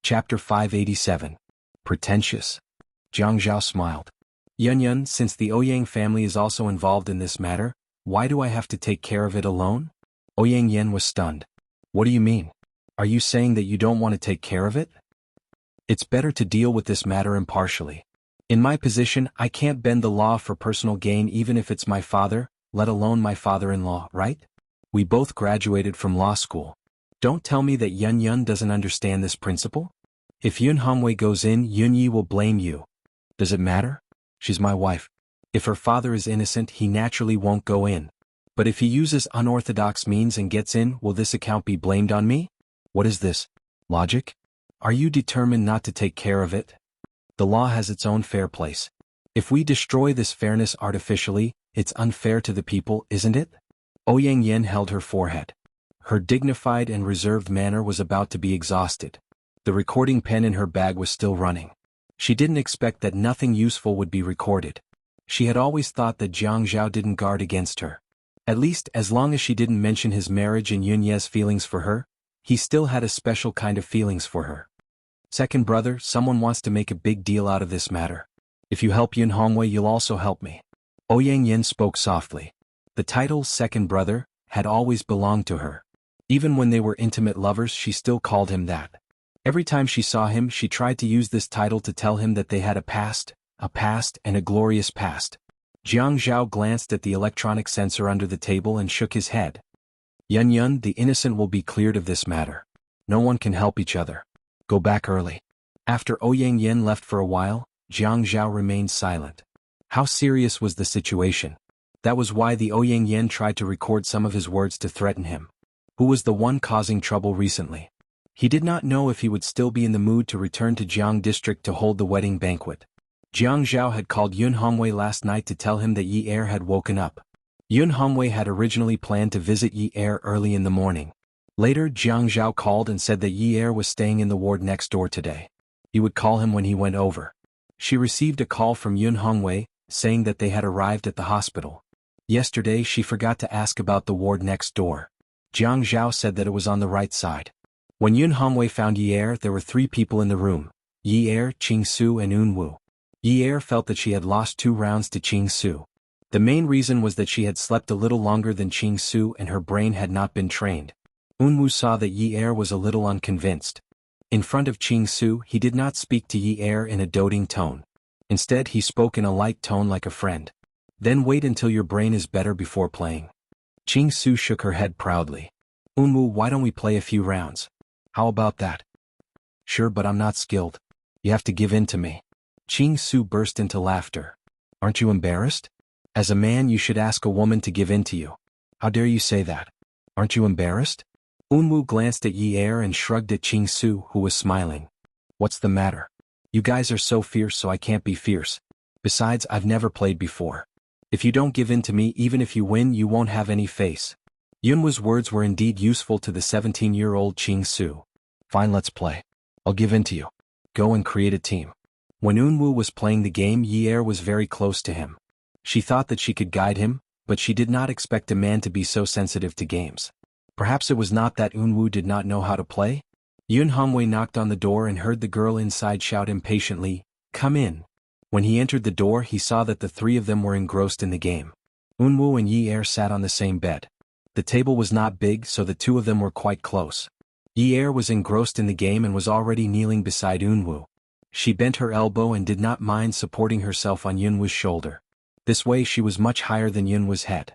Chapter 587. Pretentious. Jiang Zhao smiled. Yun, since the Ouyang family is also involved in this matter, why do I have to take care of it alone? Ouyang Yen was stunned. What do you mean? Are you saying that you don't want to take care of it? It's better to deal with this matter impartially. In my position, I can't bend the law for personal gain even if it's my father, let alone my father-in-law, right? We both graduated from law school. Don't tell me that Yun doesn't understand this principle? If Yun Hongwei goes in, Yun Yi will blame you. Does it matter? She's my wife. If her father is innocent, he naturally won't go in. But if he uses unorthodox means and gets in, will this account be blamed on me? What is this? Logic? Are you determined not to take care of it? The law has its own fair place. If we destroy this fairness artificially, it's unfair to the people, isn't it? Ouyang Yen held her forehead. Her dignified and reserved manner was about to be exhausted. The recording pen in her bag was still running. She didn't expect that nothing useful would be recorded. She had always thought that Jiang Zhao didn't guard against her. At least, as long as she didn't mention his marriage and Yun Ye's feelings for her, he still had a special kind of feelings for her. Second brother, someone wants to make a big deal out of this matter. If you help Yun Hongwei, you'll also help me. Ouyang Yen spoke softly. The title, second brother, had always belonged to her. Even when they were intimate lovers, she still called him that. Every time she saw him, she tried to use this title to tell him that they had a past and a glorious past. Jiang Zhao glanced at the electronic sensor under the table and shook his head. Yun, the innocent will be cleared of this matter. No one can help each other. Go back early. After Ouyang Yen left for a while, Jiang Zhao remained silent. How serious was the situation? That was why the Ouyang Yen tried to record some of his words to threaten him. Who was the one causing trouble recently? He did not know if he would still be in the mood to return to Jiang District to hold the wedding banquet. Jiang Zhao had called Yun Hongwei last night to tell him that Yi Er had woken up. Yun Hongwei had originally planned to visit Yi Er early in the morning. Later, Jiang Zhao called and said that Yi Er was staying in the ward next door today. He would call him when he went over. She received a call from Yun Hongwei, saying that they had arrived at the hospital. Yesterday, she forgot to ask about the ward next door. Jiang Zhao said that it was on the right side. When Yun Hongwei found Yi Er, there were 3 people in the room: Yi Er, Qing Su and Unwu. Yi Er felt that she had lost 2 rounds to Qing Su. The main reason was that she had slept a little longer than Qing Su and her brain had not been trained. Unwu saw that Yi Er was a little unconvinced. In front of Qing Su, he did not speak to Yi Er in a doting tone. Instead, he spoke in a light tone like a friend. Then wait until your brain is better before playing. Qing Su shook her head proudly. Unwu, why don't we play a few rounds? How about that? Sure, but I'm not skilled. You have to give in to me. Qing Su burst into laughter. Aren't you embarrassed? As a man, you should ask a woman to give in to you. How dare you say that? Aren't you embarrassed? Unwu glanced at Yi Er and shrugged at Qing Su, who was smiling. What's the matter? You guys are so fierce, so I can't be fierce. Besides, I've never played before. If you don't give in to me, even if you win, you won't have any face. Yunwu's words were indeed useful to the 17-year-old Qing Su. Fine, let's play. I'll give in to you. Go and create a team. When Unwu was playing the game, Yi Er was very close to him. She thought that she could guide him, but she did not expect a man to be so sensitive to games. Perhaps it was not that Unwu did not know how to play? Yun Hongwei knocked on the door and heard the girl inside shout impatiently, "Come in." When he entered the door, he saw that the 3 of them were engrossed in the game. Unwu and Yi Er sat on the same bed. The table was not big, so the 2 of them were quite close. Yi Er was engrossed in the game and was already kneeling beside Unwu. She bent her elbow and did not mind supporting herself on Yunwu's shoulder. This way she was much higher than Yunwu's head.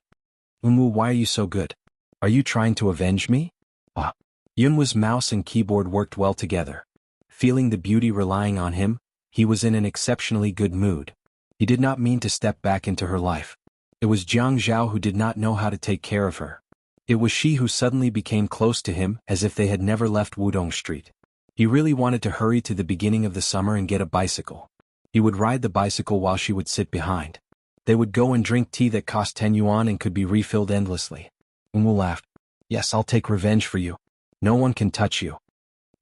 Unwu, why are you so good? Are you trying to avenge me? Ah. Yunwu's mouse and keyboard worked well together. Feeling the beauty relying on him, he was in an exceptionally good mood. He did not mean to step back into her life. It was Jiang Zhao who did not know how to take care of her. It was she who suddenly became close to him as if they had never left Wudong Street. He really wanted to hurry to the beginning of the summer and get a bicycle. He would ride the bicycle while she would sit behind. They would go and drink tea that cost 10 yuan and could be refilled endlessly. Unwu laughed. Yes, I'll take revenge for you. No one can touch you.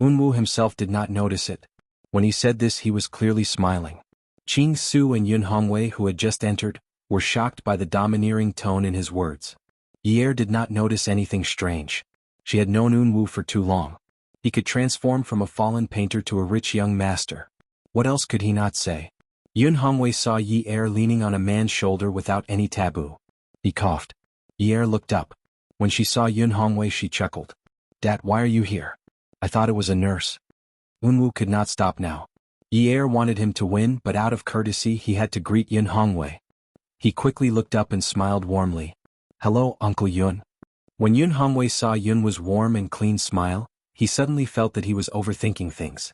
Unwu himself did not notice it. When he said this, he was clearly smiling. Qing Su and Yun Hongwei, who had just entered, were shocked by the domineering tone in his words. Yi Er did not notice anything strange. She had known Unwu for too long. He could transform from a fallen painter to a rich young master. What else could he not say? Yun Hongwei saw Yi Er leaning on a man's shoulder without any taboo. He coughed. Yi Er looked up. When she saw Yun Hongwei she chuckled. "Dad, why are you here? I thought it was a nurse." Unwoo could not stop now. Yi Er wanted him to win, but out of courtesy he had to greet Yun Hongwei. He quickly looked up and smiled warmly. "Hello, Uncle Yun." When Yun Hongwei saw Yunwoo's warm and clean smile, he suddenly felt that he was overthinking things.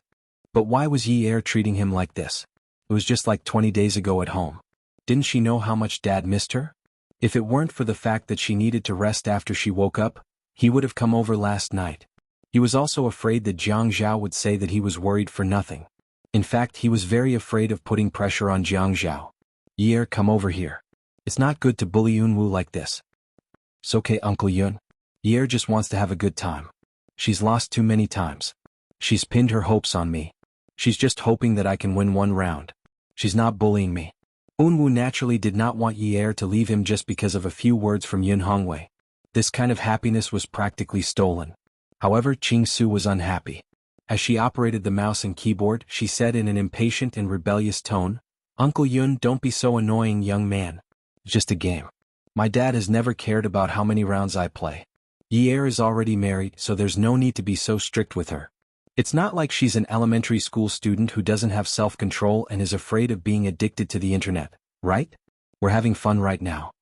But why was Yi Er treating him like this? It was just like 20 days ago at home. Didn't she know how much Dad missed her? If it weren't for the fact that she needed to rest after she woke up, he would have come over last night. He was also afraid that Jiang Zhao would say that he was worried for nothing. In fact, he was very afraid of putting pressure on Jiang Zhao. "Yi Er, come over here. It's not good to bully Unwoo like this." "It's okay, Uncle Yun. Yi Er just wants to have a good time. She's lost too many times. She's pinned her hopes on me. She's just hoping that I can win one round. She's not bullying me." Unwoo naturally did not want Yi Er to leave him just because of a few words from Yun Hongwei. This kind of happiness was practically stolen. However, Ching Su was unhappy. As she operated the mouse and keyboard, she said in an impatient and rebellious tone, "Uncle Yun, don't be so annoying, young man. It's just a game. My dad has never cared about how many rounds I play. Yi Er is already married, so there's no need to be so strict with her. It's not like she's an elementary school student who doesn't have self-control and is afraid of being addicted to the internet, right? We're having fun right now."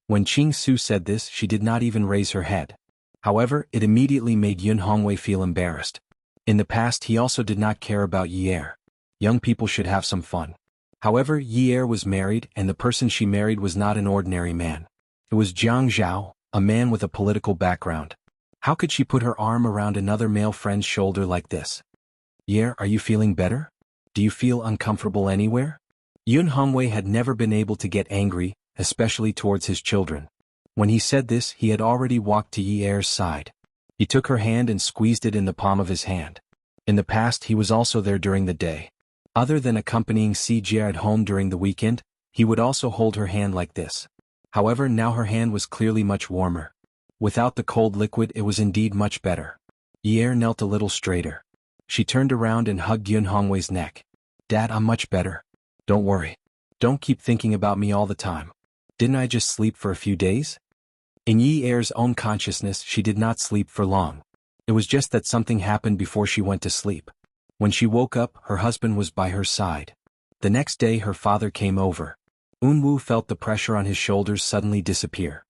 When Ching Su said this, she did not even raise her head. However, it immediately made Yun Hongwei feel embarrassed. In the past he also did not care about Yi Er. Young people should have some fun. However, Yi Er was married, and the person she married was not an ordinary man. It was Jiang Zhao, a man with a political background. How could she put her arm around another male friend's shoulder like this? "Yi Er, are you feeling better? Do you feel uncomfortable anywhere?" Yun Hongwei had never been able to get angry, especially towards his children. When he said this, he had already walked to Yi Er's side. He took her hand and squeezed it in the palm of his hand. In the past he was also there during the day. Other than accompanying Si Jia at home during the weekend, he would also hold her hand like this. However, now her hand was clearly much warmer. Without the cold liquid it was indeed much better. Yi Er knelt a little straighter. She turned around and hugged Yun Hongwei's neck. "Dad, I'm much better. Don't worry. Don't keep thinking about me all the time. Didn't I just sleep for a few days?" In Yi Er's own consciousness she did not sleep for long. It was just that something happened before she went to sleep. When she woke up, her husband was by her side. The next day her father came over. Unwoo felt the pressure on his shoulders suddenly disappear.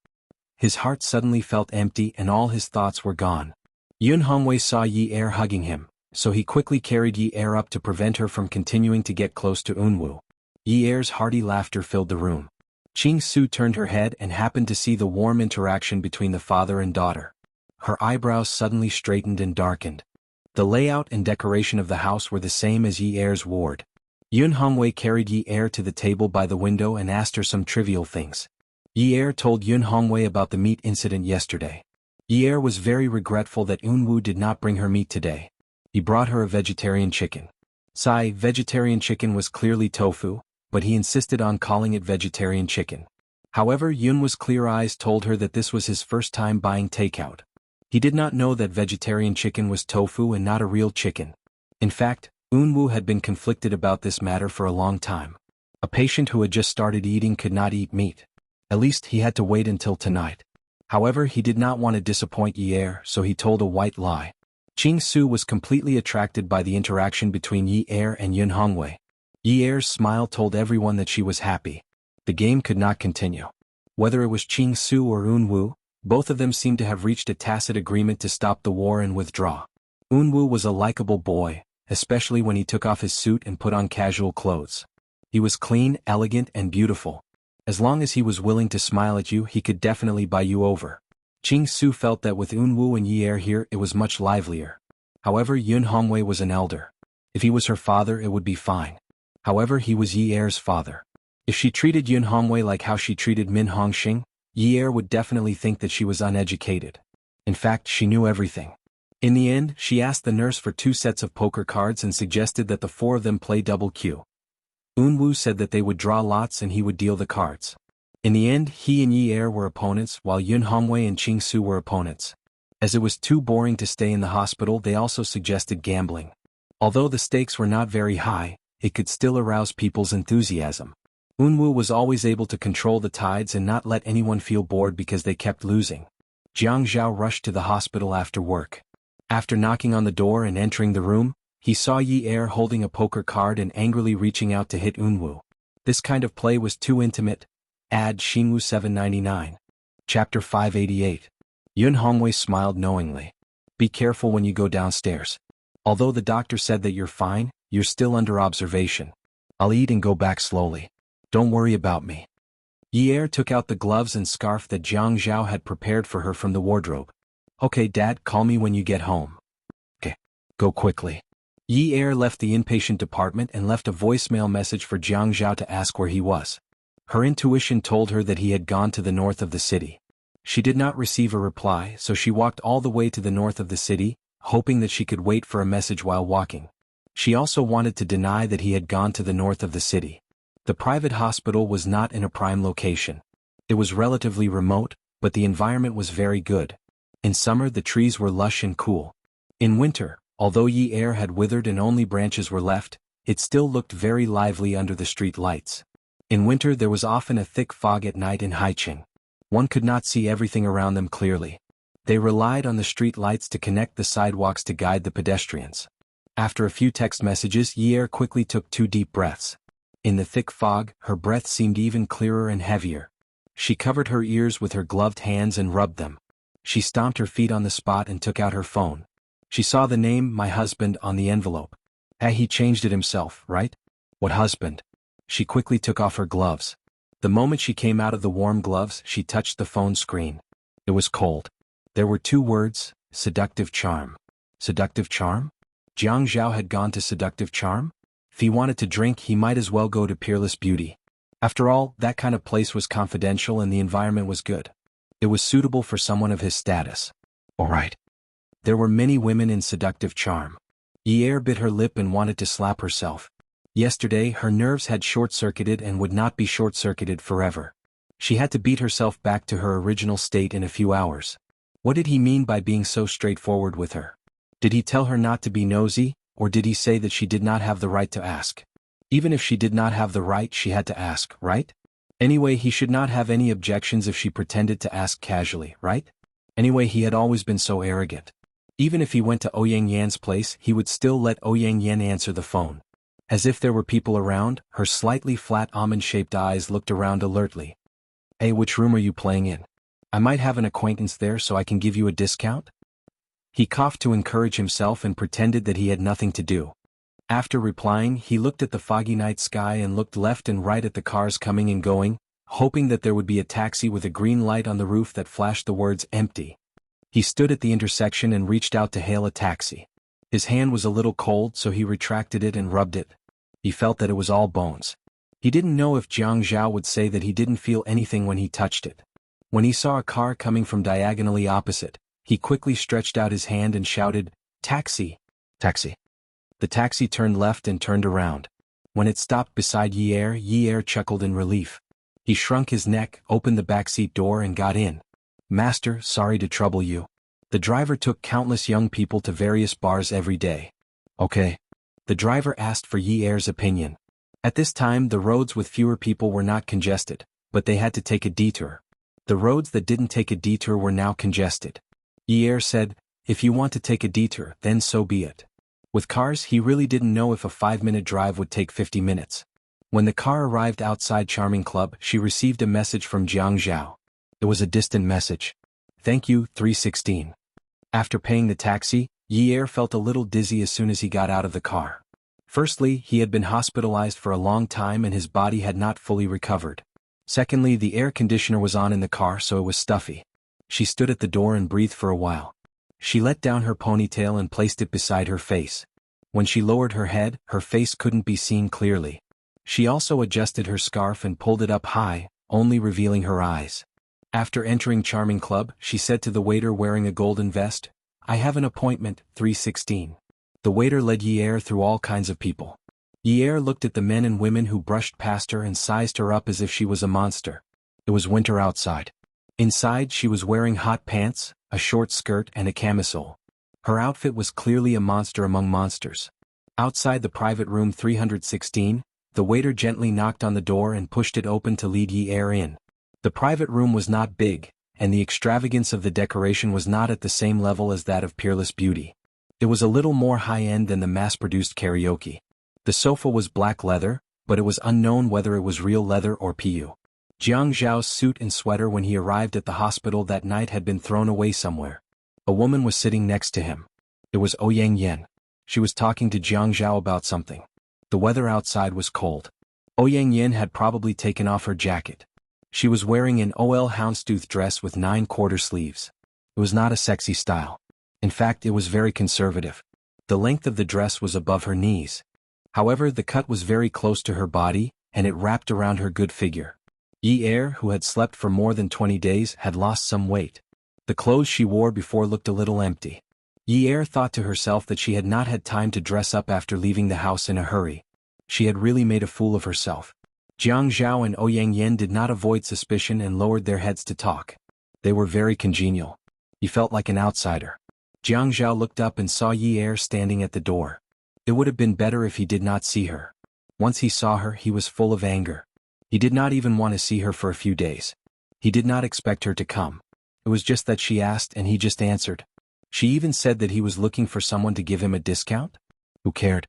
His heart suddenly felt empty and all his thoughts were gone. Yun Hongwei saw Yi Er hugging him, so he quickly carried Yi Er up to prevent her from continuing to get close to Unwoo. Yi Er's hearty laughter filled the room. Ching Su turned her head and happened to see the warm interaction between the father and daughter. Her eyebrows suddenly straightened and darkened. The layout and decoration of the house were the same as Yi Er's ward. Yun Hongwei carried Yi Er to the table by the window and asked her some trivial things. Yi Er told Yun Hongwei about the meat incident yesterday. Yi Er was very regretful that Unwoo did not bring her meat today. He brought her a vegetarian chicken. Vegetarian chicken was clearly tofu, but he insisted on calling it vegetarian chicken. However, Yunwoo's clear eyes told her that this was his first time buying takeout. He did not know that vegetarian chicken was tofu and not a real chicken. In fact, Unwoo had been conflicted about this matter for a long time. A patient who had just started eating could not eat meat. At least he had to wait until tonight. However, he did not want to disappoint Yi Er, so he told a white lie. Ching Su was completely attracted by the interaction between Yi Er and Yun Hongwei. Yi Er's smile told everyone that she was happy. The game could not continue. Whether it was Ching Su or Unwoo, both of them seemed to have reached a tacit agreement to stop the war and withdraw. Unwoo was a likable boy, especially when he took off his suit and put on casual clothes. He was clean, elegant, and beautiful. As long as he was willing to smile at you, he could definitely buy you over. Ching Su felt that with Unwoo and Yi Er here it was much livelier. However, Yun Hongwei was an elder. If he was her father it would be fine. However, he was Yi Er's father. If she treated Yun Hongwei like how she treated Min Hongxing, Yi Er would definitely think that she was uneducated. In fact, she knew everything. In the end, she asked the nurse for 2 sets of poker cards and suggested that the 4 of them play double Q. Unwoo said that they would draw lots and he would deal the cards. In the end, he and Yi Er were opponents while Yun Hongwei and Ching Su were opponents. As it was too boring to stay in the hospital, they also suggested gambling. Although the stakes were not very high, it could still arouse people's enthusiasm. Eunwoo was always able to control the tides and not let anyone feel bored because they kept losing. Jiang Zhao rushed to the hospital after work. After knocking on the door and entering the room, he saw Yi Er holding a poker card and angrily reaching out to hit Eunwoo. This kind of play was too intimate. Add Xinwu 799. Chapter 588. Yun Hongwei smiled knowingly. Be careful when you go downstairs. Although the doctor said that you're fine, you're still under observation. I'll eat and go back slowly. Don't worry about me. Yi Er took out the gloves and scarf that Jiang Zhao had prepared for her from the wardrobe. Okay, Dad, call me when you get home. Okay. Go quickly. Yi Er left the inpatient department and left a voicemail message for Jiang Zhao to ask where he was. Her intuition told her that he had gone to the north of the city. She did not receive a reply, so she walked all the way to the north of the city, hoping that she could wait for a message while walking. She also wanted to deny that he had gone to the north of the city. The private hospital was not in a prime location. It was relatively remote, but the environment was very good. In summer the trees were lush and cool. In winter, although Yi Er had withered and only branches were left, it still looked very lively under the street lights. In winter there was often a thick fog at night in Haicheng. One could not see everything around them clearly. They relied on the street lights to connect the sidewalks to guide the pedestrians. After a few text messages, Yi Er quickly took 2 deep breaths. In the thick fog, her breath seemed even clearer and heavier. She covered her ears with her gloved hands and rubbed them. She stomped her feet on the spot and took out her phone. She saw the name, my husband, on the envelope. He changed it himself, right? What husband? She quickly took off her gloves. The moment she came out of the warm gloves, she touched the phone screen. It was cold. There were 2 words, seductive charm. Seductive charm? Jiang Zhao had gone to seductive charm? If he wanted to drink, he might as well go to Peerless Beauty. After all, that kind of place was confidential and the environment was good. It was suitable for someone of his status. All right. There were many women in seductive charm. Yi Er bit her lip and wanted to slap herself. Yesterday, her nerves had short-circuited and would not be short-circuited forever. She had to beat herself back to her original state in a few hours. What did he mean by being so straightforward with her? Did he tell her not to be nosy, or did he say that she did not have the right to ask? Even if she did not have the right, she had to ask, right? Anyway, he should not have any objections if she pretended to ask casually, right? Anyway, he had always been so arrogant. Even if he went to Ouyang Yan's place, he would still let Ouyang Yan answer the phone. As if there were people around, her slightly flat almond-shaped eyes looked around alertly. Hey, which room are you playing in? I might have an acquaintance there so I can give you a discount? He coughed to encourage himself and pretended that he had nothing to do. After replying, he looked at the foggy night sky and looked left and right at the cars coming and going, hoping that there would be a taxi with a green light on the roof that flashed the words empty. He stood at the intersection and reached out to hail a taxi. His hand was a little cold, so he retracted it and rubbed it. He felt that it was all bones. He didn't know if Jiang Zhao would say that he didn't feel anything when he touched it. When he saw a car coming from diagonally opposite, he quickly stretched out his hand and shouted, "Taxi! Taxi!" The taxi turned left and turned around. When it stopped beside Yi Er chuckled in relief. He shrunk his neck, opened the backseat door and got in. "Master, sorry to trouble you." The driver took countless young people to various bars every day. Okay. The driver asked for Yi Er's opinion. At this time the roads with fewer people were not congested, but they had to take a detour. The roads that didn't take a detour were now congested. Yi Er said, "If you want to take a detour, then so be it." With cars, he really didn't know if a 5-minute drive would take 50 minutes. When the car arrived outside Charming Club, she received a message from Jiang Zhao. It was a distant message. "Thank you, 316. After paying the taxi, Yi Er felt a little dizzy as soon as he got out of the car. Firstly, he had been hospitalized for a long time and his body had not fully recovered. Secondly, the air conditioner was on in the car, so it was stuffy. She stood at the door and breathed for a while. She let down her ponytail and placed it beside her face. When she lowered her head, her face couldn't be seen clearly. She also adjusted her scarf and pulled it up high, only revealing her eyes. After entering Charming Club, she said to the waiter wearing a golden vest, "I have an appointment, 316. The waiter led Yi Er through all kinds of people. Yi Er looked at the men and women who brushed past her and sized her up as if she was a monster. It was winter outside. Inside she was wearing hot pants, a short skirt and a camisole. Her outfit was clearly a monster among monsters. Outside the private room 316, the waiter gently knocked on the door and pushed it open to lead Yi Er in. The private room was not big, and the extravagance of the decoration was not at the same level as that of Peerless Beauty. It was a little more high-end than the mass-produced karaoke. The sofa was black leather, but it was unknown whether it was real leather or PU. Jiang Zhao's suit and sweater when he arrived at the hospital that night had been thrown away somewhere. A woman was sitting next to him. It was Ouyang Yan. She was talking to Jiang Zhao about something. The weather outside was cold. Ouyang Yan had probably taken off her jacket. She was wearing an OL houndstooth dress with 9/4 sleeves. It was not a sexy style. In fact, it was very conservative. The length of the dress was above her knees. However, the cut was very close to her body, and it wrapped around her good figure. Yi Er, who had slept for more than 20 days, had lost some weight. The clothes she wore before looked a little empty. Yi Er thought to herself that she had not had time to dress up after leaving the house in a hurry. She had really made a fool of herself. Jiang Zhao and Ouyang Yan did not avoid suspicion and lowered their heads to talk. They were very congenial. He felt like an outsider. Jiang Zhao looked up and saw Yi Er standing at the door. It would have been better if he did not see her. Once he saw her, he was full of anger. He did not even want to see her for a few days. He did not expect her to come. It was just that she asked and he just answered. She even said that he was looking for someone to give him a discount? Who cared?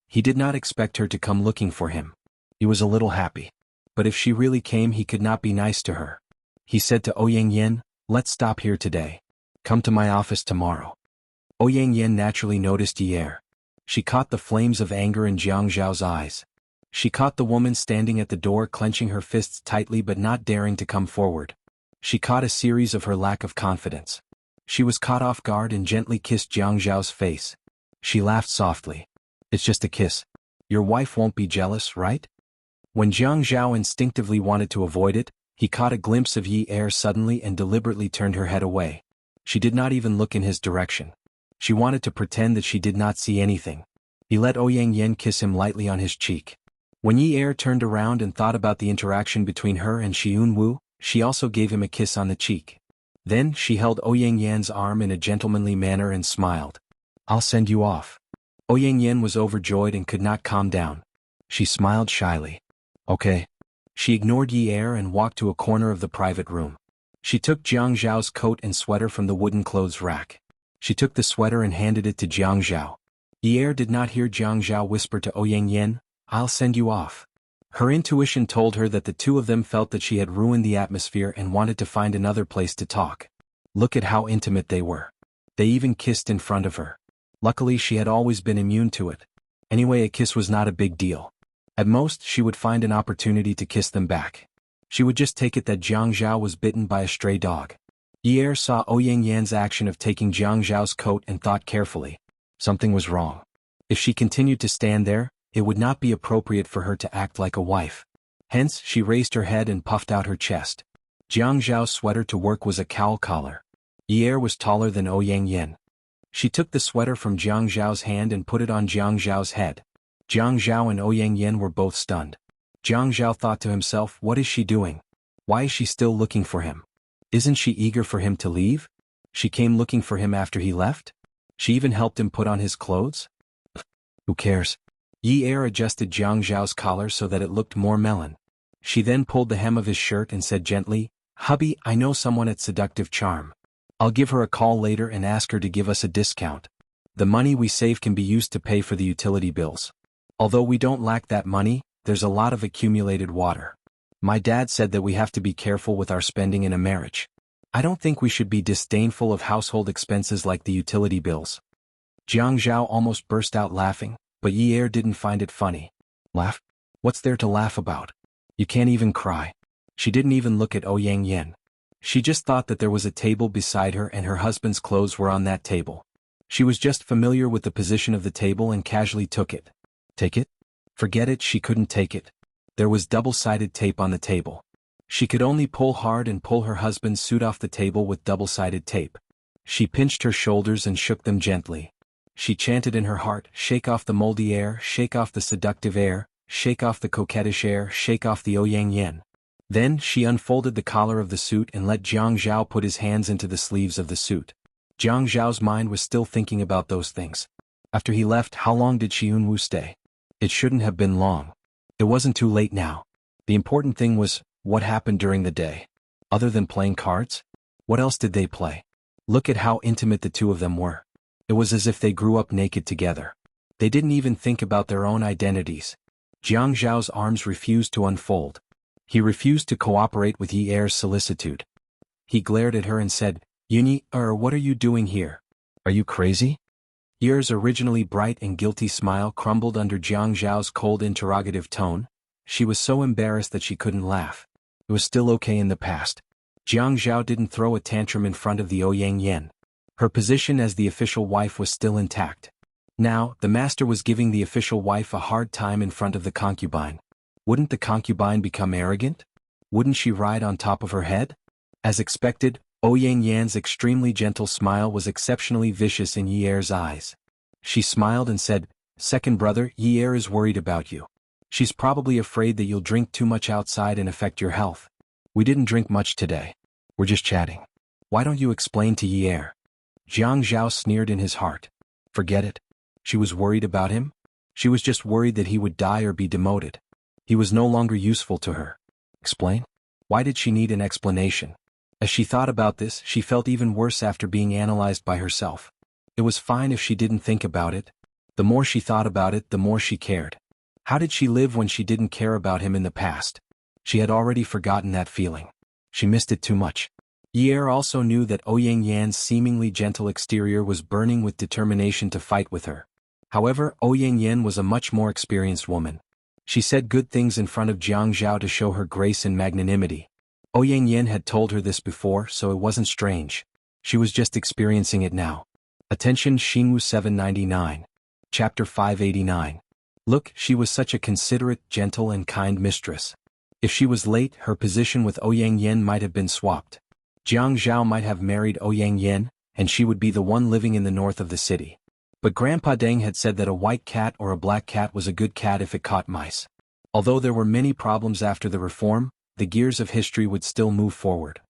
He did not expect her to come looking for him. He was a little happy. But if she really came, he could not be nice to her. He said to Ouyang Yan, "Let's stop here today. Come to my office tomorrow." Ouyang Yan naturally noticed Yi Er. She caught the flames of anger in Jiang Zhao's eyes. She caught the woman standing at the door clenching her fists tightly but not daring to come forward. She caught a series of her lack of confidence. She was caught off guard and gently kissed Jiang Zhao's face. She laughed softly. "It's just a kiss. Your wife won't be jealous, right?" When Jiang Zhao instinctively wanted to avoid it, he caught a glimpse of Yi Er suddenly and deliberately turned her head away. She did not even look in his direction. She wanted to pretend that she did not see anything. He let Ouyang Yan kiss him lightly on his cheek. When Yi Er turned around and thought about the interaction between her and Xiun Wu, she also gave him a kiss on the cheek. Then she held Ouyang Yan's arm in a gentlemanly manner and smiled. "I'll send you off." Ouyang Yan was overjoyed and could not calm down. She smiled shyly. "Okay." She ignored Yi Er and walked to a corner of the private room. She took Jiang Zhao's coat and sweater from the wooden clothes rack. She took the sweater and handed it to Jiang Zhao. Yi Er did not hear Jiang Zhao whisper to Ouyang Yan, "I'll send you off." Her intuition told her that the two of them felt that she had ruined the atmosphere and wanted to find another place to talk. Look at how intimate they were. They even kissed in front of her. Luckily, she had always been immune to it. Anyway, a kiss was not a big deal. At most, she would find an opportunity to kiss them back. She would just take it that Jiang Zhao was bitten by a stray dog. Yi Er saw Ouyang Yan's action of taking Jiang Zhao's coat and thought carefully. Something was wrong. If she continued to stand there, it would not be appropriate for her to act like a wife. Hence, she raised her head and puffed out her chest. Jiang Zhao's sweater to work was a cowl collar. Yi Er was taller than Ouyang Yan. She took the sweater from Jiang Zhao's hand and put it on Jiang Zhao's head. Jiang Zhao and Ouyang Yan were both stunned. Jiang Zhao thought to himself, what is she doing? Why is she still looking for him? Isn't she eager for him to leave? She came looking for him after he left? She even helped him put on his clothes? Who cares? Yi Er adjusted Jiang Zhao's collar so that it looked more melon. She then pulled the hem of his shirt and said gently, "Hubby, I know someone at Seductive Charm. I'll give her a call later and ask her to give us a discount. The money we save can be used to pay for the utility bills. Although we don't lack that money, there's a lot of accumulated water. My dad said that we have to be careful with our spending in a marriage. I don't think we should be disdainful of household expenses like the utility bills." Jiang Zhao almost burst out laughing, but Yi Er didn't find it funny. Laugh? What's there to laugh about? You can't even cry. She didn't even look at Ouyang Yan. She just thought that there was a table beside her and her husband's clothes were on that table. She was just familiar with the position of the table and casually took it. Take it? Forget it, she couldn't take it. There was double-sided tape on the table. She could only pull hard and pull her husband's suit off the table with double-sided tape. She pinched her shoulders and shook them gently. She chanted in her heart, "Shake off the moldy air, shake off the seductive air, shake off the coquettish air, shake off the Ouyang Yan." Then she unfolded the collar of the suit and let Jiang Zhao put his hands into the sleeves of the suit. Jiang Zhao's mind was still thinking about those things. After he left, how long did Xi Yunwu stay? It shouldn't have been long. It wasn't too late now. The important thing was, what happened during the day? Other than playing cards? What else did they play? Look at how intimate the two of them were. It was as if they grew up naked together. They didn't even think about their own identities. Jiang Zhao's arms refused to unfold. He refused to cooperate with Yi Er's solicitude. He glared at her and said, Yunyi, what are you doing here? Are you crazy? Yi Er's originally bright and guilty smile crumbled under Jiang Zhao's cold interrogative tone. She was so embarrassed that she couldn't laugh. It was still okay in the past. Jiang Zhao didn't throw a tantrum in front of the Ouyang Yan. Her position as the official wife was still intact. Now, the master was giving the official wife a hard time in front of the concubine. Wouldn't the concubine become arrogant? Wouldn't she ride on top of her head? As expected, Ouyang Yan's extremely gentle smile was exceptionally vicious in Yi Er's eyes. She smiled and said, Second brother, Yi Er is worried about you. She's probably afraid that you'll drink too much outside and affect your health. We didn't drink much today. We're just chatting. Why don't you explain to Yi Er? Jiang Zhao sneered in his heart. Forget it. She was worried about him? She was just worried that he would die or be demoted. He was no longer useful to her. Explain? Why did she need an explanation? As she thought about this, she felt even worse after being analyzed by herself. It was fine if she didn't think about it. The more she thought about it, the more she cared. How did she live when she didn't care about him in the past? She had already forgotten that feeling. She missed it too much. Yi Er also knew that Ouyang Yan's seemingly gentle exterior was burning with determination to fight with her. However, Ouyang Yan was a much more experienced woman. She said good things in front of Jiang Zhao to show her grace and magnanimity. Ouyang Yan had told her this before, so it wasn't strange. She was just experiencing it now. Attention Xinwu 799. Chapter 589. Look, she was such a considerate, gentle and kind mistress. If she was late, her position with Ouyang Yan might have been swapped. Jiang Zhao might have married Ouyang Yan, and she would be the one living in the north of the city. But Grandpa Deng had said that a white cat or a black cat was a good cat if it caught mice. Although there were many problems after the reform, the gears of history would still move forward.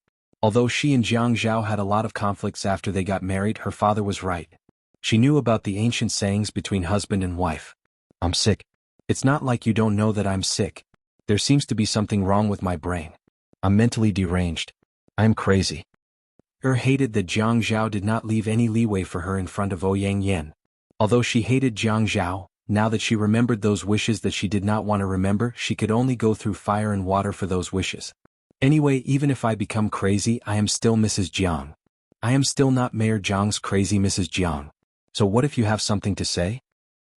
Although she and Jiang Zhao had a lot of conflicts after they got married, her father was right. She knew about the ancient sayings between husband and wife. I'm sick. It's not like you don't know that I'm sick. There seems to be something wrong with my brain. I'm mentally deranged. I'm crazy. Hated that Jiang Zhao did not leave any leeway for her in front of Ouyang Yan. Although she hated Jiang Zhao, now that she remembered those wishes that she did not want to remember, she could only go through fire and water for those wishes. Anyway, even if I become crazy, I am still Mrs. Jiang. I am still not Mayor Jiang's crazy Mrs. Jiang. So what if you have something to say?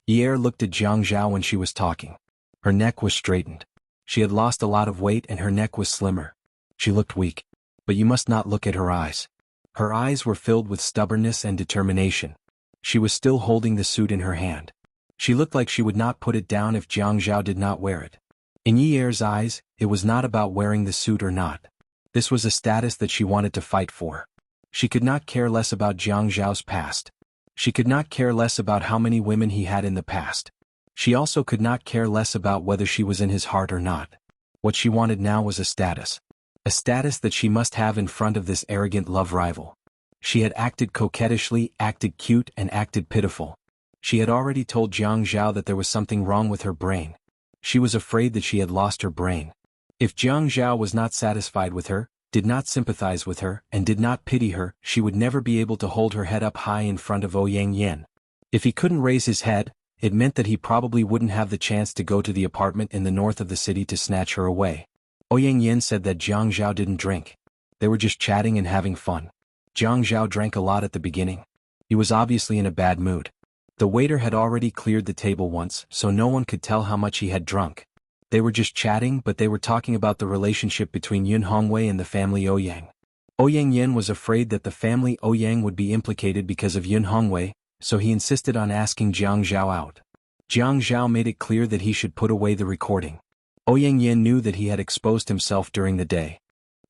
Yi Er looked at Jiang Zhao when she was talking. Her neck was straightened. She had lost a lot of weight and her neck was slimmer. She looked weak. But you must not look at her eyes. Her eyes were filled with stubbornness and determination. She was still holding the suit in her hand. She looked like she would not put it down if Jiang Zhao did not wear it. In Yi Er's eyes, it was not about wearing the suit or not. This was a status that she wanted to fight for. She could not care less about Jiang Zhao's past. She could not care less about how many women he had in the past. She also could not care less about whether she was in his heart or not. What she wanted now was a status. A status that she must have in front of this arrogant love rival. She had acted coquettishly, acted cute, and acted pitiful. She had already told Jiang Zhao that there was something wrong with her brain. She was afraid that she had lost her brain. If Jiang Zhao was not satisfied with her, did not sympathize with her, and did not pity her, she would never be able to hold her head up high in front of Ouyang Yan. If he couldn't raise his head, it meant that he probably wouldn't have the chance to go to the apartment in the north of the city to snatch her away. Ouyang Yan said that Jiang Zhao didn't drink. They were just chatting and having fun. Jiang Zhao drank a lot at the beginning. He was obviously in a bad mood. The waiter had already cleared the table once, so no one could tell how much he had drunk. They were just chatting, but they were talking about the relationship between Yun Hongwei and the family Ouyang. Ouyang Yan was afraid that the family Ouyang would be implicated because of Yun Hongwei, so he insisted on asking Jiang Zhao out. Jiang Zhao made it clear that he should put away the recording. Ouyang Yan knew that he had exposed himself during the day.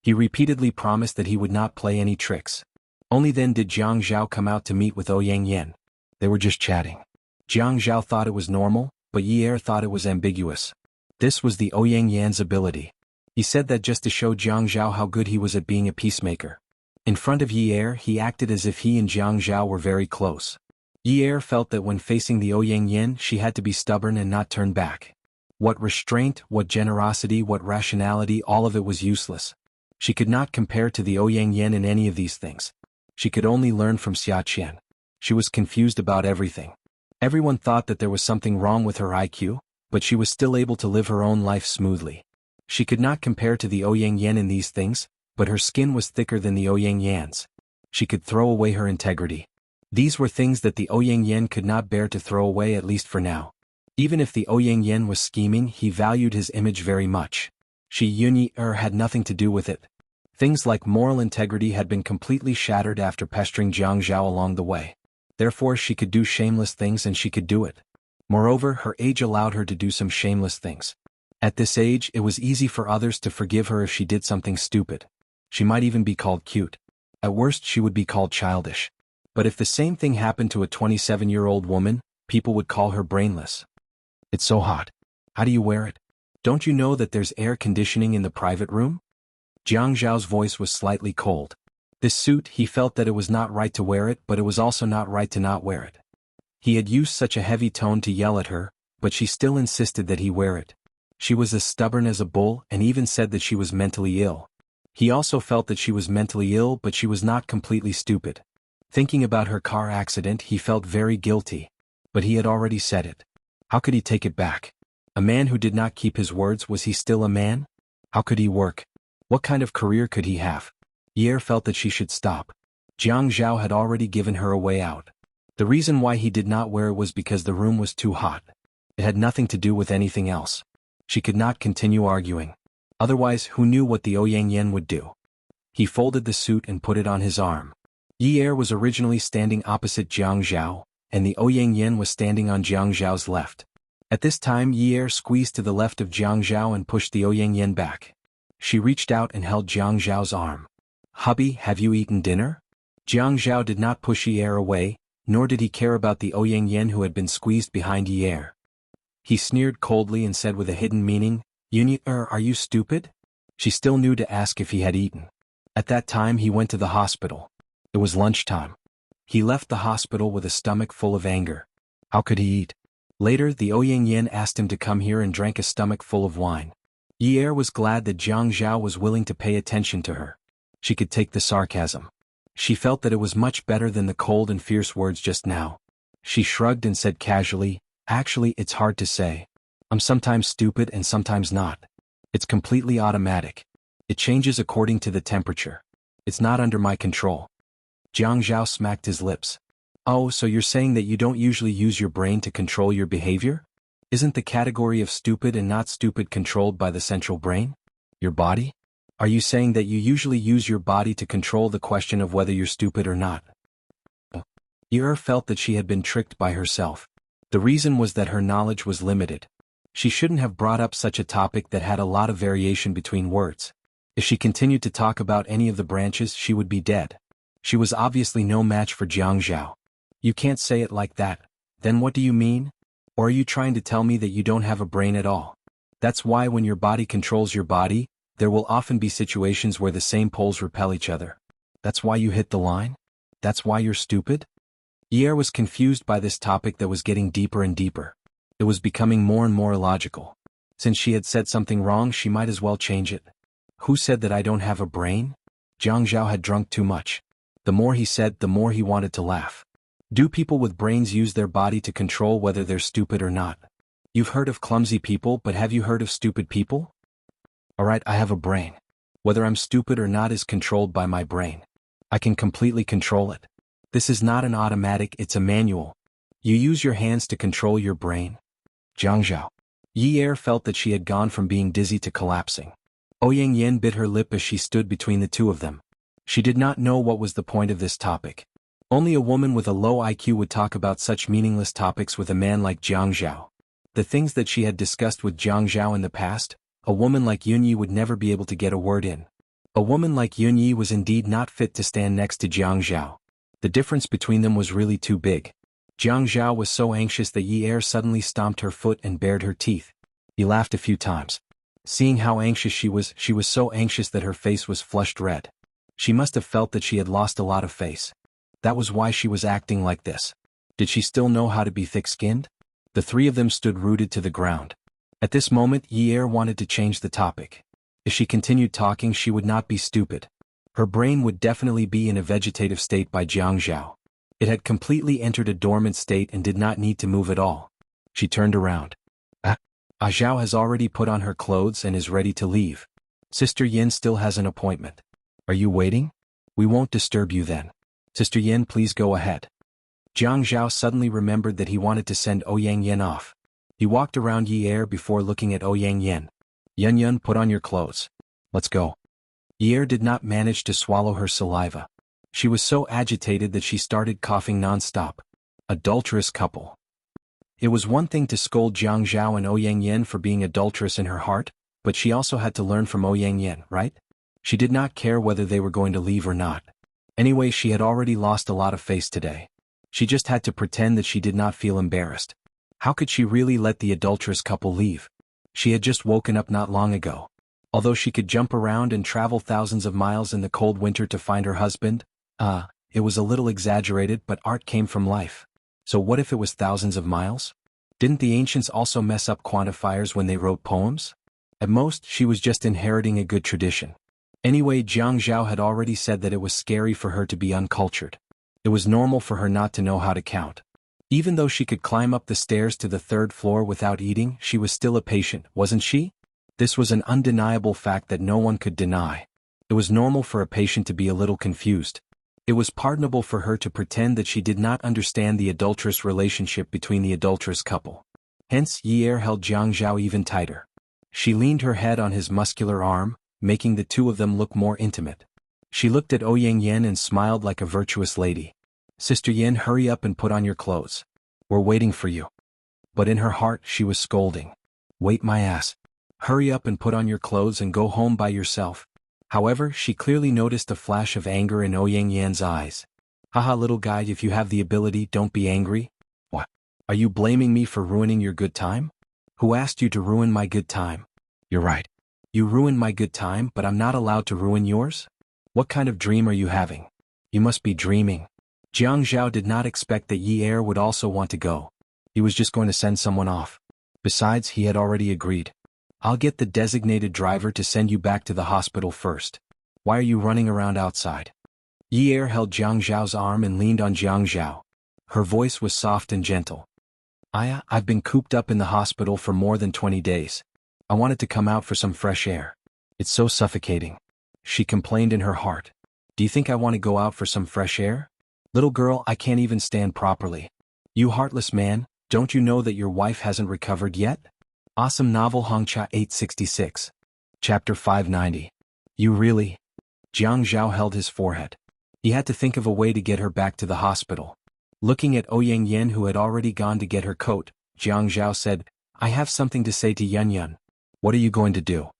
He repeatedly promised that he would not play any tricks. Only then did Jiang Zhao come out to meet with Ouyang Yan. They were just chatting. Jiang Zhao thought it was normal, but Yi Er thought it was ambiguous. This was the Ouyang Yan's ability. He said that just to show Jiang Zhao how good he was at being a peacemaker. In front of Yi Er, he acted as if he and Jiang Zhao were very close. Yi Er felt that when facing the Ouyang Yin, she had to be stubborn and not turn back. What restraint, what generosity, what rationality, all of it was useless. She could not compare to the Ouyang Yin in any of these things. She could only learn from Xia Qian. She was confused about everything. Everyone thought that there was something wrong with her IQ, but she was still able to live her own life smoothly. She could not compare to the Ouyang Yin in these things, but her skin was thicker than the Ouyang Yan's. She could throw away her integrity. These were things that the Ouyang Yin could not bear to throw away, at least for now. Even if the Ouyang Yin was scheming, he valued his image very much. Shi Yunyi had nothing to do with it. Things like moral integrity had been completely shattered after pestering Jiang Zhao along the way. Therefore she could do shameless things, and she could do it. Moreover, her age allowed her to do some shameless things. At this age, it was easy for others to forgive her if she did something stupid. She might even be called cute. At worst, she would be called childish. But if the same thing happened to a 27-year-old woman, people would call her brainless. It's so hot. How do you wear it? Don't you know that there's air conditioning in the private room? Jiang Zhao's voice was slightly cold. This suit, he felt that it was not right to wear it, but it was also not right to not wear it. He had used such a heavy tone to yell at her, but she still insisted that he wear it. She was as stubborn as a bull, and even said that she was mentally ill. He also felt that she was mentally ill, but she was not completely stupid. Thinking about her car accident, he felt very guilty. But he had already said it. How could he take it back? A man who did not keep his words, was he still a man? How could he work? What kind of career could he have? Ye felt that she should stop. Jiang Zhao had already given her a way out. The reason why he did not wear it was because the room was too hot. It had nothing to do with anything else. She could not continue arguing. Otherwise, who knew what the Ouyang Yin would do? He folded the suit and put it on his arm. Yi was originally standing opposite Jiang Zhao, and the Ouyang Yin was standing on Jiang Zhao's left. At this time, Yi squeezed to the left of Jiang Zhao and pushed the Ouyang Yin back. She reached out and held Jiang Zhao's arm. "Hubby, have you eaten dinner?" Jiang Zhao did not push Yi away, nor did he care about the Ouyang Yin who had been squeezed behind Yi. He sneered coldly and said with a hidden meaning, "Yunyi, are you stupid?" She still knew to ask if he had eaten. At that time he went to the hospital. It was lunchtime. He left the hospital with a stomach full of anger. How could he eat? Later the Ouyang Yin asked him to come here and drank a stomach full of wine. Yi was glad that Jiang Zhao was willing to pay attention to her. She could take the sarcasm. She felt that it was much better than the cold and fierce words just now. She shrugged and said casually, "Actually, it's hard to say. I'm sometimes stupid and sometimes not. It's completely automatic. It changes according to the temperature. It's not under my control." Jiang Zhao smacked his lips. "Oh, so you're saying that you don't usually use your brain to control your behavior? Isn't the category of stupid and not stupid controlled by the central brain? Your body? Are you saying that you usually use your body to control the question of whether you're stupid or not?" Yi felt that she had been tricked by herself. The reason was that her knowledge was limited. She shouldn't have brought up such a topic that had a lot of variation between words. If she continued to talk about any of the branches, she would be dead. She was obviously no match for Jiang Zhao. "You can't say it like that. Then what do you mean? Or are you trying to tell me that you don't have a brain at all? That's why when your body controls your body, there will often be situations where the same poles repel each other. That's why you hit the line? That's why you're stupid?" Yi was confused by this topic that was getting deeper and deeper. It was becoming more and more illogical. Since she had said something wrong, she might as well change it. Who said that I don't have a brain? Jiang Zhao had drunk too much. The more he said, the more he wanted to laugh. Do people with brains use their body to control whether they're stupid or not? You've heard of clumsy people, but have you heard of stupid people? Alright, I have a brain. Whether I'm stupid or not is controlled by my brain. I can completely control it. This is not an automatic, it's a manual. You use your hands to control your brain. Jiang Zhao. Yi felt that she had gone from being dizzy to collapsing. Ouyang Yin bit her lip as she stood between the two of them. She did not know what was the point of this topic. Only a woman with a low IQ would talk about such meaningless topics with a man like Jiang Zhao. The things that she had discussed with Jiang Zhao in the past, a woman like Yunyi would never be able to get a word in. A woman like Yunyi was indeed not fit to stand next to Jiang Zhao. The difference between them was really too big. Jiang Zhao was so anxious that Yi suddenly stomped her foot and bared her teeth. He laughed a few times. Seeing how anxious she was so anxious that her face was flushed red. She must have felt that she had lost a lot of face. That was why she was acting like this. Did she still know how to be thick-skinned? The three of them stood rooted to the ground. At this moment, Yi wanted to change the topic. If she continued talking, she would not be stupid. Her brain would definitely be in a vegetative state by Jiangzhao. It had completely entered a dormant state and did not need to move at all. She turned around. Zhao has already put on her clothes and is ready to leave. Sister Yin still has an appointment. Are you waiting? We won't disturb you then. Sister Yin, please go ahead. Jiang Zhao suddenly remembered that he wanted to send Ouyang Yin off. He walked around Yi before looking at Ouyang Yin. Yun, put on your clothes. Let's go. Yi did not manage to swallow her saliva. She was so agitated that she started coughing non-stop. Adulterous couple. It was one thing to scold Jiang Zhao and Ouyang Yin for being adulterous in her heart, but she also had to learn from Ouyang Yin, right? She did not care whether they were going to leave or not. Anyway, she had already lost a lot of face today. She just had to pretend that she did not feel embarrassed. How could she really let the adulterous couple leave? She had just woken up not long ago. Although she could jump around and travel thousands of miles in the cold winter to find her husband, it was a little exaggerated, but art came from life. So what if it was thousands of miles? Didn't the ancients also mess up quantifiers when they wrote poems? At most, she was just inheriting a good tradition. Anyway, Jiang Zhao had already said that it was scary for her to be uncultured. It was normal for her not to know how to count. Even though she could climb up the stairs to the third floor without eating, she was still a patient, wasn't she? This was an undeniable fact that no one could deny. It was normal for a patient to be a little confused. It was pardonable for her to pretend that she did not understand the adulterous relationship between the adulterous couple. Hence, Yi held Jiang Zhao even tighter. She leaned her head on his muscular arm, making the two of them look more intimate. She looked at Ouyang Yin and smiled like a virtuous lady. Sister Yin, hurry up and put on your clothes. We're waiting for you. But in her heart, she was scolding. Wait my ass. Hurry up and put on your clothes and go home by yourself. However, she clearly noticed a flash of anger in Ouyang Yin's eyes. Haha, little guy, if you have the ability, don't be angry. What? Are you blaming me for ruining your good time? Who asked you to ruin my good time? You're right. You ruined my good time, but I'm not allowed to ruin yours? What kind of dream are you having? You must be dreaming. Jiang Zhao did not expect that Yi would also want to go. He was just going to send someone off. Besides, he had already agreed. I'll get the designated driver to send you back to the hospital first. Why are you running around outside? Yi held Jiang Zhao's arm and leaned on Jiang Zhao. Her voice was soft and gentle. I've been cooped up in the hospital for more than 20 days. I wanted to come out for some fresh air. It's so suffocating. She complained in her heart. Do you think I want to go out for some fresh air? Little girl, I can't even stand properly. You heartless man, don't you know that your wife hasn't recovered yet? Awesome novel Hongcha 866. Chapter 590. You really? Jiang Zhao held his forehead. He had to think of a way to get her back to the hospital. Looking at Ouyang Yin, who had already gone to get her coat, Jiang Zhao said, I have something to say to Yun. What are you going to do?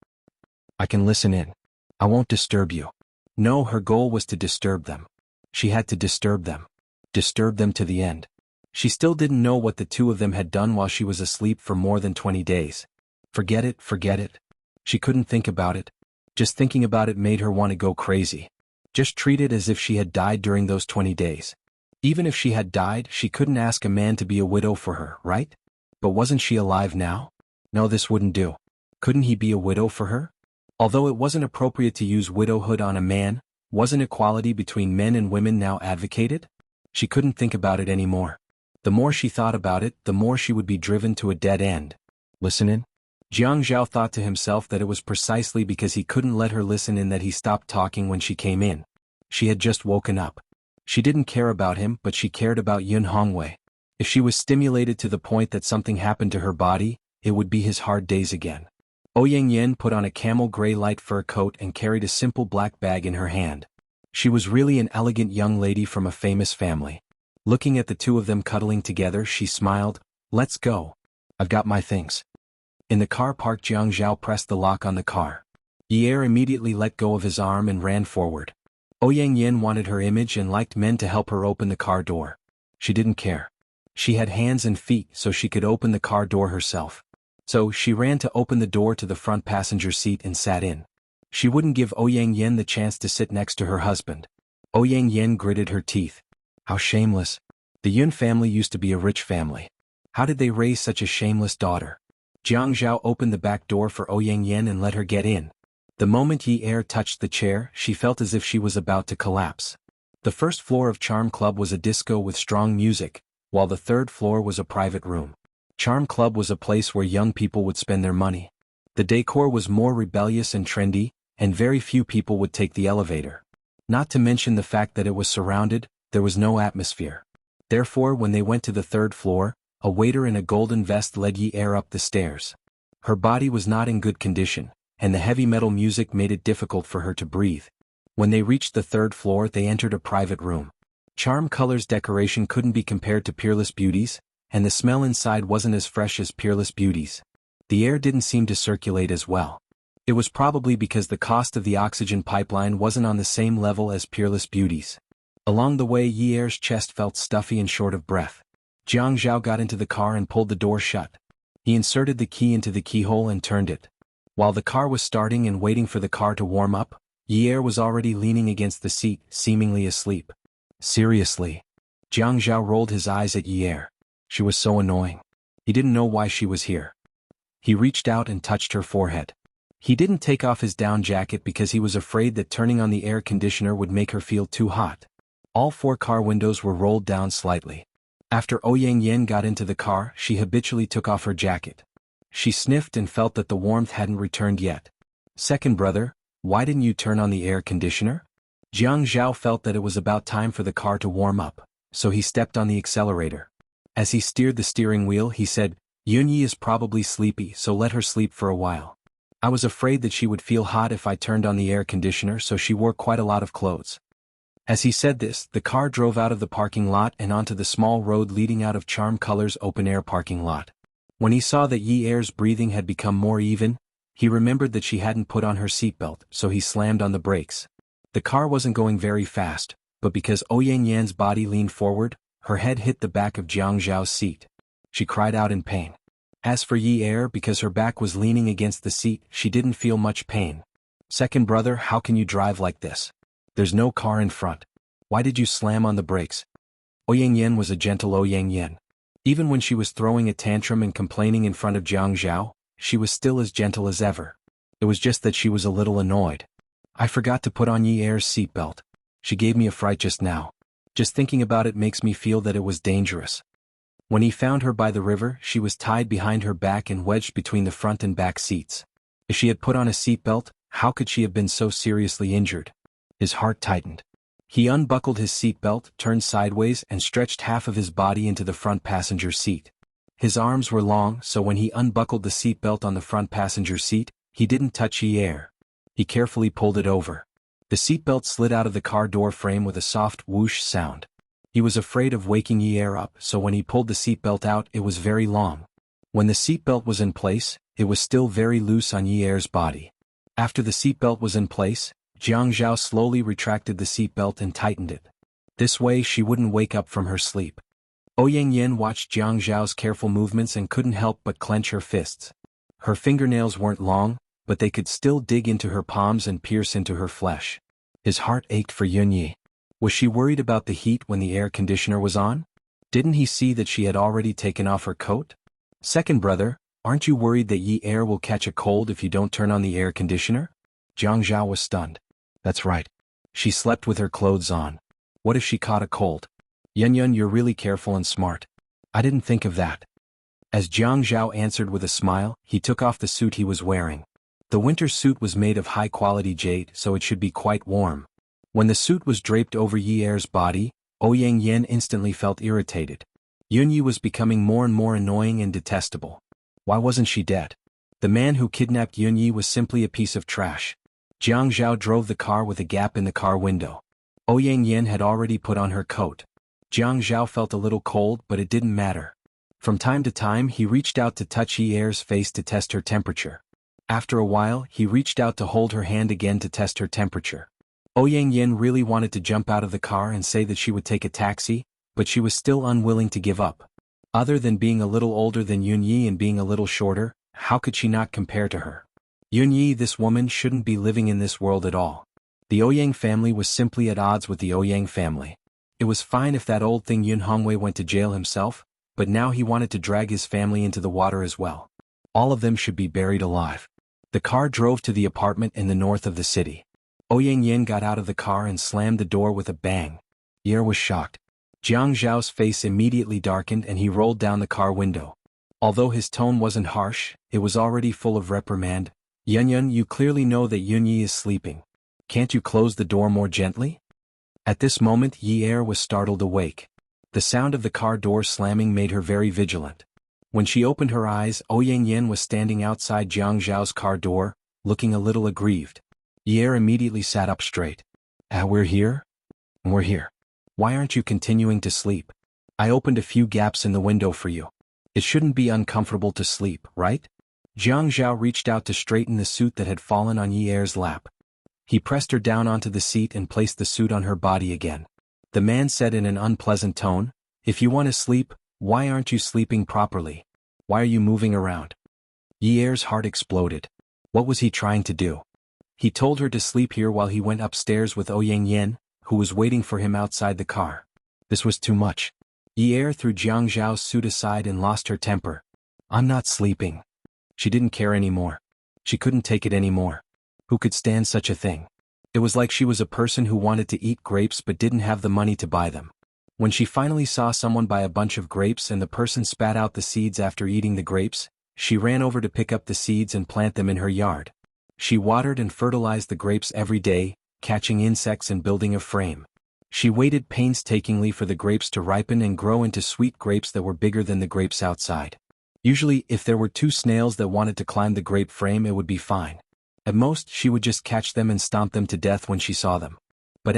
I can listen in. I won't disturb you. No, her goal was to disturb them. She had to disturb them. Disturb them to the end. She still didn't know what the two of them had done while she was asleep for more than 20 days. Forget it, forget it. She couldn't think about it. Just thinking about it made her want to go crazy. Just treat it as if she had died during those 20 days. Even if she had died, she couldn't ask a man to be a widow for her, right? But wasn't she alive now? No, this wouldn't do. Couldn't he be a widow for her? Although it wasn't appropriate to use widowhood on a man, wasn't equality between men and women now advocated? She couldn't think about it anymore. The more she thought about it, the more she would be driven to a dead end. Listen in? Jiang Zhao thought to himself that it was precisely because he couldn't let her listen in that he stopped talking when she came in. She had just woken up. She didn't care about him, but she cared about Yun Hongwei. If she was stimulated to the point that something happened to her body, it would be his hard days again. Ouyang Yin put on a camel gray light fur coat and carried a simple black bag in her hand. She was really an elegant young lady from a famous family. Looking at the two of them cuddling together, she smiled. Let's go. I've got my things. In the car park, Jiang Zhao pressed the lock on the car. Yi immediately let go of his arm and ran forward. Ouyang Yin wanted her image and liked men to help her open the car door. She didn't care. She had hands and feet, so she could open the car door herself. So she ran to open the door to the front passenger seat and sat in. She wouldn't give Ouyang Yen the chance to sit next to her husband. Ouyang Yen gritted her teeth. How shameless. The Yun family used to be a rich family. How did they raise such a shameless daughter? Jiang Zhao opened the back door for Ouyang Yen and let her get in. The moment Yi Er touched the chair, she felt as if she was about to collapse. The first floor of Charm Club was a disco with strong music, while the third floor was a private room. Charm Club was a place where young people would spend their money. The decor was more rebellious and trendy, and very few people would take the elevator. Not to mention the fact that it was surrounded, there was no atmosphere. Therefore, when they went to the third floor, a waiter in a golden vest led Yi Er up the stairs. Her body was not in good condition, and the heavy metal music made it difficult for her to breathe. When they reached the third floor, they entered a private room. Charm Color's decoration couldn't be compared to Peerless Beauty's, and the smell inside wasn't as fresh as Peerless Beauty's. The air didn't seem to circulate as well. It was probably because the cost of the oxygen pipeline wasn't on the same level as Peerless Beauty's. Along the way, Yi Er's chest felt stuffy and short of breath. Jiang Zhao got into the car and pulled the door shut. He inserted the key into the keyhole and turned it. While the car was starting and waiting for the car to warm up, Yi Er was already leaning against the seat, seemingly asleep. Seriously. Jiang Zhao rolled his eyes at Yi Er. She was so annoying. He didn't know why she was here. He reached out and touched her forehead. He didn't take off his down jacket because he was afraid that turning on the air conditioner would make her feel too hot. All 4 car windows were rolled down slightly. After Ouyang Yen got into the car, she habitually took off her jacket. She sniffed and felt that the warmth hadn't returned yet. Second brother, why didn't you turn on the air conditioner? Jiang Zhao felt that it was about time for the car to warm up, so he stepped on the accelerator. As he steered the steering wheel, he said, Yunyi is probably sleepy, so let her sleep for a while. I was afraid that she would feel hot if I turned on the air conditioner, so she wore quite a lot of clothes. As he said this, the car drove out of the parking lot and onto the small road leading out of Charm Color's open-air parking lot. When he saw that Yi Er's breathing had become more even, he remembered that she hadn't put on her seatbelt, so he slammed on the brakes. The car wasn't going very fast, but because Ouyang Yan's body leaned forward, her head hit the back of Jiang Zhao's seat. She cried out in pain. As for Yi Er, because her back was leaning against the seat, she didn't feel much pain. Second brother, how can you drive like this? There's no car in front. Why did you slam on the brakes? Ouyang Yen was a gentle Ouyang Yen. Even when she was throwing a tantrum and complaining in front of Jiang Zhao, she was still as gentle as ever. It was just that she was a little annoyed. I forgot to put on Yi Er's seatbelt. She gave me a fright just now. Just thinking about it makes me feel that it was dangerous. When he found her by the river, she was tied behind her back and wedged between the front and back seats. If she had put on a seatbelt, how could she have been so seriously injured? His heart tightened. He unbuckled his seatbelt, turned sideways, and stretched half of his body into the front passenger seat. His arms were long, so when he unbuckled the seatbelt on the front passenger seat, he didn't touch Yi Er. He carefully pulled it over. The seatbelt slid out of the car door frame with a soft whoosh sound. He was afraid of waking Yi Er up, so when he pulled the seatbelt out, it was very long. When the seatbelt was in place, it was still very loose on Yi Er's body. After the seatbelt was in place, Jiang Zhao slowly retracted the seatbelt and tightened it. This way she wouldn't wake up from her sleep. Ouyang Yen watched Jiang Zhao's careful movements and couldn't help but clench her fists. Her fingernails weren't long, but they could still dig into her palms and pierce into her flesh. His heart ached for Yunyi. Was she worried about the heat when the air conditioner was on? Didn't he see that she had already taken off her coat? Second brother, aren't you worried that Yi Er will catch a cold if you don't turn on the air conditioner? Jiang Zhao was stunned. That's right. She slept with her clothes on. What if she caught a cold? Yun, you're really careful and smart. I didn't think of that. As Jiang Zhao answered with a smile, he took off the suit he was wearing. The winter suit was made of high-quality jade, so it should be quite warm. When the suit was draped over Yi Er's body, Ouyang Yen instantly felt irritated. Yunyi was becoming more and more annoying and detestable. Why wasn't she dead? The man who kidnapped Yunyi was simply a piece of trash. Jiang Zhao drove the car with a gap in the car window. Ouyang Yen had already put on her coat. Jiang Zhao felt a little cold, but it didn't matter. From time to time he reached out to touch Yi Er's face to test her temperature. After a while he reached out to hold her hand again to test her temperature. Ouyang Yen really wanted to jump out of the car and say that she would take a taxi, but she was still unwilling to give up. Other than being a little older than Yunyi and being a little shorter, how could she not compare to her? Yunyi, this woman shouldn't be living in this world at all. The Ouyang family was simply at odds with the Ouyang family. It was fine if that old thing Yun Hongwei went to jail himself, but now he wanted to drag his family into the water as well. All of them should be buried alive. The car drove to the apartment in the north of the city. Ouyang Yin got out of the car and slammed the door with a bang. Ye was shocked. Jiang Zhao's face immediately darkened and he rolled down the car window. Although his tone wasn't harsh, it was already full of reprimand. Yun, you clearly know that Yunyi is sleeping. Can't you close the door more gently? At this moment Yi was startled awake. The sound of the car door slamming made her very vigilant. When she opened her eyes, Ouyang Yin was standing outside Jiang Zhao's car door, looking a little aggrieved. Yi immediately sat up straight. We're here? We're here. Why aren't you continuing to sleep? I opened a few gaps in the window for you. It shouldn't be uncomfortable to sleep, right? Jiang Zhao reached out to straighten the suit that had fallen on Yi's lap. He pressed her down onto the seat and placed the suit on her body again. The man said in an unpleasant tone, if you want to sleep, why aren't you sleeping properly? Why are you moving around? Yi's heart exploded. What was he trying to do? He told her to sleep here while he went upstairs with Ouyang Yin, who was waiting for him outside the car. This was too much. Yi threw Jiang Zhao's suit aside and lost her temper. I'm not sleeping. She didn't care anymore. She couldn't take it anymore. Who could stand such a thing? It was like she was a person who wanted to eat grapes but didn't have the money to buy them. When she finally saw someone buy a bunch of grapes and the person spat out the seeds after eating the grapes, she ran over to pick up the seeds and plant them in her yard. She watered and fertilized the grapes every day, catching insects and building a frame. She waited painstakingly for the grapes to ripen and grow into sweet grapes that were bigger than the grapes outside. Usually, if there were 2 snails that wanted to climb the grape frame, it would be fine. At most, she would just catch them and stomp them to death when she saw them. But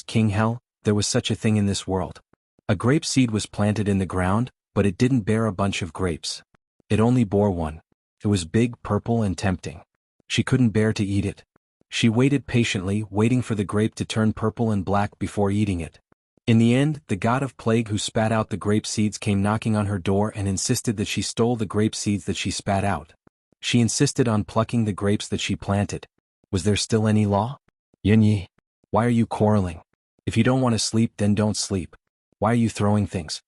King hell, there was such a thing in this world. A grape seed was planted in the ground, but it didn't bear a bunch of grapes. It only bore one. It was big, purple, and tempting. She couldn't bear to eat it. She waited patiently, waiting for the grape to turn purple and black before eating it. In the end, the god of plague who spat out the grape seeds came knocking on her door and insisted that she stole the grape seeds that she spat out. She insisted on plucking the grapes that she planted. Was there still any law? Yunyi, why are you quarreling? If you don't want to sleep, then don't sleep. Why are you throwing things?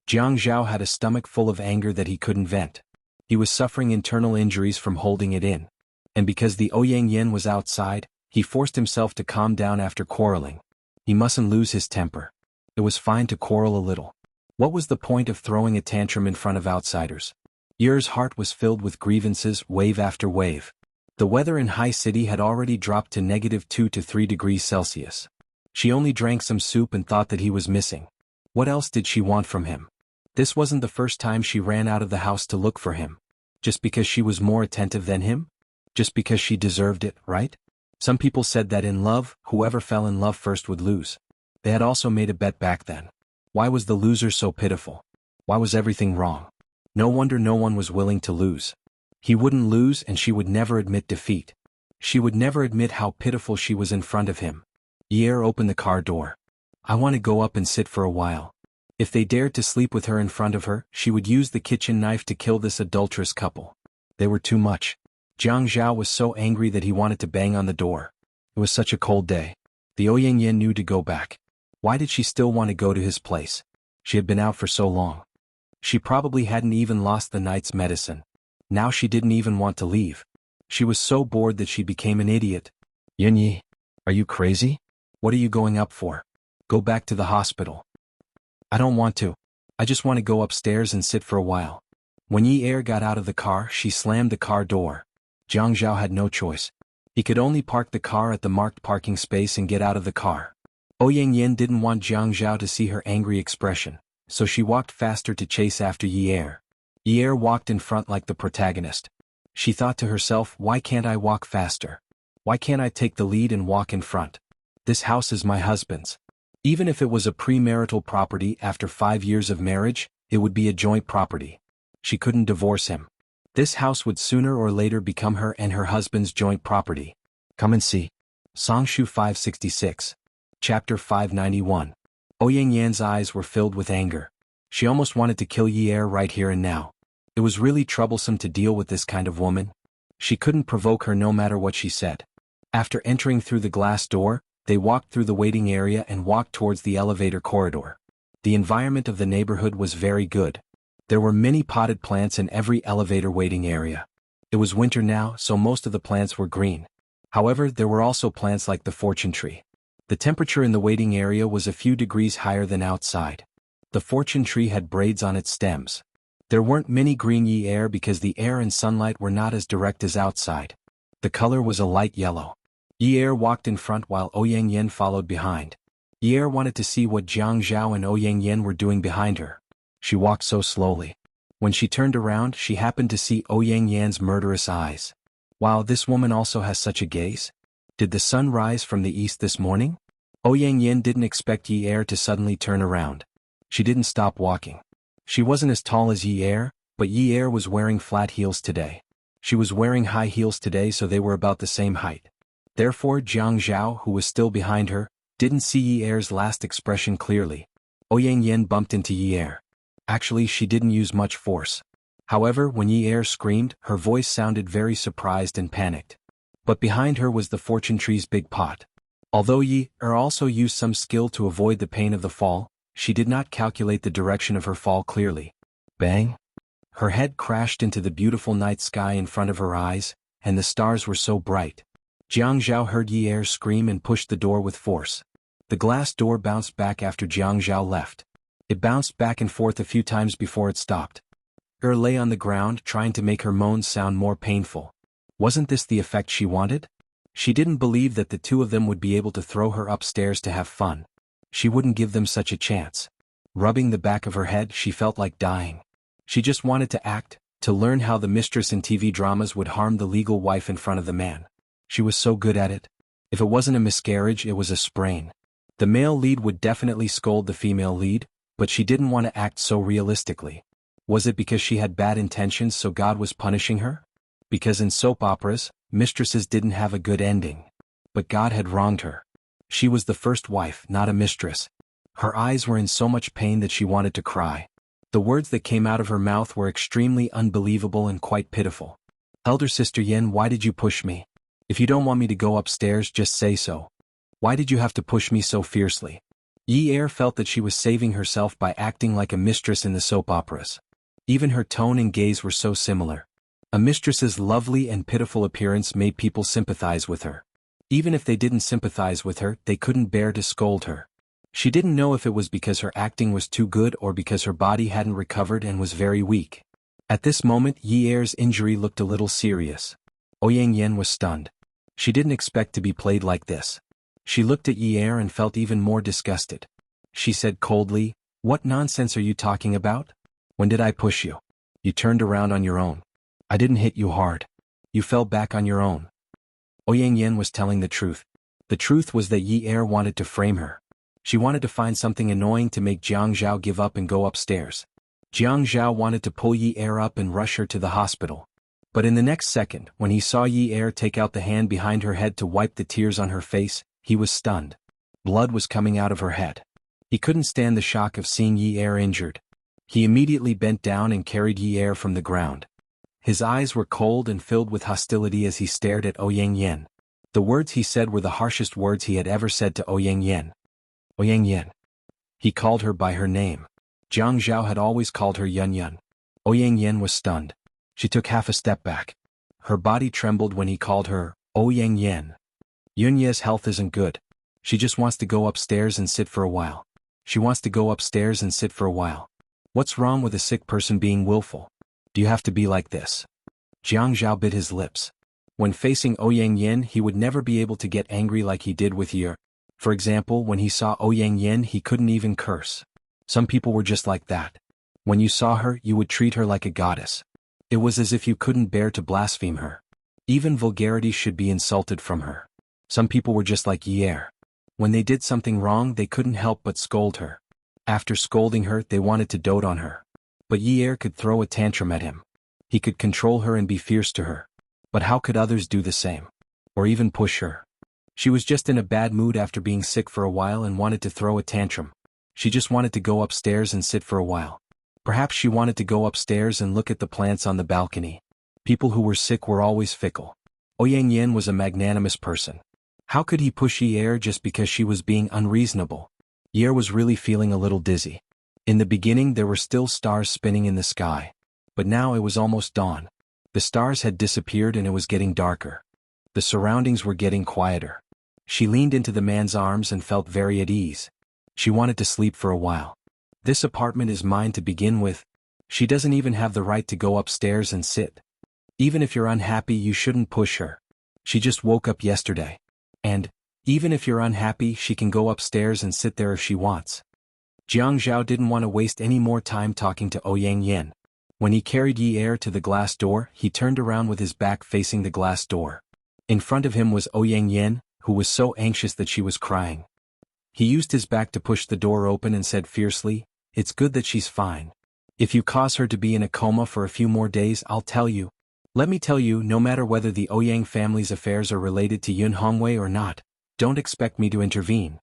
Jiang Zhao had a stomach full of anger that he couldn't vent. He was suffering internal injuries from holding it in. And because the Ouyang Yin was outside, he forced himself to calm down after quarreling. He mustn't lose his temper. It was fine to quarrel a little. What was the point of throwing a tantrum in front of outsiders? Yi's heart was filled with grievances, wave after wave. The weather in High City had already dropped to -2 to 3 degrees Celsius. She only drank some soup and thought that he was missing. What else did she want from him? This wasn't the first time she ran out of the house to look for him. Just because she was more attentive than him? Just because she deserved it, right? Some people said that in love, whoever fell in love first would lose. They had also made a bet back then. Why was the loser so pitiful? Why was everything wrong? No wonder no one was willing to lose. He wouldn't lose and she would never admit defeat. She would never admit how pitiful she was in front of him. Yi opened the car door. I want to go up and sit for a while. If they dared to sleep with her in front of her, she would use the kitchen knife to kill this adulterous couple. They were too much. Jiang Zhao was so angry that he wanted to bang on the door. It was such a cold day. The Ouyang Yin knew to go back. Why did she still want to go to his place? She had been out for so long. She probably hadn't even lost the night's medicine. Now she didn't even want to leave. She was so bored that she became an idiot. Yunyi, are you crazy? What are you going up for? Go back to the hospital. I don't want to. I just want to go upstairs and sit for a while. When Yi got out of the car, she slammed the car door. Jiang Zhao had no choice. He could only park the car at the marked parking space and get out of the car. Ouyang Yin didn't want Jiang Zhao to see her angry expression, so she walked faster to chase after Yi. Yi walked in front like the protagonist. She thought to herself, why can't I walk faster? Why can't I take the lead and walk in front? This house is my husband's. Even if it was a premarital property after 5 years of marriage, it would be a joint property. She couldn't divorce him. This house would sooner or later become her and her husband's joint property. Come and see. Songshu 566. Chapter 591. Ouyang Yan's eyes were filled with anger. She almost wanted to kill Yi right here and now. It was really troublesome to deal with this kind of woman. She couldn't provoke her no matter what she said. After entering through the glass door, they walked through the waiting area and walked towards the elevator corridor. The environment of the neighborhood was very good. There were many potted plants in every elevator waiting area. It was winter now, so most of the plants were green. However, there were also plants like the fortune tree. The temperature in the waiting area was a few degrees higher than outside. The fortune tree had braids on its stems. There weren't many green ye air because the air and sunlight were not as direct as outside. The color was a light yellow. Ye air walked in front while Ouyang Yen followed behind. Ye air wanted to see what Jiang Zhao and Ouyang Yen were doing behind her. She walked so slowly. When she turned around, she happened to see Ouyang Yan's murderous eyes. Wow, this woman also has such a gaze. Did the sun rise from the east this morning? Ouyang Yen didn't expect Ye air to suddenly turn around. She didn't stop walking. She wasn't as tall as Ye air, but Ye air was wearing flat heels today. She was wearing high heels today, so they were about the same height. Therefore, Jiang Zhao, who was still behind her, didn't see Ye air's last expression clearly. Ouyang Yen bumped into Ye air. Actually, she didn't use much force. However, when Ye air screamed, her voice sounded very surprised and panicked. But behind her was the fortune tree's big pot. Although Ye air also used some skill to avoid the pain of the fall, she did not calculate the direction of her fall clearly. Bang! Her head crashed into the beautiful night sky in front of her eyes, and the stars were so bright. Jiang Zhao heard Ye air scream and pushed the door with force. The glass door bounced back after Jiang Zhao left. It bounced back and forth a few times before it stopped. Lay on the ground trying to make her moans sound more painful. Wasn't this the effect she wanted? She didn't believe that the two of them would be able to throw her upstairs to have fun. She wouldn't give them such a chance. Rubbing the back of her head, she felt like dying. She just wanted to act, to learn how the mistress in TV dramas would harm the legal wife in front of the man. She was so good at it. If it wasn't a miscarriage, it was a sprain. The male lead would definitely scold the female lead, but she didn't want to act so realistically. Was it because she had bad intentions so God was punishing her? Because in soap operas, mistresses didn't have a good ending. But God had wronged her. She was the first wife, not a mistress. Her eyes were in so much pain that she wanted to cry. The words that came out of her mouth were extremely unbelievable and quite pitiful. Elder Sister Yen, why did you push me? If you don't want me to go upstairs, just say so. Why did you have to push me so fiercely? Ye air felt that she was saving herself by acting like a mistress in the soap operas. Even her tone and gaze were so similar. A mistress's lovely and pitiful appearance made people sympathize with her. Even if they didn't sympathize with her, they couldn't bear to scold her. She didn't know if it was because her acting was too good or because her body hadn't recovered and was very weak. At this moment, Ye air's injury looked a little serious. Ouyang Yen was stunned. She didn't expect to be played like this. She looked at Ye air and felt even more disgusted. She said coldly, "What nonsense are you talking about? When did I push you? You turned around on your own. I didn't hit you hard. You fell back on your own." Ouyang Yen was telling the truth. The truth was that Ye air wanted to frame her. She wanted to find something annoying to make Jiang Zhao give up and go upstairs. Jiang Zhao wanted to pull Ye air up and rush her to the hospital. But in the next second, when he saw Ye air take out the hand behind her head to wipe the tears on her face, he was stunned. Blood was coming out of her head. He couldn't stand the shock of seeing Ye air injured. He immediately bent down and carried Ye air from the ground. His eyes were cold and filled with hostility as he stared at Ouyang Yen. The words he said were the harshest words he had ever said to Ouyang Yen. Ouyang Yen. He called her by her name. Jiang Zhao had always called her Yun Yun. Ouyang Yen was stunned. She took half a step back. Her body trembled when he called her Ouyang Yen. Yun Ye's health isn't good. She just wants to go upstairs and sit for a while. She wants to go upstairs and sit for a while. What's wrong with a sick person being willful? Do you have to be like this? Jiang Zhao bit his lips. When facing Ouyang Yen, he would never be able to get angry like he did with Ye. For example, when he saw Ouyang Yen, he couldn't even curse. Some people were just like that. When you saw her, you would treat her like a goddess. It was as if you couldn't bear to blaspheme her. Even vulgarity should be insulted from her. Some people were just like Ye air. When they did something wrong, they couldn't help but scold her. After scolding her, they wanted to dote on her. But Ye air could throw a tantrum at him. He could control her and be fierce to her. But how could others do the same? Or even push her? She was just in a bad mood after being sick for a while and wanted to throw a tantrum. She just wanted to go upstairs and sit for a while. Perhaps she wanted to go upstairs and look at the plants on the balcony. People who were sick were always fickle. Ouyang Yen was a magnanimous person. How could he push Yi just because she was being unreasonable? Yi was really feeling a little dizzy. In the beginning there were still stars spinning in the sky. But now it was almost dawn. The stars had disappeared and it was getting darker. The surroundings were getting quieter. She leaned into the man's arms and felt very at ease. She wanted to sleep for a while. This apartment is mine to begin with. She doesn't even have the right to go upstairs and sit. Even if you're unhappy, you shouldn't push her. She just woke up yesterday. And, even if you're unhappy, she can go upstairs and sit there if she wants. Jiang Zhao didn't want to waste any more time talking to Ouyang Yen. When he carried Yi to the glass door, he turned around with his back facing the glass door. In front of him was Ouyang Yen, who was so anxious that she was crying. He used his back to push the door open and said fiercely, "It's good that she's fine. If you cause her to be in a coma for a few more days, I'll tell you. Let me tell you, no matter whether the Ouyang family's affairs are related to Yun Hongwei or not, don't expect me to intervene."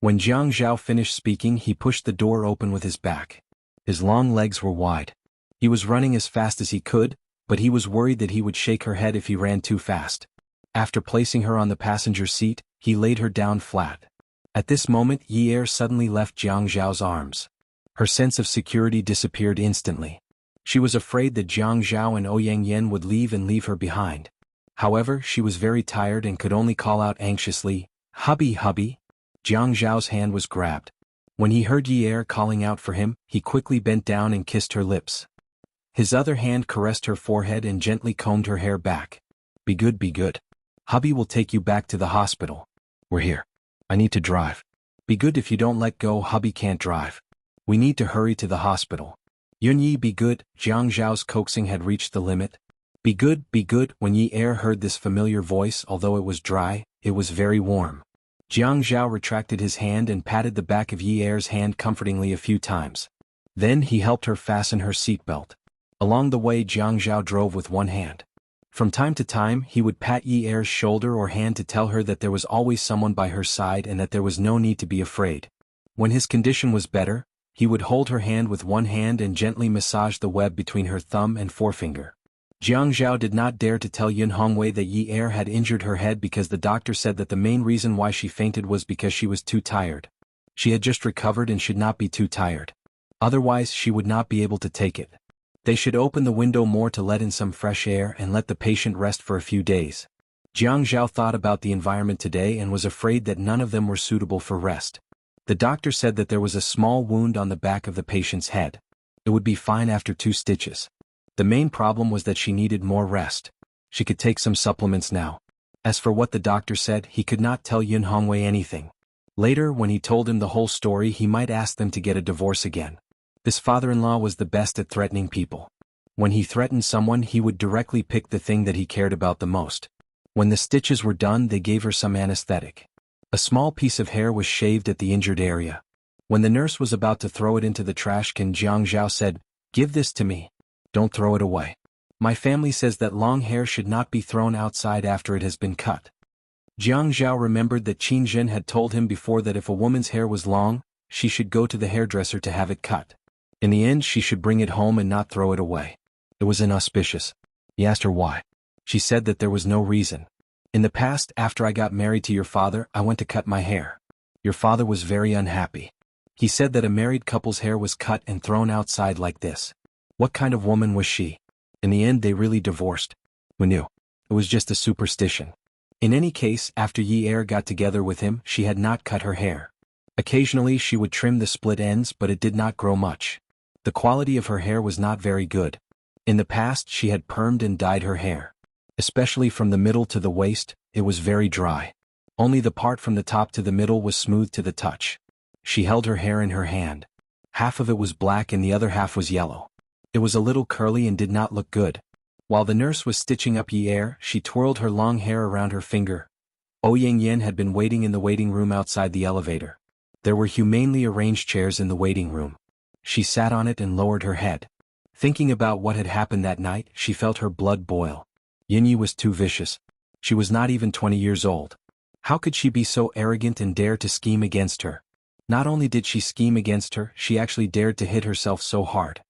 When Jiang Zhao finished speaking, he pushed the door open with his back. His long legs were wide. He was running as fast as he could, but he was worried that he would shake her head if he ran too fast. After placing her on the passenger seat, he laid her down flat. At this moment, Yi suddenly left Jiang Zhao's arms. Her sense of security disappeared instantly. She was afraid that Jiang Zhao and Ouyang Yen would leave her behind. However, she was very tired and could only call out anxiously, "Hubby, hubby." Jiang Zhao's hand was grabbed. When he heard Yi calling out for him, he quickly bent down and kissed her lips. His other hand caressed her forehead and gently combed her hair back. Be good, be good. Hubby will take you back to the hospital. We're here. I need to drive. Be good, if you don't let go, hubby can't drive. We need to hurry to the hospital. Yunyi, be good." Jiang Zhao's coaxing had reached the limit. Be good, be good." When Yi heard this familiar voice, although it was dry, it was very warm. Jiang Zhao retracted his hand and patted the back of Yi's hand comfortingly a few times. Then he helped her fasten her seatbelt. Along the way, Jiang Zhao drove with one hand. From time to time, he would pat Yi's shoulder or hand to tell her that there was always someone by her side and that there was no need to be afraid. When his condition was better, he would hold her hand with one hand and gently massage the web between her thumb and forefinger. Jiang Zhao did not dare to tell Yun Hongwei that Yi had injured her head because the doctor said that the main reason why she fainted was because she was too tired. She had just recovered and should not be too tired. Otherwise, she would not be able to take it. They should open the window more to let in some fresh air and let the patient rest for a few days. Jiang Zhao thought about the environment today and was afraid that none of them were suitable for rest. The doctor said that there was a small wound on the back of the patient's head. It would be fine after 2 stitches. The main problem was that she needed more rest. She could take some supplements now. As for what the doctor said, he could not tell Yun Hongwei anything. Later, when he told him the whole story, he might ask them to get a divorce again. This father-in-law was the best at threatening people. When he threatened someone, he would directly pick the thing that he cared about the most. When the stitches were done, they gave her some anesthetic. A small piece of hair was shaved at the injured area. When the nurse was about to throw it into the trash can, Jiang Zhao said, "Give this to me. Don't throw it away. My family says that long hair should not be thrown outside after it has been cut." Jiang Zhao remembered that Qin Zhen had told him before that if a woman's hair was long, she should go to the hairdresser to have it cut. In the end, she should bring it home and not throw it away. It was inauspicious. He asked her why. She said that there was no reason. "In the past, after I got married to your father, I went to cut my hair. Your father was very unhappy. He said that a married couple's hair was cut and thrown outside like this. What kind of woman was she? In the end, they really divorced. Who knew? It was just a superstition." In any case, after Yi got together with him, she had not cut her hair. Occasionally she would trim the split ends, but it did not grow much. The quality of her hair was not very good. In the past, she had permed and dyed her hair. Especially from the middle to the waist, it was very dry. Only the part from the top to the middle was smooth to the touch. She held her hair in her hand. Half of it was black and the other half was yellow. It was a little curly and did not look good. While the nurse was stitching up Yi, she twirled her long hair around her finger. Ouyang Yen had been waiting in the waiting room outside the elevator. There were humanely arranged chairs in the waiting room. She sat on it and lowered her head. Thinking about what had happened that night, she felt her blood boil. Yunyi was too vicious. She was not even 20 years old. How could she be so arrogant and dare to scheme against her? Not only did she scheme against her, she actually dared to hit herself so hard.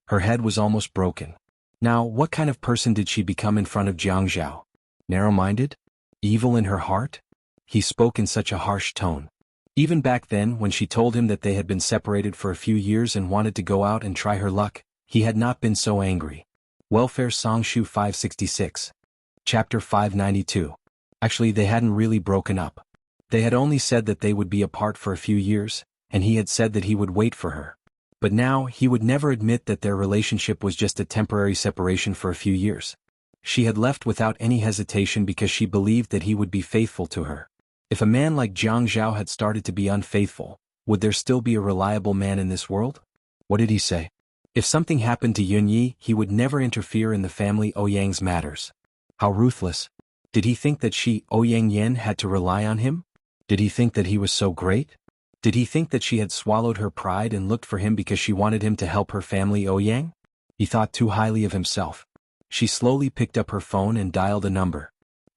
Her head was almost broken. Now, what kind of person did she become in front of Jiang Zhao? Narrow-minded? Evil in her heart? He spoke in such a harsh tone. Even back then, when she told him that they had been separated for a few years and wanted to go out and try her luck, he had not been so angry. Welfare Song Shu 566. Chapter 592. Actually, they hadn't really broken up. They had only said that they would be apart for a few years, and he had said that he would wait for her. But now, he would never admit that their relationship was just a temporary separation for a few years. She had left without any hesitation because she believed that he would be faithful to her. If a man like Jiang Zhao had started to be unfaithful, would there still be a reliable man in this world? What did he say? If something happened to Yunyi, he would never interfere in the family Ouyang's matters. How ruthless. Did he think that she, Ouyang Yan, had to rely on him? Did he think that he was so great? Did he think that she had swallowed her pride and looked for him because she wanted him to help her family Ouyang? He thought too highly of himself. She slowly picked up her phone and dialed a number.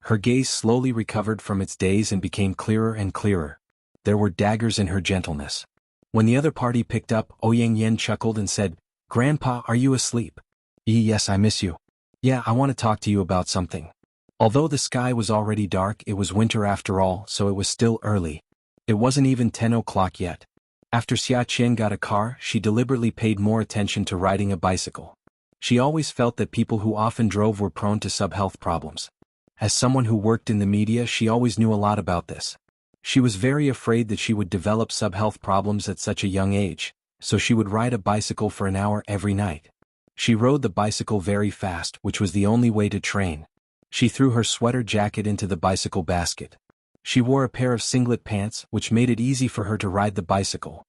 Her gaze slowly recovered from its daze and became clearer and clearer. There were daggers in her gentleness. When the other party picked up, Ouyang Yan chuckled and said, "Grandpa, are you asleep?" "Yes, I miss you." "Yeah, I want to talk to you about something." Although the sky was already dark, it was winter after all, so it was still early. It wasn't even 10 o'clock yet. After Xia Qian got a car, she deliberately paid more attention to riding a bicycle. She always felt that people who often drove were prone to sub-health problems. As someone who worked in the media, she always knew a lot about this. She was very afraid that she would develop sub-health problems at such a young age, so she would ride a bicycle for an hour every night. She rode the bicycle very fast, which was the only way to train. She threw her sweater jacket into the bicycle basket. She wore a pair of singlet pants, which made it easy for her to ride the bicycle.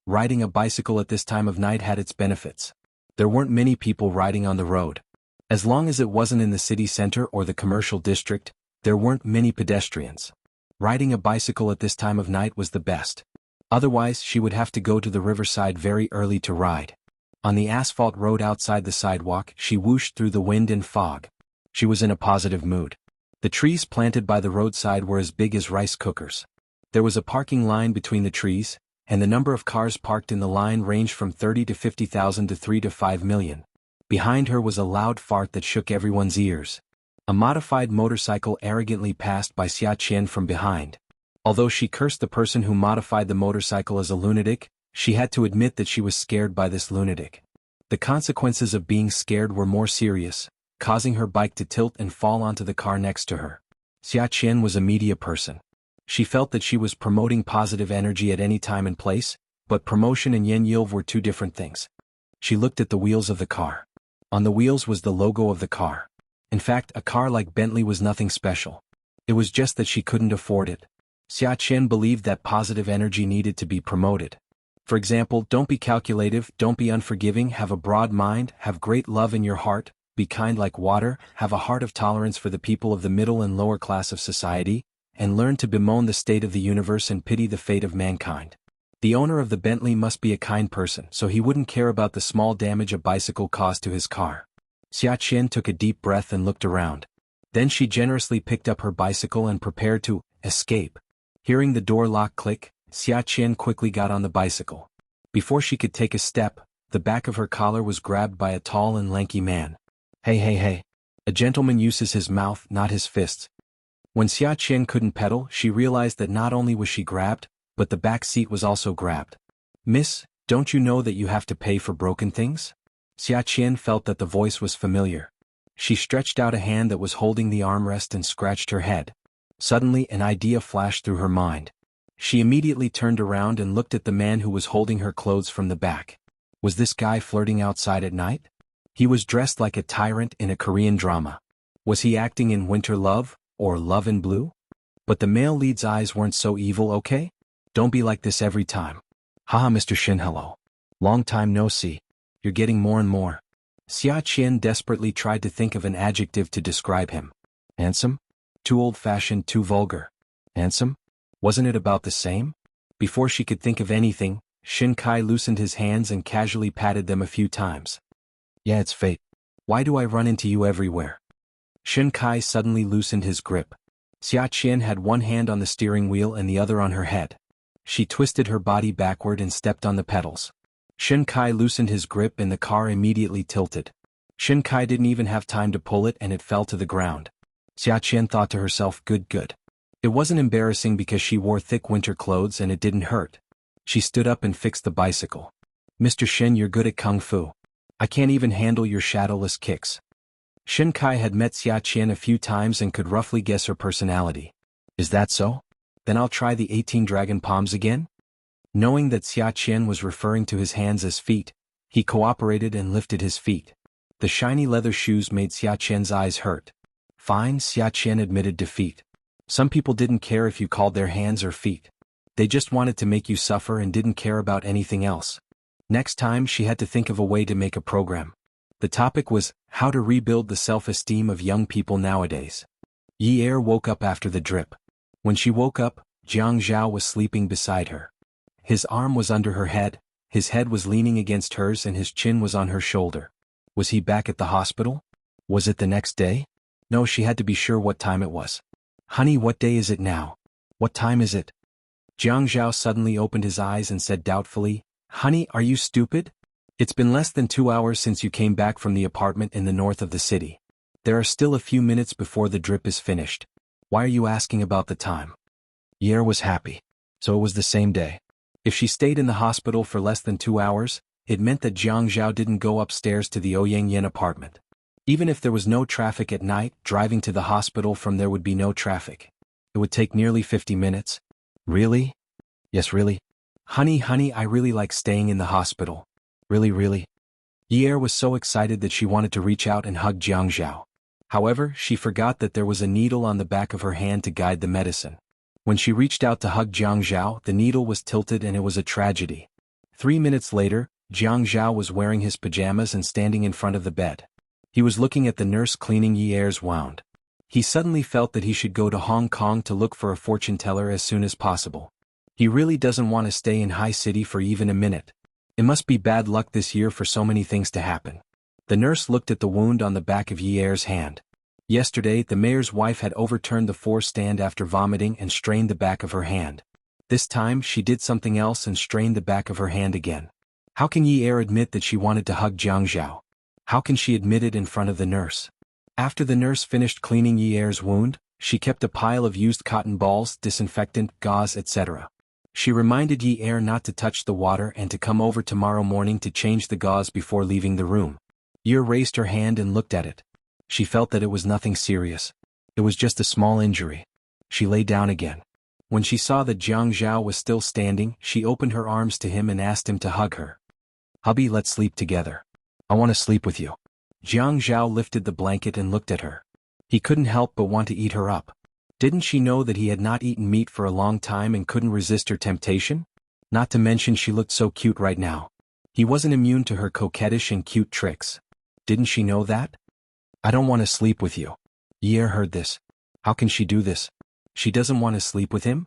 Riding a bicycle at this time of night had its benefits. There weren't many people riding on the road. As long as it wasn't in the city center or the commercial district, there weren't many pedestrians. Riding a bicycle at this time of night was the best. Otherwise, she would have to go to the riverside very early to ride. On the asphalt road outside the sidewalk, she whooshed through the wind and fog. She was in a positive mood. The trees planted by the roadside were as big as rice cookers. There was a parking line between the trees, and the number of cars parked in the line ranged from 30 to 50,000 to 3 to 5 million. Behind her was a loud fart that shook everyone's ears. A modified motorcycle arrogantly passed by Xia Qian from behind. Although she cursed the person who modified the motorcycle as a lunatic, she had to admit that she was scared by this lunatic. The consequences of being scared were more serious, causing her bike to tilt and fall onto the car next to her. Xia Qian was a media person. She felt that she was promoting positive energy at any time and place, but promotion and yin yilv were two different things. She looked at the wheels of the car. On the wheels was the logo of the car. In fact, a car like Bentley was nothing special. It was just that she couldn't afford it. Xia Qian believed that positive energy needed to be promoted. For example, don't be calculative, don't be unforgiving, have a broad mind, have great love in your heart, be kind like water, have a heart of tolerance for the people of the middle and lower class of society, and learn to bemoan the state of the universe and pity the fate of mankind. The owner of the Bentley must be a kind person, so he wouldn't care about the small damage a bicycle caused to his car. Xia Qian took a deep breath and looked around. Then she generously picked up her bicycle and prepared to escape. Hearing the door lock click, Xia Qian quickly got on the bicycle. Before she could take a step, the back of her collar was grabbed by a tall and lanky man. Hey, hey, hey. A gentleman uses his mouth, not his fists. When Xia Qian couldn't pedal, she realized that not only was she grabbed, but the back seat was also grabbed. "Miss, don't you know that you have to pay for broken things?" Xia Qian felt that the voice was familiar. She stretched out a hand that was holding the armrest and scratched her head. Suddenly, an idea flashed through her mind. She immediately turned around and looked at the man who was holding her clothes from the back. Was this guy flirting outside at night? He was dressed like a tyrant in a Korean drama. Was he acting in Winter Love, or Love in Blue? But the male lead's eyes weren't so evil, okay? Don't be like this every time. Haha, Mr. Shin, hello. Long time no see. You're getting more and more. Xia Qian desperately tried to think of an adjective to describe him. Handsome? Too old-fashioned, too vulgar. Handsome? Wasn't it about the same? Before she could think of anything, Shin Kai loosened his hands and casually patted them a few times. Yeah, it's fate. Why do I run into you everywhere? Shin Kai suddenly loosened his grip. Xia Qian had one hand on the steering wheel and the other on her head. She twisted her body backward and stepped on the pedals. Shin Kai loosened his grip and the car immediately tilted. Shin Kai didn't even have time to pull it and it fell to the ground. Xia Qian thought to herself, good. It wasn't embarrassing because she wore thick winter clothes and it didn't hurt. She stood up and fixed the bicycle. Mr. Shin, you're good at kung fu. I can't even handle your shadowless kicks. Shin Kai had met Xia Qian a few times and could roughly guess her personality. Is that so? Then I'll try the 18 dragon palms again? Knowing that Xia Qian was referring to his hands as feet, he cooperated and lifted his feet. The shiny leather shoes made Xia Qian's eyes hurt. Fine, Xia Qian admitted defeat. Some people didn't care if you called their hands or feet. They just wanted to make you suffer and didn't care about anything else. Next time she had to think of a way to make a program. The topic was, how to rebuild the self-esteem of young people nowadays. Yi Er woke up after the drip. When she woke up, Jiang Zhao was sleeping beside her. His arm was under her head, his head was leaning against hers and his chin was on her shoulder. Was he back at the hospital? Was it the next day? No, she had to be sure what time it was. Honey, what day is it now? What time is it? Jiang Zhao suddenly opened his eyes and said doubtfully, Honey, are you stupid? It's been less than 2 hours since you came back from the apartment in the north of the city. There are still a few minutes before the drip is finished. Why are you asking about the time? Yer was happy. So it was the same day. If she stayed in the hospital for less than 2 hours, it meant that Jiang Zhao didn't go upstairs to the Ouyang Yin apartment. Even if there was no traffic at night, driving to the hospital from there would be no traffic. It would take nearly 50 minutes. Really? Yes, really. Honey, I really like staying in the hospital. Really? Yi was so excited that she wanted to reach out and hug Jiang Zhao. However, she forgot that there was a needle on the back of her hand to guide the medicine. When she reached out to hug Jiang Zhao, the needle was tilted and it was a tragedy. 3 minutes later, Jiang Zhao was wearing his pajamas and standing in front of the bed. He was looking at the nurse cleaning Yi Er's wound. He suddenly felt that he should go to Hong Kong to look for a fortune teller as soon as possible. He really doesn't want to stay in High City for even a minute. It must be bad luck this year for so many things to happen. The nurse looked at the wound on the back of Yi Er's hand. Yesterday, the mayor's wife had overturned the force stand after vomiting and strained the back of her hand. This time, she did something else and strained the back of her hand again. How can Yi Er admit that she wanted to hug Jiang Zhao? How can she admit it in front of the nurse? After the nurse finished cleaning Yi Er's wound, she kept a pile of used cotton balls, disinfectant, gauze, etc. She reminded Yi Er not to touch the water and to come over tomorrow morning to change the gauze before leaving the room. Yi Er raised her hand and looked at it. She felt that it was nothing serious. It was just a small injury. She lay down again. When she saw that Jiang Zhao was still standing, she opened her arms to him and asked him to hug her. Hubby, let's sleep together. I want to sleep with you. Jiang Zhao lifted the blanket and looked at her. He couldn't help but want to eat her up. Didn't she know that he had not eaten meat for a long time and couldn't resist her temptation? Not to mention she looked so cute right now. He wasn't immune to her coquettish and cute tricks. Didn't she know that? I don't want to sleep with you. Yi Er heard this. How can she do this? She doesn't want to sleep with him?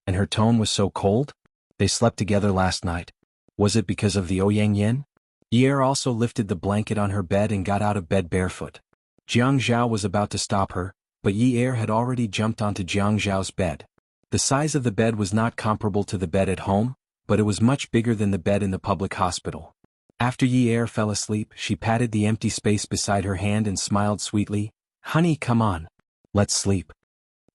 And her tone was so cold? They slept together last night. Was it because of the Ouyang Yin? Yi Er also lifted the blanket on her bed and got out of bed barefoot. Jiang Zhao was about to stop her, but Yi Er had already jumped onto Jiang Zhao's bed. The size of the bed was not comparable to the bed at home, but it was much bigger than the bed in the public hospital. After Yi Er fell asleep, she patted the empty space beside her hand and smiled sweetly. Honey, come on. Let's sleep.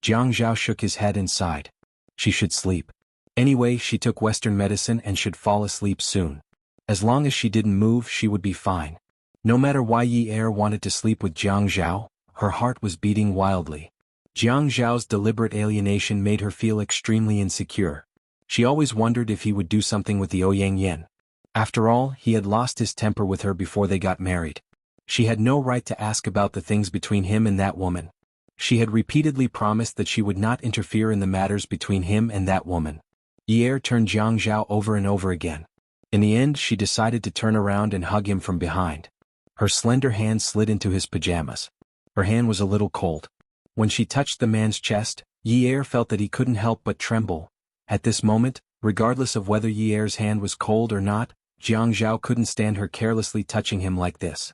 Jiang Zhao shook his head and sighed. She should sleep. Anyway, she took Western medicine and should fall asleep soon. As long as she didn't move, she would be fine. No matter why Yi Er wanted to sleep with Jiang Zhao, her heart was beating wildly. Jiang Zhao's deliberate alienation made her feel extremely insecure. She always wondered if he would do something with the Ouyang Yin. After all, he had lost his temper with her before they got married. She had no right to ask about the things between him and that woman. She had repeatedly promised that she would not interfere in the matters between him and that woman. Yi Er turned Jiang Zhao over and over again. In the end, she decided to turn around and hug him from behind. Her slender hand slid into his pajamas. Her hand was a little cold. When she touched the man's chest, Yi Er felt that he couldn't help but tremble. At this moment, regardless of whether Yi Er's hand was cold or not, Jiang Zhao couldn't stand her carelessly touching him like this.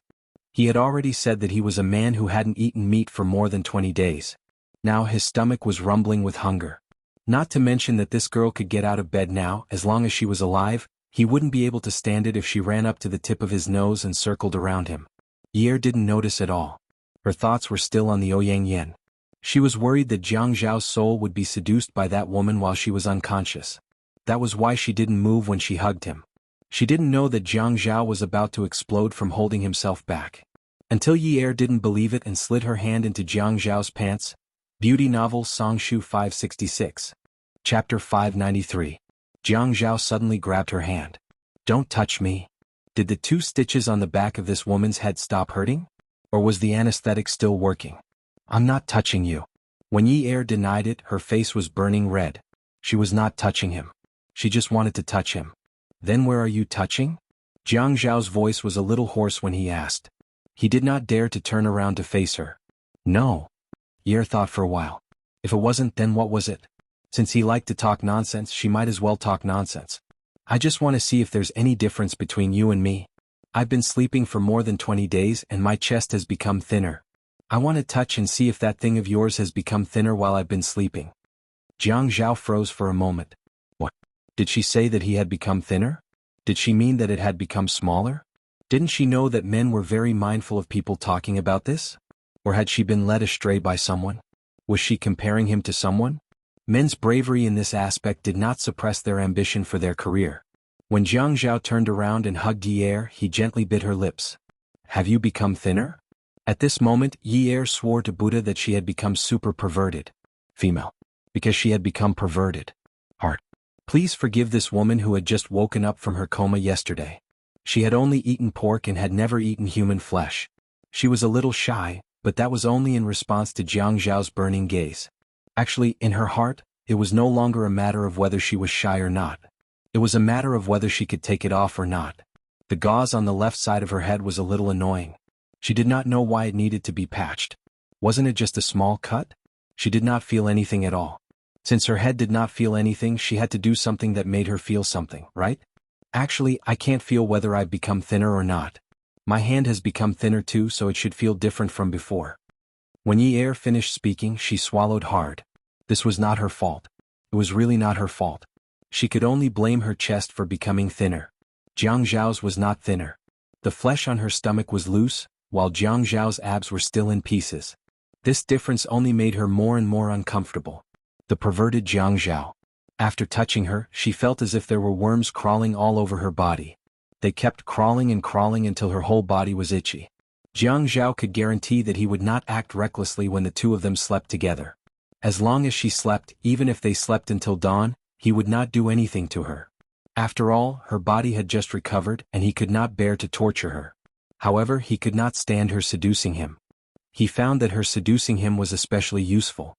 He had already said that he was a man who hadn't eaten meat for more than 20 days. Now his stomach was rumbling with hunger. Not to mention that this girl could get out of bed now, as long as she was alive, He wouldn't be able to stand it if she ran up to the tip of his nose and circled around him. Yi didn't notice at all. Her thoughts were still on the Ouyang Yen. She was worried that Jiang Zhao's soul would be seduced by that woman while she was unconscious. That was why she didn't move when she hugged him. She didn't know that Jiang Zhao was about to explode from holding himself back. Until Yi didn't believe it and slid her hand into Jiang Zhao's pants. Beauty novel Songshu 566. Chapter 593. Jiang Zhao suddenly grabbed her hand. Don't touch me. Did the 2 stitches on the back of this woman's head stop hurting? Or was the anesthetic still working? I'm not touching you. When Yi denied it, her face was burning red. She was not touching him. She just wanted to touch him. Then where are you touching? Jiang Zhao's voice was a little hoarse when he asked. He did not dare to turn around to face her. No. Yi thought for a while. If it wasn't, then what was it? Since he liked to talk nonsense, she might as well talk nonsense. I just want to see if there's any difference between you and me. I've been sleeping for more than 20 days and my chest has become thinner. I want to touch and see if that thing of yours has become thinner while I've been sleeping. Jiang Zhao froze for a moment. What? Did she say that he had become thinner? Did she mean that it had become smaller? Didn't she know that men were very mindful of people talking about this? Or had she been led astray by someone? Was she comparing him to someone? Men's bravery in this aspect did not suppress their ambition for their career. When Jiang Zhao turned around and hugged Yi, he gently bit her lips. Have you become thinner? At this moment, Yi swore to Buddha that she had become super perverted. Female. Because she had become perverted. Heart. Please forgive this woman who had just woken up from her coma yesterday. She had only eaten pork and had never eaten human flesh. She was a little shy, but that was only in response to Jiang Zhao's burning gaze. Actually, in her heart, it was no longer a matter of whether she was shy or not. It was a matter of whether she could take it off or not. The gauze on the left side of her head was a little annoying. She did not know why it needed to be patched. Wasn't it just a small cut? She did not feel anything at all. Since her head did not feel anything, she had to do something that made her feel something, right? Actually, I can't feel whether I've become thinner or not. My hand has become thinner too, so it should feel different from before. When Yi finished speaking, she swallowed hard. This was not her fault. It was really not her fault. She could only blame her chest for becoming thinner. Jiang Zhao's was not thinner. The flesh on her stomach was loose, while Jiang Zhao's abs were still in pieces. This difference only made her more and more uncomfortable. The perverted Jiang Zhao. After touching her, she felt as if there were worms crawling all over her body. They kept crawling and crawling until her whole body was itchy. Jiang Zhao could guarantee that he would not act recklessly when the 2 of them slept together. As long as she slept, even if they slept until dawn, he would not do anything to her. After all, her body had just recovered and he could not bear to torture her. However, he could not stand her seducing him. He found that her seducing him was especially useful.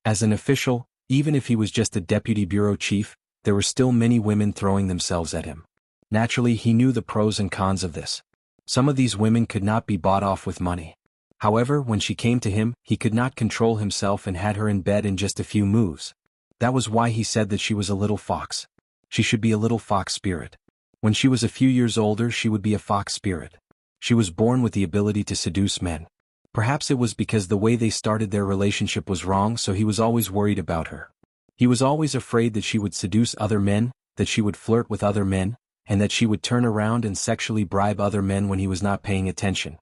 As an official, even if he was just a deputy bureau chief, there were still many women throwing themselves at him. Naturally, he knew the pros and cons of this. Some of these women could not be bought off with money. However, when she came to him, he could not control himself and had her in bed in just a few moves. That was why he said that she was a little fox. She should be a little fox spirit. When she was a few years older, she would be a fox spirit. She was born with the ability to seduce men. Perhaps it was because the way they started their relationship was wrong, so he was always worried about her. He was always afraid that she would seduce other men, that she would flirt with other men, and that she would turn around and sexually bribe other men when he was not paying attention.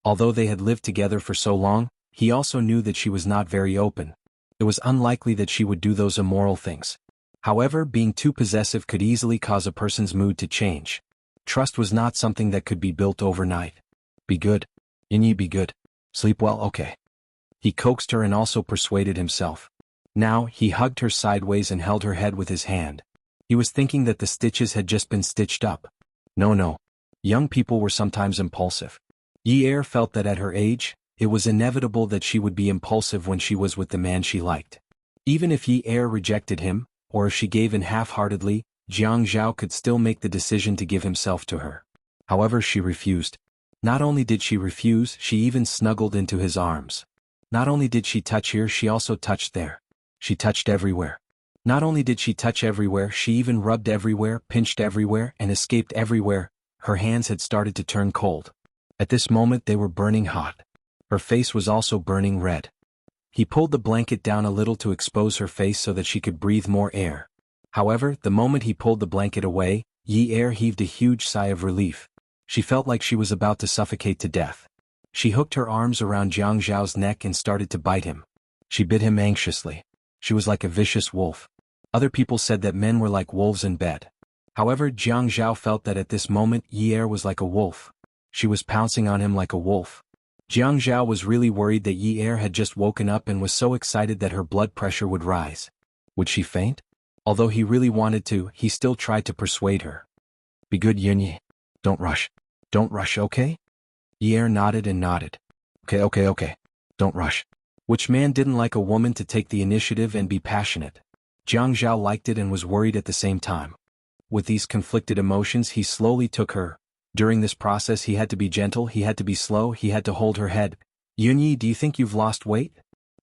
Although they had lived together for so long, he also knew that she was not very open. It was unlikely that she would do those immoral things. However, being too possessive could easily cause a person's mood to change. Trust was not something that could be built overnight. Be good. Yinyi, be good. Sleep well, okay. He coaxed her and also persuaded himself. Now, he hugged her sideways and held her head with his hand. He was thinking that the stitches had just been stitched up. No. Young people were sometimes impulsive. Yi felt that at her age, it was inevitable that she would be impulsive when she was with the man she liked. Even if Yi rejected him, or if she gave in half-heartedly, Jiang Zhao could still make the decision to give himself to her. However, she refused. Not only did she refuse, she even snuggled into his arms. Not only did she touch here, she also touched there. She touched everywhere. Not only did she touch everywhere, she even rubbed everywhere, pinched everywhere, and escaped everywhere. Her hands had started to turn cold. At this moment they were burning hot. Her face was also burning red. He pulled the blanket down a little to expose her face so that she could breathe more air. However, the moment he pulled the blanket away, Yi heaved a huge sigh of relief. She felt like she was about to suffocate to death. She hooked her arms around Jiang Zhao's neck and started to bite him. She bit him anxiously. She was like a vicious wolf. Other people said that men were like wolves in bed. However, Jiang Zhao felt that at this moment Yi was like a wolf. She was pouncing on him like a wolf. Jiang Zhao was really worried that Yi had just woken up and was so excited that her blood pressure would rise. Would she faint? Although he really wanted to, he still tried to persuade her. Be good, Yunyi. Don't rush. Don't rush, okay? Yi nodded and nodded. Okay. Don't rush. Which man didn't like a woman to take the initiative and be passionate? Jiang Zhao liked it and was worried at the same time. With these conflicted emotions he slowly took her. During this process he had to be gentle, he had to be slow, he had to hold her head. Yunyi, do you think you've lost weight?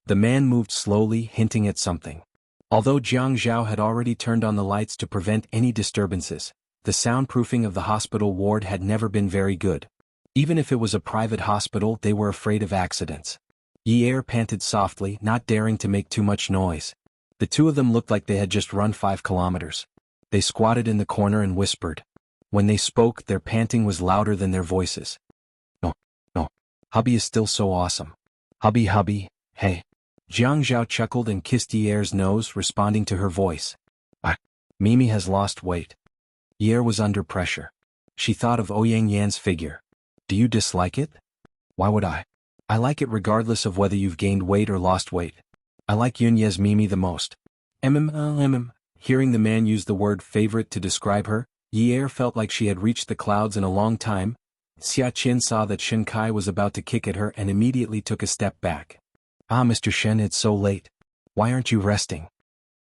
The man moved slowly, hinting at something. Although Jiang Zhao had already turned on the lights to prevent any disturbances, the soundproofing of the hospital ward had never been very good. Even if it was a private hospital, they were afraid of accidents. Yi panted softly, not daring to make too much noise. The two of them looked like they had just run 5 kilometers. They squatted in the corner and whispered. When they spoke, their panting was louder than their voices. No. Hubby is still so awesome. Hubby, hey. Jiang Zhao chuckled and kissed Yi's nose, responding to her voice. Mimi has lost weight. Yi was under pressure. She thought of Ouyang Yan's figure. Do you dislike it? Why would I? I like it regardless of whether you've gained weight or lost weight. I like Yunye's Mimi the most. Hearing the man use the word favorite to describe her, Yi felt like she had reached the clouds in a long time. Xia Qin saw that Shen Kai was about to kick at her and immediately took a step back. Mr. Shen, it's so late. Why aren't you resting?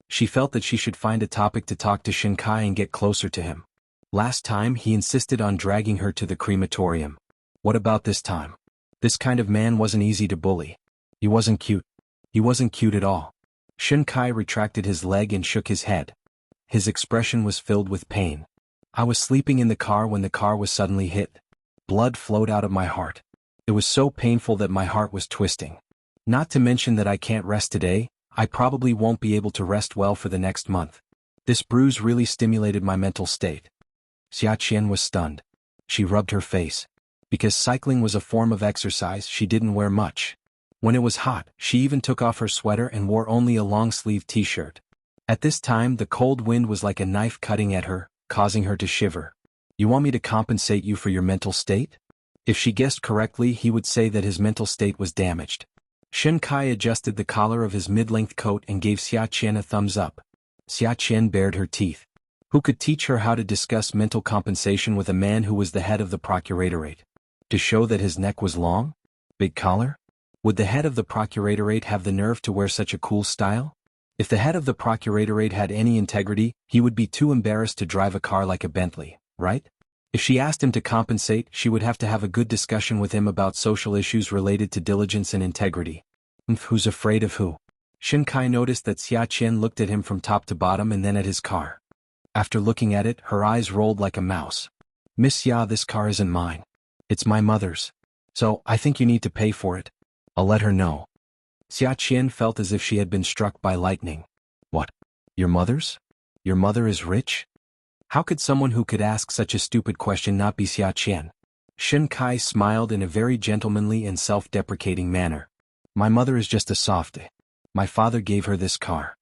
She felt that she should find a topic to talk to Shen Kai and get closer to him. Last time he insisted on dragging her to the crematorium. What about this time? This kind of man wasn't easy to bully. He wasn't cute. He wasn't cute at all. Shen Kai retracted his leg and shook his head. His expression was filled with pain. I was sleeping in the car when the car was suddenly hit. Blood flowed out of my heart. It was so painful that my heart was twisting. Not to mention that I can't rest today, I probably won't be able to rest well for the next month. This bruise really stimulated my mental state. Xia Qian was stunned. She rubbed her face. Because cycling was a form of exercise, she didn't wear much. When it was hot, she even took off her sweater and wore only a long-sleeved t-shirt. At this time the cold wind was like a knife cutting at her, causing her to shiver. You want me to compensate you for your mental state? If she guessed correctly, he would say that his mental state was damaged. Shen Kai adjusted the collar of his mid-length coat and gave Xia Qian a thumbs up. Xia Qian bared her teeth. Who could teach her how to discuss mental compensation with a man who was the head of the procuratorate? To show that his neck was long? Big collar? Would the head of the procuratorate have the nerve to wear such a cool style? If the head of the procuratorate had any integrity, he would be too embarrassed to drive a car like a Bentley, right? If she asked him to compensate, she would have to have a good discussion with him about social issues related to diligence and integrity. Who's afraid of who? Shen Kai noticed that Xia Qian looked at him from top to bottom and then at his car. After looking at it, her eyes rolled like a mouse. Miss Xia, this car isn't mine. It's my mother's. So, I think you need to pay for it. I'll let her know. Xia Qian felt as if she had been struck by lightning. What? Your mother's? Your mother is rich? How could someone who could ask such a stupid question not be Xia Qian? Shen Kai smiled in a very gentlemanly and self-deprecating manner. My mother is just a softy. My father gave her this car.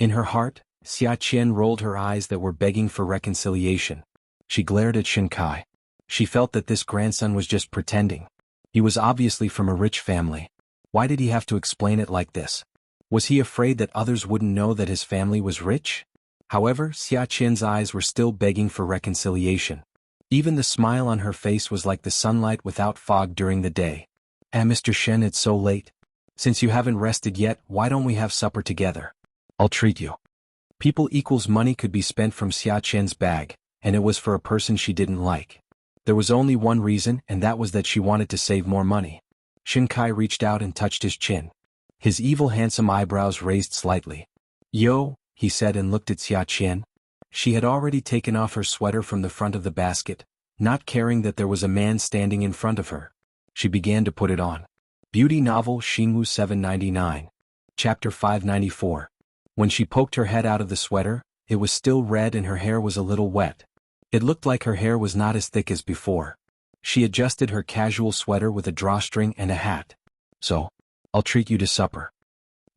In her heart, Xia Qian rolled her eyes that were begging for reconciliation. She glared at Shen Kai. She felt that this grandson was just pretending. He was obviously from a rich family. Why did he have to explain it like this? Was he afraid that others wouldn't know that his family was rich? However, Xia Qian's eyes were still begging for reconciliation. Even the smile on her face was like the sunlight without fog during the day. Mr. Shen, it's so late. Since you haven't rested yet, why don't we have supper together? I'll treat you. People equals money could be spent from Xia Qian's bag, and it was for a person she didn't like. There was only one reason, and that was that she wanted to save more money. Shen Kai reached out and touched his chin. His evil handsome eyebrows raised slightly. Yo, he said and looked at Xia Qian. She had already taken off her sweater from the front of the basket, not caring that there was a man standing in front of her. She began to put it on. Beauty novel Xinwu 799. Chapter 594. When she poked her head out of the sweater, it was still red and her hair was a little wet. It looked like her hair was not as thick as before. She adjusted her casual sweater with a drawstring and a hat. So, I'll treat you to supper.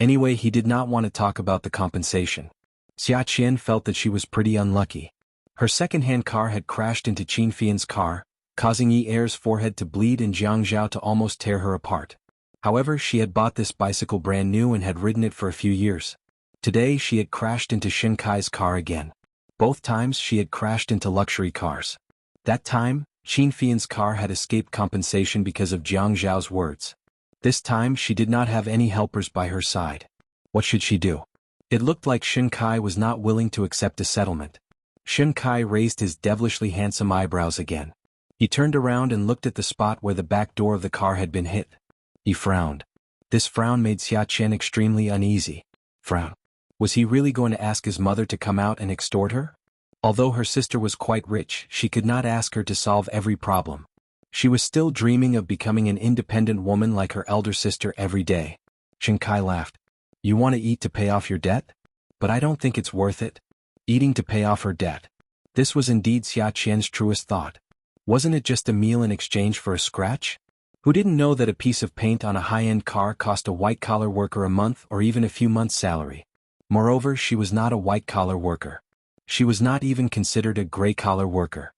Anyway, he did not want to talk about the compensation. Xia Qian felt that she was pretty unlucky. Her second-hand car had crashed into Qin Fian's car, causing Yi Er's forehead to bleed and Jiang Zhao to almost tear her apart. However, she had bought this bicycle brand new and had ridden it for a few years. Today she had crashed into Shin Kai's car again. Both times she had crashed into luxury cars. That time, Qin Fian's car had escaped compensation because of Jiang Zhao's words. This time she did not have any helpers by her side. What should she do? It looked like Shin Kai was not willing to accept a settlement. Shin Kai raised his devilishly handsome eyebrows again. He turned around and looked at the spot where the back door of the car had been hit. He frowned. This frown made Xia Qian extremely uneasy. Frown. Was he really going to ask his mother to come out and extort her? Although her sister was quite rich, she could not ask her to solve every problem. She was still dreaming of becoming an independent woman like her elder sister every day. Shin Kai laughed. You want to eat to pay off your debt? But I don't think it's worth it. Eating to pay off her debt. This was indeed Xia Qian's truest thought. Wasn't it just a meal in exchange for a scratch? Who didn't know that a piece of paint on a high-end car cost a white-collar worker a month or even a few months' salary? Moreover, she was not a white-collar worker. She was not even considered a gray-collar worker.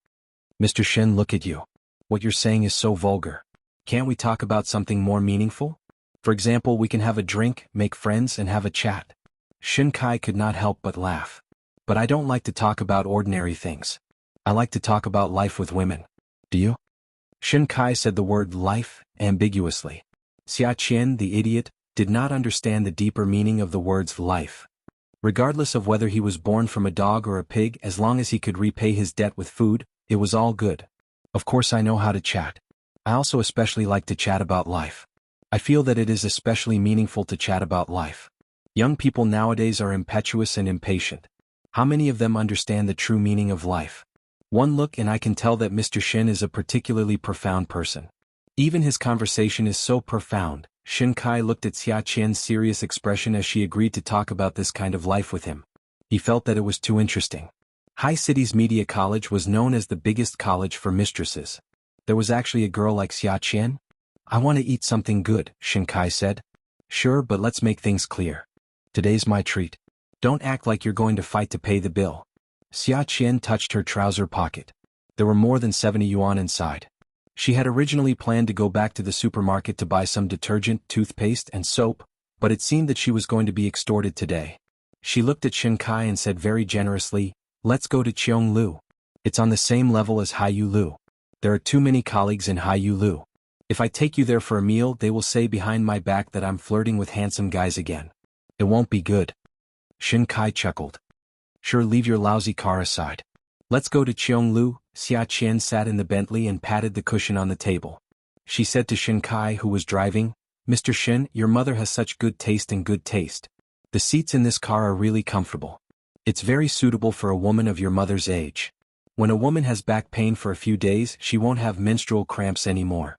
Mr. Shin, look at you. What you're saying is so vulgar. Can't we talk about something more meaningful? For example, we can have a drink, make friends, and have a chat. Shin Kai could not help but laugh. But I don't like to talk about ordinary things. I like to talk about life with women. Do you? Shin Kai said the word life ambiguously. Xia Qian, the idiot, did not understand the deeper meaning of the words life. Regardless of whether he was born from a dog or a pig, as long as he could repay his debt with food, it was all good. Of course I know how to chat. I also especially like to chat about life. I feel that it is especially meaningful to chat about life. Young people nowadays are impetuous and impatient. How many of them understand the true meaning of life? One look and I can tell that Mr. Shin is a particularly profound person. Even his conversation is so profound. Shin Kai looked at Xia Qian's serious expression as she agreed to talk about this kind of life with him. He felt that it was too interesting. High City's Media College was known as the biggest college for mistresses. There was actually a girl like Xia Qian? I want to eat something good, Shin Kai said. Sure, but let's make things clear. Today's my treat. Don't act like you're going to fight to pay the bill. Xia Qian touched her trouser pocket. There were more than 70 yuan inside. She had originally planned to go back to the supermarket to buy some detergent, toothpaste, and soap, but it seemed that she was going to be extorted today. She looked at Shin Kai and said very generously, let's go to Cheonglu. It's on the same level as Haiyu. There are too many colleagues in Haiyu. If I take you there for a meal, they will say behind my back that I'm flirting with handsome guys again. It won't be good. Shin Kai chuckled. Sure, leave your lousy car aside. Let's go to Cheonglu. Xia Qian sat in the Bentley and patted the cushion on the table. She said to Shin Kai, who was driving, Mr. Shin, your mother has such good taste and good taste. The seats in this car are really comfortable. It's very suitable for a woman of your mother's age. When a woman has back pain for a few days, she won't have menstrual cramps anymore.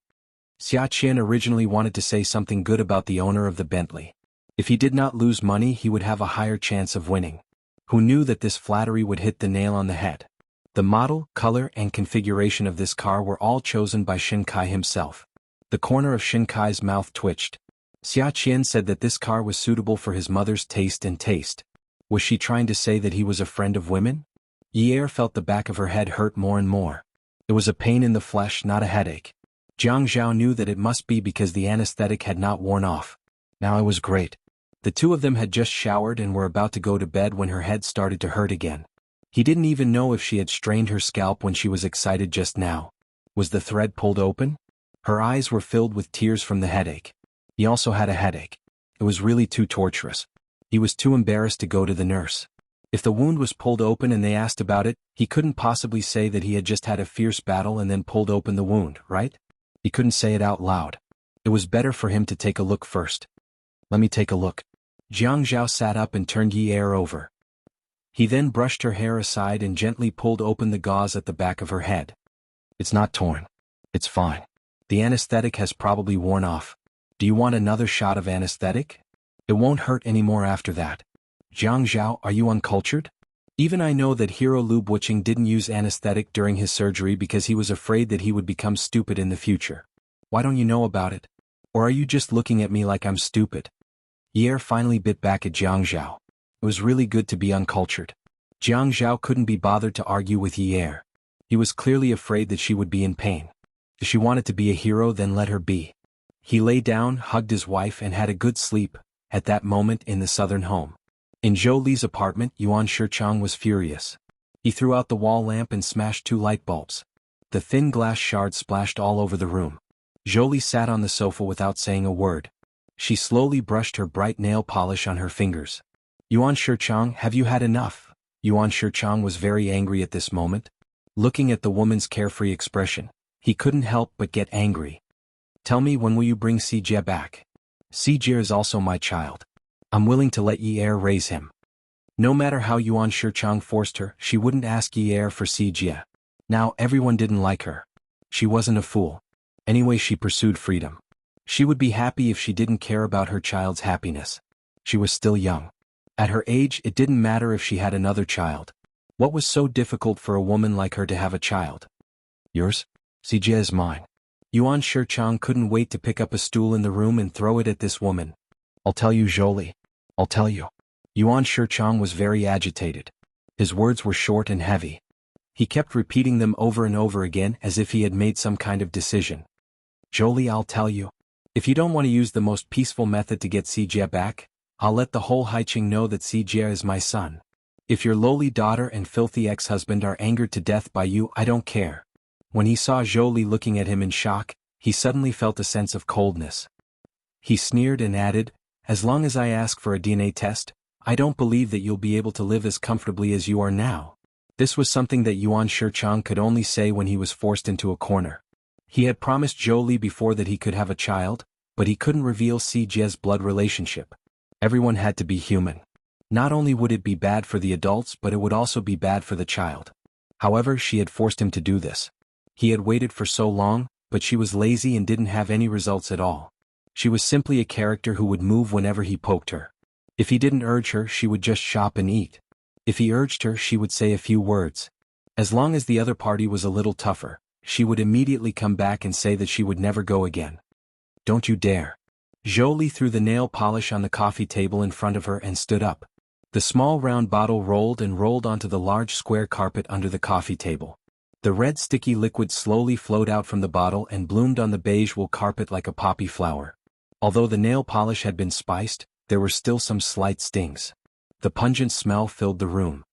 Xia Qian originally wanted to say something good about the owner of the Bentley. If he did not lose money, he would have a higher chance of winning. Who knew that this flattery would hit the nail on the head? The model, color, and configuration of this car were all chosen by Shin Kai himself. The corner of Shin Kai's mouth twitched. Xia Qian said that this car was suitable for his mother's taste and taste. Was she trying to say that he was a friend of women? Yi Er felt the back of her head hurt more and more. It was a pain in the flesh, not a headache. Jiang Zhao knew that it must be because the anesthetic had not worn off. Now it was great. The two of them had just showered and were about to go to bed when her head started to hurt again. He didn't even know if she had strained her scalp when she was excited just now. Was the thread pulled open? Her eyes were filled with tears from the headache. He also had a headache. It was really too torturous. He was too embarrassed to go to the nurse. If the wound was pulled open and they asked about it, he couldn't possibly say that he had just had a fierce battle and then pulled open the wound, right? He couldn't say it out loud. It was better for him to take a look first. Let me take a look. Jiang Zhao sat up and turned Yi Er over. He then brushed her hair aside and gently pulled open the gauze at the back of her head. It's not torn. It's fine. The anesthetic has probably worn off. Do you want another shot of anesthetic? It won't hurt anymore after that. Jiang Zhao, are you uncultured? Even I know that hero Lube Wuching didn't use anesthetic during his surgery because he was afraid that he would become stupid in the future. Why don't you know about it? Or are you just looking at me like I'm stupid? Ye finally bit back at Jiang Zhao. It was really good to be uncultured. Jiang Zhao couldn't be bothered to argue with Ye. He was clearly afraid that she would be in pain. If she wanted to be a hero, then let her be. He lay down, hugged his wife and had a good sleep, at that moment in the southern home. In Zhou Li's apartment, Yuan Shichang was furious. He threw out the wall lamp and smashed 2 light bulbs. The thin glass shards splashed all over the room. Zhou Li sat on the sofa without saying a word. She slowly brushed her bright nail polish on her fingers. Yuan Shichang, have you had enough? Yuan Shichang was very angry at this moment. Looking at the woman's carefree expression, he couldn't help but get angry. Tell me, when will you bring Sijie back? Sijie is also my child. I'm willing to let Ye raise him. No matter how Yuan Shichang forced her, she wouldn't ask Ye for Sijie. Now everyone didn't like her. She wasn't a fool. Anyway, she pursued freedom. She would be happy if she didn't care about her child's happiness. She was still young. At her age, it didn't matter if she had another child. What was so difficult for a woman like her to have a child? Yours? Sijie is mine. Yuan Shichang couldn't wait to pick up a stool in the room and throw it at this woman. I'll tell you, Zhou Li. I'll tell you. Yuan Shichang was very agitated. His words were short and heavy. He kept repeating them over and over again as if he had made some kind of decision. Zhou Li, I'll tell you. If you don't want to use the most peaceful method to get Sijie back, I'll let the whole Haiqing know that Sijie is my son. If your lowly daughter and filthy ex-husband are angered to death by you, I don't care. When he saw Zhou Li looking at him in shock, he suddenly felt a sense of coldness. He sneered and added, as long as I ask for a DNA test, I don't believe that you'll be able to live as comfortably as you are now. This was something that Yuan Shichang could only say when he was forced into a corner. He had promised Zhou Li before that he could have a child, but he couldn't reveal Sijie's blood relationship. Everyone had to be human. Not only would it be bad for the adults, but it would also be bad for the child. However, she had forced him to do this. He had waited for so long, but she was lazy and didn't have any results at all. She was simply a character who would move whenever he poked her. If he didn't urge her, she would just shop and eat. If he urged her, she would say a few words. As long as the other party was a little tougher, she would immediately come back and say that she would never go again. Don't you dare. Zhou Li threw the nail polish on the coffee table in front of her and stood up. The small round bottle rolled and rolled onto the large square carpet under the coffee table. The red sticky liquid slowly flowed out from the bottle and bloomed on the beige wool carpet like a poppy flower. Although the nail polish had been spiced, there were still some slight stings. The pungent smell filled the room.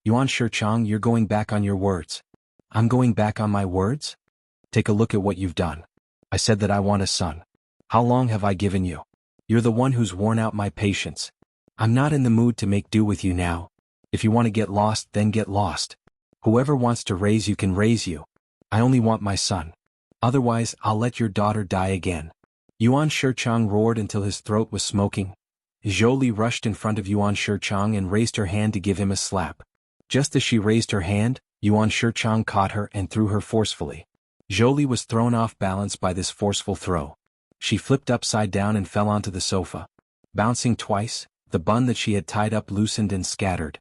Yuan Shichang, you're going back on your words. I'm going back on my words? Take a look at what you've done. I said that I want a son. How long have I given you? You're the one who's worn out my patience. I'm not in the mood to make do with you now. If you want to get lost, then get lost. Whoever wants to raise you can raise you. I only want my son. Otherwise, I'll let your daughter die again. Yuan Shichang roared until his throat was smoking. Zhou Li rushed in front of Yuan Shichang and raised her hand to give him a slap. Just as she raised her hand, Yuan Shichang caught her and threw her forcefully. Zhou Li was thrown off balance by this forceful throw. She flipped upside down and fell onto the sofa. Bouncing twice, the bun that she had tied up loosened and scattered.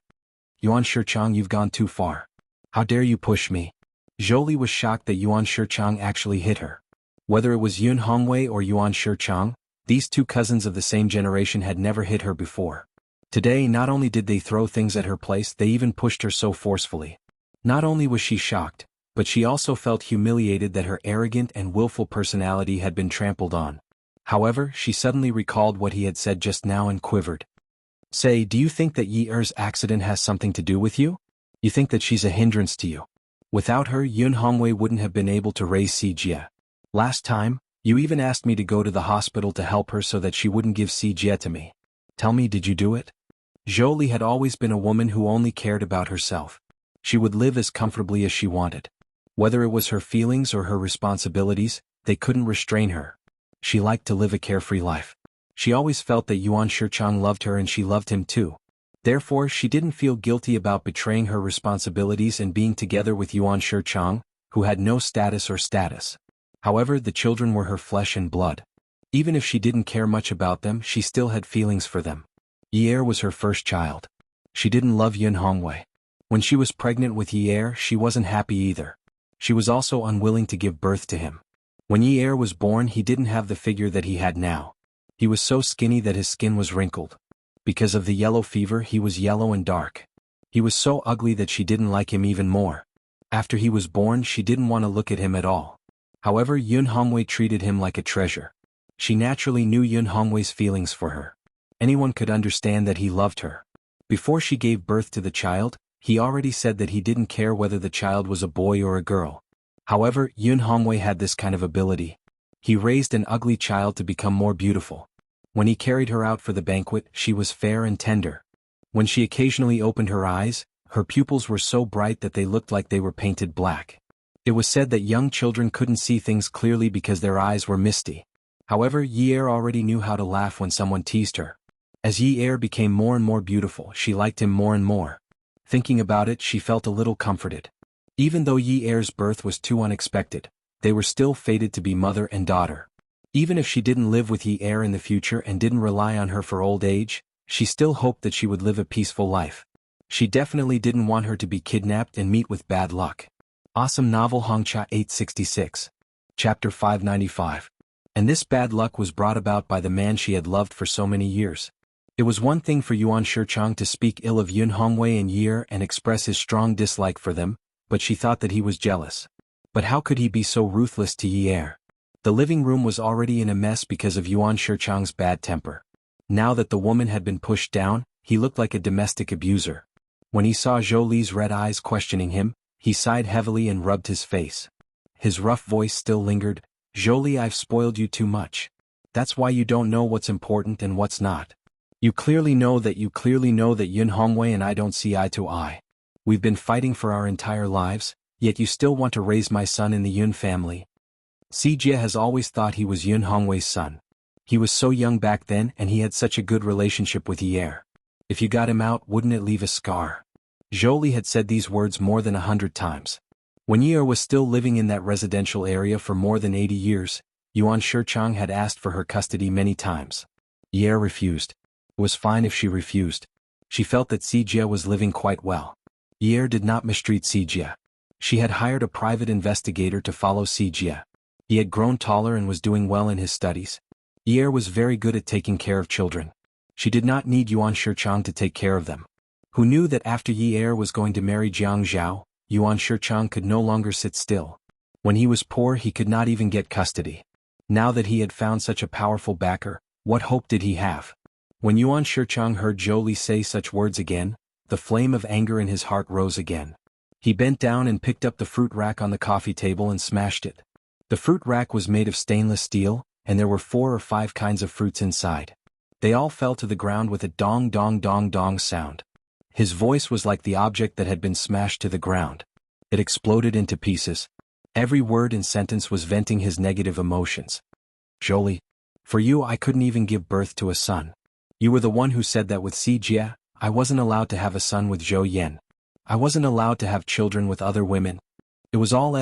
Yuan Shichang, you've gone too far. How dare you push me? Zhou Li was shocked that Yuan Shichang actually hit her. Whether it was Yun Hongwei or Yuan Shichang, these two cousins of the same generation had never hit her before. Today, not only did they throw things at her place, they even pushed her so forcefully. Not only was she shocked, but she also felt humiliated that her arrogant and willful personality had been trampled on. However, she suddenly recalled what he had said just now and quivered. Say, do you think that Yi Er's accident has something to do with you? You think that she's a hindrance to you? Without her, Yun Hongwei wouldn't have been able to raise Sijie. Last time, you even asked me to go to the hospital to help her so that she wouldn't give Sijie to me. Tell me, did you do it? Zhou Li had always been a woman who only cared about herself. She would live as comfortably as she wanted. Whether it was her feelings or her responsibilities, they couldn't restrain her. She liked to live a carefree life. She always felt that Yuan Shichang loved her and she loved him too. Therefore, she didn't feel guilty about betraying her responsibilities and being together with Yuan Shichang, who had no status or status. However, the children were her flesh and blood. Even if she didn't care much about them, she still had feelings for them. Yi Er was her first child. She didn't love Yun Hongwei. When she was pregnant with Yi, she wasn't happy either. She was also unwilling to give birth to him. When Yi was born, he didn't have the figure that he had now. He was so skinny that his skin was wrinkled. Because of the yellow fever, he was yellow and dark. He was so ugly that she didn't like him even more. After he was born, she didn't want to look at him at all. However, Yun Hongwei treated him like a treasure. She naturally knew Yun Hongwei's feelings for her. Anyone could understand that he loved her. Before she gave birth to the child, he already said that he didn't care whether the child was a boy or a girl. However, Yun Hongwei had this kind of ability. He raised an ugly child to become more beautiful. When he carried her out for the banquet, she was fair and tender. When she occasionally opened her eyes, her pupils were so bright that they looked like they were painted black. It was said that young children couldn't see things clearly because their eyes were misty. However, Yi already knew how to laugh when someone teased her. As Yi became more and more beautiful, she liked him more and more. Thinking about it, she felt a little comforted. Even though Yi's birth was too unexpected, they were still fated to be mother and daughter. Even if she didn't live with Yi in the future and didn't rely on her for old age, she still hoped that she would live a peaceful life. She definitely didn't want her to be kidnapped and meet with bad luck. Awesome novel Hongcha 866. Chapter 595. And this bad luck was brought about by the man she had loved for so many years. It was one thing for Yuan Shichang to speak ill of Yun Hongwei and Yi and express his strong dislike for them, but she thought that he was jealous. But how could he be so ruthless to Yi? The living room was already in a mess because of Yuan Shichang's bad temper. Now that the woman had been pushed down, he looked like a domestic abuser. When he saw Zhou Li's red eyes questioning him, he sighed heavily and rubbed his face. His rough voice still lingered. "Zhou Li, I've spoiled you too much. That's why you don't know what's important and what's not. You clearly know that Yun Hongwei and I don't see eye to eye. We've been fighting for our entire lives, yet you still want to raise my son in the Yun family." Si Jie has always thought he was Yun Hongwei's son. He was so young back then and he had such a good relationship with Yi. If you got him out, wouldn't it leave a scar? Zhou Li had said these words more than 100 times. When Yi was still living in that residential area for more than 80 years, Yuan Shichang had asked for her custody many times. Yi refused. It was fine if she refused. She felt that Si Jie was living quite well. Yi did not mistreat Si Jie. She had hired a private investigator to follow Si Jie. He had grown taller and was doing well in his studies. Yi was very good at taking care of children. She did not need Yuan Shichang to take care of them. Who knew that after Yi was going to marry Jiang Zhao, Yuan Shichang could no longer sit still. When he was poor, he could not even get custody. Now that he had found such a powerful backer, what hope did he have? When Yuan Shichang heard Zhou Li say such words again, the flame of anger in his heart rose again. He bent down and picked up the fruit rack on the coffee table and smashed it. The fruit rack was made of stainless steel, and there were 4 or 5 kinds of fruits inside. They all fell to the ground with a dong dong dong dong sound. His voice was like the object that had been smashed to the ground. It exploded into pieces. Every word and sentence was venting his negative emotions. "Zhou Li, for you I couldn't even give birth to a son. You were the one who said that with Si Jie, I wasn't allowed to have a son with Zhou Yan. I wasn't allowed to have children with other women. It was all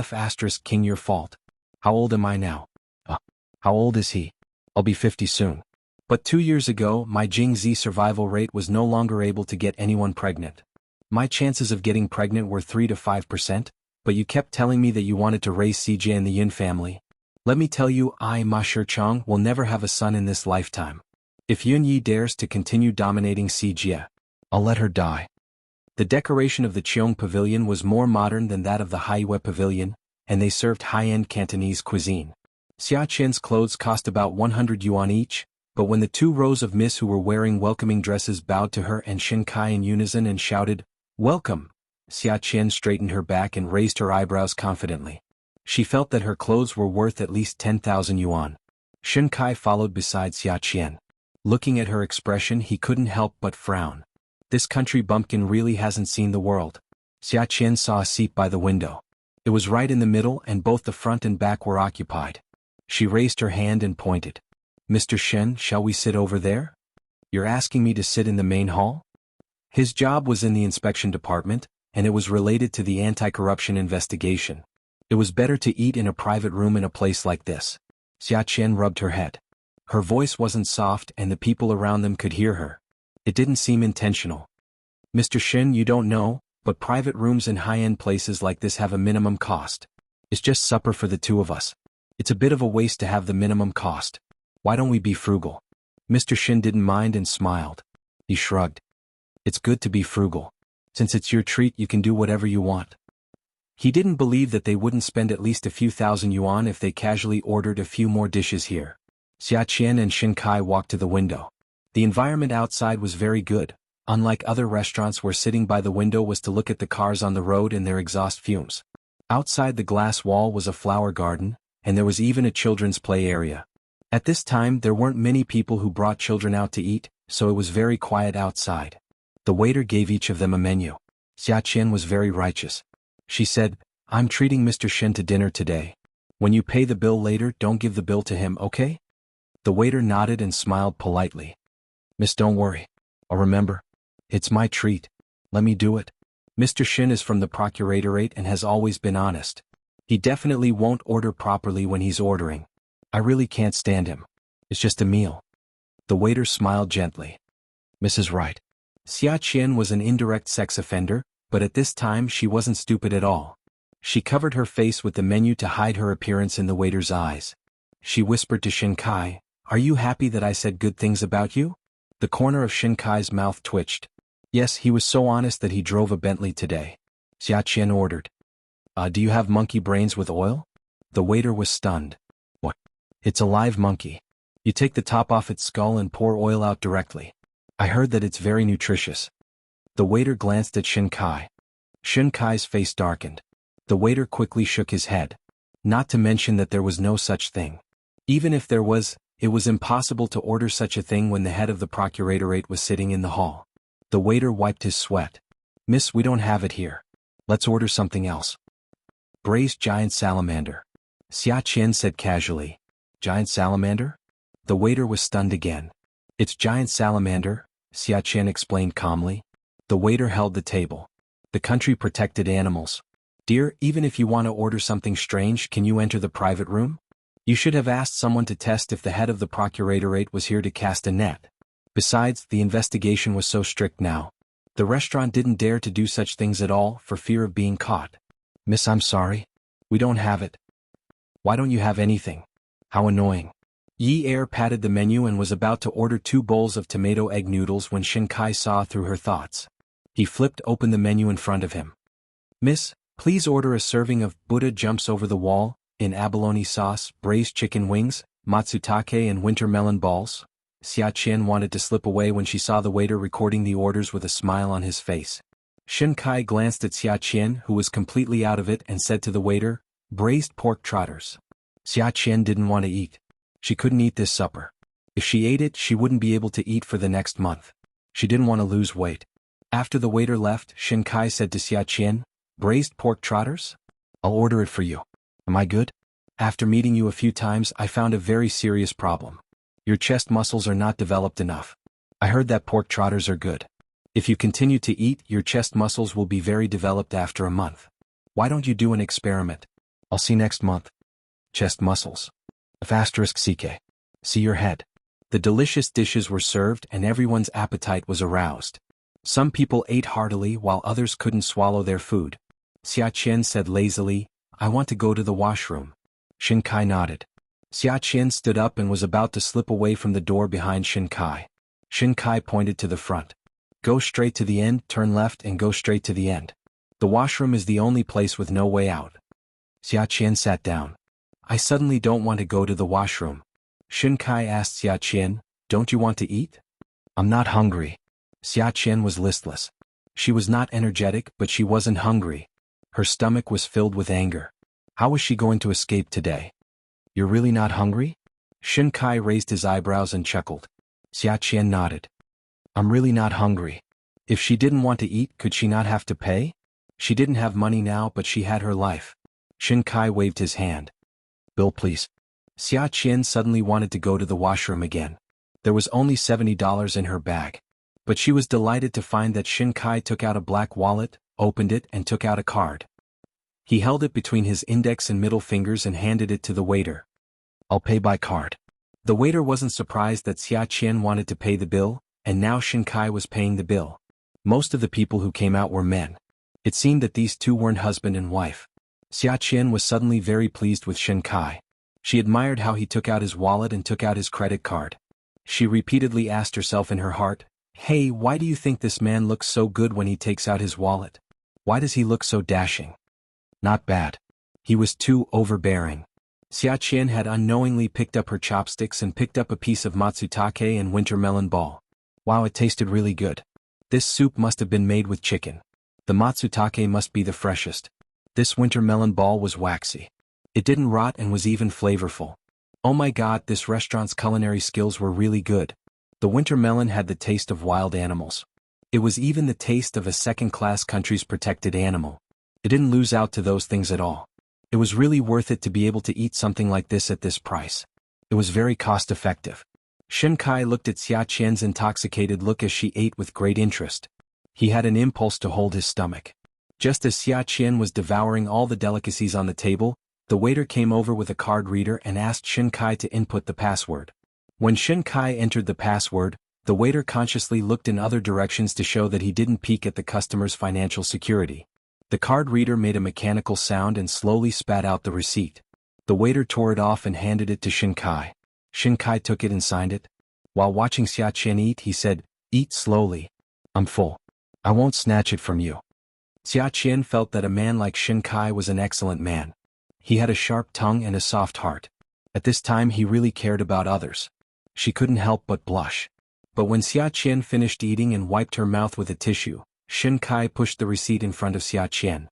King your fault. How old am I now? How old is he? I'll be 50 soon. But 2 years ago, my Jingzi survival rate was no longer able to get anyone pregnant. My chances of getting pregnant were 3 to 5%, but you kept telling me that you wanted to raise Si Jie in the Yin family. Let me tell you, Ma Shichang will never have a son in this lifetime. If Yun Yi dares to continue dominating Si Jie, I'll let her die." The decoration of the Cheong Pavilion was more modern than that of the Haiyue Pavilion, and they served high-end Cantonese cuisine. Xia Qian's clothes cost about 100 yuan each, but when the 2 rows of miss who were wearing welcoming dresses bowed to her and Shin Kai in unison and shouted, "Welcome," Xia Qian straightened her back and raised her eyebrows confidently. She felt that her clothes were worth at least 10,000 yuan. Shin Kai followed beside Xia Qian. Looking at her expression, he couldn't help but frown. This country bumpkin really hasn't seen the world. Xia Qian saw a seat by the window. It was right in the middle and both the front and back were occupied. She raised her hand and pointed. "Mr. Shen, shall we sit over there? You're asking me to sit in the main hall?" His job was in the inspection department, and it was related to the anti-corruption investigation. It was better to eat in a private room in a place like this. Xia Qian rubbed her head. Her voice wasn't soft and the people around them could hear her. It didn't seem intentional. "Mr. Shen, you don't know, but private rooms in high-end places like this have a minimum cost. It's just supper for the two of us. It's a bit of a waste to have the minimum cost. Why don't we be frugal? Mr. Shin didn't mind and smiled. He shrugged. It's good to be frugal. Since it's your treat, you can do whatever you want. He didn't believe that they wouldn't spend at least a few thousand yuan if they casually ordered a few more dishes here. Xia Qian and Shin Kai walked to the window. The environment outside was very good, unlike other restaurants where sitting by the window was to look at the cars on the road and their exhaust fumes. Outside the glass wall was a flower garden, and there was even a children's play area. At this time there weren't many people who brought children out to eat, so it was very quiet outside. The waiter gave each of them a menu. Xia Qian was very righteous. She said, I'm treating Mr. Shin to dinner today. When you pay the bill later, don't give the bill to him, okay? The waiter nodded and smiled politely. Miss, don't worry. I'll remember. It's my treat. Let me do it. Mr. Shin is from the procuratorate and has always been honest. He definitely won't order properly when he's ordering. I really can't stand him. It's just a meal. The waiter smiled gently. Mrs. Right. Xia Qian was an indirect sex offender, but at this time she wasn't stupid at all. She covered her face with the menu to hide her appearance in the waiter's eyes. She whispered to Shin Kai, Are you happy that I said good things about you? The corner of Shin Kai's mouth twitched. Yes, he was so honest that he drove a Bentley today. Xia Qian ordered. Do you have monkey brains with oil? The waiter was stunned. What? It's a live monkey. You take the top off its skull and pour oil out directly. I heard that it's very nutritious. The waiter glanced at Shin Kai. Shin Kai's face darkened. The waiter quickly shook his head. Not to mention that there was no such thing. Even if there was, it was impossible to order such a thing when the head of the procuratorate was sitting in the hall. The waiter wiped his sweat. Miss, we don't have it here. Let's order something else. Braised giant salamander. Xia Qian said casually. Giant salamander? The waiter was stunned again. It's giant salamander, Xia Qian explained calmly. The waiter held the table. The country protected animals. Dear, even if you want to order something strange, can you enter the private room? You should have asked someone to test if the head of the procuratorate was here to cast a net. Besides, the investigation was so strict now. The restaurant didn't dare to do such things at all for fear of being caught. Miss, I'm sorry. We don't have it. Why don't you have anything? How annoying. Yi Er patted the menu and was about to order 2 bowls of tomato egg noodles when Shin Kai saw through her thoughts. He flipped open the menu in front of him. Miss, please order a serving of Buddha Jumps Over the Wall, in abalone sauce, braised chicken wings, matsutake and winter melon balls. Xia Qian wanted to slip away when she saw the waiter recording the orders with a smile on his face. Shin Kai glanced at Xia Qian, who was completely out of it, and said to the waiter, Braised pork trotters. Xia Qian didn't want to eat. She couldn't eat this supper. If she ate it, she wouldn't be able to eat for the next month. She didn't want to lose weight. After the waiter left, Shin Kai said to Xia Qian, Braised pork trotters? I'll order it for you. Am I good? After meeting you a few times, I found a very serious problem. Your chest muscles are not developed enough. I heard that pork trotters are good. If you continue to eat, your chest muscles will be very developed after a month. Why don't you do an experiment? I'll see next month. Chest muscles. *CK. See your head. The delicious dishes were served and everyone's appetite was aroused. Some people ate heartily while others couldn't swallow their food. Xia Qian said lazily, I want to go to the washroom. Shin Kai nodded. Xia Qian stood up and was about to slip away from the door behind Shin Kai. Shin Kai pointed to the front. Go straight to the end, turn left and go straight to the end. The washroom is the only place with no way out. Xia Qian sat down. I suddenly don't want to go to the washroom. Shin Kai asked Xia Qian, don't you want to eat? I'm not hungry. Xia Qian was listless. She was not energetic, but she wasn't hungry. Her stomach was filled with anger. How was she going to escape today? You're really not hungry? Shin Kai raised his eyebrows and chuckled. Xia Qian nodded. I'm really not hungry. If she didn't want to eat, could she not have to pay? She didn't have money now, but she had her life. Shin Kai waved his hand. Bill, please. Xia Qian suddenly wanted to go to the washroom again. There was only $70 in her bag. But she was delighted to find that Shin Kai took out a black wallet, opened it and took out a card. He held it between his index and middle fingers and handed it to the waiter. I'll pay by card. The waiter wasn't surprised that Xia Qian wanted to pay the bill, and now Shin Kai was paying the bill. Most of the people who came out were men. It seemed that these two weren't husband and wife. Xia Qian was suddenly very pleased with Shen Kai. She admired how he took out his wallet and took out his credit card. She repeatedly asked herself in her heart, "Hey, why do you think this man looks so good when he takes out his wallet? Why does he look so dashing?" Not bad. He was too overbearing. Xia Qian had unknowingly picked up her chopsticks and picked up a piece of matsutake and winter melon ball. Wow, it tasted really good. This soup must have been made with chicken. The matsutake must be the freshest. This winter melon ball was waxy. It didn't rot and was even flavorful. Oh my god, this restaurant's culinary skills were really good. The winter melon had the taste of wild animals. It was even the taste of a second-class country's protected animal. It didn't lose out to those things at all. It was really worth it to be able to eat something like this at this price. It was very cost-effective. Shen Kai looked at Xia Qian's intoxicated look as she ate with great interest. He had an impulse to hold his stomach. Just as Xia Qian was devouring all the delicacies on the table, the waiter came over with a card reader and asked Shen Kai to input the password. When Shen Kai entered the password, the waiter consciously looked in other directions to show that he didn't peek at the customer's financial security. The card reader made a mechanical sound and slowly spat out the receipt. The waiter tore it off and handed it to Shen Kai. Shen Kai took it and signed it. While watching Xia Qian eat, he said, "Eat slowly. I'm full. I won't snatch it from you." Xia Qian felt that a man like Shen Kai was an excellent man. He had a sharp tongue and a soft heart. At this time he really cared about others. She couldn't help but blush. But when Xia Qian finished eating and wiped her mouth with a tissue, Shen Kai pushed the receipt in front of Xia Qian.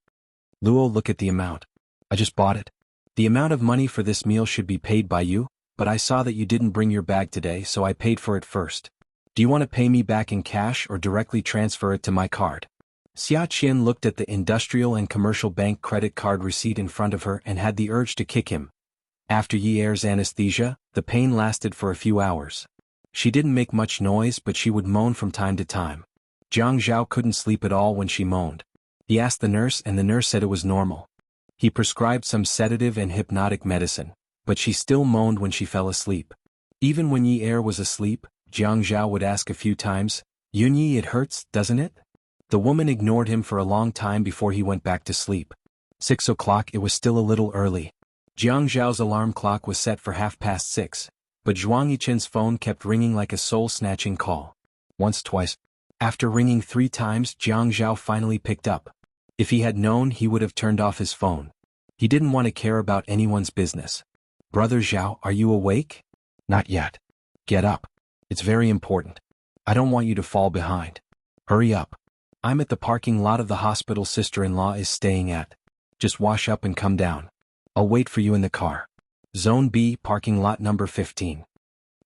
"Luo, look at the amount. I just bought it. The amount of money for this meal should be paid by you, but I saw that you didn't bring your bag today, so I paid for it first. Do you want to pay me back in cash or directly transfer it to my card?" Xia Qian looked at the industrial and commercial bank credit card receipt in front of her and had the urge to kick him. After Yi Er's anesthesia, the pain lasted for a few hours. She didn't make much noise, but she would moan from time to time. Jiang Zhao couldn't sleep at all when she moaned. He asked the nurse and the nurse said it was normal. He prescribed some sedative and hypnotic medicine, but she still moaned when she fell asleep. Even when Yi Er was asleep, Jiang Zhao would ask a few times, "Yunyi, it hurts, doesn't it?" The woman ignored him for a long time before he went back to sleep. 6 o'clock, it was still a little early. Jiang Zhao's alarm clock was set for 6:30, but Zhuang Yichen's phone kept ringing like a soul-snatching call. Once, twice. After ringing 3 times, Jiang Zhao finally picked up. If he had known, he would have turned off his phone. He didn't want to care about anyone's business. "Brother Zhao, are you awake?" "Not yet." "Get up. It's very important. I don't want you to fall behind. Hurry up. I'm at the parking lot of the hospital sister-in-law is staying at. Just wash up and come down. I'll wait for you in the car. Zone B, parking lot number 15.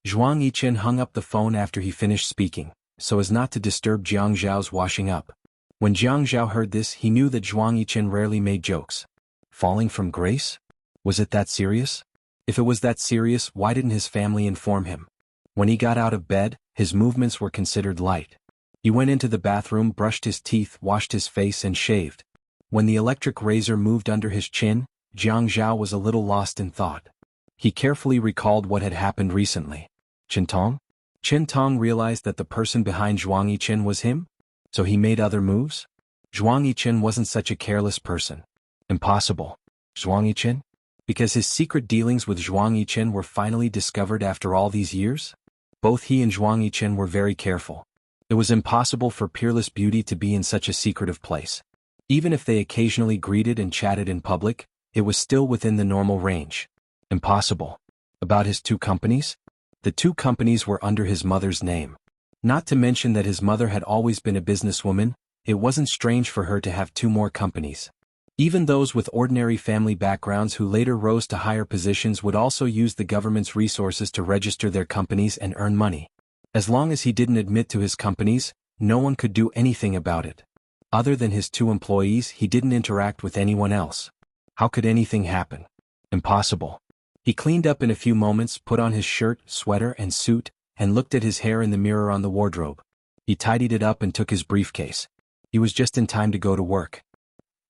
Zhuang Yichen hung up the phone after he finished speaking, so as not to disturb Jiang Zhao's washing up. When Jiang Zhao heard this, he knew that Zhuang Yichen rarely made jokes. Falling from grace? Was it that serious? If it was that serious, why didn't his family inform him? When he got out of bed, his movements were considered light. He went into the bathroom, brushed his teeth, washed his face and shaved. When the electric razor moved under his chin, Jiang Zhao was a little lost in thought. He carefully recalled what had happened recently. Qintong? Qintong realized that the person behind Zhuang Yichen was him? So he made other moves? Zhuang Yichen wasn't such a careless person. Impossible. Zhuang Yichen? Because his secret dealings with Zhuang Yichen were finally discovered after all these years? Both he and Zhuang Yichen were very careful. It was impossible for peerless beauty to be in such a secretive place. Even if they occasionally greeted and chatted in public, it was still within the normal range. Impossible. About his 2 companies? The 2 companies were under his mother's name. Not to mention that his mother had always been a businesswoman, it wasn't strange for her to have 2 more companies. Even those with ordinary family backgrounds who later rose to higher positions would also use the government's resources to register their companies and earn money. As long as he didn't admit to his companies, no one could do anything about it. Other than his 2 employees, he didn't interact with anyone else. How could anything happen? Impossible. He cleaned up in a few moments, put on his shirt, sweater and suit, and looked at his hair in the mirror on the wardrobe. He tidied it up and took his briefcase. He was just in time to go to work.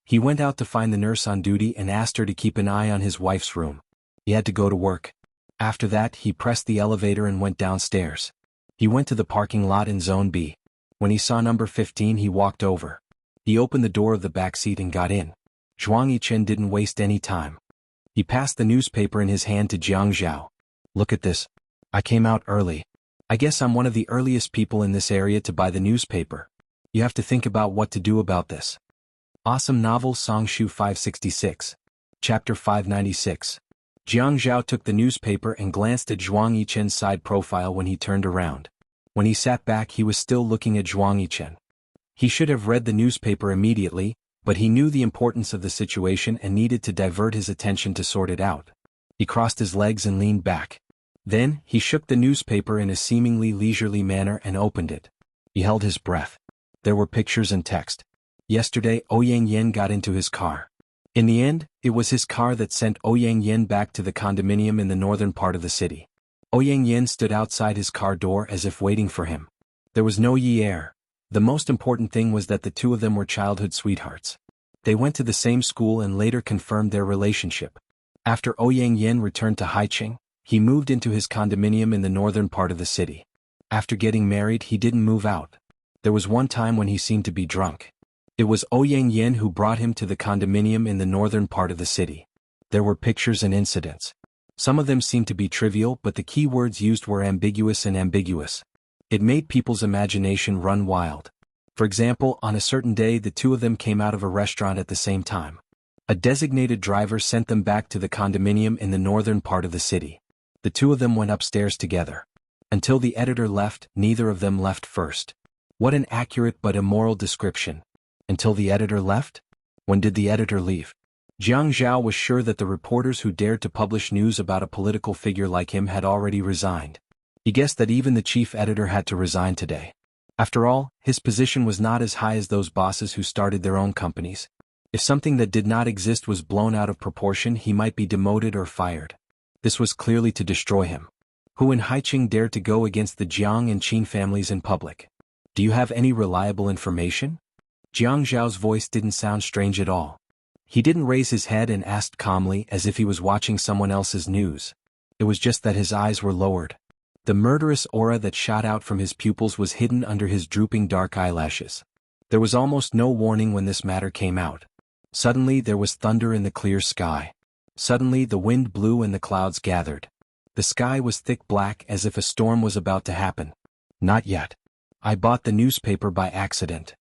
He went out to find the nurse on duty and asked her to keep an eye on his wife's room. He had to go to work. After that, he pressed the elevator and went downstairs. He went to the parking lot in Zone B. When he saw number 15, he walked over. He opened the door of the back seat and got in. Zhuang Yichen didn't waste any time. He passed the newspaper in his hand to Jiang Zhao. Look at this. I came out early. I guess I'm one of the earliest people in this area to buy the newspaper. You have to think about what to do about this. Awesome Novel Songshu 566. Chapter 596. Jiang Zhao took the newspaper and glanced at Zhuang Yichen's side profile when he turned around. When he sat back, he was still looking at Zhuang Yichen. He should have read the newspaper immediately, but he knew the importance of the situation and needed to divert his attention to sort it out. He crossed his legs and leaned back. Then, he shook the newspaper in a seemingly leisurely manner and opened it. He held his breath. There were pictures and text. Yesterday, Ouyang Yan got into his car. In the end, it was his car that sent Ouyang Yan back to the condominium in the northern part of the city. Ouyang Yan stood outside his car door as if waiting for him. There was no Yi air. The most important thing was that the two of them were childhood sweethearts. They went to the same school and later confirmed their relationship. After Ouyang Yan returned to Haicheng, he moved into his condominium in the northern part of the city. After getting married, he didn't move out. There was one time when he seemed to be drunk. It was Ouyang Yan who brought him to the condominium in the northern part of the city. There were pictures and incidents. Some of them seemed to be trivial, but the key words used were ambiguous and ambiguous. It made people's imagination run wild. For example, on a certain day the two of them came out of a restaurant at the same time. A designated driver sent them back to the condominium in the northern part of the city. The two of them went upstairs together. Until the editor left, neither of them left first. What an accurate but immoral description. Until the editor left? When did the editor leave? Jiang Zhao was sure that the reporters who dared to publish news about a political figure like him had already resigned. He guessed that even the chief editor had to resign today. After all, his position was not as high as those bosses who started their own companies. If something that did not exist was blown out of proportion, he might be demoted or fired. This was clearly to destroy him. Who in Haicheng dared to go against the Jiang and Qin families in public? Do you have any reliable information? Jiang Zhao's voice didn't sound strange at all. He didn't raise his head and asked calmly as if he was watching someone else's news. It was just that his eyes were lowered. The murderous aura that shot out from his pupils was hidden under his drooping dark eyelashes. There was almost no warning when this matter came out. Suddenly there was thunder in the clear sky. Suddenly the wind blew and the clouds gathered. The sky was thick black as if a storm was about to happen. Not yet. I bought the newspaper by accident.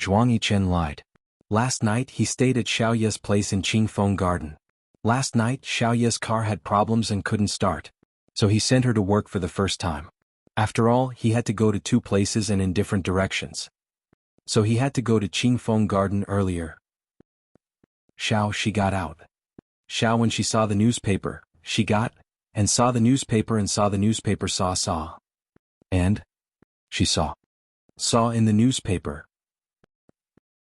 Zhuang Yichen lied. Last night he stayed at Xiaoye's place in Qingfeng Garden. Last night Xiaoye's car had problems and couldn't start. So he sent her to work for the first time. After all, he had to go to two places and in different directions. So he had to go to Qingfeng Garden earlier. Xiao, she got out. Xiao, when she saw the newspaper, she got, and saw the newspaper and saw the newspaper saw. And? She saw. Saw in the newspaper.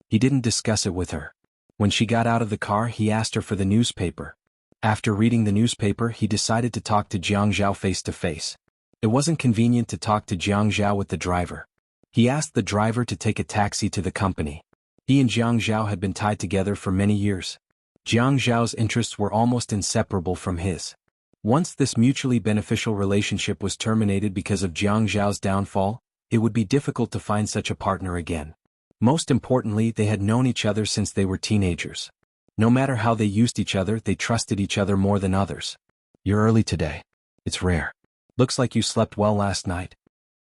He didn't discuss it with her. When she got out of the car, he asked her for the newspaper. After reading the newspaper, he decided to talk to Jiang Zhao face to face. It wasn't convenient to talk to Jiang Zhao with the driver. He asked the driver to take a taxi to the company. He and Jiang Zhao had been tied together for many years. Jiang Zhao's interests were almost inseparable from his. Once this mutually beneficial relationship was terminated because of Jiang Zhao's downfall, it would be difficult to find such a partner again. Most importantly, they had known each other since they were teenagers. No matter how they used each other, they trusted each other more than others. You're early today. It's rare. Looks like you slept well last night.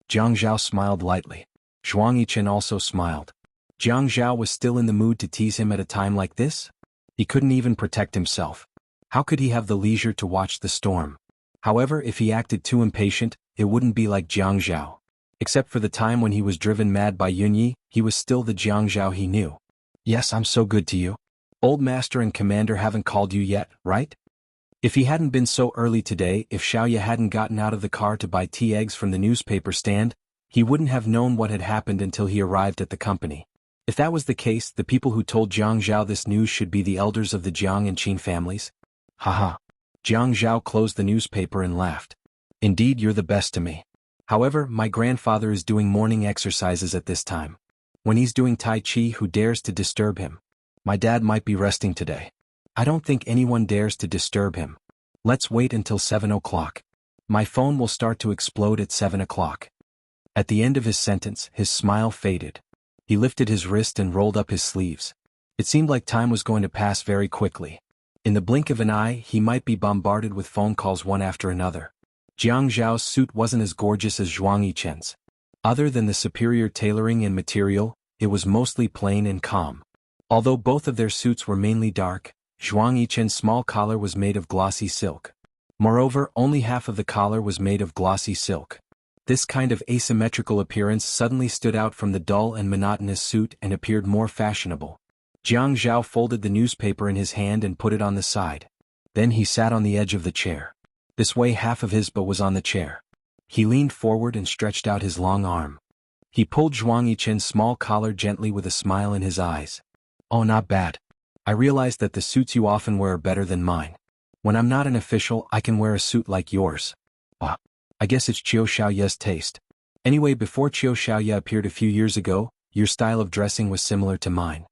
Jiang Zhao smiled lightly. Zhuang Yichen also smiled. Jiang Zhao was still in the mood to tease him at a time like this? He couldn't even protect himself. How could he have the leisure to watch the storm? However, if he acted too impatient, it wouldn't be like Jiang Zhao. Except for the time when he was driven mad by Yunyi, he was still the Jiang Zhao he knew. Yes, I'm so good to you. Old Master and Commander haven't called you yet, right? If he hadn't been so early today, if Xiaoye hadn't gotten out of the car to buy tea eggs from the newspaper stand, he wouldn't have known what had happened until he arrived at the company. If that was the case, the people who told Jiang Zhao this news should be the elders of the Jiang and Qin families. Haha. Jiang Zhao closed the newspaper and laughed. Indeed, you're the best to me. However, my grandfather is doing morning exercises at this time. When he's doing Tai Chi, who dares to disturb him? My dad might be resting today. I don't think anyone dares to disturb him. Let's wait until 7 o'clock. My phone will start to explode at 7 o'clock. At the end of his sentence, his smile faded. He lifted his wrist and rolled up his sleeves. It seemed like time was going to pass very quickly. In the blink of an eye, he might be bombarded with phone calls one after another. Jiang Zhao's suit wasn't as gorgeous as Zhuang Yichen's. Other than the superior tailoring and material, it was mostly plain and calm. Although both of their suits were mainly dark, Zhuang Yichen's small collar was made of glossy silk. Moreover, only half of the collar was made of glossy silk. This kind of asymmetrical appearance suddenly stood out from the dull and monotonous suit and appeared more fashionable. Jiang Zhao folded the newspaper in his hand and put it on the side. Then he sat on the edge of the chair. This way half of his butt was on the chair. He leaned forward and stretched out his long arm. He pulled Zhuang Yichen's small collar gently with a smile in his eyes. "Oh, not bad. I realize that the suits you often wear are better than mine. When I'm not an official, I can wear a suit like yours. I guess it's Qiu Xiaoye's taste. Anyway, before Qiu Xiaoye appeared a few years ago, your style of dressing was similar to mine."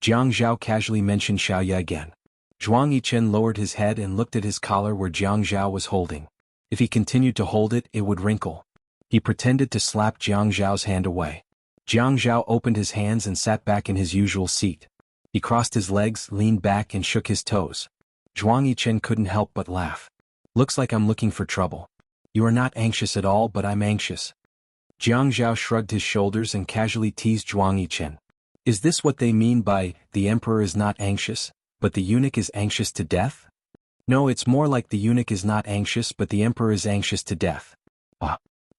Jiang Zhao casually mentioned Xiaoye again. Zhuang Yichen lowered his head and looked at his collar where Jiang Zhao was holding. If he continued to hold it, it would wrinkle. He pretended to slap Jiang Zhao's hand away. Jiang Zhao opened his hands and sat back in his usual seat. He crossed his legs, leaned back and shook his toes. Zhuang Yichen couldn't help but laugh. "Looks like I'm looking for trouble. You are not anxious at all, but I'm anxious." Jiang Zhao shrugged his shoulders and casually teased Zhuang Yichen. "Is this what they mean by, the emperor is not anxious, but the eunuch is anxious to death?" "No, it's more like the eunuch is not anxious but the emperor is anxious to death."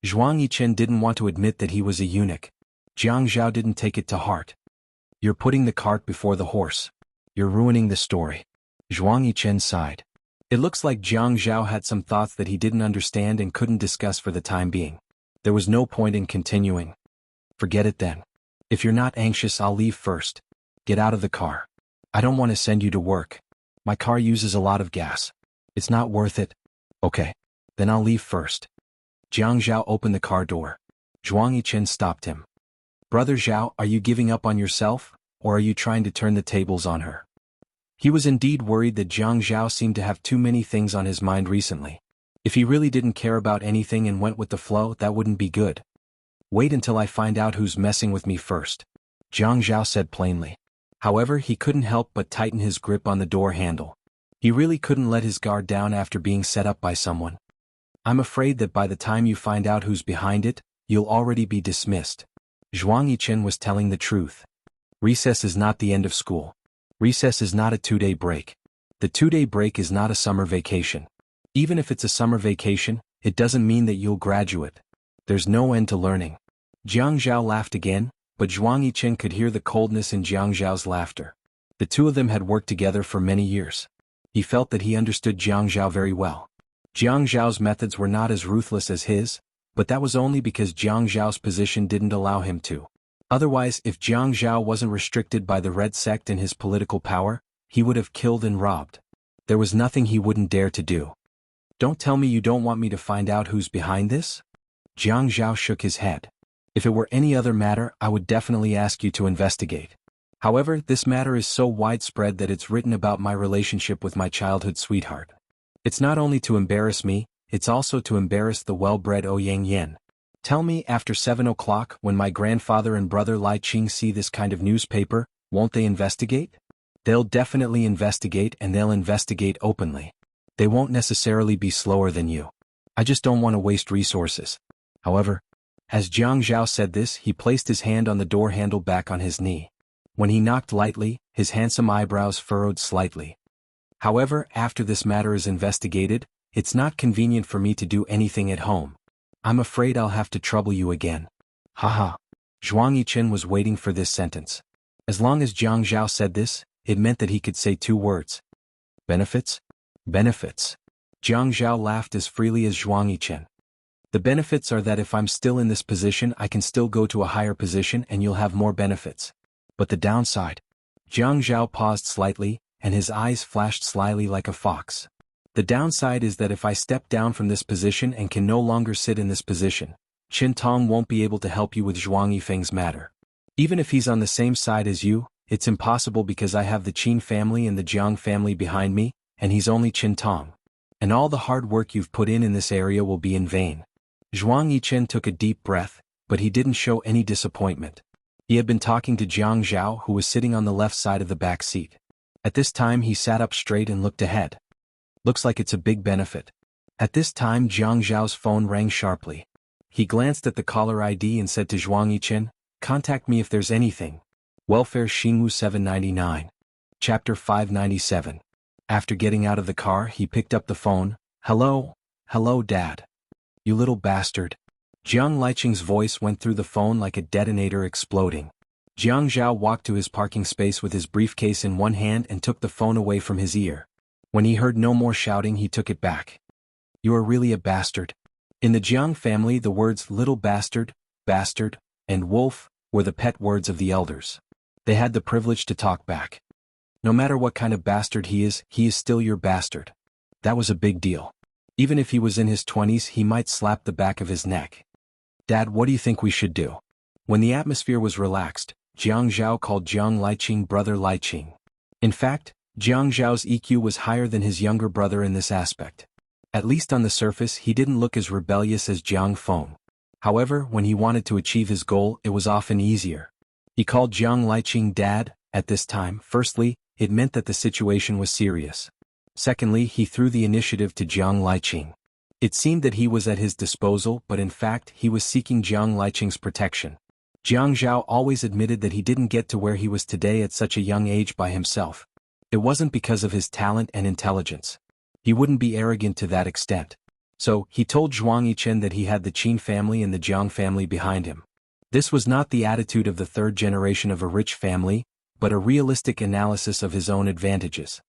Zhuang Yichen didn't want to admit that he was a eunuch. Jiang Zhao didn't take it to heart. "You're putting the cart before the horse. You're ruining the story." Zhuang Yichen sighed. It looks like Jiang Zhao had some thoughts that he didn't understand and couldn't discuss for the time being. There was no point in continuing. "Forget it then. If you're not anxious, I'll leave first. Get out of the car. I don't want to send you to work. My car uses a lot of gas. It's not worth it." "Okay. Then I'll leave first." Jiang Zhao opened the car door. Zhuang Yichen stopped him. "Brother Zhao, are you giving up on yourself, or are you trying to turn the tables on her?" He was indeed worried that Jiang Zhao seemed to have too many things on his mind recently. If he really didn't care about anything and went with the flow, that wouldn't be good. "Wait until I find out who's messing with me first," Jiang Zhao said plainly. However, he couldn't help but tighten his grip on the door handle. He really couldn't let his guard down after being set up by someone. "I'm afraid that by the time you find out who's behind it, you'll already be dismissed." Zhuang Yichen was telling the truth. Recess is not the end of school. Recess is not a 2-day break. The 2-day break is not a summer vacation. Even if it's a summer vacation, it doesn't mean that you'll graduate. There's no end to learning. Jiang Zhao laughed again, but Zhuang Yichen could hear the coldness in Jiang Zhao's laughter. The two of them had worked together for many years. He felt that he understood Jiang Zhao very well. Jiang Zhao's methods were not as ruthless as his, but that was only because Jiang Zhao's position didn't allow him to. Otherwise, if Jiang Zhao wasn't restricted by the Red Sect and his political power, he would have killed and robbed. There was nothing he wouldn't dare to do. "Don't tell me you don't want me to find out who's behind this?" Jiang Zhao shook his head. "If it were any other matter, I would definitely ask you to investigate. However, this matter is so widespread that it's written about my relationship with my childhood sweetheart. It's not only to embarrass me, it's also to embarrass the well-bred Ouyang Yan. Tell me, after 7 o'clock, when my grandfather and brother Lai Qing see this kind of newspaper, won't they investigate?" "They'll definitely investigate, and they'll investigate openly. They won't necessarily be slower than you. I just don't want to waste resources." However, as Jiang Zhao said this, he placed his hand on the door handle back on his knee. When he knocked lightly, his handsome eyebrows furrowed slightly. "However, after this matter is investigated, it's not convenient for me to do anything at home. I'm afraid I'll have to trouble you again." Haha. Zhuang Yichen was waiting for this sentence. As long as Jiang Zhao said this, it meant that he could say 2 words. "Benefits? Benefits." Jiang Zhao laughed as freely as Zhuang Yichen. "The benefits are that if I'm still in this position, I can still go to a higher position and you'll have more benefits. But the downside?" Jiang Zhao paused slightly, and his eyes flashed slyly like a fox. "The downside is that if I step down from this position and can no longer sit in this position, Qin Tong won't be able to help you with Zhuang Yifeng's matter. Even if he's on the same side as you, it's impossible because I have the Qin family and the Jiang family behind me, and he's only Qin Tong. And all the hard work you've put in this area will be in vain." Zhuang Yichen took a deep breath, but he didn't show any disappointment. He had been talking to Jiang Zhao, who was sitting on the left side of the back seat. At this time he sat up straight and looked ahead. Looks like it's a big benefit. At this time Jiang Zhao's phone rang sharply. He glanced at the caller ID and said to Zhuang Yichen, "Contact me if there's anything. Welfare Xingwu 799. Chapter 597. After getting out of the car he picked up the phone. "Hello? Hello, Dad. You little bastard." Jiang Liqing's voice went through the phone like a detonator exploding. Jiang Zhao walked to his parking space with his briefcase in one hand and took the phone away from his ear. When he heard no more shouting he took it back. "You are really a bastard." In the Jiang family the words little bastard, bastard, and wolf were the pet words of the elders. They had the privilege to talk back. No matter what kind of bastard he is still your bastard. That was a big deal. Even if he was in his 20s he might slap the back of his neck. "Dad, what do you think we should do?" When the atmosphere was relaxed, Jiang Zhao called Jiang Liqing brother Liqing. In fact, Jiang Zhao's EQ was higher than his younger brother in this aspect. At least on the surface he didn't look as rebellious as Jiang Feng. However, when he wanted to achieve his goal it was often easier. He called Jiang Liqing Dad. At this time, firstly, it meant that the situation was serious. Secondly, he threw the initiative to Jiang Liqing. It seemed that he was at his disposal, but in fact he was seeking Jiang Liqing's protection. Jiang Zhao always admitted that he didn't get to where he was today at such a young age by himself. It wasn't because of his talent and intelligence. He wouldn't be arrogant to that extent. So, he told Zhuang Yichen that he had the Qin family and the Jiang family behind him. This was not the attitude of the third generation of a rich family, but a realistic analysis of his own advantages.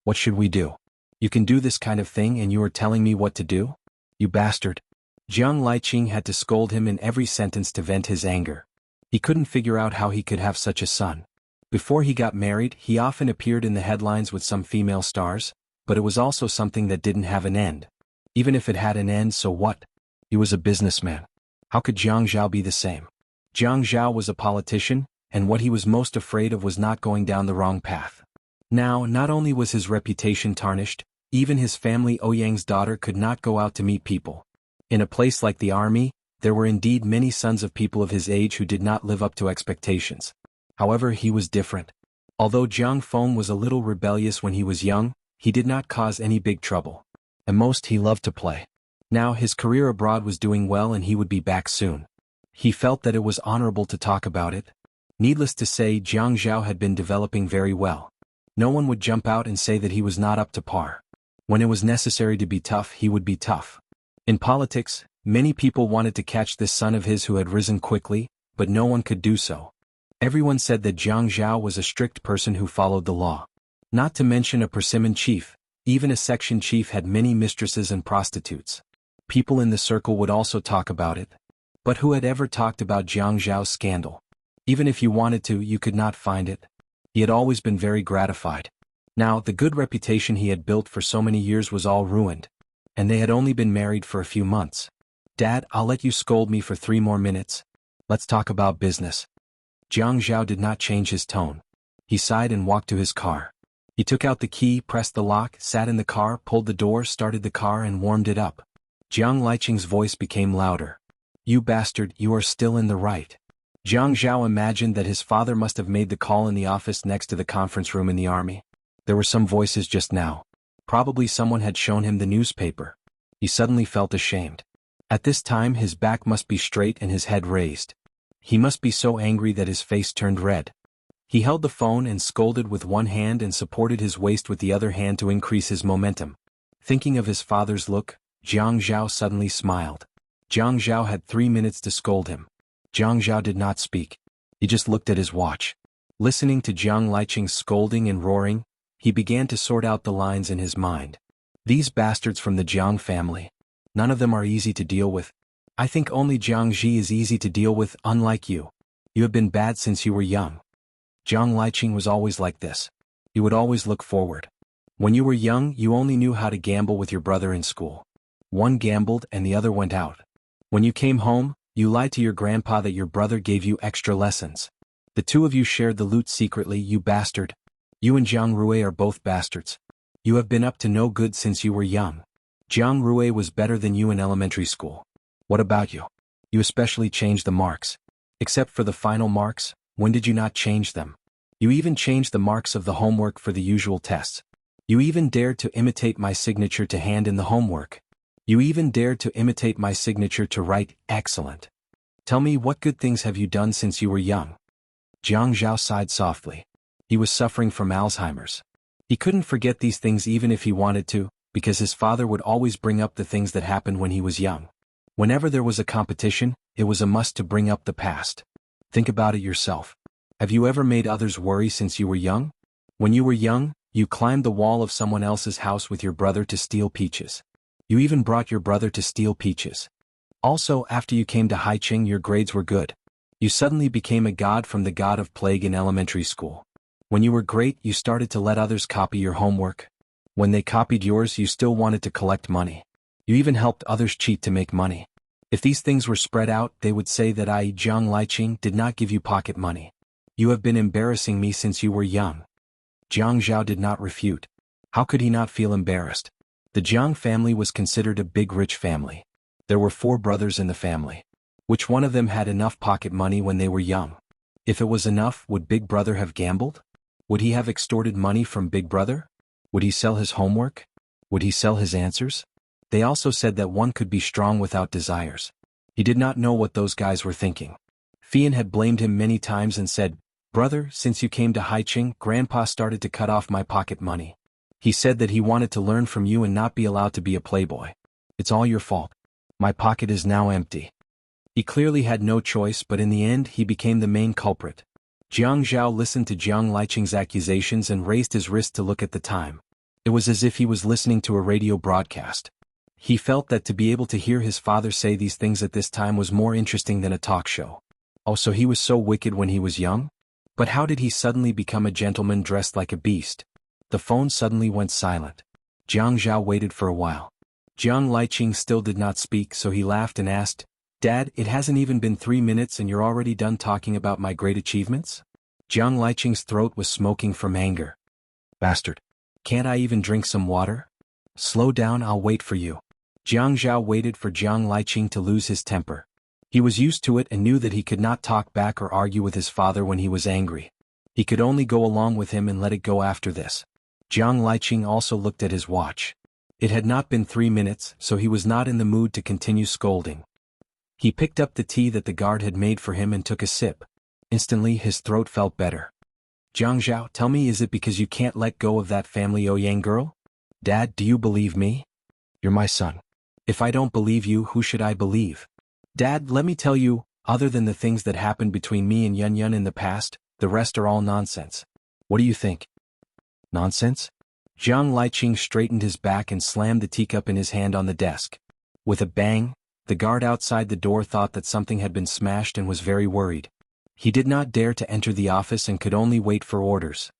"What should we do? You can do this kind of thing and you are telling me what to do? You bastard." Jiang Liqing had to scold him in every sentence to vent his anger. He couldn't figure out how he could have such a son. Before he got married, he often appeared in the headlines with some female stars, but it was also something that didn't have an end. Even if it had an end, so what? He was a businessman. How could Jiang Zhao be the same? Jiang Zhao was a politician, and what he was most afraid of was not going down the wrong path. Now, not only was his reputation tarnished, even his family Ouyang's daughter could not go out to meet people. In a place like the army, there were indeed many sons of people of his age who did not live up to expectations. However, he was different. Although Jiang Feng was a little rebellious when he was young, he did not cause any big trouble. At most he loved to play. Now his career abroad was doing well and he would be back soon. He felt that it was honorable to talk about it. Needless to say, Jiang Zhao had been developing very well. No one would jump out and say that he was not up to par. When it was necessary to be tough, he would be tough. In politics, many people wanted to catch this son of his who had risen quickly, but no one could do so. Everyone said that Jiang Zhao was a strict person who followed the law. Not to mention a persimmon chief, even a section chief had many mistresses and prostitutes. People in the circle would also talk about it. But who had ever talked about Jiang Zhao's scandal? Even if you wanted to, you could not find it. He had always been very gratified. Now, the good reputation he had built for so many years was all ruined. And they had only been married for a few months. "Dad, I'll let you scold me for 3 more minutes. Let's talk about business." Jiang Zhao did not change his tone. He sighed and walked to his car. He took out the key, pressed the lock, sat in the car, pulled the door, started the car and warmed it up. Jiang Liqing's voice became louder. "You bastard, you are still in the right." Jiang Zhao imagined that his father must have made the call in the office next to the conference room in the army. There were some voices just now. Probably someone had shown him the newspaper. He suddenly felt ashamed. At this time his back must be straight and his head raised. He must be so angry that his face turned red. He held the phone and scolded with one hand and supported his waist with the other hand to increase his momentum. Thinking of his father's look, Jiang Zhao suddenly smiled. Jiang Zhao had 3 minutes to scold him. Jiang Zhao did not speak. He just looked at his watch. Listening to Jiang Liqing's scolding and roaring, he began to sort out the lines in his mind. These bastards from the Jiang family. None of them are easy to deal with. I think only Jiang Ji is easy to deal with, unlike you. You have been bad since you were young. Jiang Liqing was always like this. He would always look forward. When you were young, you only knew how to gamble with your brother in school. One gambled and the other went out. When you came home, you lied to your grandpa that your brother gave you extra lessons. The 2 of you shared the loot secretly, you bastard. You and Jiang Rui are both bastards. You have been up to no good since you were young. Jiang Rui was better than you in elementary school. What about you? You especially changed the marks. Except for the final marks, When did you not change them? You even changed the marks of the homework for the usual tests. You even dared to imitate my signature to hand in the homework. You even dared to imitate my signature to write, excellent. Tell me, what good things have you done since you were young? Jiang Zhao sighed softly. He was suffering from Alzheimer's. He couldn't forget these things even if he wanted to, because his father would always bring up the things that happened when he was young. Whenever there was a competition, it was a must to bring up the past. Think about it yourself. Have you ever made others worry since you were young? When you were young, you climbed the wall of someone else's house with your brother to steal peaches. You even brought your brother to steal peaches. Also, after you came to Haiqing, your grades were good. You suddenly became a god from the god of plague in elementary school. When you were great, you started to let others copy your homework. When they copied yours, you still wanted to collect money. You even helped others cheat to make money. If these things were spread out, they would say that I, Jiang Liqing, did not give you pocket money. You have been embarrassing me since you were young. Jiang Zhao did not refute. How could he not feel embarrassed? The Jiang family was considered a big rich family. There were 4 brothers in the family. Which one of them had enough pocket money when they were young? If it was enough, would Big Brother have gambled? Would he have extorted money from Big Brother? Would he sell his homework? Would he sell his answers? They also said that one could be strong without desires. He did not know what those guys were thinking. Fian had blamed him many times and said, "Brother, since you came to Haiqing, Grandpa started to cut off my pocket money. He said that he wanted to learn from you and not be allowed to be a playboy. It's all your fault. My pocket is now empty." He clearly had no choice, but in the end he became the main culprit. Jiang Zhao listened to Jiang Liqing's accusations and raised his wrist to look at the time. It was as if he was listening to a radio broadcast. He felt that to be able to hear his father say these things at this time was more interesting than a talk show. Oh, so he was so wicked when he was young? But how did he suddenly become a gentleman dressed like a beast? The phone suddenly went silent. Jiang Zhao waited for a while. Jiang Liqing still did not speak, so he laughed and asked, "Dad, it hasn't even been 3 minutes and you're already done talking about my great achievements?" Jiang Liqing's throat was smoking from anger. "Bastard. Can't I even drink some water? Slow down, I'll wait for you." Jiang Zhao waited for Jiang Liqing to lose his temper. He was used to it and knew that he could not talk back or argue with his father when he was angry. He could only go along with him and let it go after this. Jiang Liqing also looked at his watch. It had not been 3 minutes, so he was not in the mood to continue scolding. He picked up the tea that the guard had made for him and took a sip. Instantly his throat felt better. "Jiang Zhao, tell me, is it because you can't let go of that family Ouyang girl? Dad, do you believe me? You're my son. If I don't believe you, who should I believe? Dad, let me tell you, other than the things that happened between me and Yun Yun in the past, the rest are all nonsense. What do you think?" "Nonsense?" Jiang Liqing straightened his back and slammed the teacup in his hand on the desk. With a bang, the guard outside the door thought that something had been smashed and was very worried. He did not dare to enter the office and could only wait for orders.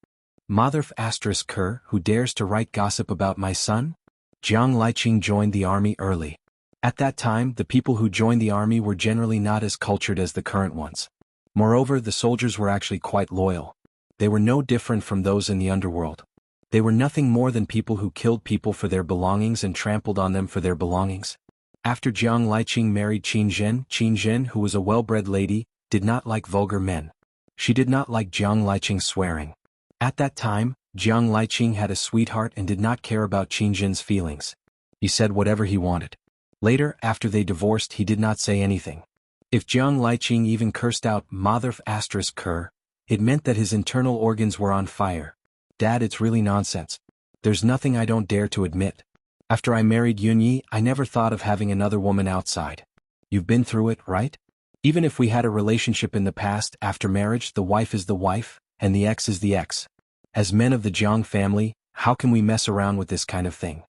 "Motherf asterisk Kerr, who dares to write gossip about my son?" Jiang Liqing joined the army early. At that time, the people who joined the army were generally not as cultured as the current ones. Moreover, the soldiers were actually quite loyal. They were no different from those in the underworld. They were nothing more than people who killed people for their belongings and trampled on them for their belongings. After Jiang Liqing married Qin Zhen, who was a well-bred lady, did not like vulgar men. She did not like Jiang Liqing swearing. At that time, Jiang Liqing had a sweetheart and did not care about Qin Zhen's feelings. He said whatever he wanted. Later, after they divorced, he did not say anything. If Jiang Liqing even cursed out "Motherf asterisk Kerr," it meant that his internal organs were on fire. "Dad, it's really nonsense. There's nothing I don't dare to admit. After I married Yunyi, I never thought of having another woman outside. You've been through it, right? Even if we had a relationship in the past, after marriage the wife is the wife, and the ex is the ex. As men of the Jiang family, how can we mess around with this kind of thing?"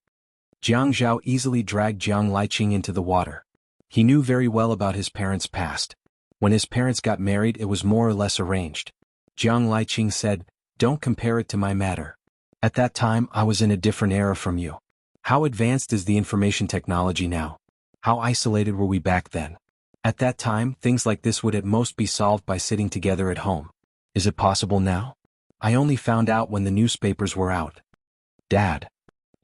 Jiang Zhao easily dragged Jiang Liqing into the water. He knew very well about his parents' past. When his parents got married, it was more or less arranged. Jiang Liqing said, "Don't compare it to my matter. At that time I was in a different era from you. How advanced is the information technology now? How isolated were we back then? At that time, things like this would at most be solved by sitting together at home. Is it possible now? I only found out when the newspapers were out." "Dad."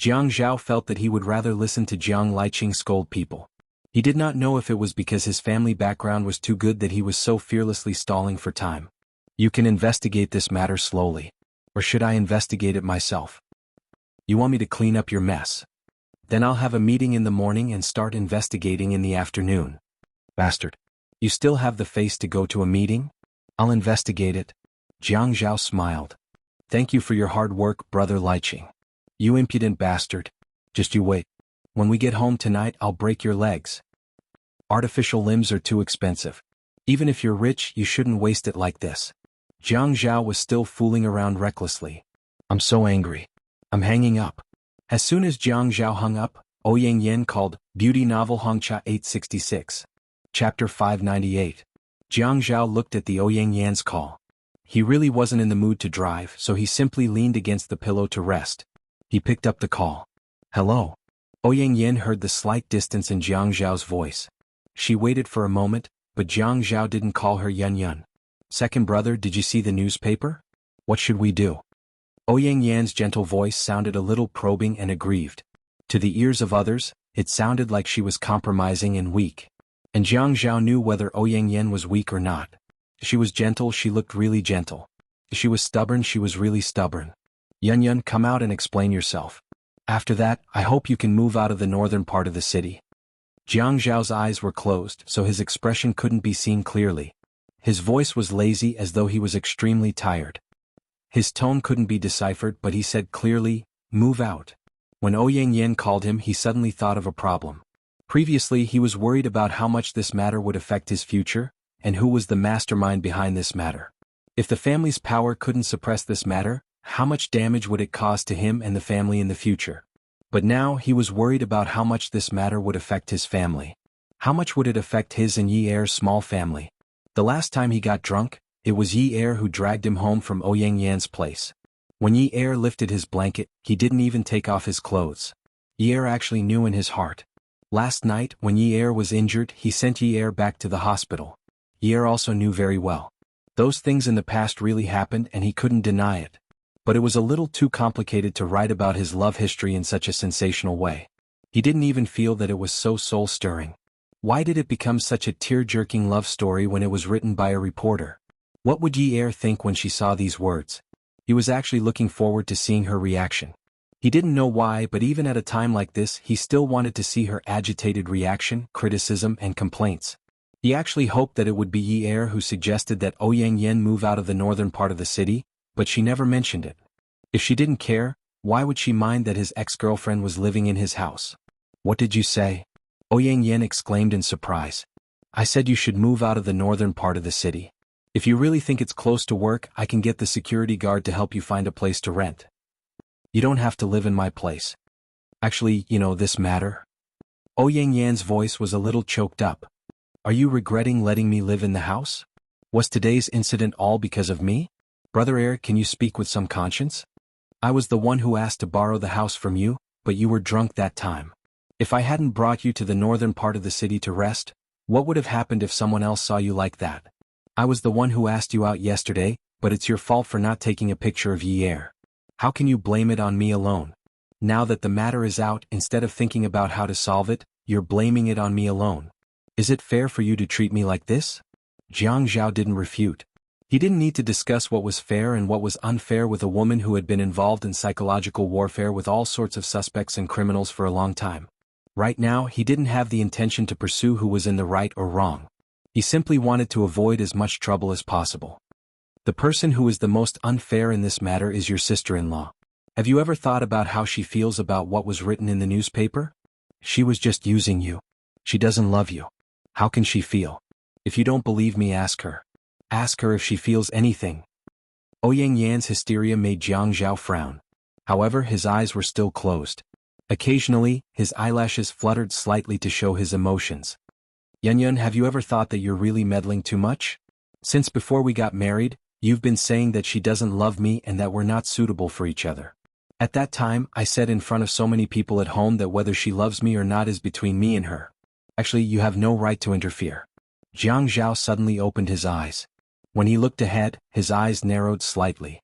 Jiang Zhao felt that he would rather listen to Jiang Liqing scold people. He did not know if it was because his family background was too good that he was so fearlessly stalling for time. You can investigate this matter slowly. Or should I investigate it myself? You want me to clean up your mess? Then I'll have a meeting in the morning and start investigating in the afternoon. Bastard. You still have the face to go to a meeting? I'll investigate it. Jiang Zhao smiled. Thank you for your hard work, Brother Liqing. You impudent bastard. Just you wait. When we get home tonight, I'll break your legs. Artificial limbs are too expensive. Even if you're rich, you shouldn't waste it like this. Jiang Zhao was still fooling around recklessly. I'm so angry. I'm hanging up. As soon as Jiang Zhao hung up, Ouyang Yan called, Beauty Novel Hongcha 866. Chapter 598. Jiang Zhao looked at the Ouyang Yan's call. He really wasn't in the mood to drive, so he simply leaned against the pillow to rest. He picked up the call. Hello. Ouyang Yan heard the slight distance in Jiang Zhao's voice. She waited for a moment, but Jiang Zhao didn't call her Yun Yun. Second brother, did you see the newspaper? What should we do? Ouyang Yan's gentle voice sounded a little probing and aggrieved. To the ears of others, it sounded like she was compromising and weak. And Jiang Zhao knew whether Ouyang Yan was weak or not. She was gentle, she looked really gentle. She was stubborn, she was really stubborn. Yun Yun, come out and explain yourself. After that, I hope you can move out of the northern part of the city. Jiang Zhao's eyes were closed, so his expression couldn't be seen clearly. His voice was lazy as though he was extremely tired. His tone couldn't be deciphered, but he said clearly, move out. When Ouyang Yan called him, he suddenly thought of a problem. Previously, he was worried about how much this matter would affect his future, and who was the mastermind behind this matter. If the family's power couldn't suppress this matter, how much damage would it cause to him and the family in the future? But now he was worried about how much this matter would affect his family. How much would it affect his and Yi Er's small family? The last time he got drunk, it was Yi Er who dragged him home from Ouyang Yan's place. When Yi Er lifted his blanket, he didn't even take off his clothes. Yi Er actually knew in his heart. Last night, when Yi Er was injured, he sent Yi Er back to the hospital. Yi Er also knew very well. Those things in the past really happened and he couldn't deny it. But it was a little too complicated to write about his love history in such a sensational way. He didn't even feel that it was so soul-stirring. Why did it become such a tear-jerking love story when it was written by a reporter? What would Yi Er think when she saw these words? He was actually looking forward to seeing her reaction. He didn't know why, but even at a time like this, he still wanted to see her agitated reaction, criticism, and complaints. He actually hoped that it would be Yi Er who suggested that Ouyang Yan move out of the northern part of the city, but she never mentioned it. If she didn't care, why would she mind that his ex-girlfriend was living in his house? What did you say? Ouyang Yan exclaimed in surprise. I said you should move out of the northern part of the city. If you really think it's close to work, I can get the security guard to help you find a place to rent. You don't have to live in my place. Actually, this matter? Ouyang Yan's voice was a little choked up. Are you regretting letting me live in the house? Was today's incident all because of me? Brother Er, can you speak with some conscience? I was the one who asked to borrow the house from you, but you were drunk that time. If I hadn't brought you to the northern part of the city to rest, what would have happened if someone else saw you like that? I was the one who asked you out yesterday, but it's your fault for not taking a picture of Yi Er. How can you blame it on me alone? Now that the matter is out, instead of thinking about how to solve it, you're blaming it on me alone. Is it fair for you to treat me like this? Jiang Zhao didn't refute. He didn't need to discuss what was fair and what was unfair with a woman who had been involved in psychological warfare with all sorts of suspects and criminals for a long time. Right now, he didn't have the intention to pursue who was in the right or wrong. He simply wanted to avoid as much trouble as possible. The person who is the most unfair in this matter is your sister-in-law. Have you ever thought about how she feels about what was written in the newspaper? She was just using you. She doesn't love you. How can she feel? If you don't believe me, ask her. Ask her if she feels anything. Ouyang Yan's hysteria made Jiang Zhao frown. However, his eyes were still closed. Occasionally, his eyelashes fluttered slightly to show his emotions. Yun Yun, have you ever thought that you're really meddling too much? Since before we got married, you've been saying that she doesn't love me and that we're not suitable for each other. At that time, I said in front of so many people at home that whether she loves me or not is between me and her. Actually, you have no right to interfere. Jiang Zhao suddenly opened his eyes. When he looked ahead, his eyes narrowed slightly.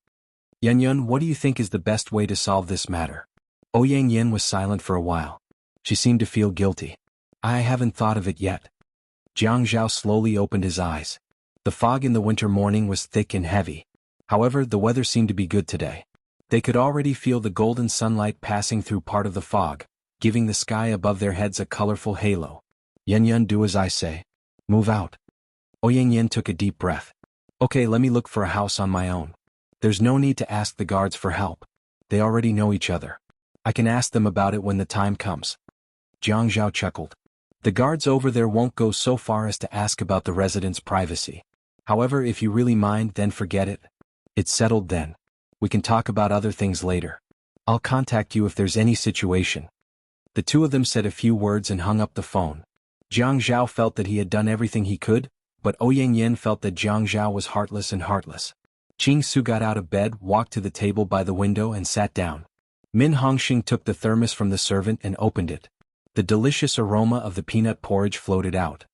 Yun Yun, what do you think is the best way to solve this matter? Ouyang Yan was silent for a while. She seemed to feel guilty. I haven't thought of it yet. Jiang Zhao slowly opened his eyes. The fog in the winter morning was thick and heavy. However, the weather seemed to be good today. They could already feel the golden sunlight passing through part of the fog, giving the sky above their heads a colorful halo. Yun, do as I say. Move out. Yen took a deep breath. Okay, let me look for a house on my own. There's no need to ask the guards for help. They already know each other. I can ask them about it when the time comes. Zhao chuckled. The guards over there won't go so far as to ask about the residents' privacy. However, if you really mind, then forget it. It's settled then. We can talk about other things later. I'll contact you if there's any situation. The two of them said a few words and hung up the phone. Zhao felt that he had done everything he could, but Yen felt that Zhao was heartless and heartless. Su got out of bed, walked to the table by the window and sat down. Min Hongxing took the thermos from the servant and opened it. The delicious aroma of the peanut porridge floated out.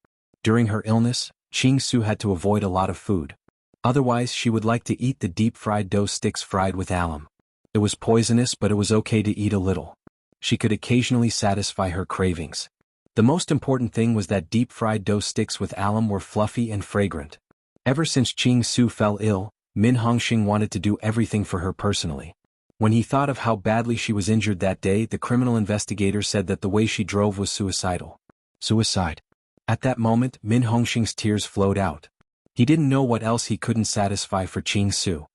During her illness, Su had to avoid a lot of food. Otherwise she would like to eat the deep-fried dough sticks fried with alum. It was poisonous, but it was okay to eat a little. She could occasionally satisfy her cravings. The most important thing was that deep-fried dough sticks with alum were fluffy and fragrant. Ever since Su fell ill, Min Hongxing wanted to do everything for her personally. When he thought of how badly she was injured that day, the criminal investigator said that the way she drove was suicidal. Suicide. At that moment, Min Hongxing's tears flowed out. He didn't know what else he couldn't satisfy for Su.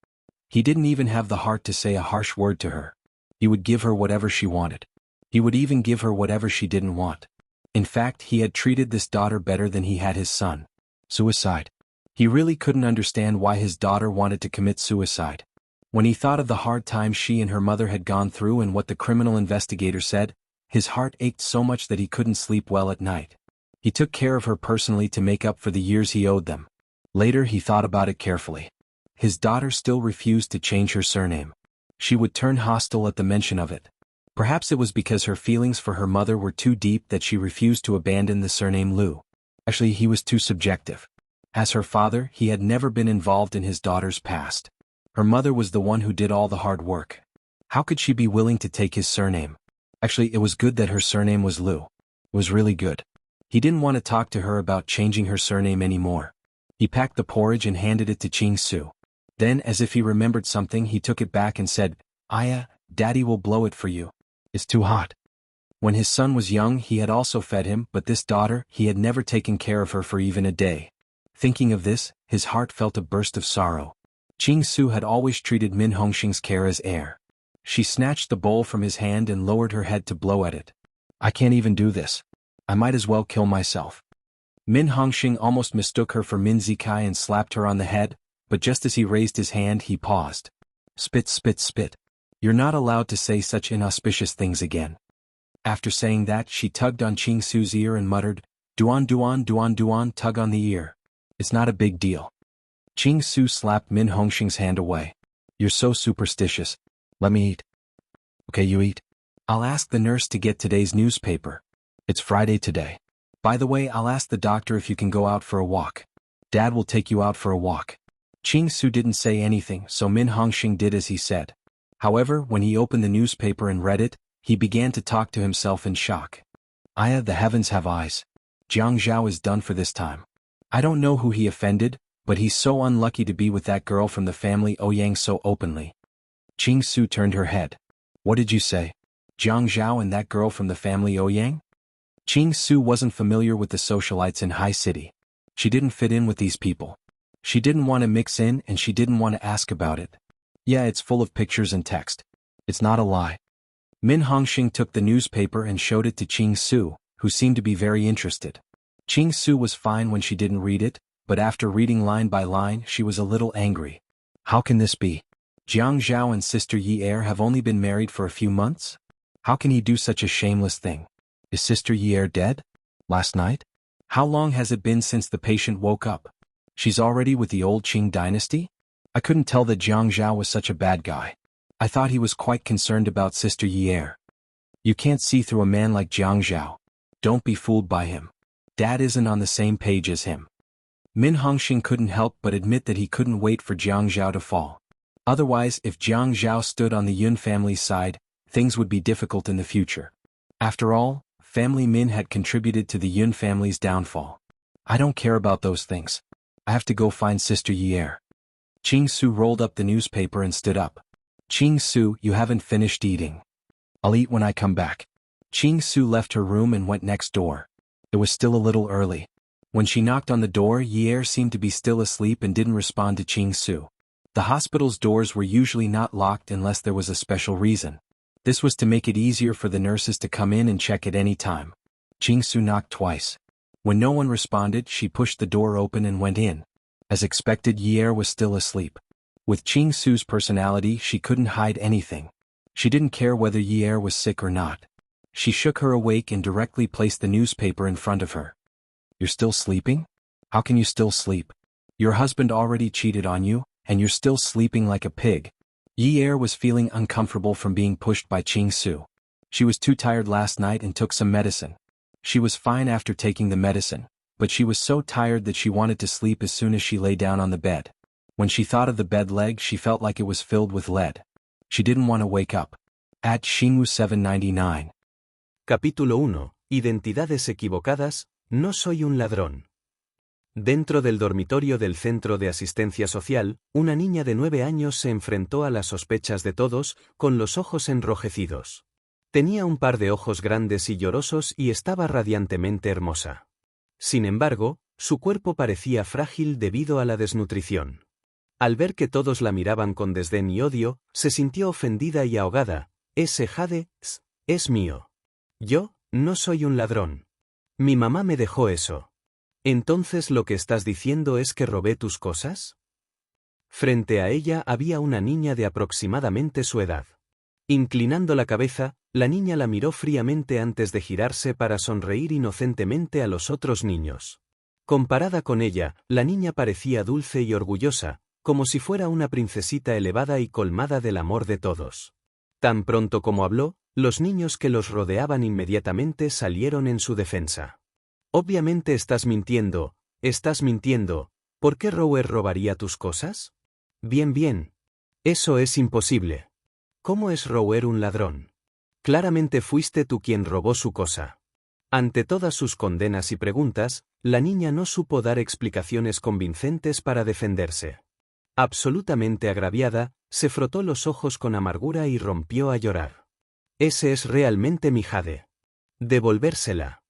He didn't even have the heart to say a harsh word to her. He would give her whatever she wanted. He would even give her whatever she didn't want. In fact, he had treated this daughter better than he had his son. Suicide. He really couldn't understand why his daughter wanted to commit suicide. When he thought of the hard times she and her mother had gone through and what the criminal investigator said, his heart ached so much that he couldn't sleep well at night. He took care of her personally to make up for the years he owed them. Later he thought about it carefully. His daughter still refused to change her surname. She would turn hostile at the mention of it. Perhaps it was because her feelings for her mother were too deep that she refused to abandon the surname Liu. Actually, he was too subjective. As her father, he had never been involved in his daughter's past. Her mother was the one who did all the hard work. How could she be willing to take his surname? Actually, it was good that her surname was Liu. It was really good. He didn't want to talk to her about changing her surname anymore. He packed the porridge and handed it to Su. Then, as if he remembered something, he took it back and said, "Aya, Daddy will blow it for you. It's too hot." When his son was young, he had also fed him, but this daughter, he had never taken care of her for even a day. Thinking of this, his heart felt a burst of sorrow. Su had always treated Min Hongxing's care as air. She snatched the bowl from his hand and lowered her head to blow at it. "I can't even do this. I might as well kill myself." Min Hongxing almost mistook her for Min Zikai and slapped her on the head, but just as he raised his hand he paused. "Spit, spit, spit. You're not allowed to say such inauspicious things again." After saying that, she tugged on Su's ear and muttered, "Duan duan duan duan, tug on the ear. It's not a big deal." Su slapped Min Hongxing's hand away. "You're so superstitious. Let me eat." "Okay, you eat. I'll ask the nurse to get today's newspaper. It's Friday today. By the way, I'll ask the doctor if you can go out for a walk. Dad will take you out for a walk." Su didn't say anything, so Min Hongxing did as he said. However, when he opened the newspaper and read it, he began to talk to himself in shock. "Aya, the heavens have eyes. Zhao is done for this time. I don't know who he offended, but he's so unlucky to be with that girl from the family Ouyang so openly." Su turned her head. "What did you say? Zhao and that girl from the family Ouyang?" Su wasn't familiar with the socialites in High City. She didn't fit in with these people. She didn't want to mix in and she didn't want to ask about it. "Yeah, it's full of pictures and text. It's not a lie." Min Hongxing took the newspaper and showed it to Su, who seemed to be very interested. Su was fine when she didn't read it, but after reading line by line she was a little angry. How can this be? Zhao and Sister Yi have only been married for a few months? How can he do such a shameless thing? Is Sister Yi dead? Last night? How long has it been since the patient woke up? She's already with the old Qing dynasty? I couldn't tell that Zhao was such a bad guy. I thought he was quite concerned about Sister Yi. You can't see through a man like Zhao. Don't be fooled by him. Dad isn't on the same page as him. Min Hongxing couldn't help but admit that he couldn't wait for Zhao to fall. Otherwise, if Zhao stood on the Yun family's side, things would be difficult in the future. After all, family Min had contributed to the Yun family's downfall. I don't care about those things. I have to go find Sister Yier. Ching-su rolled up the newspaper and stood up. Ching-su, you haven't finished eating. I'll eat when I come back. Ching-su left her room and went next door. It was still a little early. When she knocked on the door, Yier seemed to be still asleep and didn't respond to Ching-su. The hospital's doors were usually not locked unless there was a special reason. This was to make it easier for the nurses to come in and check at any time. Ching-su knocked twice. When no one responded, she pushed the door open and went in. As expected, Yier was still asleep. With Ching-su's personality, she couldn't hide anything. She didn't care whether Yier was sick or not. She shook her awake and directly placed the newspaper in front of her. You're still sleeping? How can you still sleep? Your husband already cheated on you, and you're still sleeping like a pig. Yier was feeling uncomfortable from being pushed by Ching-su. She was too tired last night and took some medicine. She was fine after taking the medicine, but she was so tired that she wanted to sleep as soon as she lay down on the bed. When she thought of the bed leg, she felt like it was filled with lead. She didn't want to wake up. At Shinmu 799. Capítulo 1. Identidades equivocadas, no soy un ladrón. Dentro del dormitorio del Centro de Asistencia Social, una niña de 9 años se enfrentó a las sospechas de todos, con los ojos enrojecidos. Tenía un par de ojos grandes y llorosos y estaba radiantemente hermosa. Sin embargo, su cuerpo parecía frágil debido a la desnutrición. Al ver que todos la miraban con desdén y odio, se sintió ofendida y ahogada. Ese jade es mío. Yo no soy un ladrón. Mi mamá me dejó eso. ¿Entonces lo que estás diciendo es que robé tus cosas? Frente a ella había una niña de aproximadamente su edad. Inclinando la cabeza, la niña la miró fríamente antes de girarse para sonreír inocentemente a los otros niños. Comparada con ella, la niña parecía dulce y orgullosa, como si fuera una princesita elevada y colmada del amor de todos. Tan pronto como habló, los niños que los rodeaban inmediatamente salieron en su defensa. Obviamente estás mintiendo. ¿Por qué Rower robaría tus cosas? Bien. Eso es imposible. ¿Cómo es Rower un ladrón? Claramente fuiste tú quien robó su cosa. Ante todas sus condenas y preguntas, la niña no supo dar explicaciones convincentes para defenderse. Absolutamente agraviada, se frotó los ojos con amargura y rompió a llorar. Ese es realmente mi jade. Devolvérsela.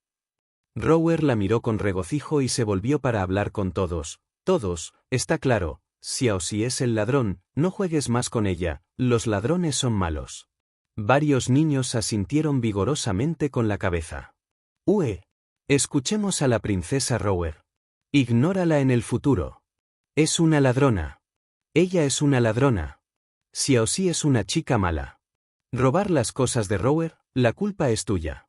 Rower la miró con regocijo y se volvió para hablar con todos. Todos, está claro, si es el ladrón, no juegues más con ella, los ladrones son malos. Varios niños asintieron vigorosamente con la cabeza. Escuchemos a la princesa Rower. Ignórala en el futuro. Es una ladrona. Ella es una ladrona. Si es una chica mala. Robar las cosas de Rower, la culpa es tuya.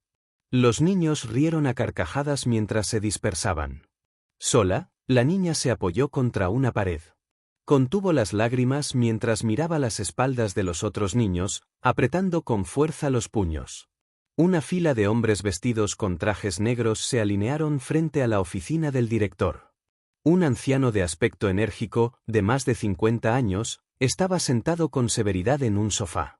Los niños rieron a carcajadas mientras se dispersaban. Sola, la niña se apoyó contra una pared. Contuvo las lágrimas mientras miraba las espaldas de los otros niños, apretando con fuerza los puños. Una fila de hombres vestidos con trajes negros se alinearon frente a la oficina del director. Un anciano de aspecto enérgico, de más de 50 años, estaba sentado con severidad en un sofá.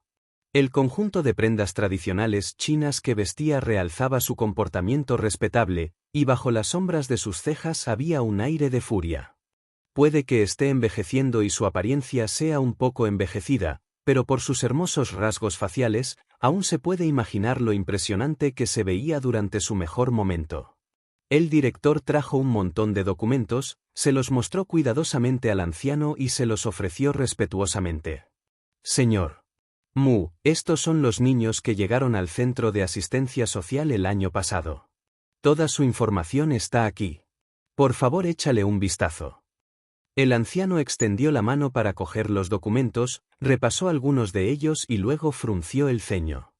El conjunto de prendas tradicionales chinas que vestía realzaba su comportamiento respetable, y bajo las sombras de sus cejas había un aire de furia. Puede que esté envejeciendo y su apariencia sea un poco envejecida, pero por sus hermosos rasgos faciales, aún se puede imaginar lo impresionante que se veía durante su mejor momento. El director trajo un montón de documentos, se los mostró cuidadosamente al anciano y se los ofreció respetuosamente. Señor estos son los niños que llegaron al centro de asistencia social el año pasado. Toda su información está aquí. Por favor, échale un vistazo. El anciano extendió la mano para coger los documentos, repasó algunos de ellos y luego frunció el ceño.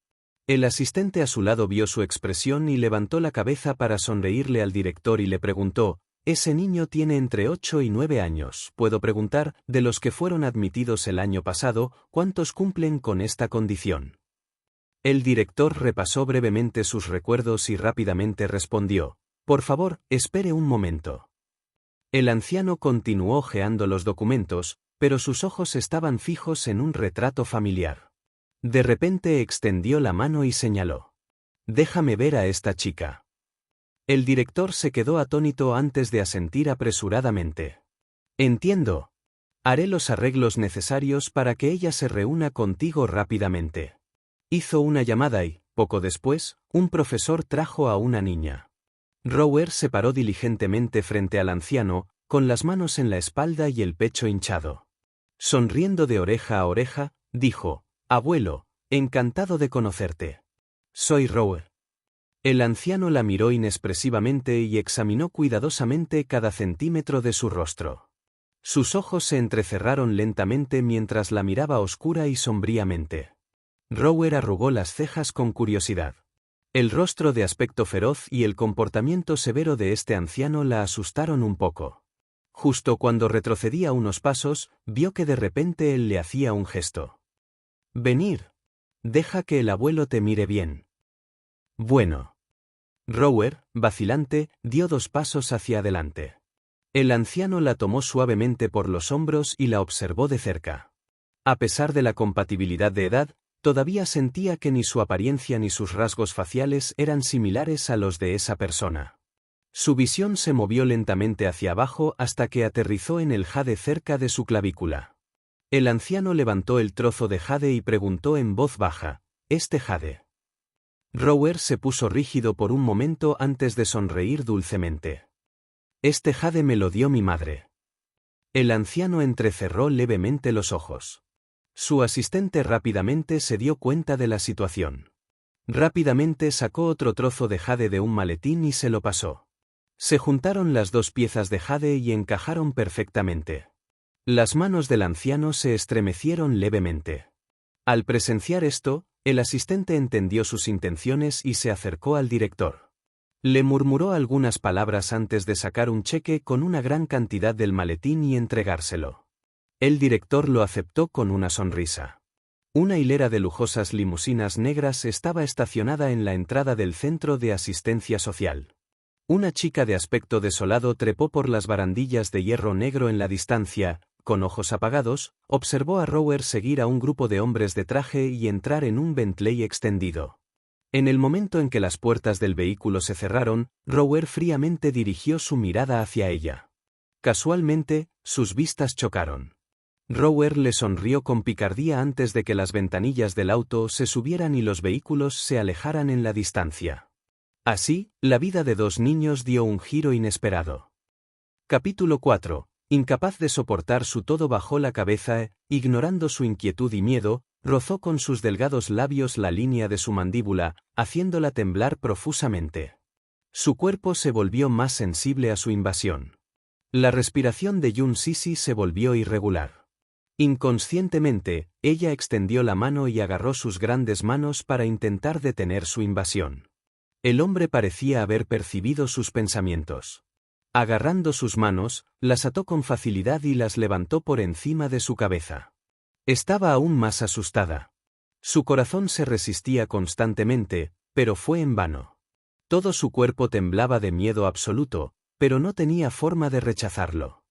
El asistente a su lado vio su expresión y levantó la cabeza para sonreírle al director y le preguntó: ese niño tiene entre 8 y 9 años. ¿Puedo preguntar, de los que fueron admitidos el año pasado, cuántos cumplen con esta condición? El director repasó brevemente sus recuerdos y rápidamente respondió: por favor, espere un momento. El anciano continuó hojeando los documentos, pero sus ojos estaban fijos en un retrato familiar. De repente extendió la mano y señaló: déjame ver a esta chica. El director se quedó atónito antes de asentir apresuradamente. Entiendo. Haré los arreglos necesarios para que ella se reúna contigo rápidamente. Hizo una llamada y, poco después, un profesor trajo a una niña. Rower se paró diligentemente frente al anciano, con las manos en la espalda y el pecho hinchado. Sonriendo de oreja a oreja, dijo: «Abuelo, encantado de conocerte. Soy Rower». El anciano la miró inexpresivamente y examinó cuidadosamente cada centímetro de su rostro. Sus ojos se entrecerraron lentamente mientras la miraba oscura y sombríamente. Rower arrugó las cejas con curiosidad. El rostro de aspecto feroz y el comportamiento severo de este anciano la asustaron un poco. Justo cuando retrocedía unos pasos, vio que de repente él le hacía un gesto. «Venir. Deja que el abuelo te mire bien». «Bueno». Rower, vacilante, dio 2 pasos hacia adelante. El anciano la tomó suavemente por los hombros y la observó de cerca. A pesar de la compatibilidad de edad, todavía sentía que ni su apariencia ni sus rasgos faciales eran similares a los de esa persona. Su visión se movió lentamente hacia abajo hasta que aterrizó en el jade cerca de su clavícula. El anciano levantó el trozo de jade y preguntó en voz baja: «¿Este jade?». Rower se puso rígido por un momento antes de sonreír dulcemente. «Este jade me lo dio mi madre». El anciano entrecerró levemente los ojos. Su asistente rápidamente se dio cuenta de la situación. Rápidamente sacó otro trozo de jade de un maletín y se lo pasó. Se juntaron las 2 piezas de jade y encajaron perfectamente. Las manos del anciano se estremecieron levemente. Al presenciar esto, el asistente entendió sus intenciones y se acercó al director. Le murmuró algunas palabras antes de sacar un cheque con una gran cantidad del maletín y entregárselo. El director lo aceptó con una sonrisa. Una hilera de lujosas limusinas negras estaba estacionada en la entrada del centro de asistencia social. Una chica de aspecto desolado trepó por las barandillas de hierro negro en la distancia, con ojos apagados, observó a Rower seguir a un grupo de hombres de traje y entrar en un Bentley extendido. En el momento en que las puertas del vehículo se cerraron, Rower fríamente dirigió su mirada hacia ella. Casualmente, sus vistas chocaron. Rower le sonrió con picardía antes de que las ventanillas del auto se subieran y los vehículos se alejaran en la distancia. Así, la vida de 2 niños dio un giro inesperado. Capítulo 4. Incapaz de soportar su todo, bajó la cabeza, ignorando su inquietud y miedo, rozó con sus delgados labios la línea de su mandíbula, haciéndola temblar profusamente. Su cuerpo se volvió más sensible a su invasión. La respiración de Yun Sisi se volvió irregular. Inconscientemente, ella extendió la mano y agarró sus grandes manos para intentar detener su invasión. El hombre parecía haber percibido sus pensamientos. Agarrando sus manos, las ató con facilidad y las levantó por encima de su cabeza. Estaba aún más asustada. Su corazón se resistía constantemente, pero fue en vano. Todo su cuerpo temblaba de miedo absoluto, pero no tenía forma de rechazarlo.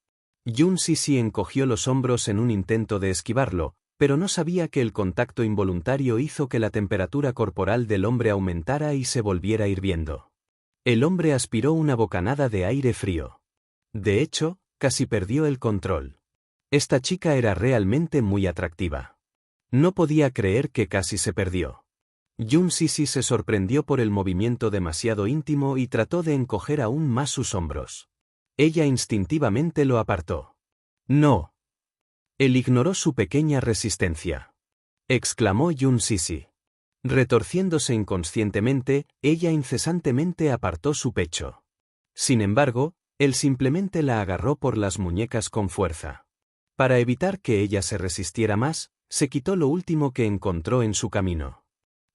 Yun Sisi encogió los hombros en un intento de esquivarlo, pero no sabía que el contacto involuntario hizo que la temperatura corporal del hombre aumentara y se volviera hirviendo. El hombre aspiró una bocanada de aire frío. De hecho, casi perdió el control. Esta chica era realmente muy atractiva. No podía creer que casi se perdió. Yun Sisi se sorprendió por el movimiento demasiado íntimo y trató de encoger aún más sus hombros. Ella instintivamente lo apartó. «No». Él ignoró su pequeña resistencia. Exclamó Yun Sisi. Retorciéndose inconscientemente, ella incesantemente apartó su pecho. Sin embargo, él simplemente la agarró por las muñecas con fuerza. Para evitar que ella se resistiera más, se quitó lo último que encontró en su camino.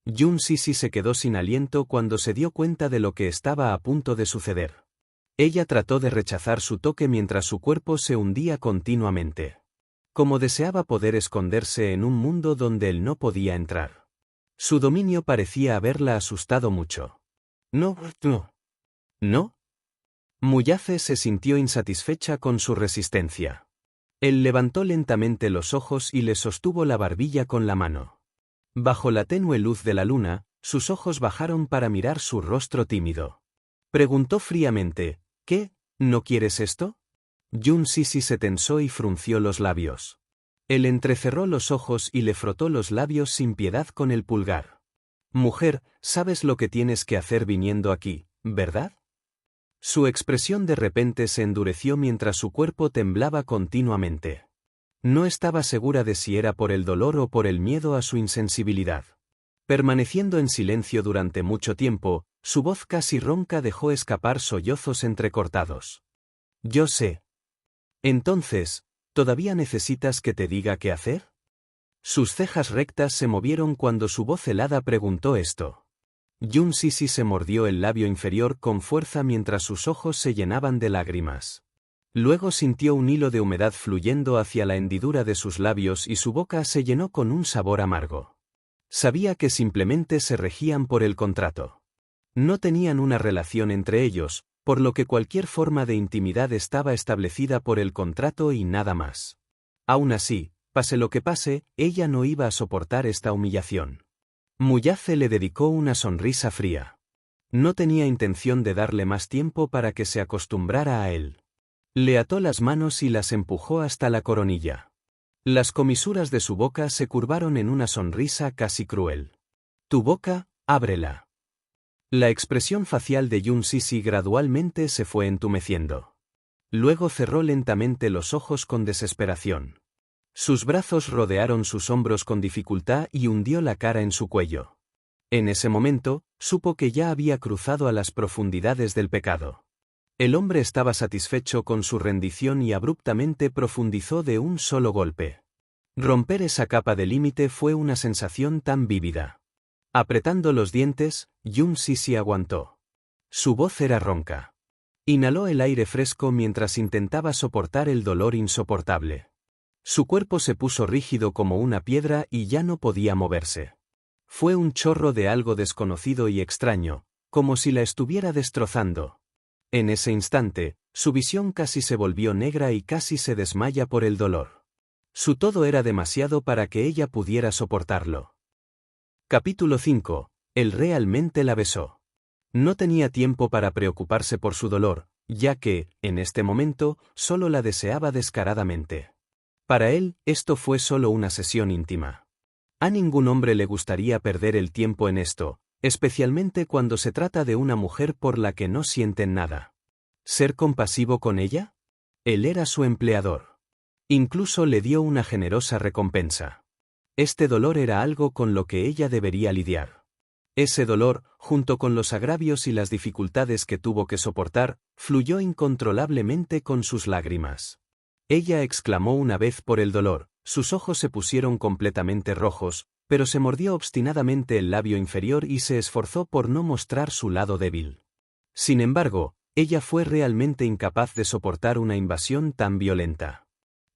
Yun Sisi se quedó sin aliento cuando se dio cuenta de lo que estaba a punto de suceder. Ella trató de rechazar su toque mientras su cuerpo se hundía continuamente. Como deseaba poder esconderse en un mundo donde él no podía entrar. Su dominio parecía haberla asustado mucho. «No, no». «¿No?». Muyace se sintió insatisfecha con su resistencia. Él levantó lentamente los ojos y le sostuvo la barbilla con la mano. Bajo la tenue luz de la luna, sus ojos bajaron para mirar su rostro tímido. Preguntó fríamente: «¿Qué? ¿No quieres esto?». Yun Sisi se tensó y frunció los labios. Él entrecerró los ojos y le frotó los labios sin piedad con el pulgar. Mujer, sabes lo que tienes que hacer viniendo aquí, ¿verdad? Su expresión de repente se endureció mientras su cuerpo temblaba continuamente. No estaba segura de si era por el dolor o por el miedo a su insensibilidad. Permaneciendo en silencio durante mucho tiempo, su voz casi ronca dejó escapar sollozos entrecortados. Yo sé. Entonces, ¿todavía necesitas que te diga qué hacer? Sus cejas rectas se movieron cuando su voz helada preguntó esto. Yun Sisi se mordió el labio inferior con fuerza mientras sus ojos se llenaban de lágrimas. Luego sintió un hilo de humedad fluyendo hacia la hendidura de sus labios y su boca se llenó con un sabor amargo. Sabía que simplemente se regían por el contrato. No tenían una relación entre ellos, por lo que cualquier forma de intimidad estaba establecida por el contrato y nada más. Aún así, pase lo que pase, ella no iba a soportar esta humillación. Muyace le dedicó una sonrisa fría. No tenía intención de darle más tiempo para que se acostumbrara a él. Le ató las manos y las empujó hasta la coronilla. Las comisuras de su boca se curvaron en una sonrisa casi cruel. Tu boca, ábrela. La expresión facial de Yun Sisi gradualmente se fue entumeciendo. Luego cerró lentamente los ojos con desesperación. Sus brazos rodearon sus hombros con dificultad y hundió la cara en su cuello. En ese momento, supo que ya había cruzado a las profundidades del pecado. El hombre estaba satisfecho con su rendición y abruptamente profundizó de un solo golpe. Romper esa capa de límite fue una sensación tan vívida. Apretando los dientes, Yun Sisi aguantó. Su voz era ronca. Inhaló el aire fresco mientras intentaba soportar el dolor insoportable. Su cuerpo se puso rígido como una piedra y ya no podía moverse. Fue un chorro de algo desconocido y extraño, como si la estuviera destrozando. En ese instante, su visión casi se volvió negra y casi se desmaya por el dolor. Su todo era demasiado para que ella pudiera soportarlo. Capítulo 5. Él realmente la besó. No tenía tiempo para preocuparse por su dolor, ya que, en este momento, solo la deseaba descaradamente. Para él, esto fue solo una sesión íntima. A ningún hombre le gustaría perder el tiempo en esto, especialmente cuando se trata de una mujer por la que no sienten nada. ¿Ser compasivo con ella? Él era su empleador. Incluso le dio una generosa recompensa. Este dolor era algo con lo que ella debería lidiar. Ese dolor, junto con los agravios y las dificultades que tuvo que soportar, fluyó incontrolablemente con sus lágrimas. Ella exclamó una vez por el dolor, sus ojos se pusieron completamente rojos, pero se mordió obstinadamente el labio inferior y se esforzó por no mostrar su lado débil. Sin embargo, ella fue realmente incapaz de soportar una invasión tan violenta.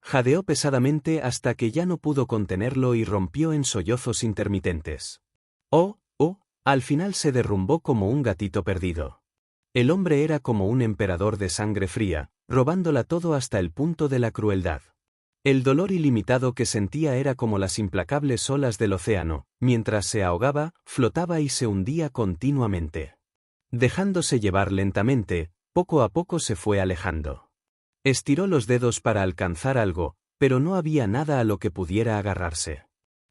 Jadeó pesadamente hasta que ya no pudo contenerlo y rompió en sollozos intermitentes. Al final se derrumbó como un gatito perdido. El hombre era como un emperador de sangre fría, robándola todo hasta el punto de la crueldad. El dolor ilimitado que sentía era como las implacables olas del océano, mientras se ahogaba, flotaba y se hundía continuamente. Dejándose llevar lentamente, poco a poco se fue alejando. Estiró los dedos para alcanzar algo, pero no había nada a lo que pudiera agarrarse.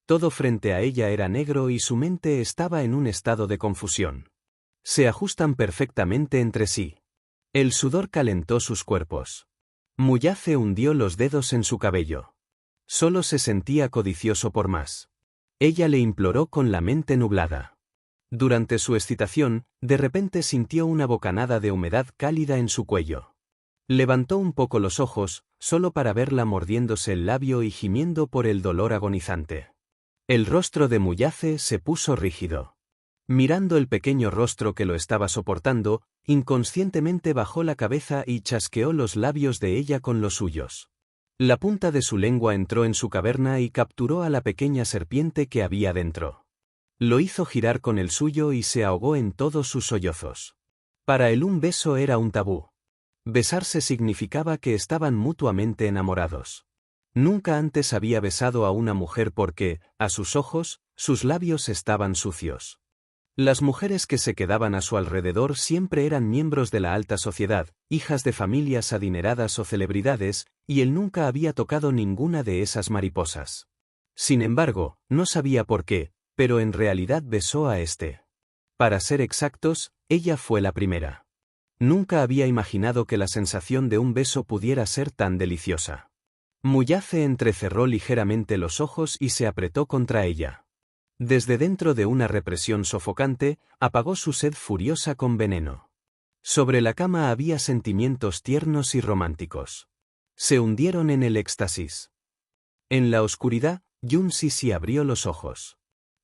Todo frente a ella era negro y su mente estaba en un estado de confusión. Se ajustan perfectamente entre sí. El sudor calentó sus cuerpos. Muyace hundió los dedos en su cabello. Solo se sentía codicioso por más. Ella le imploró con la mente nublada. Durante su excitación, de repente sintió una bocanada de humedad cálida en su cuello. Levantó un poco los ojos, solo para verla mordiéndose el labio y gimiendo por el dolor agonizante. El rostro de Muyace se puso rígido. Mirando el pequeño rostro que lo estaba soportando, inconscientemente bajó la cabeza y chasqueó los labios de ella con los suyos. La punta de su lengua entró en su caverna y capturó a la pequeña serpiente que había dentro. Lo hizo girar con el suyo y se ahogó en todos sus sollozos. Para él un beso era un tabú. Besarse significaba que estaban mutuamente enamorados. Nunca antes había besado a una mujer porque, a sus ojos, sus labios estaban sucios. Las mujeres que se quedaban a su alrededor siempre eran miembros de la alta sociedad, hijas de familias adineradas o celebridades, y él nunca había tocado ninguna de esas mariposas. Sin embargo, no sabía por qué, pero en realidad besó a este. Para ser exactos, ella fue la primera. Nunca había imaginado que la sensación de un beso pudiera ser tan deliciosa. Muyace entrecerró ligeramente los ojos y se apretó contra ella. Desde dentro de una represión sofocante, apagó su sed furiosa con veneno. Sobre la cama había sentimientos tiernos y románticos. Se hundieron en el éxtasis. En la oscuridad, Yun Sisi abrió los ojos.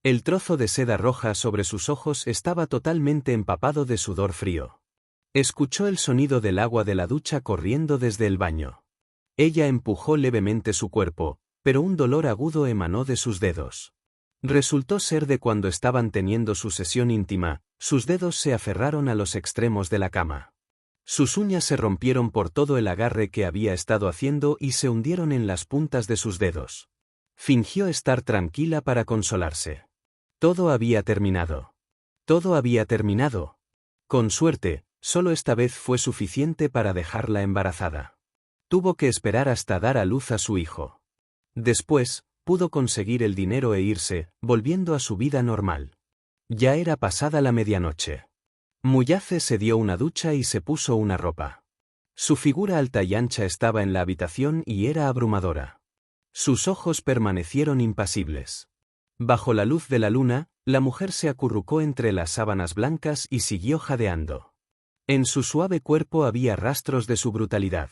El trozo de seda roja sobre sus ojos estaba totalmente empapado de sudor frío. Escuchó el sonido del agua de la ducha corriendo desde el baño. Ella empujó levemente su cuerpo, pero un dolor agudo emanó de sus dedos. Resultó ser de cuando estaban teniendo su sesión íntima, sus dedos se aferraron a los extremos de la cama. Sus uñas se rompieron por todo el agarre que había estado haciendo y se hundieron en las puntas de sus dedos. Fingió estar tranquila para consolarse. Todo había terminado. Todo había terminado. Con suerte, solo esta vez fue suficiente para dejarla embarazada. Tuvo que esperar hasta dar a luz a su hijo. Después, pudo conseguir el dinero e irse, volviendo a su vida normal. Ya era pasada la medianoche. Muyace se dio una ducha y se puso una ropa. Su figura alta y ancha estaba en la habitación y era abrumadora. Sus ojos permanecieron impasibles. Bajo la luz de la luna, la mujer se acurrucó entre las sábanas blancas y siguió jadeando. En su suave cuerpo había rastros de su brutalidad.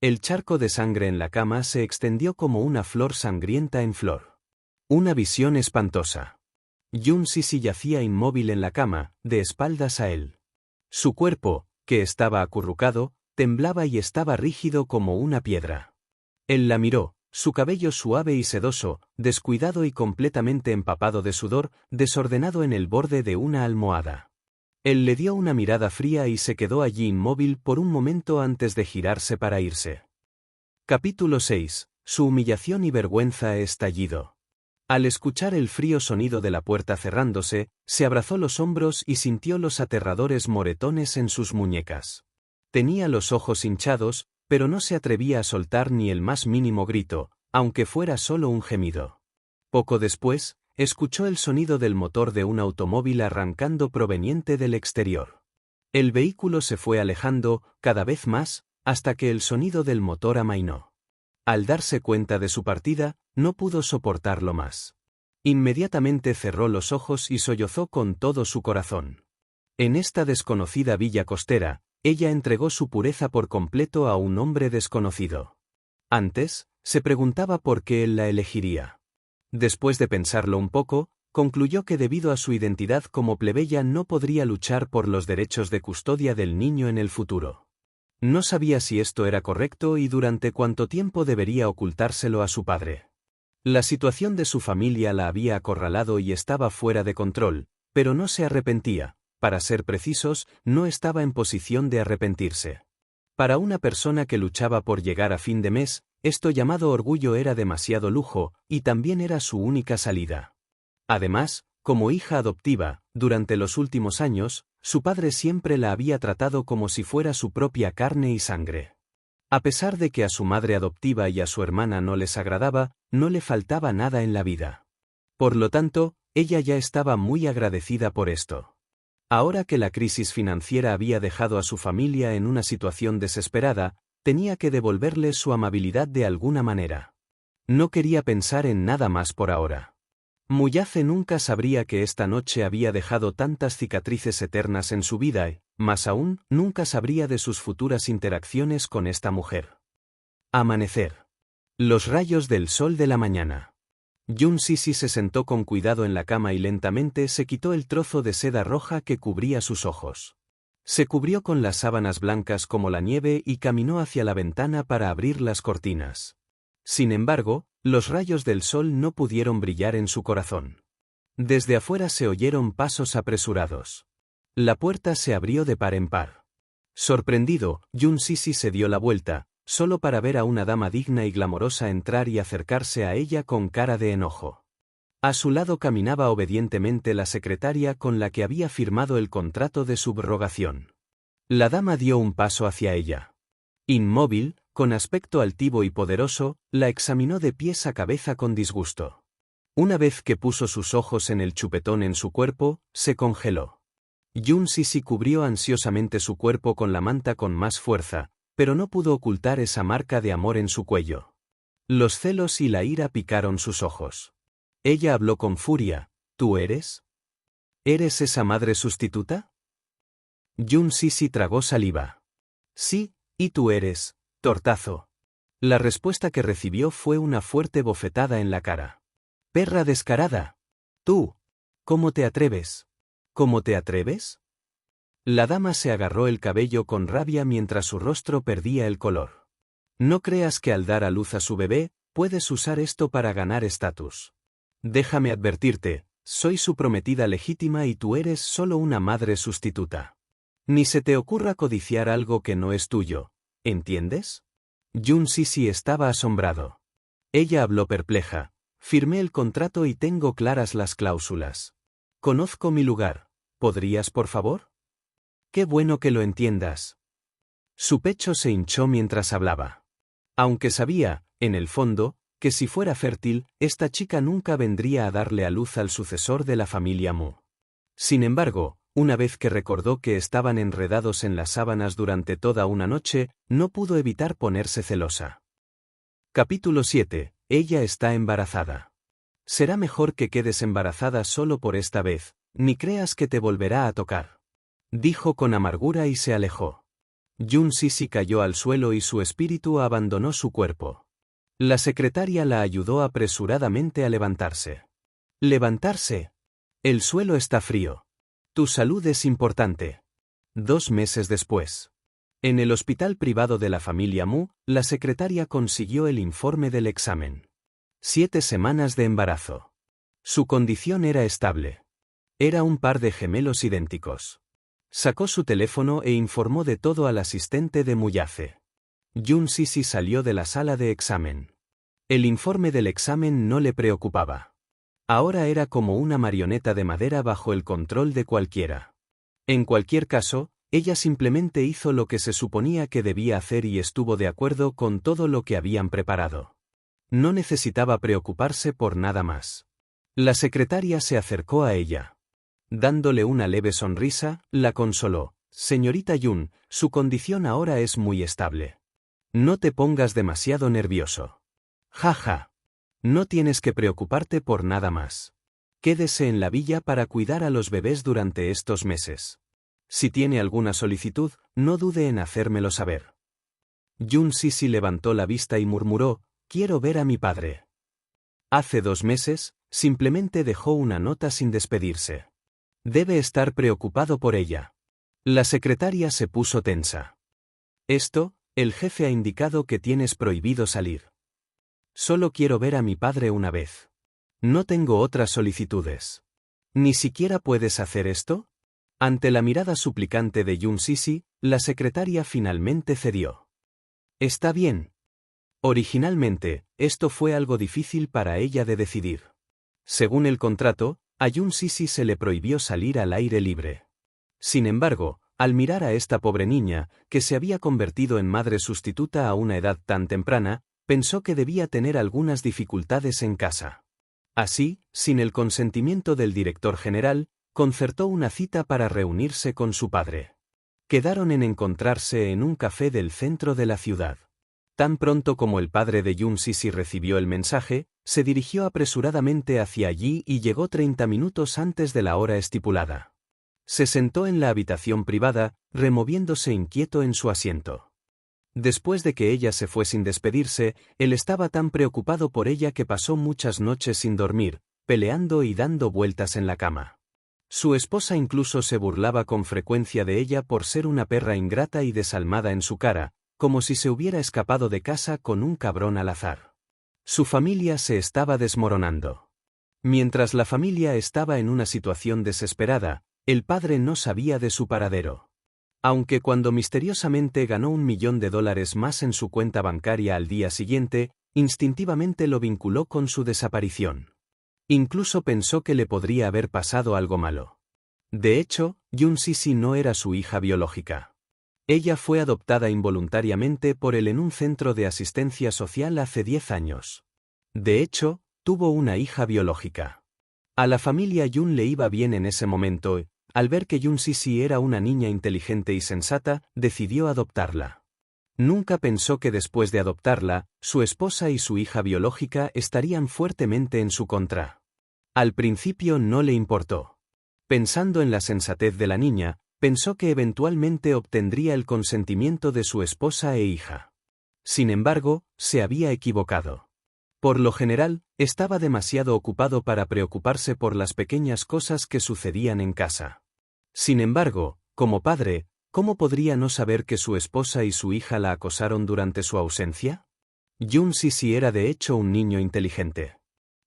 El charco de sangre en la cama se extendió como una flor sangrienta en flor. Una visión espantosa. Yun Sisi yacía inmóvil en la cama, de espaldas a él. Su cuerpo, que estaba acurrucado, temblaba y estaba rígido como una piedra. Él la miró, su cabello suave y sedoso, descuidado y completamente empapado de sudor, desordenado en el borde de una almohada. Él le dio una mirada fría y se quedó allí inmóvil por un momento antes de girarse para irse. Capítulo 6. Su humillación y vergüenza estallido. Al escuchar el frío sonido de la puerta cerrándose, se abrazó los hombros y sintió los aterradores moretones en sus muñecas. Tenía los ojos hinchados, pero no se atrevía a soltar ni el más mínimo grito, aunque fuera solo un gemido. Poco después, escuchó el sonido del motor de un automóvil arrancando proveniente del exterior. El vehículo se fue alejando, cada vez más, hasta que el sonido del motor amainó. Al darse cuenta de su partida, no pudo soportarlo más. Inmediatamente cerró los ojos y sollozó con todo su corazón. En esta desconocida villa costera, ella entregó su pureza por completo a un hombre desconocido. Antes, se preguntaba por qué él la elegiría. Después de pensarlo un poco, concluyó que debido a su identidad como plebeya no podría luchar por los derechos de custodia del niño en el futuro. No sabía si esto era correcto y durante cuánto tiempo debería ocultárselo a su padre. La situación de su familia la había acorralado y estaba fuera de control, pero no se arrepentía. Para ser precisos, no estaba en posición de arrepentirse. Para una persona que luchaba por llegar a fin de mes, esto llamado orgullo era demasiado lujo, y también era su única salida. Además, como hija adoptiva, durante los últimos años, su padre siempre la había tratado como si fuera su propia carne y sangre. A pesar de que a su madre adoptiva y a su hermana no les agradaba, no le faltaba nada en la vida. Por lo tanto, ella ya estaba muy agradecida por esto. Ahora que la crisis financiera había dejado a su familia en una situación desesperada, tenía que devolverles su amabilidad de alguna manera. No quería pensar en nada más por ahora. Muyace nunca sabría que esta noche había dejado tantas cicatrices eternas en su vida y, más aún, nunca sabría de sus futuras interacciones con esta mujer. Amanecer. Los rayos del sol de la mañana. Yun Sisi se sentó con cuidado en la cama y lentamente se quitó el trozo de seda roja que cubría sus ojos. Se cubrió con las sábanas blancas como la nieve y caminó hacia la ventana para abrir las cortinas. Sin embargo, los rayos del sol no pudieron brillar en su corazón. Desde afuera se oyeron pasos apresurados. La puerta se abrió de par en par. Sorprendido, Yun Sisi se dio la vuelta, solo para ver a una dama digna y glamorosa entrar y acercarse a ella con cara de enojo. A su lado caminaba obedientemente la secretaria con la que había firmado el contrato de subrogación. La dama dio un paso hacia ella. Inmóvil, con aspecto altivo y poderoso, la examinó de pies a cabeza con disgusto. Una vez que puso sus ojos en el chupetón en su cuerpo, se congeló. Yun Sisi cubrió ansiosamente su cuerpo con la manta con más fuerza, pero no pudo ocultar esa marca de amor en su cuello. Los celos y la ira picaron sus ojos. Ella habló con furia. ¿Tú eres? ¿Eres esa madre sustituta? Yun Sisi tragó saliva. Sí, y tú eres, tortazo. La respuesta que recibió fue una fuerte bofetada en la cara. Perra descarada. Tú. ¿Cómo te atreves? ¿Cómo te atreves? La dama se agarró el cabello con rabia mientras su rostro perdía el color. No creas que al dar a luz a su bebé, puedes usar esto para ganar estatus. Déjame advertirte, soy su prometida legítima y tú eres solo una madre sustituta. Ni se te ocurra codiciar algo que no es tuyo, ¿entiendes? Yun Sisi estaba asombrado. Ella habló perpleja. Firmé el contrato y tengo claras las cláusulas. Conozco mi lugar. ¿Podrías, por favor? Qué bueno que lo entiendas. Su pecho se hinchó mientras hablaba. Aunque sabía, en el fondo, que si fuera fértil, esta chica nunca vendría a darle a luz al sucesor de la familia Mu. Sin embargo, una vez que recordó que estaban enredados en las sábanas durante toda una noche, no pudo evitar ponerse celosa. Capítulo 7. Ella está embarazada. Será mejor que quedes embarazada solo por esta vez, ni creas que te volverá a tocar. Dijo con amargura y se alejó. Yun Sisi cayó al suelo y su espíritu abandonó su cuerpo. La secretaria la ayudó apresuradamente a levantarse. ¿Levantarse? El suelo está frío. Tu salud es importante. 2 meses después. En el hospital privado de la familia Mu, la secretaria consiguió el informe del examen. 7 semanas de embarazo. Su condición era estable. Era un par de gemelos idénticos. Sacó su teléfono e informó de todo al asistente de Muyace. Yun Sisi salió de la sala de examen. El informe del examen no le preocupaba. Ahora era como una marioneta de madera bajo el control de cualquiera. En cualquier caso, ella simplemente hizo lo que se suponía que debía hacer y estuvo de acuerdo con todo lo que habían preparado. No necesitaba preocuparse por nada más. La secretaria se acercó a ella. Dándole una leve sonrisa, la consoló. Señorita Yun, su condición ahora es muy estable. No te pongas demasiado nervioso. Jaja. No tienes que preocuparte por nada más. Quédese en la villa para cuidar a los bebés durante estos meses. Si tiene alguna solicitud, no dude en hacérmelo saber. Yun Sisi levantó la vista y murmuró, quiero ver a mi padre. Hace 2 meses, simplemente dejó una nota sin despedirse. Debe estar preocupado por ella. La secretaria se puso tensa. El jefe ha indicado que tienes prohibido salir. Solo quiero ver a mi padre una vez. No tengo otras solicitudes. ¿Ni siquiera puedes hacer esto? Ante la mirada suplicante de Yun Sisi, la secretaria finalmente cedió. Está bien. Originalmente, esto fue algo difícil para ella de decidir. Según el contrato, a Yun Sisi se le prohibió salir al aire libre. Sin embargo, al mirar a esta pobre niña, que se había convertido en madre sustituta a una edad tan temprana, pensó que debía tener algunas dificultades en casa. Así, sin el consentimiento del director general, concertó una cita para reunirse con su padre. Quedaron en encontrarse en un café del centro de la ciudad. Tan pronto como el padre de Yun Sisi recibió el mensaje, se dirigió apresuradamente hacia allí y llegó 30 minutos antes de la hora estipulada. Se sentó en la habitación privada, removiéndose inquieto en su asiento. Después de que ella se fue sin despedirse, él estaba tan preocupado por ella que pasó muchas noches sin dormir, peleando y dando vueltas en la cama. Su esposa incluso se burlaba con frecuencia de ella por ser una perra ingrata y desalmada en su cara, como si se hubiera escapado de casa con un cabrón al azar. Su familia se estaba desmoronando. Mientras la familia estaba en una situación desesperada, el padre no sabía de su paradero. Aunque cuando misteriosamente ganó $1 millón más en su cuenta bancaria al día siguiente, instintivamente lo vinculó con su desaparición. Incluso pensó que le podría haber pasado algo malo. De hecho, Jun Sisi no era su hija biológica. Ella fue adoptada involuntariamente por él en un centro de asistencia social hace 10 años. De hecho, tuvo una hija biológica. A la familia Jun le iba bien en ese momento y, al ver que Jun Sisi era una niña inteligente y sensata, decidió adoptarla. Nunca pensó que después de adoptarla, su esposa y su hija biológica estarían fuertemente en su contra. Al principio no le importó. Pensando en la sensatez de la niña, pensó que eventualmente obtendría el consentimiento de su esposa e hija. Sin embargo, se había equivocado. Por lo general, estaba demasiado ocupado para preocuparse por las pequeñas cosas que sucedían en casa. Sin embargo, como padre, ¿cómo podría no saber que su esposa y su hija la acosaron durante su ausencia? Jun Sisi era de hecho un niño inteligente.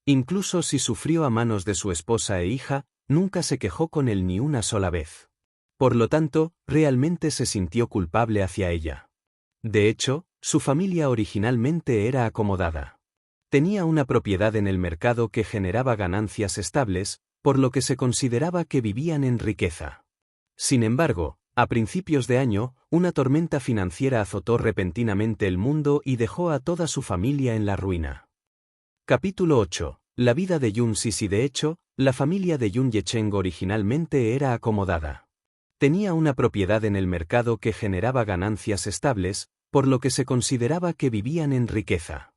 Incluso si sufrió a manos de su esposa e hija, nunca se quejó con él ni una sola vez. Por lo tanto, realmente se sintió culpable hacia ella. De hecho, su familia originalmente era acomodada. Tenía una propiedad en el mercado que generaba ganancias estables, por lo que se consideraba que vivían en riqueza. Sin embargo, a principios de año, una tormenta financiera azotó repentinamente el mundo y dejó a toda su familia en la ruina. Capítulo 8. La vida de Jun Sisi. De hecho, la familia de Jun Yecheng originalmente era acomodada. Tenía una propiedad en el mercado que generaba ganancias estables, por lo que se consideraba que vivían en riqueza.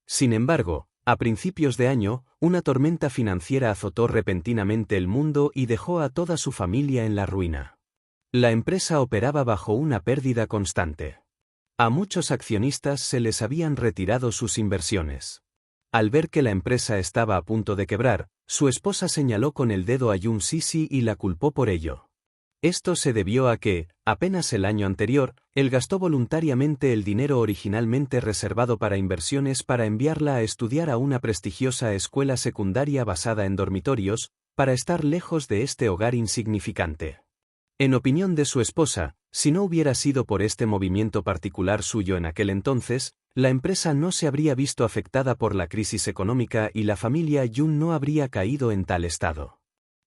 Sin embargo, a principios de año, una tormenta financiera azotó repentinamente el mundo y dejó a toda su familia en la ruina. La empresa operaba bajo una pérdida constante. A muchos accionistas se les habían retirado sus inversiones. Al ver que la empresa estaba a punto de quebrar, su esposa señaló con el dedo a Jun Sisi y la culpó por ello. Esto se debió a que, apenas el año anterior, él gastó voluntariamente el dinero originalmente reservado para inversiones para enviarla a estudiar a una prestigiosa escuela secundaria basada en dormitorios, para estar lejos de este hogar insignificante. En opinión de su esposa, si no hubiera sido por este movimiento particular suyo en aquel entonces, la empresa no se habría visto afectada por la crisis económica y la familia Jun no habría caído en tal estado.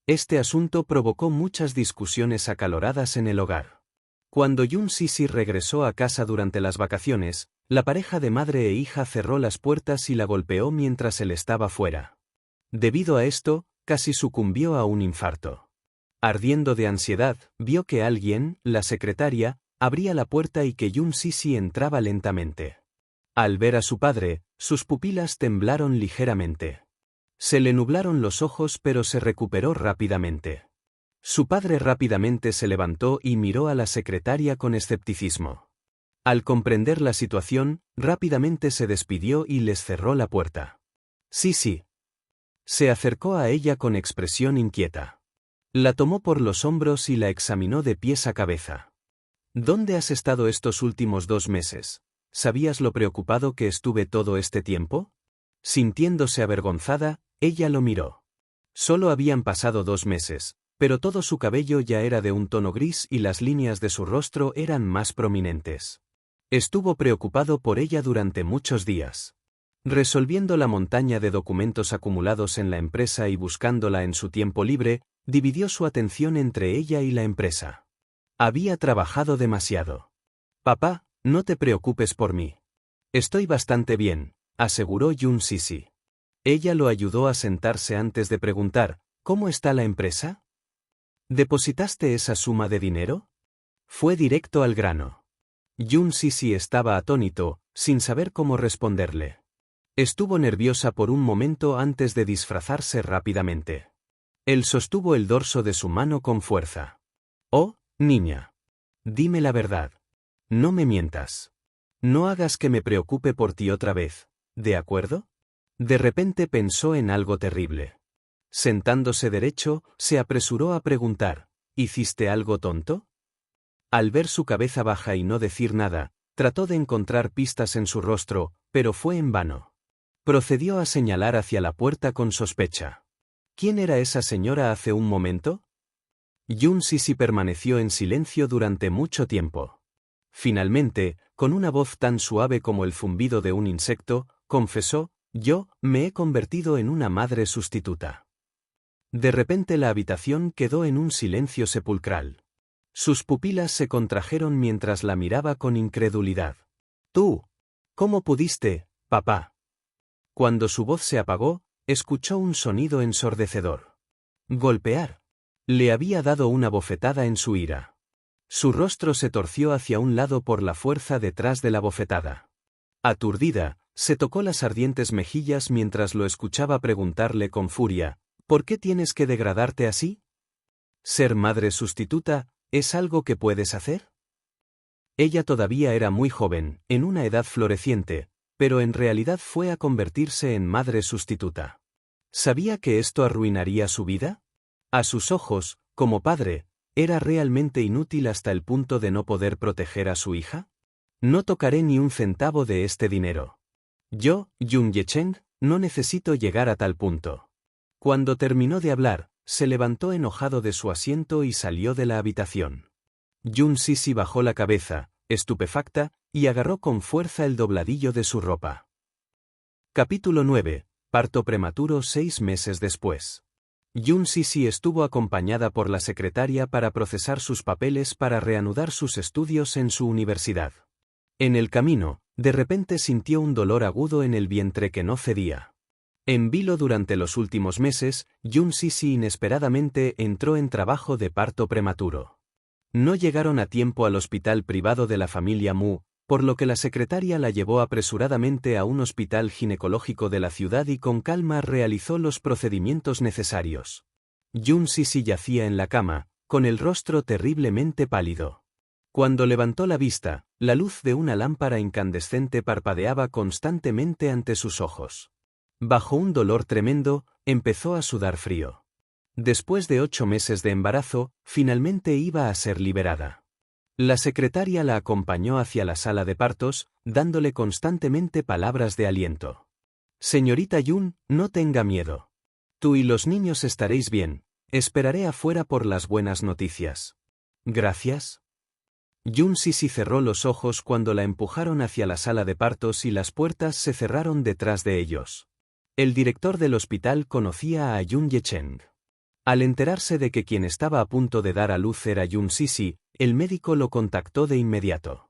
Este asunto provocó muchas discusiones acaloradas en el hogar. Cuando Jun Sisi regresó a casa durante las vacaciones, la pareja de madre e hija cerró las puertas y la golpeó mientras él estaba fuera. Debido a esto, casi sucumbió a un infarto. Ardiendo de ansiedad, vio que alguien, la secretaria, abría la puerta y que Jun Sisi entraba lentamente. Al ver a su padre, sus pupilas temblaron ligeramente. Se le nublaron los ojos pero se recuperó rápidamente. Su padre rápidamente se levantó y miró a la secretaria con escepticismo. Al comprender la situación, rápidamente se despidió y les cerró la puerta. Sí. Se acercó a ella con expresión inquieta. La tomó por los hombros y la examinó de pies a cabeza. ¿Dónde has estado estos últimos 2 meses? ¿Sabías lo preocupado que estuve todo este tiempo? Sintiéndose avergonzada, ella lo miró. Solo habían pasado 2 meses, pero todo su cabello ya era de un tono gris y las líneas de su rostro eran más prominentes. Estuvo preocupado por ella durante muchos días. Resolviendo la montaña de documentos acumulados en la empresa y buscándola en su tiempo libre, dividió su atención entre ella y la empresa. Había trabajado demasiado. Papá, no te preocupes por mí. Estoy bastante bien, aseguró Jun Sisi. Ella lo ayudó a sentarse antes de preguntar, ¿cómo está la empresa? ¿Depositaste esa suma de dinero? Fue directo al grano. Jun Sisi estaba atónito, sin saber cómo responderle. Estuvo nerviosa por un momento antes de disfrazarse rápidamente. Él sostuvo el dorso de su mano con fuerza. Oh, niña. Dime la verdad. No me mientas. No hagas que me preocupe por ti otra vez, ¿de acuerdo? De repente pensó en algo terrible. Sentándose derecho, se apresuró a preguntar, ¿hiciste algo tonto? Al ver su cabeza baja y no decir nada, trató de encontrar pistas en su rostro, pero fue en vano. Procedió a señalar hacia la puerta con sospecha. ¿Quién era esa señora hace un momento? Jun Sisi permaneció en silencio durante mucho tiempo. Finalmente, con una voz tan suave como el zumbido de un insecto, confesó, Yo me he convertido en una madre sustituta. De repente la habitación quedó en un silencio sepulcral. Sus pupilas se contrajeron mientras la miraba con incredulidad. «Tú. ¿Cómo pudiste, papá?» Cuando su voz se apagó, escuchó un sonido ensordecedor. Golpear. Le había dado una bofetada en su ira. Su rostro se torció hacia un lado por la fuerza detrás de la bofetada. Aturdida, se tocó las ardientes mejillas mientras lo escuchaba preguntarle con furia, ¿por qué tienes que degradarte así? ¿Ser madre sustituta es algo que puedes hacer? Ella todavía era muy joven, en una edad floreciente, pero en realidad fue a convertirse en madre sustituta. ¿Sabía que esto arruinaría su vida? A sus ojos, como padre, ¿era realmente inútil hasta el punto de no poder proteger a su hija? No tocaré ni un centavo de este dinero. Yo, Yun Yecheng, no necesito llegar a tal punto. Cuando terminó de hablar, se levantó enojado de su asiento y salió de la habitación. Yun Sisi bajó la cabeza, estupefacta, y agarró con fuerza el dobladillo de su ropa. Capítulo 9. Parto prematuro 6 meses después. Yun Sisi estuvo acompañada por la secretaria para procesar sus papeles para reanudar sus estudios en su universidad. En el camino, de repente sintió un dolor agudo en el vientre que no cedía. En vilo durante los últimos meses, Yun Sisi inesperadamente entró en trabajo de parto prematuro. No llegaron a tiempo al hospital privado de la familia Mu, por lo que la secretaria la llevó apresuradamente a un hospital ginecológico de la ciudad y con calma realizó los procedimientos necesarios. Yun Sisi yacía en la cama, con el rostro terriblemente pálido. Cuando levantó la vista, la luz de una lámpara incandescente parpadeaba constantemente ante sus ojos. Bajo un dolor tremendo, empezó a sudar frío. Después de 8 meses de embarazo, finalmente iba a ser liberada. La secretaria la acompañó hacia la sala de partos, dándole constantemente palabras de aliento. «Señorita Yun, no tenga miedo. Tú y los niños estaréis bien, esperaré afuera por las buenas noticias». «Gracias». Yun Sisi cerró los ojos cuando la empujaron hacia la sala de partos y las puertas se cerraron detrás de ellos. El director del hospital conocía a Yun Yecheng. Al enterarse de que quien estaba a punto de dar a luz era Yun Sisi, el médico lo contactó de inmediato.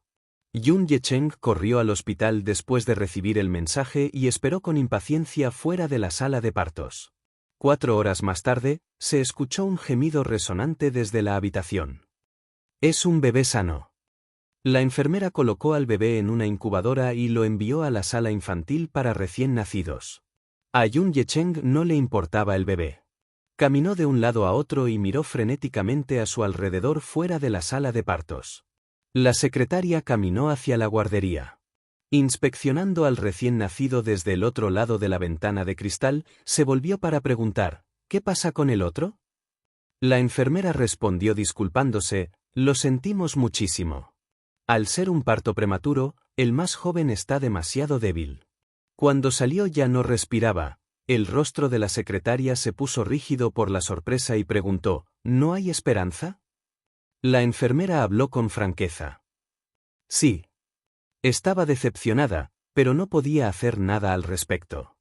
Yun Yecheng corrió al hospital después de recibir el mensaje y esperó con impaciencia fuera de la sala de partos. 4 horas más tarde, se escuchó un gemido resonante desde la habitación. «Es un bebé sano». La enfermera colocó al bebé en una incubadora y lo envió a la sala infantil para recién nacidos. A Yun Yecheng no le importaba el bebé. Caminó de un lado a otro y miró frenéticamente a su alrededor fuera de la sala de partos. La secretaria caminó hacia la guardería. Inspeccionando al recién nacido desde el otro lado de la ventana de cristal, se volvió para preguntar, ¿qué pasa con el otro? La enfermera respondió disculpándose, lo sentimos muchísimo. Al ser un parto prematuro, el más joven está demasiado débil. Cuando salió ya no respiraba. El rostro de la secretaria se puso rígido por la sorpresa y preguntó, ¿no hay esperanza? La enfermera habló con franqueza. Sí. Estaba decepcionada, pero no podía hacer nada al respecto.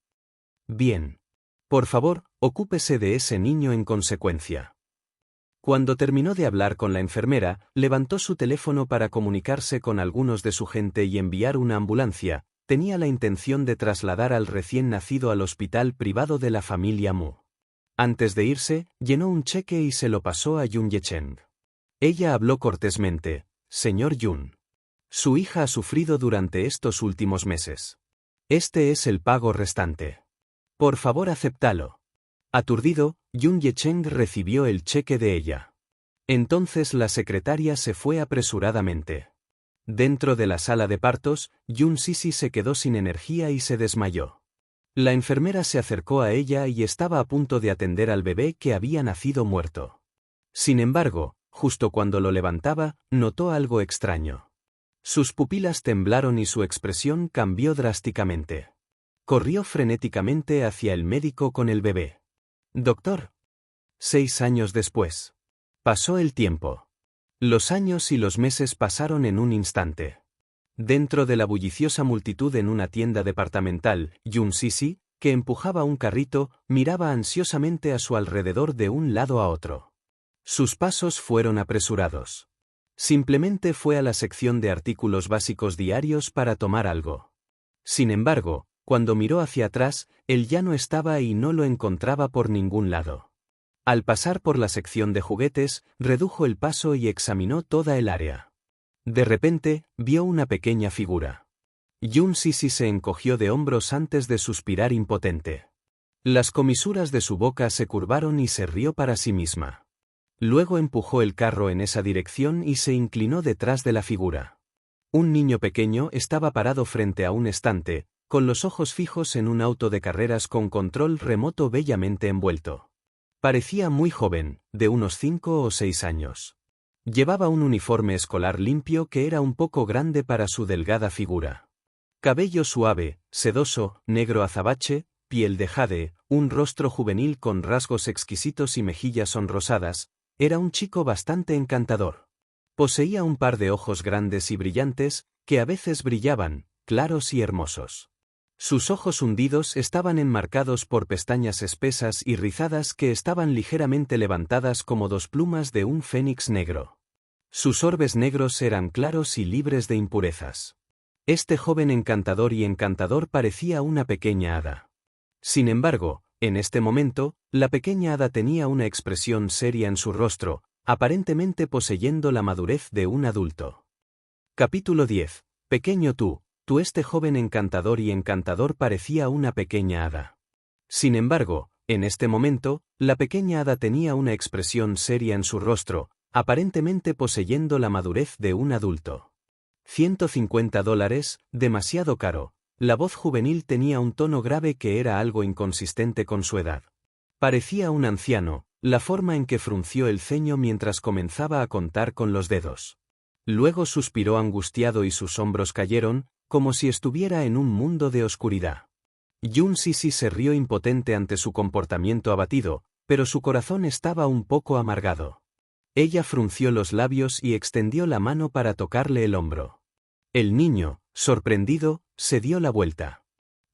Bien. Por favor, ocúpese de ese niño en consecuencia. Cuando terminó de hablar con la enfermera, levantó su teléfono para comunicarse con algunos de su gente y enviar una ambulancia. Tenía la intención de trasladar al recién nacido al hospital privado de la familia Mu. Antes de irse, llenó un cheque y se lo pasó a Yun Yecheng. Ella habló cortésmente, «Señor Yun. Su hija ha sufrido durante estos últimos meses. Este es el pago restante. Por favor, acéptalo». Aturdido, Yun Yecheng recibió el cheque de ella. Entonces la secretaria se fue apresuradamente. Dentro de la sala de partos, Yun Sisi se quedó sin energía y se desmayó. La enfermera se acercó a ella y estaba a punto de atender al bebé que había nacido muerto. Sin embargo, justo cuando lo levantaba, notó algo extraño. Sus pupilas temblaron y su expresión cambió drásticamente. Corrió frenéticamente hacia el médico con el bebé. «Doctor». 6 años después. Pasó el tiempo. Los años y los meses pasaron en un instante. Dentro de la bulliciosa multitud en una tienda departamental, Jun Sisi, que empujaba un carrito, miraba ansiosamente a su alrededor de un lado a otro. Sus pasos fueron apresurados. Simplemente fue a la sección de artículos básicos diarios para tomar algo. Sin embargo, cuando miró hacia atrás, él ya no estaba y no lo encontraba por ningún lado. Al pasar por la sección de juguetes, redujo el paso y examinó toda el área. De repente, vio una pequeña figura. Jun Sisi se encogió de hombros antes de suspirar impotente. Las comisuras de su boca se curvaron y se rió para sí misma. Luego empujó el carro en esa dirección y se inclinó detrás de la figura. Un niño pequeño estaba parado frente a un estante, con los ojos fijos en un auto de carreras con control remoto bellamente envuelto. Parecía muy joven, de unos 5 o 6 años. Llevaba un uniforme escolar limpio que era un poco grande para su delgada figura. Cabello suave, sedoso, negro azabache, piel de jade, un rostro juvenil con rasgos exquisitos y mejillas sonrosadas, era un chico bastante encantador. Poseía un par de ojos grandes y brillantes, que a veces brillaban, claros y hermosos. Sus ojos hundidos estaban enmarcados por pestañas espesas y rizadas que estaban ligeramente levantadas como dos plumas de un fénix negro. Sus orbes negros eran claros y libres de impurezas. Este joven encantador parecía una pequeña hada. Sin embargo, en este momento, la pequeña hada tenía una expresión seria en su rostro, aparentemente poseyendo la madurez de un adulto. Capítulo 10. Pequeño tú este joven encantador parecía una pequeña hada. Sin embargo, en este momento, la pequeña hada tenía una expresión seria en su rostro, aparentemente poseyendo la madurez de un adulto. $150, demasiado caro. La voz juvenil tenía un tono grave que era algo inconsistente con su edad. Parecía un anciano, la forma en que frunció el ceño mientras comenzaba a contar con los dedos. Luego suspiró angustiado y sus hombros cayeron, como si estuviera en un mundo de oscuridad. Jun Sisi se rió impotente ante su comportamiento abatido, pero su corazón estaba un poco amargado. Ella frunció los labios y extendió la mano para tocarle el hombro. El niño, sorprendido, se dio la vuelta.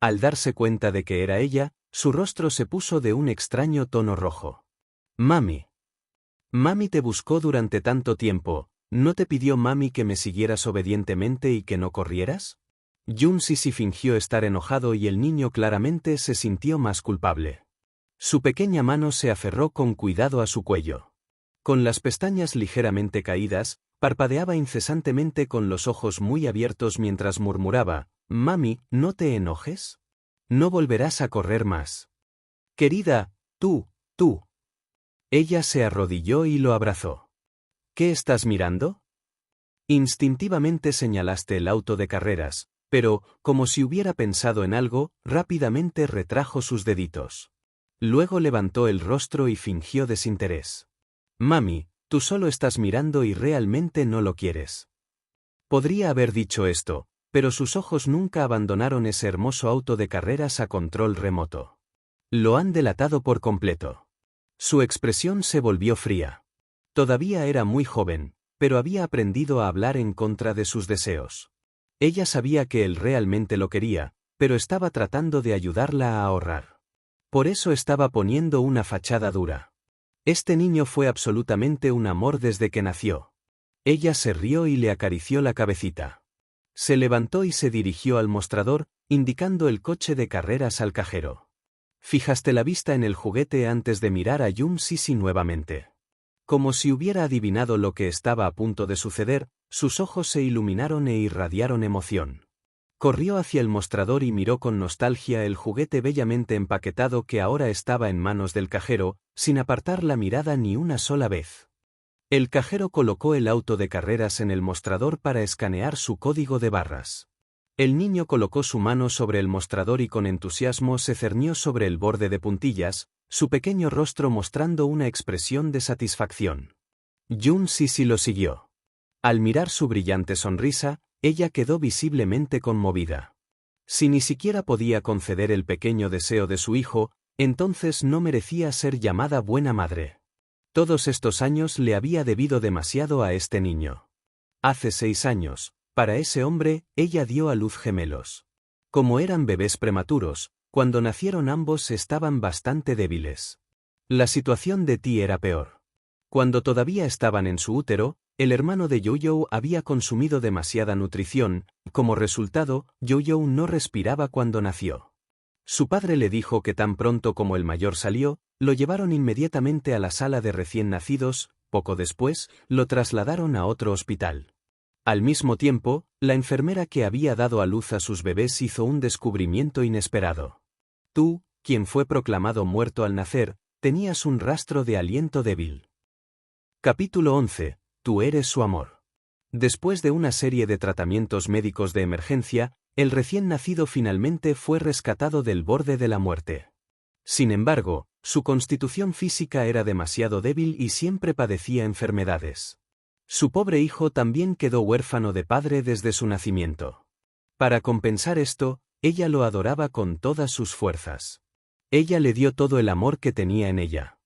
Al darse cuenta de que era ella, su rostro se puso de un extraño tono rojo. Mami. Mami te buscó durante tanto tiempo, ¿no te pidió mami que me siguieras obedientemente y que no corrieras? Jun Sisi fingió estar enojado y el niño claramente se sintió más culpable. Su pequeña mano se aferró con cuidado a su cuello. Con las pestañas ligeramente caídas, parpadeaba incesantemente con los ojos muy abiertos mientras murmuraba, «Mami, ¿no te enojes? No volverás a correr más». «Querida, tú». Ella se arrodilló y lo abrazó. «¿Qué estás mirando?» Instintivamente señalaste el auto de carreras, pero, como si hubiera pensado en algo, rápidamente retrajo sus deditos. Luego levantó el rostro y fingió desinterés. «Mami, tú solo estás mirando y realmente no lo quieres». Podría haber dicho esto, pero sus ojos nunca abandonaron ese hermoso auto de carreras a control remoto. Lo han delatado por completo. Su expresión se volvió fría. Todavía era muy joven, pero había aprendido a hablar en contra de sus deseos. Ella sabía que él realmente lo quería, pero estaba tratando de ayudarla a ahorrar. Por eso estaba poniendo una fachada dura. Este niño fue absolutamente un amor desde que nació. Ella se rió y le acarició la cabecita. Se levantó y se dirigió al mostrador, indicando el coche de carreras al cajero. Fijaste la vista en el juguete antes de mirar a Jun Sisi nuevamente. Como si hubiera adivinado lo que estaba a punto de suceder, sus ojos se iluminaron e irradiaron emoción. Corrió hacia el mostrador y miró con nostalgia el juguete bellamente empaquetado que ahora estaba en manos del cajero, sin apartar la mirada ni una sola vez. El cajero colocó el auto de carreras en el mostrador para escanear su código de barras. El niño colocó su mano sobre el mostrador y con entusiasmo se cernió sobre el borde de puntillas, su pequeño rostro mostrando una expresión de satisfacción. Jun Sisi lo siguió. Al mirar su brillante sonrisa, ella quedó visiblemente conmovida. Si ni siquiera podía conceder el pequeño deseo de su hijo, entonces no merecía ser llamada buena madre. Todos estos años le había debido demasiado a este niño. Hace 6 años, Para ese hombre, ella dio a luz gemelos. Como eran bebés prematuros, cuando nacieron ambos estaban bastante débiles. La situación de Ti era peor. Cuando todavía estaban en su útero, el hermano de Yo-Yo había consumido demasiada nutrición, como resultado, Yo-Yo no respiraba cuando nació. Su padre le dijo que tan pronto como el mayor salió, lo llevaron inmediatamente a la sala de recién nacidos, poco después, lo trasladaron a otro hospital. Al mismo tiempo, la enfermera que había dado a luz a sus bebés hizo un descubrimiento inesperado. Tú, quien fue proclamado muerto al nacer, tenías un rastro de aliento débil. Capítulo 11. Tú eres su amor. Después de una serie de tratamientos médicos de emergencia, el recién nacido finalmente fue rescatado del borde de la muerte. Sin embargo, su constitución física era demasiado débil y siempre padecía enfermedades. Su pobre hijo también quedó huérfano de padre desde su nacimiento. Para compensar esto, ella lo adoraba con todas sus fuerzas. Ella le dio todo el amor que tenía en ella.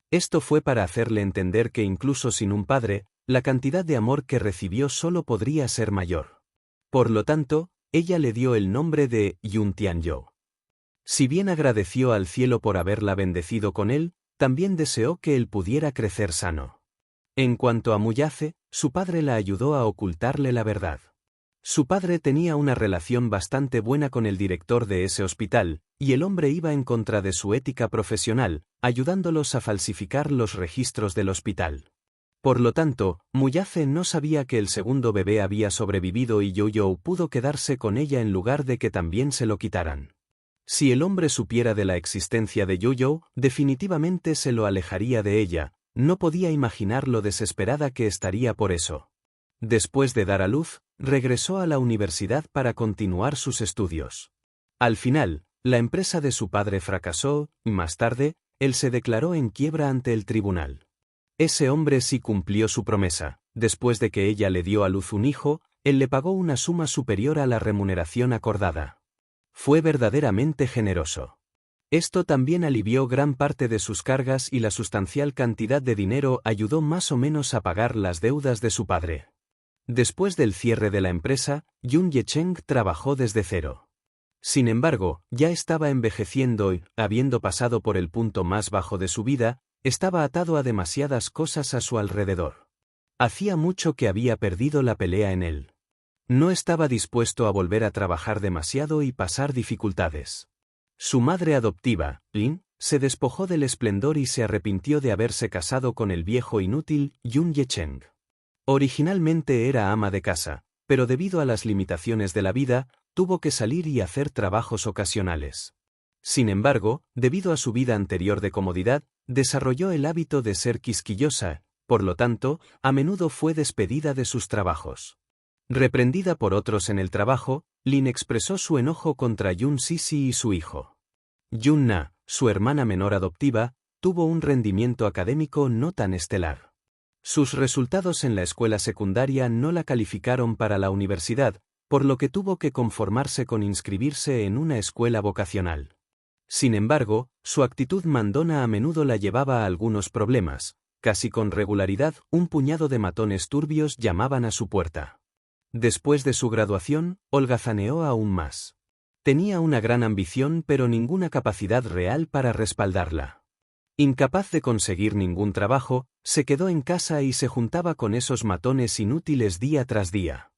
Esto fue para hacerle entender que incluso sin un padre, la cantidad de amor que recibió solo podría ser mayor. Por lo tanto, ella le dio el nombre de Yun Tianyo. Si bien agradeció al cielo por haberla bendecido con él, también deseó que él pudiera crecer sano. En cuanto a Muyace, su padre la ayudó a ocultarle la verdad. Su padre tenía una relación bastante buena con el director de ese hospital, y el hombre iba en contra de su ética profesional, ayudándolos a falsificar los registros del hospital. Por lo tanto, Muyace no sabía que el segundo bebé había sobrevivido y Yo-Yo pudo quedarse con ella en lugar de que también se lo quitaran. Si el hombre supiera de la existencia de Yo-Yo, definitivamente se lo alejaría de ella, no podía imaginar lo desesperada que estaría por eso. Después de dar a luz, regresó a la universidad para continuar sus estudios. Al final, la empresa de su padre fracasó, y más tarde, él se declaró en quiebra ante el tribunal. Ese hombre sí cumplió su promesa. Después de que ella le dio a luz un hijo, él le pagó una suma superior a la remuneración acordada. Fue verdaderamente generoso. Esto también alivió gran parte de sus cargas y la sustancial cantidad de dinero ayudó más o menos a pagar las deudas de su padre. Después del cierre de la empresa, Yun Yecheng trabajó desde cero. Sin embargo, ya estaba envejeciendo y, habiendo pasado por el punto más bajo de su vida, estaba atado a demasiadas cosas a su alrededor. Hacía mucho que había perdido la pelea en él. No estaba dispuesto a volver a trabajar demasiado y pasar dificultades. Su madre adoptiva, Lin, se despojó del esplendor y se arrepintió de haberse casado con el viejo inútil Yun Yecheng. Originalmente era ama de casa, pero debido a las limitaciones de la vida, tuvo que salir y hacer trabajos ocasionales. Sin embargo, debido a su vida anterior de comodidad, desarrolló el hábito de ser quisquillosa, por lo tanto, a menudo fue despedida de sus trabajos. Reprendida por otros en el trabajo, Lin expresó su enojo contra Yun Sisi y su hijo. Yun Na, su hermana menor adoptiva, tuvo un rendimiento académico no tan estelar. Sus resultados en la escuela secundaria no la calificaron para la universidad, por lo que tuvo que conformarse con inscribirse en una escuela vocacional. Sin embargo, su actitud mandona a menudo la llevaba a algunos problemas. Casi con regularidad, un puñado de matones turbios llamaban a su puerta. Después de su graduación, holgazaneó aún más. Tenía una gran ambición pero ninguna capacidad real para respaldarla. Incapaz de conseguir ningún trabajo, se quedó en casa y se juntaba con esos matones inútiles día tras día.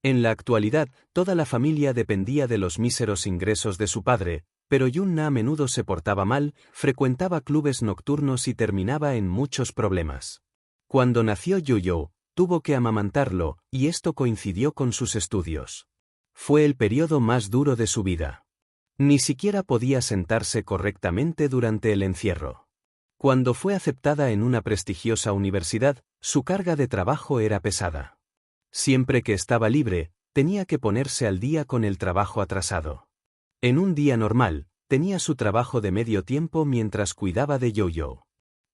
En la actualidad, toda la familia dependía de los míseros ingresos de su padre, pero Yun Na a menudo se portaba mal, frecuentaba clubes nocturnos y terminaba en muchos problemas. Cuando nació Yo-Yo, tuvo que amamantarlo, y esto coincidió con sus estudios. Fue el periodo más duro de su vida. Ni siquiera podía sentarse correctamente durante el encierro. Cuando fue aceptada en una prestigiosa universidad, su carga de trabajo era pesada. Siempre que estaba libre, tenía que ponerse al día con el trabajo atrasado. En un día normal, tenía su trabajo de medio tiempo mientras cuidaba de Yo-Yo.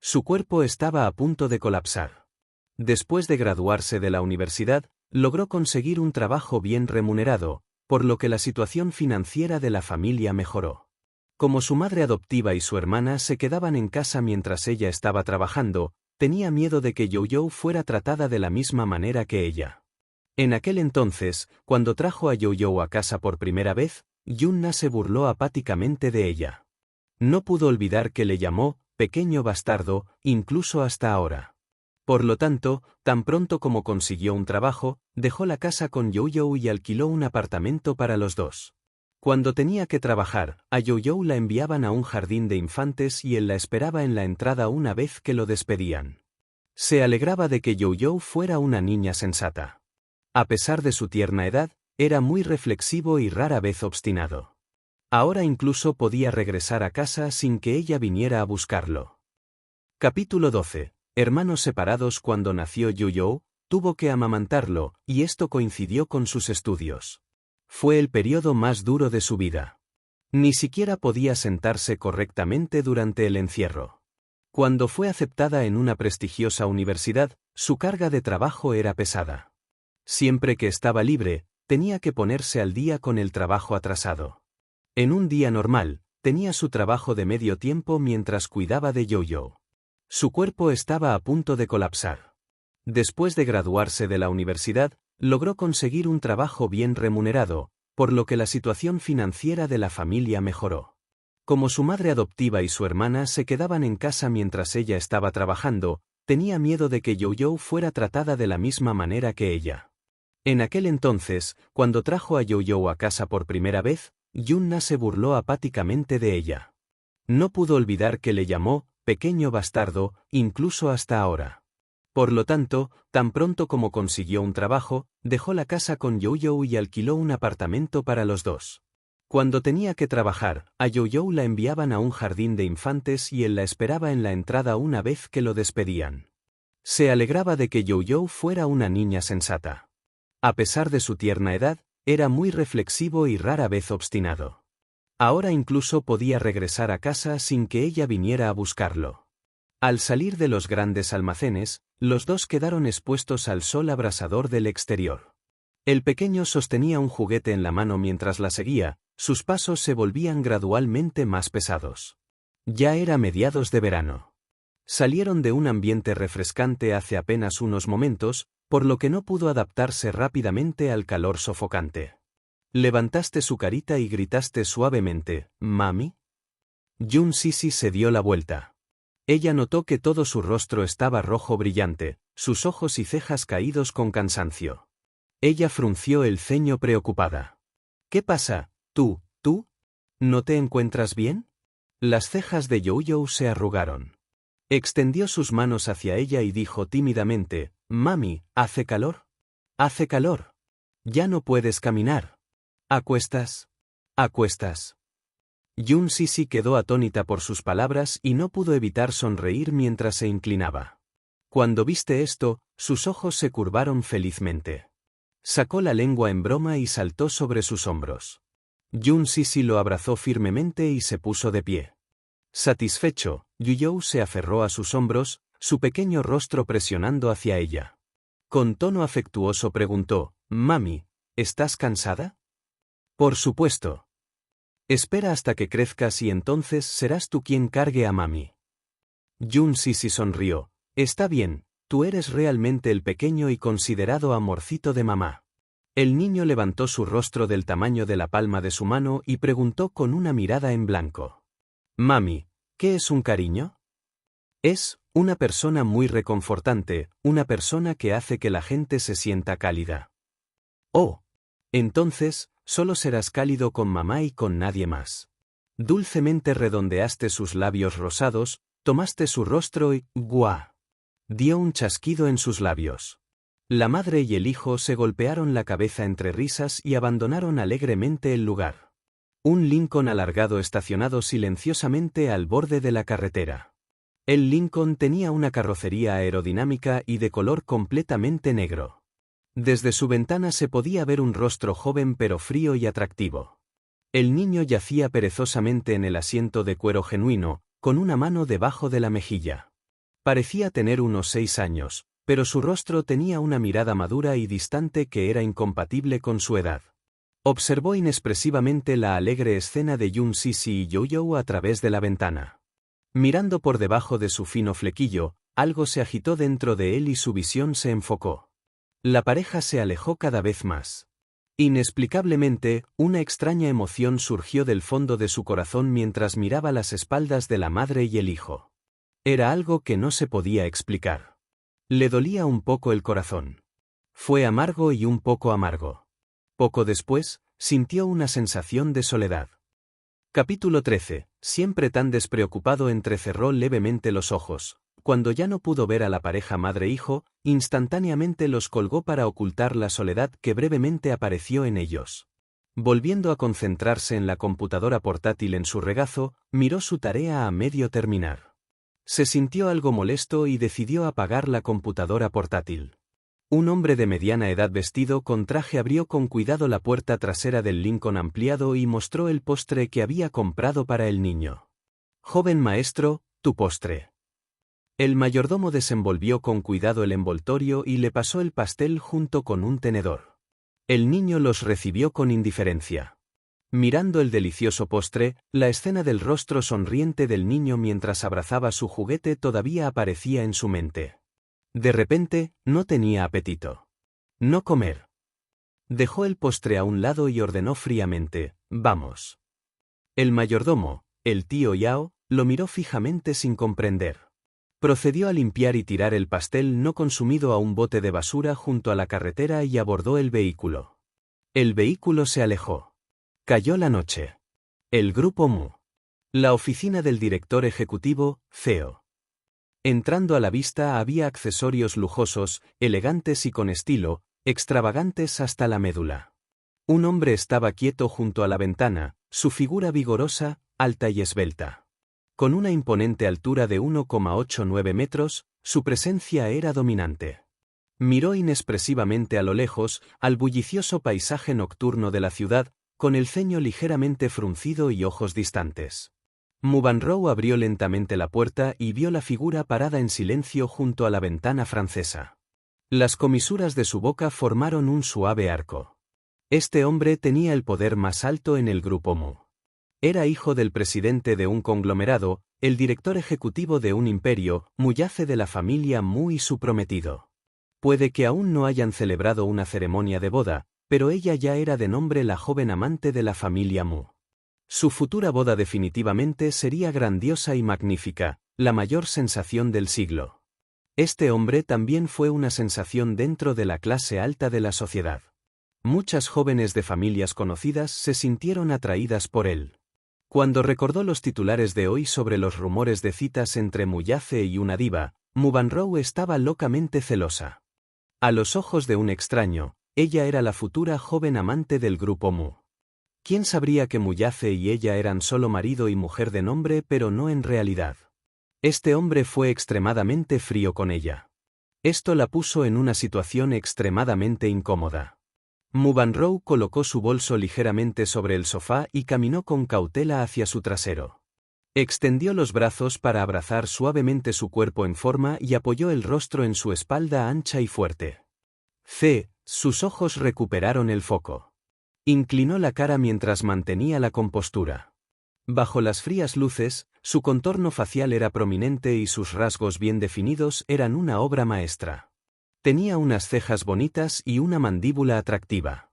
Su cuerpo estaba a punto de colapsar. Después de graduarse de la universidad, logró conseguir un trabajo bien remunerado, por lo que la situación financiera de la familia mejoró. Como su madre adoptiva y su hermana se quedaban en casa mientras ella estaba trabajando, tenía miedo de que Yo-Yo fuera tratada de la misma manera que ella. En aquel entonces, cuando trajo a Yo-Yo a casa por primera vez, Yunna se burló apáticamente de ella. No pudo olvidar que le llamó pequeño bastardo, incluso hasta ahora. Por lo tanto, tan pronto como consiguió un trabajo, dejó la casa con Yo-Yo y alquiló un apartamento para los dos. Cuando tenía que trabajar, a Yo-Yo la enviaban a un jardín de infantes y él la esperaba en la entrada una vez que lo despedían. Se alegraba de que Yo-Yo fuera una niña sensata. A pesar de su tierna edad, era muy reflexivo y rara vez obstinado. Ahora incluso podía regresar a casa sin que ella viniera a buscarlo. Capítulo 12. Hermanos separados. Cuando nació Yo-Yo, tuvo que amamantarlo, y esto coincidió con sus estudios. Fue el periodo más duro de su vida. Ni siquiera podía sentarse correctamente durante el encierro. Cuando fue aceptada en una prestigiosa universidad, su carga de trabajo era pesada. Siempre que estaba libre, tenía que ponerse al día con el trabajo atrasado. En un día normal, tenía su trabajo de medio tiempo mientras cuidaba de Yo-Yo. Su cuerpo estaba a punto de colapsar. Después de graduarse de la universidad, logró conseguir un trabajo bien remunerado, por lo que la situación financiera de la familia mejoró. Como su madre adoptiva y su hermana se quedaban en casa mientras ella estaba trabajando, tenía miedo de que Yo-Yo fuera tratada de la misma manera que ella. En aquel entonces, cuando trajo a Yo-Yo a casa por primera vez, Yunna se burló apáticamente de ella. No pudo olvidar que le llamó pequeño bastardo, incluso hasta ahora. Por lo tanto, tan pronto como consiguió un trabajo, dejó la casa con Yo-Yo y alquiló un apartamento para los dos. Cuando tenía que trabajar, a Yo-Yo la enviaban a un jardín de infantes y él la esperaba en la entrada una vez que lo despedían. Se alegraba de que Yo-Yo fuera una niña sensata. A pesar de su tierna edad, era muy reflexivo y rara vez obstinado. Ahora incluso podía regresar a casa sin que ella viniera a buscarlo. Al salir de los grandes almacenes, los dos quedaron expuestos al sol abrasador del exterior. El pequeño sostenía un juguete en la mano mientras la seguía, sus pasos se volvían gradualmente más pesados. Ya era mediados de verano. Salieron de un ambiente refrescante hace apenas unos momentos, por lo que no pudo adaptarse rápidamente al calor sofocante. Levantaste su carita y gritaste suavemente, «¿Mami?» Jun Sisi se dio la vuelta. Ella notó que todo su rostro estaba rojo brillante, sus ojos y cejas caídos con cansancio. Ella frunció el ceño preocupada. «¿Qué pasa? ¿Tú? ¿No te encuentras bien?» Las cejas de Yo-Yo se arrugaron. Extendió sus manos hacia ella y dijo tímidamente, «Mami, ¿hace calor?» «Hace calor. Ya no puedes caminar. ¿Acuestas? ¿Acuestas?» Jun Sisi quedó atónita por sus palabras y no pudo evitar sonreír mientras se inclinaba. Cuando viste esto, sus ojos se curvaron felizmente. Sacó la lengua en broma y saltó sobre sus hombros. Jun Sisi lo abrazó firmemente y se puso de pie. Satisfecho, Yo-Yo se aferró a sus hombros, su pequeño rostro presionando hacia ella. Con tono afectuoso preguntó, «Mami, ¿estás cansada?» «Por supuesto. Espera hasta que crezcas y entonces serás tú quien cargue a mami». Jun Sisi sonrió, «Está bien, tú eres realmente el pequeño y considerado amorcito de mamá». El niño levantó su rostro del tamaño de la palma de su mano y preguntó con una mirada en blanco. «Mami, ¿qué es un cariño?» «Es una persona muy reconfortante, una persona que hace que la gente se sienta cálida». «Oh. Entonces, solo serás cálido con mamá y con nadie más». Dulcemente redondeaste sus labios rosados, tomaste su rostro y ¡guau! Dio un chasquido en sus labios. La madre y el hijo se golpearon la cabeza entre risas y abandonaron alegremente el lugar. Un Lincoln alargado estacionado silenciosamente al borde de la carretera. El Lincoln tenía una carrocería aerodinámica y de color completamente negro. Desde su ventana se podía ver un rostro joven pero frío y atractivo. El niño yacía perezosamente en el asiento de cuero genuino, con una mano debajo de la mejilla. Parecía tener unos 6 años, pero su rostro tenía una mirada madura y distante que era incompatible con su edad. Observó inexpresivamente la alegre escena de Jun Sisi y Yo-Yo a través de la ventana. Mirando por debajo de su fino flequillo, algo se agitó dentro de él y su visión se enfocó. La pareja se alejó cada vez más. Inexplicablemente, una extraña emoción surgió del fondo de su corazón mientras miraba las espaldas de la madre y el hijo. Era algo que no se podía explicar. Le dolía un poco el corazón. Fue amargo y un poco amargo. Poco después, sintió una sensación de soledad. Capítulo 13. Siempre tan despreocupado, entrecerró levemente los ojos. Cuando ya no pudo ver a la pareja madre-hijo, instantáneamente los colgó para ocultar la soledad que brevemente apareció en ellos. Volviendo a concentrarse en la computadora portátil en su regazo, miró su tarea a medio terminar. Se sintió algo molesto y decidió apagar la computadora portátil. Un hombre de mediana edad vestido con traje abrió con cuidado la puerta trasera del Lincoln ampliado y mostró el postre que había comprado para el niño. Joven maestro, tu postre. El mayordomo desenvolvió con cuidado el envoltorio y le pasó el pastel junto con un tenedor. El niño los recibió con indiferencia. Mirando el delicioso postre, la escena del rostro sonriente del niño mientras abrazaba su juguete todavía aparecía en su mente. De repente, no tenía apetito. No comer. Dejó el postre a un lado y ordenó fríamente, vamos. El mayordomo, el tío Yao, lo miró fijamente sin comprender. Procedió a limpiar y tirar el pastel no consumido a un bote de basura junto a la carretera y abordó el vehículo. El vehículo se alejó. Cayó la noche. El grupo Mu. La oficina del director ejecutivo, CEO. Entrando a la vista había accesorios lujosos, elegantes y con estilo, extravagantes hasta la médula. Un hombre estaba quieto junto a la ventana, su figura vigorosa, alta y esbelta. Con una imponente altura de 1,89 metros, su presencia era dominante. Miró inexpresivamente a lo lejos, al bullicioso paisaje nocturno de la ciudad, con el ceño ligeramente fruncido y ojos distantes. Mubanrow abrió lentamente la puerta y vio la figura parada en silencio junto a la ventana francesa. Las comisuras de su boca formaron un suave arco. Este hombre tenía el poder más alto en el grupo Mu. Era hijo del presidente de un conglomerado, el director ejecutivo de un imperio, Muyace de la familia Mu y su prometido. Puede que aún no hayan celebrado una ceremonia de boda, pero ella ya era de nombre la joven amante de la familia Mu. Su futura boda definitivamente sería grandiosa y magnífica, la mayor sensación del siglo. Este hombre también fue una sensación dentro de la clase alta de la sociedad. Muchas jóvenes de familias conocidas se sintieron atraídas por él. Cuando recordó los titulares de hoy sobre los rumores de citas entre Muyace y una diva, Mubanrow estaba locamente celosa. A los ojos de un extraño, ella era la futura joven amante del grupo Mu. ¿Quién sabría que Muyace y ella eran solo marido y mujer de nombre pero no en realidad? Este hombre fue extremadamente frío con ella. Esto la puso en una situación extremadamente incómoda. Mubanrow colocó su bolso ligeramente sobre el sofá y caminó con cautela hacia su trasero. Extendió los brazos para abrazar suavemente su cuerpo en forma y apoyó el rostro en su espalda ancha y fuerte. Sus ojos recuperaron el foco. Inclinó la cara mientras mantenía la compostura. Bajo las frías luces, su contorno facial era prominente y sus rasgos bien definidos eran una obra maestra. Tenía unas cejas bonitas y una mandíbula atractiva.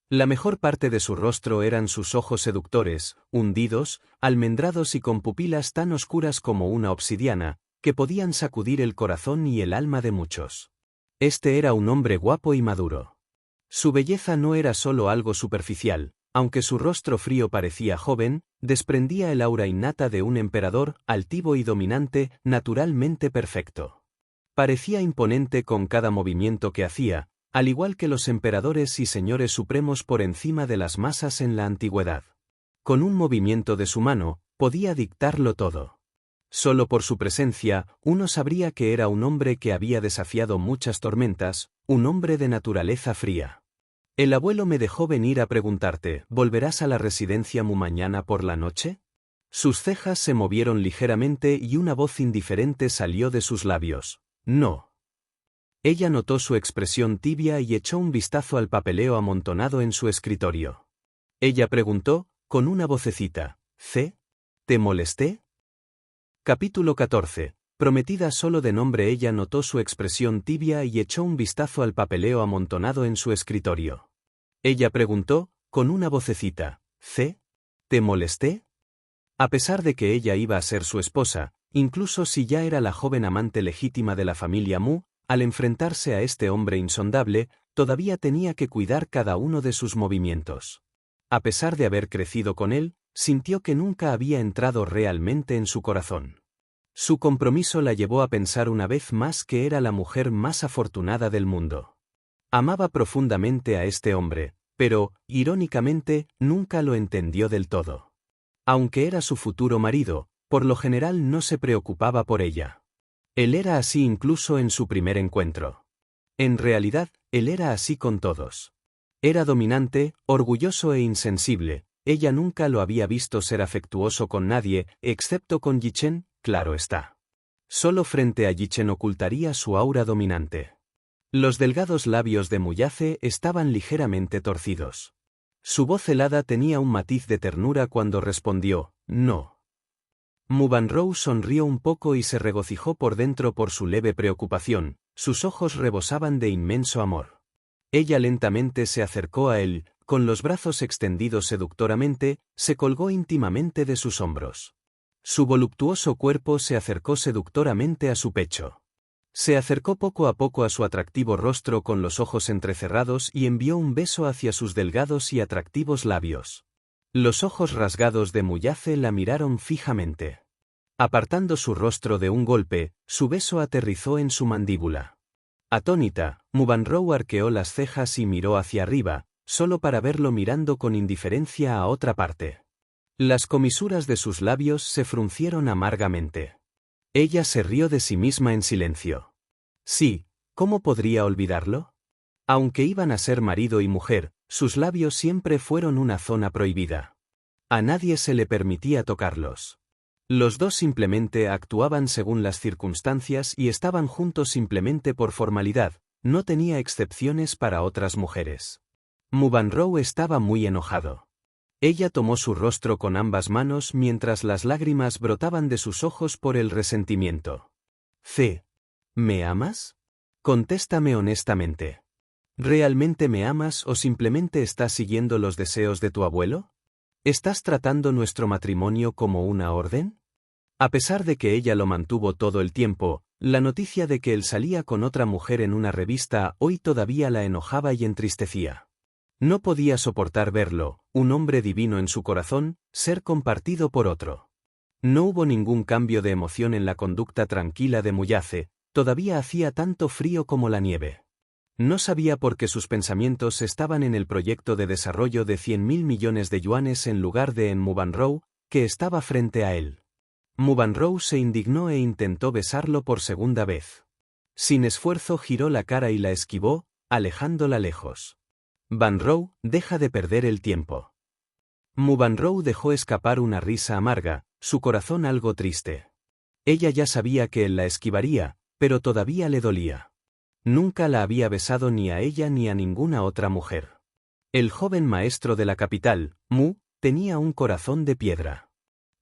La mejor parte de su rostro eran sus ojos seductores, hundidos, almendrados y con pupilas tan oscuras como una obsidiana, que podían sacudir el corazón y el alma de muchos. Este era un hombre guapo y maduro. Su belleza no era solo algo superficial, aunque su rostro frío parecía joven, desprendía el aura innata de un emperador, altivo y dominante, naturalmente perfecto. Parecía imponente con cada movimiento que hacía, al igual que los emperadores y señores supremos por encima de las masas en la antigüedad. Con un movimiento de su mano, podía dictarlo todo. Solo por su presencia, uno sabría que era un hombre que había desafiado muchas tormentas, un hombre de naturaleza fría. El abuelo me dejó venir a preguntarte, ¿volverás a la residencia Mu mañana por la noche? Sus cejas se movieron ligeramente y una voz indiferente salió de sus labios. No. Ella notó su expresión tibia y echó un vistazo al papeleo amontonado en su escritorio. Ella preguntó, con una vocecita, ¿Te molesté? Capítulo 14. Prometida solo de nombre, ella notó su expresión tibia y echó un vistazo al papeleo amontonado en su escritorio. Ella preguntó, con una vocecita, ¿te molesté? A pesar de que ella iba a ser su esposa, incluso si ya era la joven amante legítima de la familia Mu, al enfrentarse a este hombre insondable, todavía tenía que cuidar cada uno de sus movimientos. A pesar de haber crecido con él, sintió que nunca había entrado realmente en su corazón. Su compromiso la llevó a pensar una vez más que era la mujer más afortunada del mundo. Amaba profundamente a este hombre, pero, irónicamente, nunca lo entendió del todo. Aunque era su futuro marido, por lo general no se preocupaba por ella. Él era así incluso en su primer encuentro. En realidad, él era así con todos. Era dominante, orgulloso e insensible. Ella nunca lo había visto ser afectuoso con nadie, excepto con Yichen, claro está. Solo frente a Yichen ocultaría su aura dominante. Los delgados labios de Muyace estaban ligeramente torcidos. Su voz helada tenía un matiz de ternura cuando respondió, no. Mubanrou sonrió un poco y se regocijó por dentro por su leve preocupación, sus ojos rebosaban de inmenso amor. Ella lentamente se acercó a él, con los brazos extendidos seductoramente, se colgó íntimamente de sus hombros. Su voluptuoso cuerpo se acercó seductoramente a su pecho. Se acercó poco a poco a su atractivo rostro con los ojos entrecerrados y envió un beso hacia sus delgados y atractivos labios. Los ojos rasgados de Muyace la miraron fijamente. Apartando su rostro de un golpe, su beso aterrizó en su mandíbula. Atónita, Mubanrou arqueó las cejas y miró hacia arriba, solo para verlo mirando con indiferencia a otra parte. Las comisuras de sus labios se fruncieron amargamente. Ella se rió de sí misma en silencio. Sí, ¿cómo podría olvidarlo? Aunque iban a ser marido y mujer, sus labios siempre fueron una zona prohibida. A nadie se le permitía tocarlos. Los dos simplemente actuaban según las circunstancias y estaban juntos simplemente por formalidad, no tenía excepciones para otras mujeres. Mubanrou estaba muy enojado. Ella tomó su rostro con ambas manos mientras las lágrimas brotaban de sus ojos por el resentimiento. ¿Me amas? Contéstame honestamente. ¿Realmente me amas o simplemente estás siguiendo los deseos de tu abuelo? ¿Estás tratando nuestro matrimonio como una orden? A pesar de que ella lo mantuvo todo el tiempo, la noticia de que él salía con otra mujer en una revista hoy todavía la enojaba y entristecía. No podía soportar verlo, un hombre divino en su corazón, ser compartido por otro. No hubo ningún cambio de emoción en la conducta tranquila de Muyace, todavía hacía tanto frío como la nieve. No sabía por qué sus pensamientos estaban en el proyecto de desarrollo de 100.000 millones de yuanes en lugar de en Mubanrou, que estaba frente a él. Mubanrou se indignó e intentó besarlo por segunda vez. Sin esfuerzo giró la cara y la esquivó, alejándola lejos. Banrou, deja de perder el tiempo. Mubanrou dejó escapar una risa amarga, su corazón algo triste. Ella ya sabía que él la esquivaría, pero todavía le dolía. Nunca la había besado ni a ella ni a ninguna otra mujer. El joven maestro de la capital, Mu, tenía un corazón de piedra.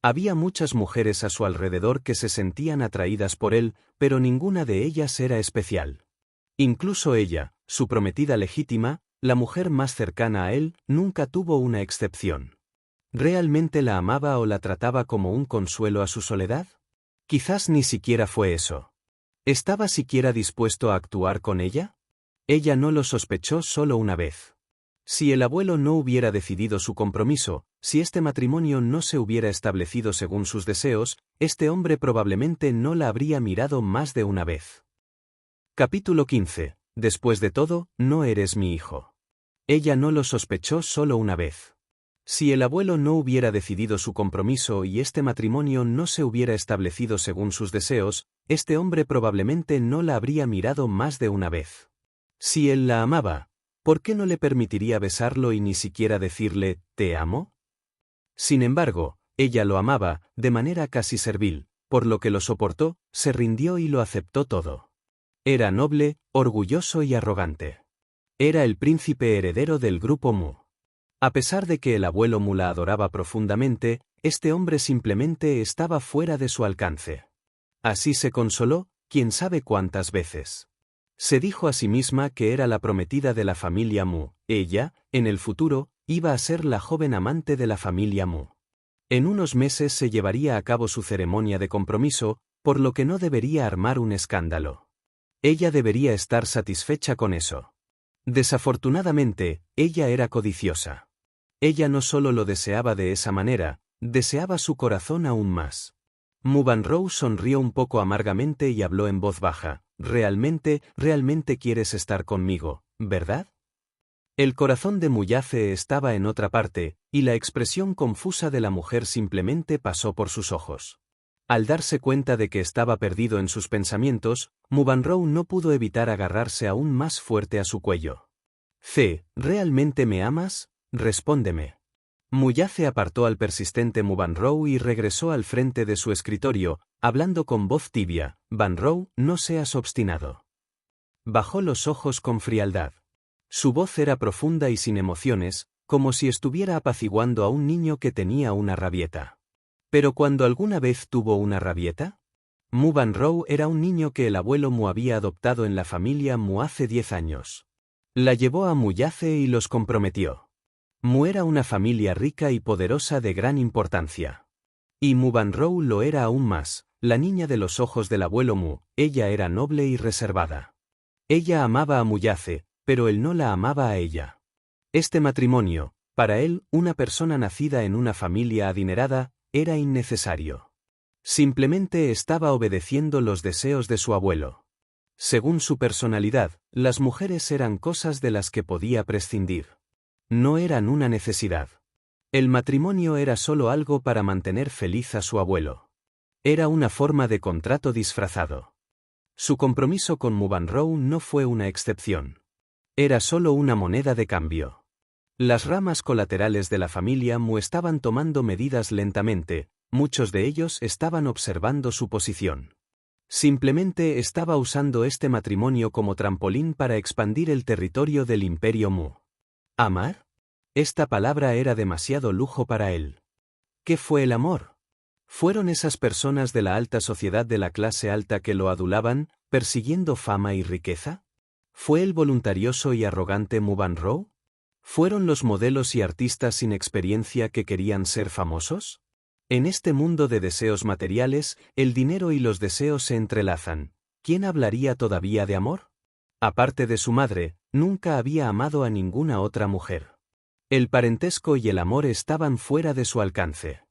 Había muchas mujeres a su alrededor que se sentían atraídas por él, pero ninguna de ellas era especial. Incluso ella, su prometida legítima, la mujer más cercana a él, nunca tuvo una excepción. ¿Realmente la amaba o la trataba como un consuelo a su soledad? Quizás ni siquiera fue eso. ¿Estaba siquiera dispuesto a actuar con ella? Ella no lo sospechó solo una vez. Si el abuelo no hubiera decidido su compromiso, si este matrimonio no se hubiera establecido según sus deseos, este hombre probablemente no la habría mirado más de una vez. Capítulo 15. Después de todo, no eres mi hijo. Ella no lo sospechó solo una vez. Si el abuelo no hubiera decidido su compromiso y este matrimonio no se hubiera establecido según sus deseos, este hombre probablemente no la habría mirado más de una vez. Si él la amaba, ¿por qué no le permitiría besarlo y ni siquiera decirle, «te amo»? Sin embargo, ella lo amaba, de manera casi servil, por lo que lo soportó, se rindió y lo aceptó todo. Era noble, orgulloso y arrogante. Era el príncipe heredero del grupo Mu. A pesar de que el abuelo Mu la adoraba profundamente, este hombre simplemente estaba fuera de su alcance. Así se consoló, quién sabe cuántas veces. Se dijo a sí misma que era la prometida de la familia Mu. Ella, en el futuro, iba a ser la joven amante de la familia Mu. En unos meses se llevaría a cabo su ceremonia de compromiso, por lo que no debería armar un escándalo. Ella debería estar satisfecha con eso. Desafortunadamente, ella era codiciosa. Ella no solo lo deseaba de esa manera, deseaba su corazón aún más. Mu Banrou sonrió un poco amargamente y habló en voz baja. Realmente quieres estar conmigo, ¿verdad? El corazón de Muyace estaba en otra parte, y la expresión confusa de la mujer simplemente pasó por sus ojos. Al darse cuenta de que estaba perdido en sus pensamientos, Mu Banrou no pudo evitar agarrarse aún más fuerte a su cuello. ¿Realmente me amas? Respóndeme. Muyace apartó al persistente Mu Banrou y regresó al frente de su escritorio, hablando con voz tibia. Banrou, no seas obstinado. Bajó los ojos con frialdad. Su voz era profunda y sin emociones, como si estuviera apaciguando a un niño que tenía una rabieta. ¿Pero cuando alguna vez tuvo una rabieta? Mu Banrou era un niño que el abuelo Mu había adoptado en la familia Mu hace 10 años. La llevó a Muyace y los comprometió. Mu era una familia rica y poderosa de gran importancia. Y Mu Banrou lo era aún más, la niña de los ojos del abuelo Mu. Ella era noble y reservada. Ella amaba a Muyace, pero él no la amaba a ella. Este matrimonio, para él, una persona nacida en una familia adinerada, era innecesario. Simplemente estaba obedeciendo los deseos de su abuelo. Según su personalidad, las mujeres eran cosas de las que podía prescindir. No eran una necesidad. El matrimonio era solo algo para mantener feliz a su abuelo. Era una forma de contrato disfrazado. Su compromiso con Mu Banrou no fue una excepción. Era solo una moneda de cambio. Las ramas colaterales de la familia Mu estaban tomando medidas lentamente, muchos de ellos estaban observando su posición. Simplemente estaba usando este matrimonio como trampolín para expandir el territorio del imperio Mu. ¿Amar? Esta palabra era demasiado lujo para él. ¿Qué fue el amor? ¿Fueron esas personas de la alta sociedad de la clase alta que lo adulaban, persiguiendo fama y riqueza? ¿Fue el voluntarioso y arrogante Mu Banrou? ¿Fueron los modelos y artistas sin experiencia que querían ser famosos? En este mundo de deseos materiales, el dinero y los deseos se entrelazan. ¿Quién hablaría todavía de amor? Aparte de su madre, nunca había amado a ninguna otra mujer. El parentesco y el amor estaban fuera de su alcance.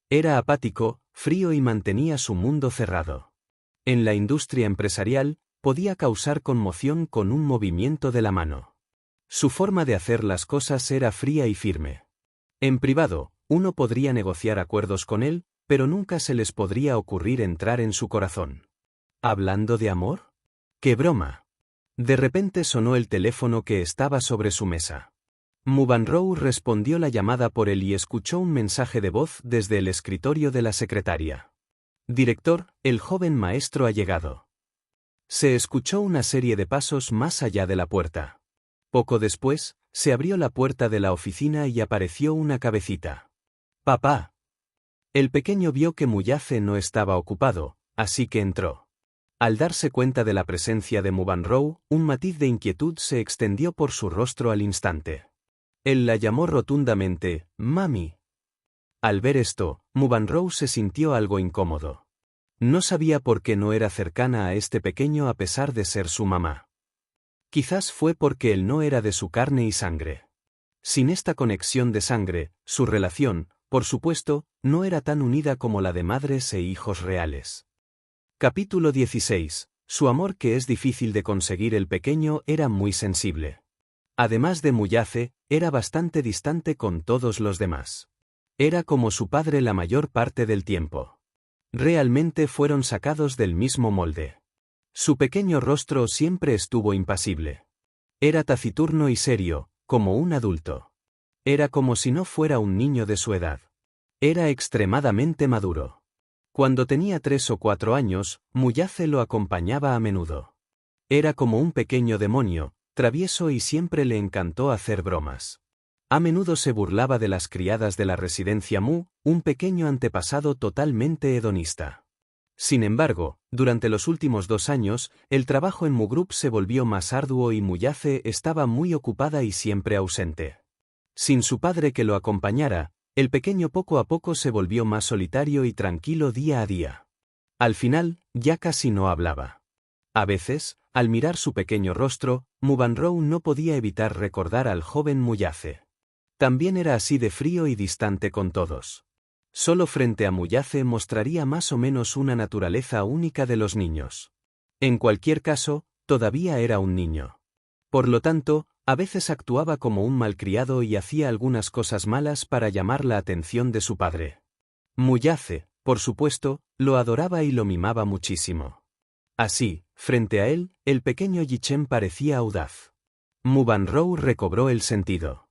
Era apático, frío y mantenía su mundo cerrado. En la industria empresarial, podía causar conmoción con un movimiento de la mano. Su forma de hacer las cosas era fría y firme. En privado, uno podría negociar acuerdos con él, pero nunca se les podría ocurrir entrar en su corazón. ¿Hablando de amor? ¡Qué broma! De repente sonó el teléfono que estaba sobre su mesa. Mu Banrou respondió la llamada por él y escuchó un mensaje de voz desde el escritorio de la secretaria. Director, el joven maestro ha llegado. Se escuchó una serie de pasos más allá de la puerta. Poco después, se abrió la puerta de la oficina y apareció una cabecita. «Papá». El pequeño vio que Muyace no estaba ocupado, así que entró. Al darse cuenta de la presencia de Mu Banrou, un matiz de inquietud se extendió por su rostro al instante. Él la llamó rotundamente, «Mami». Al ver esto, Mu Banrou se sintió algo incómodo. No sabía por qué no era cercana a este pequeño a pesar de ser su mamá. Quizás fue porque él no era de su carne y sangre. Sin esta conexión de sangre, su relación, por supuesto, no era tan unida como la de madres e hijos reales. Capítulo 16. Su amor, que es difícil de conseguir. El pequeño era muy sensible. Además de Muyace, era bastante distante con todos los demás. Era como su padre la mayor parte del tiempo. Realmente fueron sacados del mismo molde. Su pequeño rostro siempre estuvo impasible. Era taciturno y serio, como un adulto. Era como si no fuera un niño de su edad. Era extremadamente maduro. Cuando tenía 3 o 4 años, Muyace lo acompañaba a menudo. Era como un pequeño demonio, travieso y siempre le encantó hacer bromas. A menudo se burlaba de las criadas de la residencia Mu, un pequeño antepasado totalmente hedonista. Sin embargo, durante los últimos 2 años, el trabajo en Mu Group se volvió más arduo y Muyace estaba muy ocupada y siempre ausente. Sin su padre que lo acompañara, el pequeño poco a poco se volvió más solitario y tranquilo día a día. Al final, ya casi no hablaba. A veces, al mirar su pequeño rostro, Mubanrou no podía evitar recordar al joven Muyace. También era así de frío y distante con todos. Solo frente a Muyace mostraría más o menos una naturaleza única de los niños. En cualquier caso, todavía era un niño. Por lo tanto, a veces actuaba como un malcriado y hacía algunas cosas malas para llamar la atención de su padre. Muyace, por supuesto, lo adoraba y lo mimaba muchísimo. Así, frente a él, el pequeño Yichen parecía audaz. Mubanrou recobró el sentido.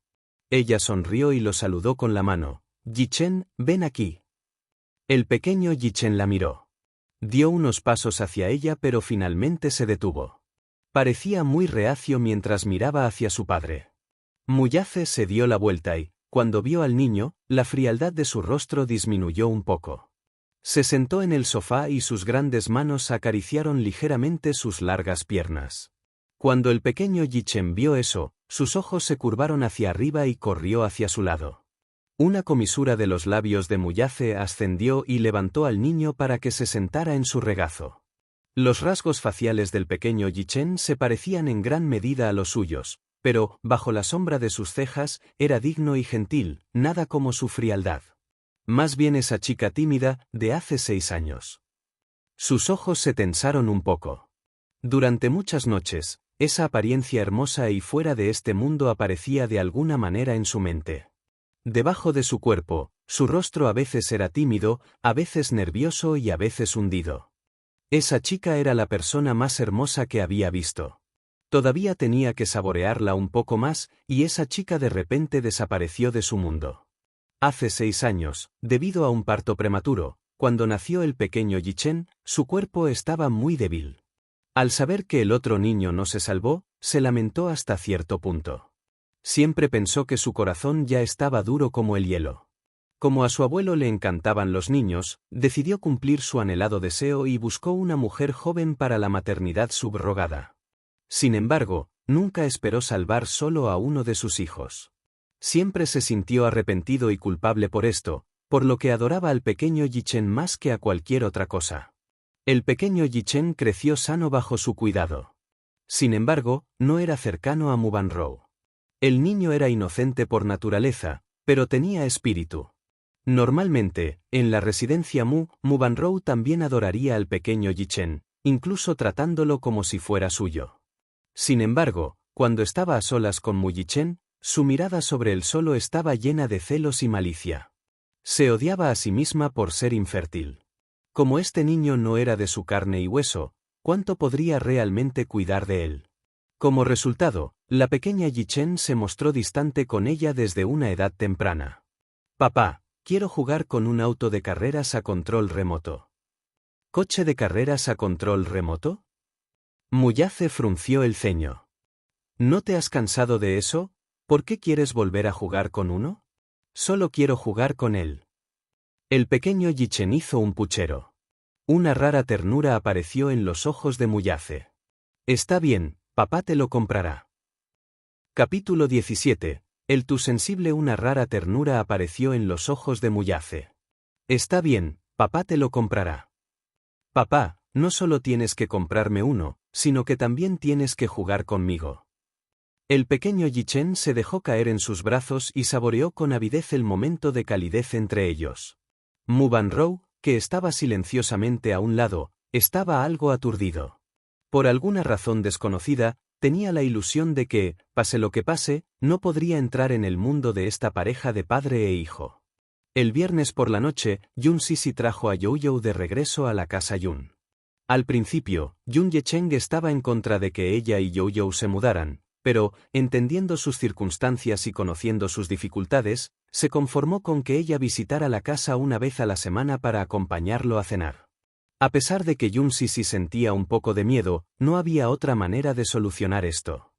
Ella sonrió y lo saludó con la mano. «Yichen, ven aquí». El pequeño Yichen la miró. Dio unos pasos hacia ella pero finalmente se detuvo. Parecía muy reacio mientras miraba hacia su padre. Muyace se dio la vuelta y, cuando vio al niño, la frialdad de su rostro disminuyó un poco. Se sentó en el sofá y sus grandes manos acariciaron ligeramente sus largas piernas. Cuando el pequeño Yichen vio eso, sus ojos se curvaron hacia arriba y corrió hacia su lado. Una comisura de los labios de Muyace ascendió y levantó al niño para que se sentara en su regazo. Los rasgos faciales del pequeño Yichen se parecían en gran medida a los suyos, pero, bajo la sombra de sus cejas, era digno y gentil, nada como su frialdad. Más bien esa chica tímida, de hace 6 años. Sus ojos se tensaron un poco. Durante muchas noches, esa apariencia hermosa y fuera de este mundo aparecía de alguna manera en su mente. Debajo de su cuerpo, su rostro a veces era tímido, a veces nervioso y a veces hundido. Esa chica era la persona más hermosa que había visto. Todavía tenía que saborearla un poco más, y esa chica de repente desapareció de su mundo. Hace 6 años, debido a un parto prematuro, cuando nació el pequeño Yichen, su cuerpo estaba muy débil. Al saber que el otro niño no se salvó, se lamentó hasta cierto punto. Siempre pensó que su corazón ya estaba duro como el hielo. Como a su abuelo le encantaban los niños, decidió cumplir su anhelado deseo y buscó una mujer joven para la maternidad subrogada. Sin embargo, nunca esperó salvar solo a uno de sus hijos. Siempre se sintió arrepentido y culpable por esto, por lo que adoraba al pequeño Yichen más que a cualquier otra cosa. El pequeño Yichen creció sano bajo su cuidado. Sin embargo, no era cercano a Mubanrou. El niño era inocente por naturaleza, pero tenía espíritu. Normalmente, en la residencia Mubanrou también adoraría al pequeño Yichen, incluso tratándolo como si fuera suyo. Sin embargo, cuando estaba a solas con Yichen, su mirada sobre él solo estaba llena de celos y malicia. Se odiaba a sí misma por ser infértil. Como este niño no era de su carne y hueso, ¿cuánto podría realmente cuidar de él? Como resultado, la pequeña Yichen se mostró distante con ella desde una edad temprana. «Papá, quiero jugar con un auto de carreras a control remoto». «¿Coche de carreras a control remoto?» Muyace frunció el ceño. ¿No te has cansado de eso? ¿Por qué quieres volver a jugar con uno? Solo quiero jugar con él. El pequeño Yichen hizo un puchero. Una rara ternura apareció en los ojos de Muyace. «Está bien, papá te lo comprará». Capítulo 17. El tu sensible. Una rara ternura apareció en los ojos de Muyace. «Está bien, papá te lo comprará». «Papá, no solo tienes que comprarme uno, sino que también tienes que jugar conmigo». El pequeño Yichen se dejó caer en sus brazos y saboreó con avidez el momento de calidez entre ellos. Mubanrou, que estaba silenciosamente a un lado, estaba algo aturdido. Por alguna razón desconocida, tenía la ilusión de que, pase lo que pase, no podría entrar en el mundo de esta pareja de padre e hijo. El viernes por la noche, Yun Sisi trajo a Youyou de regreso a la casa Yun. Al principio, Yun Yecheng estaba en contra de que ella y Youyou se mudaran, pero, entendiendo sus circunstancias y conociendo sus dificultades, se conformó con que ella visitara la casa una vez a la semana para acompañarlo a cenar. A pesar de que Yun Sisi sentía un poco de miedo, no había otra manera de solucionar esto.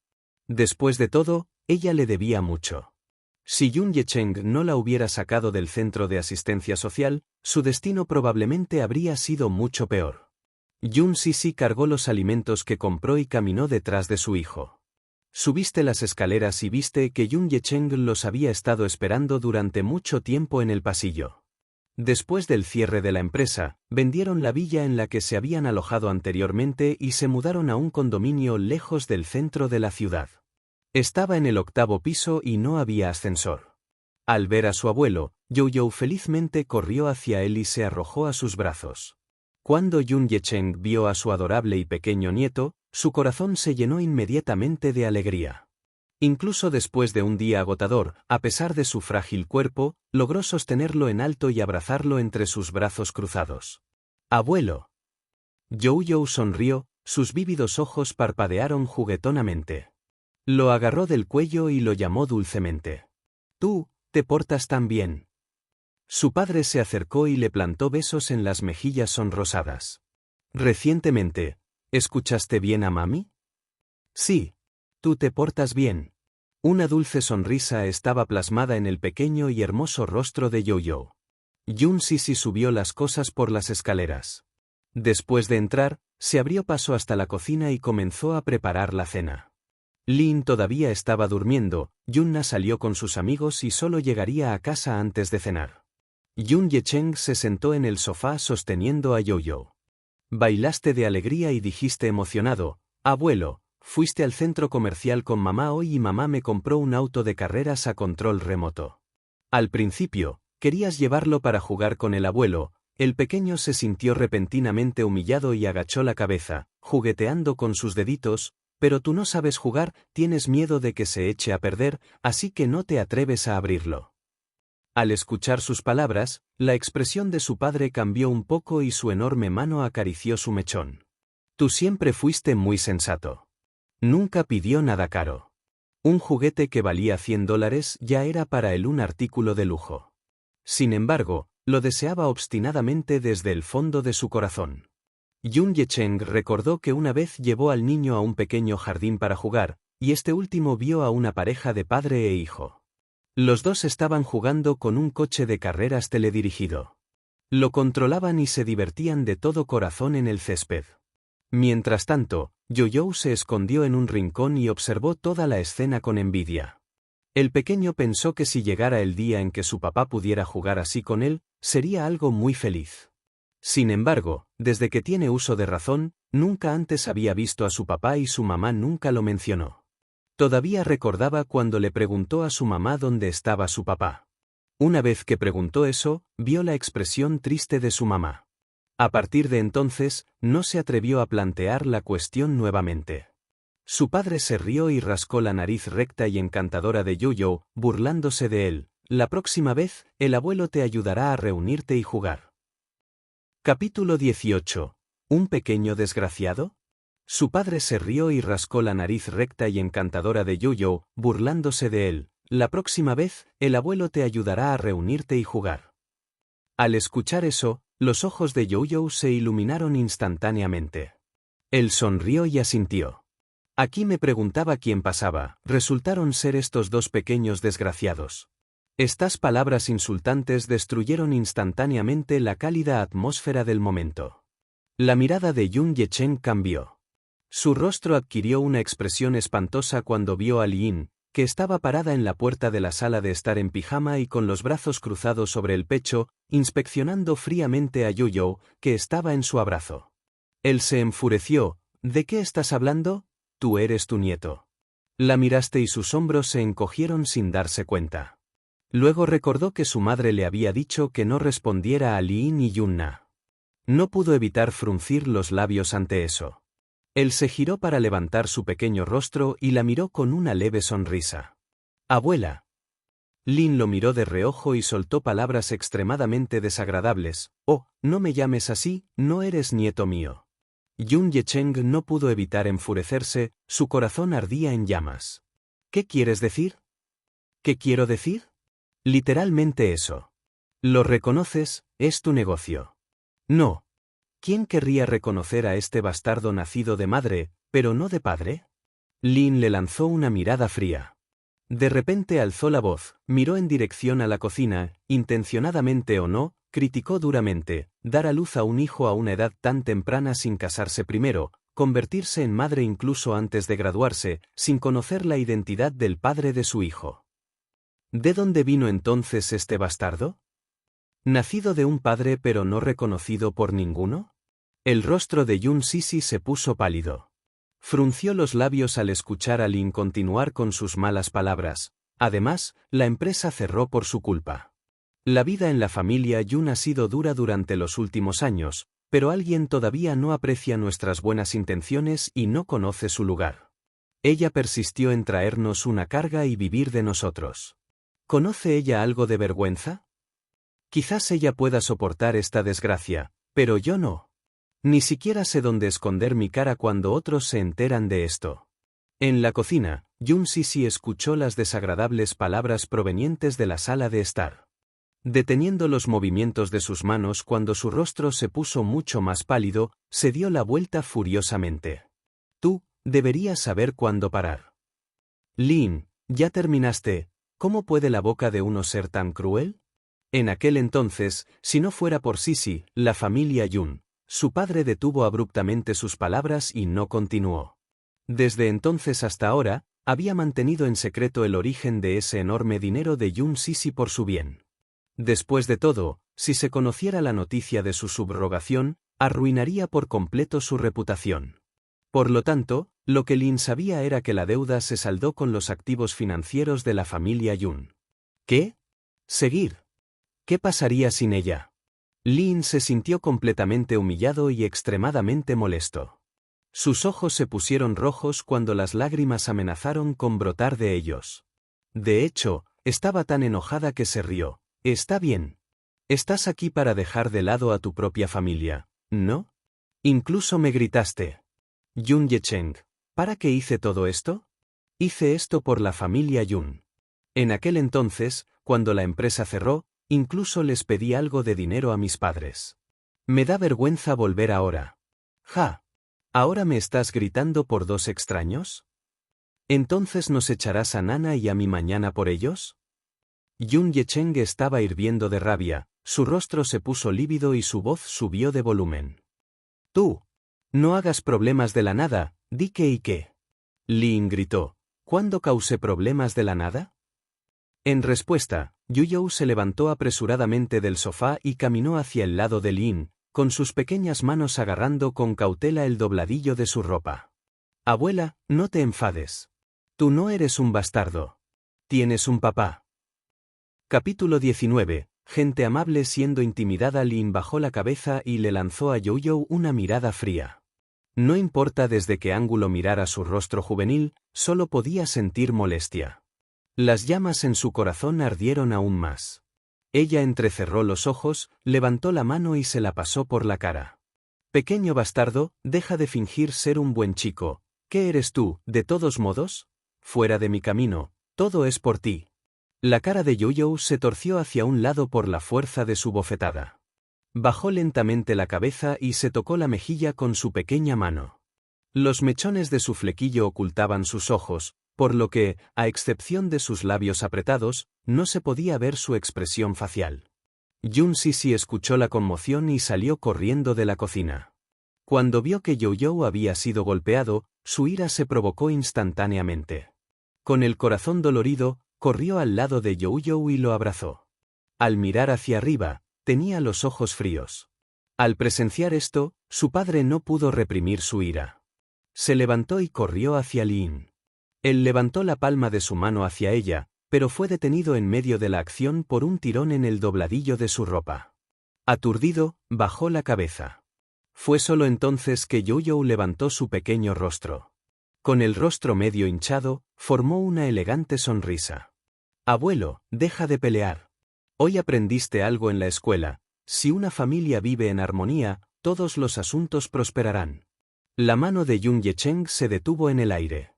Después de todo, ella le debía mucho. Si Yun Yecheng no la hubiera sacado del centro de asistencia social, su destino probablemente habría sido mucho peor. Yun Sisi cargó los alimentos que compró y caminó detrás de su hijo. Subiste las escaleras y viste que Yun Yecheng los había estado esperando durante mucho tiempo en el pasillo. Después del cierre de la empresa, vendieron la villa en la que se habían alojado anteriormente y se mudaron a un condominio lejos del centro de la ciudad. Estaba en el 8º piso y no había ascensor. Al ver a su abuelo, Yo-Yo felizmente corrió hacia él y se arrojó a sus brazos. Cuando Yun Yecheng vio a su adorable y pequeño nieto, su corazón se llenó inmediatamente de alegría. Incluso después de un día agotador, a pesar de su frágil cuerpo, logró sostenerlo en alto y abrazarlo entre sus brazos cruzados. ¡Abuelo! Yo-Yo sonrió, sus vívidos ojos parpadearon juguetonamente. Lo agarró del cuello y lo llamó dulcemente. «Tú, te portas tan bien». Su padre se acercó y le plantó besos en las mejillas sonrosadas. «Recientemente, ¿escuchaste bien a mami?» «Sí. Tú te portas bien». Una dulce sonrisa estaba plasmada en el pequeño y hermoso rostro de Yo-Yo. Yun Sisi subió las cosas por las escaleras. Después de entrar, se abrió paso hasta la cocina y comenzó a preparar la cena. Lin todavía estaba durmiendo, Yunna salió con sus amigos y solo llegaría a casa antes de cenar. Yun Yecheng se sentó en el sofá sosteniendo a Yo-Yo. Bailaste de alegría y dijiste emocionado, «Abuelo, fuiste al centro comercial con mamá hoy y mamá me compró un auto de carreras a control remoto». Al principio, querías llevarlo para jugar con el abuelo. El pequeño se sintió repentinamente humillado y agachó la cabeza, jugueteando con sus deditos. «Pero tú no sabes jugar, tienes miedo de que se eche a perder, así que no te atreves a abrirlo». Al escuchar sus palabras, la expresión de su padre cambió un poco y su enorme mano acarició su mechón. «Tú siempre fuiste muy sensato. Nunca pidió nada caro. Un juguete que valía $100 ya era para él un artículo de lujo. Sin embargo, lo deseaba obstinadamente desde el fondo de su corazón». Yun Yecheng recordó que una vez llevó al niño a un pequeño jardín para jugar, y este último vio a una pareja de padre e hijo. Los dos estaban jugando con un coche de carreras teledirigido. Lo controlaban y se divertían de todo corazón en el césped. Mientras tanto, Yo-Yo se escondió en un rincón y observó toda la escena con envidia. El pequeño pensó que si llegara el día en que su papá pudiera jugar así con él, sería algo muy feliz. Sin embargo, desde que tiene uso de razón, nunca antes había visto a su papá y su mamá nunca lo mencionó. Todavía recordaba cuando le preguntó a su mamá dónde estaba su papá. Una vez que preguntó eso, vio la expresión triste de su mamá. A partir de entonces, no se atrevió a plantear la cuestión nuevamente. Su padre se rió y rascó la nariz recta y encantadora de Yo-Yo, burlándose de él. «La próxima vez, el abuelo te ayudará a reunirte y jugar». Capítulo 18. ¿Un pequeño desgraciado? Su padre se rió y rascó la nariz recta y encantadora de Yo-Yo, burlándose de él. «La próxima vez, el abuelo te ayudará a reunirte y jugar». Al escuchar eso, los ojos de Yo-Yo se iluminaron instantáneamente. Él sonrió y asintió. Aquí me preguntaba quién pasaba, resultaron ser estos dos pequeños desgraciados. Estas palabras insultantes destruyeron instantáneamente la cálida atmósfera del momento. La mirada de Yun Yecheng cambió. Su rostro adquirió una expresión espantosa cuando vio a Lin, que estaba parada en la puerta de la sala de estar en pijama y con los brazos cruzados sobre el pecho, inspeccionando fríamente a Yo-Yo, que estaba en su abrazo. Él se enfureció. «¿De qué estás hablando? Tú eres tu nieto». La miraste y sus hombros se encogieron sin darse cuenta. Luego recordó que su madre le había dicho que no respondiera a Lin y Yunna. No pudo evitar fruncir los labios ante eso. Él se giró para levantar su pequeño rostro y la miró con una leve sonrisa. «Abuela». Lin lo miró de reojo y soltó palabras extremadamente desagradables. «Oh, no me llames así, no eres nieto mío». Yun Yecheng no pudo evitar enfurecerse, su corazón ardía en llamas. «¿Qué quieres decir?» «¿Qué quiero decir?» Literalmente eso. ¿Lo reconoces? Es tu negocio. No. ¿Quién querría reconocer a este bastardo nacido de madre, pero no de padre? Lin le lanzó una mirada fría. De repente alzó la voz, miró en dirección a la cocina, intencionadamente o no, criticó duramente, dar a luz a un hijo a una edad tan temprana sin casarse primero, convertirse en madre incluso antes de graduarse, sin conocer la identidad del padre de su hijo. ¿De dónde vino entonces este bastardo? ¿Nacido de un padre pero no reconocido por ninguno? El rostro de Yun Sisi se puso pálido. Frunció los labios al escuchar a Lin continuar con sus malas palabras. Además, la empresa cerró por su culpa. La vida en la familia Yun ha sido dura durante los últimos años, pero alguien todavía no aprecia nuestras buenas intenciones y no conoce su lugar. Ella persistió en traernos una carga y vivir de nosotros. ¿Conoce ella algo de vergüenza? Quizás ella pueda soportar esta desgracia, pero yo no. Ni siquiera sé dónde esconder mi cara cuando otros se enteran de esto. En la cocina, Yun Sisi escuchó las desagradables palabras provenientes de la sala de estar. Deteniendo los movimientos de sus manos cuando su rostro se puso mucho más pálido, se dio la vuelta furiosamente. Tú, deberías saber cuándo parar. Lin, ¿ya terminaste? ¿Cómo puede la boca de uno ser tan cruel? En aquel entonces, si no fuera por Sisi, la familia Yun, su padre detuvo abruptamente sus palabras y no continuó. Desde entonces hasta ahora, había mantenido en secreto el origen de ese enorme dinero de Yun Sisi por su bien. Después de todo, si se conociera la noticia de su subrogación, arruinaría por completo su reputación. Por lo tanto, lo que Lin sabía era que la deuda se saldó con los activos financieros de la familia Yun. ¿Qué? ¿Seguir? ¿Qué pasaría sin ella? Lin se sintió completamente humillado y extremadamente molesto. Sus ojos se pusieron rojos cuando las lágrimas amenazaron con brotar de ellos. De hecho, estaba tan enojada que se rió. Está bien. Estás aquí para dejar de lado a tu propia familia, ¿no? Incluso me gritaste. Yun Yecheng, ¿para qué hice todo esto? Hice esto por la familia Yun. En aquel entonces, cuando la empresa cerró, incluso les pedí algo de dinero a mis padres. Me da vergüenza volver ahora. Ja. ¿Ahora me estás gritando por dos extraños? ¿Entonces nos echarás a Nana y a mí mañana por ellos? Yun Yecheng estaba hirviendo de rabia, su rostro se puso lívido y su voz subió de volumen. Tú. No hagas problemas de la nada, di qué y qué. Lin gritó. ¿Cuándo causé problemas de la nada? En respuesta, Yuyou se levantó apresuradamente del sofá y caminó hacia el lado de Lin, con sus pequeñas manos agarrando con cautela el dobladillo de su ropa. Abuela, no te enfades. Tú no eres un bastardo. Tienes un papá. Capítulo 19. Gente amable siendo intimidada. Lin bajó la cabeza y le lanzó a Yuyou una mirada fría. No importa desde qué ángulo mirara su rostro juvenil, solo podía sentir molestia. Las llamas en su corazón ardieron aún más. Ella entrecerró los ojos, levantó la mano y se la pasó por la cara. Pequeño bastardo, deja de fingir ser un buen chico. ¿Qué eres tú, de todos modos? Fuera de mi camino, todo es por ti. La cara de Yuyou se torció hacia un lado por la fuerza de su bofetada. Bajó lentamente la cabeza y se tocó la mejilla con su pequeña mano. Los mechones de su flequillo ocultaban sus ojos, por lo que, a excepción de sus labios apretados, no se podía ver su expresión facial. Yun Sisi escuchó la conmoción y salió corriendo de la cocina. Cuando vio que Yuyou había sido golpeado, su ira se provocó instantáneamente. Con el corazón dolorido, corrió al lado de Yuyou y lo abrazó. Al mirar hacia arriba, tenía los ojos fríos. Al presenciar esto, su padre no pudo reprimir su ira. Se levantó y corrió hacia Lin. Él levantó la palma de su mano hacia ella, pero fue detenido en medio de la acción por un tirón en el dobladillo de su ropa. Aturdido, bajó la cabeza. Fue solo entonces que Yuyou levantó su pequeño rostro. Con el rostro medio hinchado, formó una elegante sonrisa. Abuelo, deja de pelear. Hoy aprendiste algo en la escuela. Si una familia vive en armonía, todos los asuntos prosperarán. La mano de Yun Yecheng se detuvo en el aire.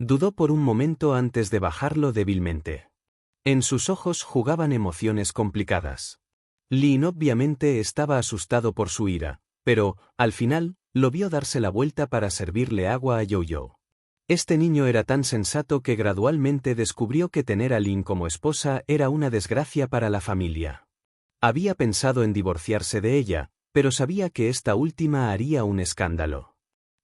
Dudó por un momento antes de bajarlo débilmente. En sus ojos jugaban emociones complicadas. Lin obviamente estaba asustado por su ira, pero, al final, lo vio darse la vuelta para servirle agua a Yuyou. Este niño era tan sensato que gradualmente descubrió que tener a Lin como esposa era una desgracia para la familia. Había pensado en divorciarse de ella, pero sabía que esta última haría un escándalo.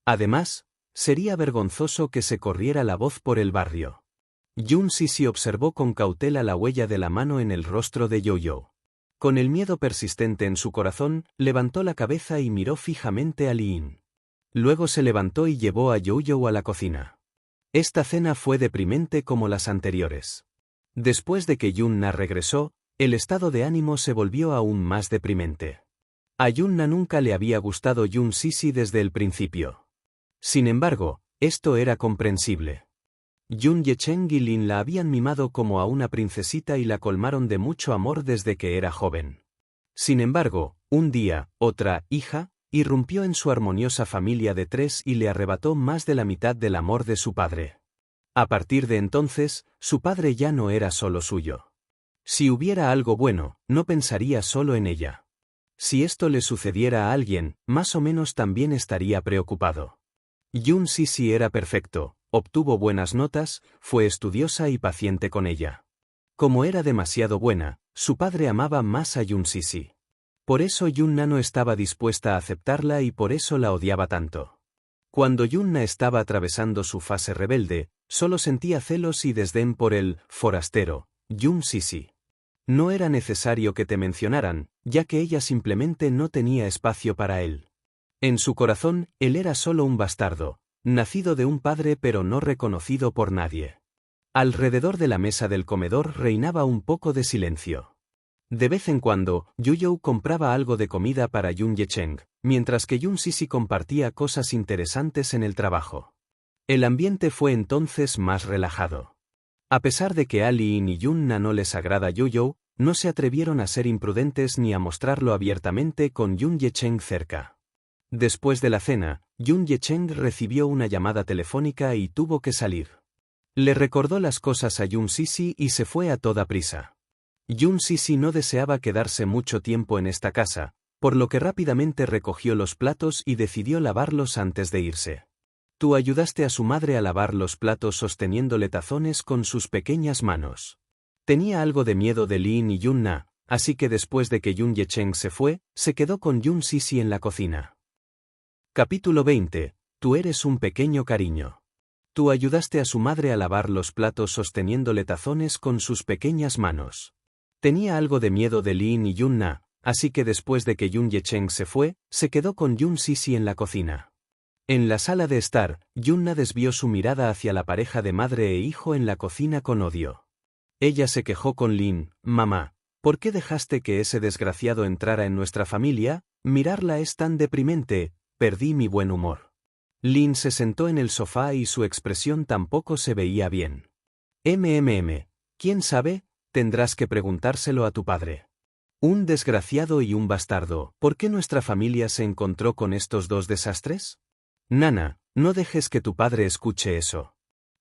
Además, sería vergonzoso que se corriera la voz por el barrio. Yun Sisi observó con cautela la huella de la mano en el rostro de Yo-Yo. Con el miedo persistente en su corazón, levantó la cabeza y miró fijamente a Lin. Luego se levantó y llevó a Yo-Yo a la cocina. Esta cena fue deprimente como las anteriores. Después de que Yun-Na regresó, el estado de ánimo se volvió aún más deprimente. A Yun-Na nunca le había gustado Yun Sisi desde el principio. Sin embargo, esto era comprensible. Yun Yecheng y Lin la habían mimado como a una princesita y la colmaron de mucho amor desde que era joven. Sin embargo, un día, otra hija irrumpió en su armoniosa familia de 3 y le arrebató más de la mitad del amor de su padre. A partir de entonces, su padre ya no era solo suyo. Si hubiera algo bueno, no pensaría solo en ella. Si esto le sucediera a alguien, más o menos también estaría preocupado. Yun Sisi era perfecto, obtuvo buenas notas, fue estudiosa y paciente con ella. Como era demasiado buena, su padre amaba más a Yun Sisi. Por eso Yun-Na no estaba dispuesta a aceptarla y por eso la odiaba tanto. Cuando Yun-Na estaba atravesando su fase rebelde, solo sentía celos y desdén por el forastero, Yun Sisi. No era necesario que te mencionaran, ya que ella simplemente no tenía espacio para él. En su corazón, él era solo un bastardo, nacido de un padre pero no reconocido por nadie. Alrededor de la mesa del comedor reinaba un poco de silencio. De vez en cuando, Yo-Yo compraba algo de comida para Yun Yecheng, mientras que Yun Sisi compartía cosas interesantes en el trabajo. El ambiente fue entonces más relajado. A pesar de que a Lin y Yun-Na no les agrada Yo-Yo, no se atrevieron a ser imprudentes ni a mostrarlo abiertamente con Yun Yecheng cerca. Después de la cena, Yun Yecheng recibió una llamada telefónica y tuvo que salir. Le recordó las cosas a Yun Sisi y se fue a toda prisa. Yun Sisi no deseaba quedarse mucho tiempo en esta casa, por lo que rápidamente recogió los platos y decidió lavarlos antes de irse. Tú ayudaste a su madre a lavar los platos sosteniéndole tazones con sus pequeñas manos. Tenía algo de miedo de Lin y Yun-Na, así que después de que Yun Yecheng se fue, se quedó con Yun Sisi en la cocina. Capítulo 20. Tú eres un pequeño cariño. Tú ayudaste a su madre a lavar los platos sosteniéndole tazones con sus pequeñas manos. Tenía algo de miedo de Lin y Yun-Na, así que después de que Yun Yecheng se fue, se quedó con Yun Sisi en la cocina. En la sala de estar, Yun-Na desvió su mirada hacia la pareja de madre e hijo en la cocina con odio. Ella se quejó con Lin: «Mamá, ¿por qué dejaste que ese desgraciado entrara en nuestra familia? Mirarla es tan deprimente, perdí mi buen humor». Lin se sentó en el sofá y su expresión tampoco se veía bien. ¿Quién sabe? Tendrás que preguntárselo a tu padre. Un desgraciado y un bastardo, ¿por qué nuestra familia se encontró con estos dos desastres? Nana, no dejes que tu padre escuche eso.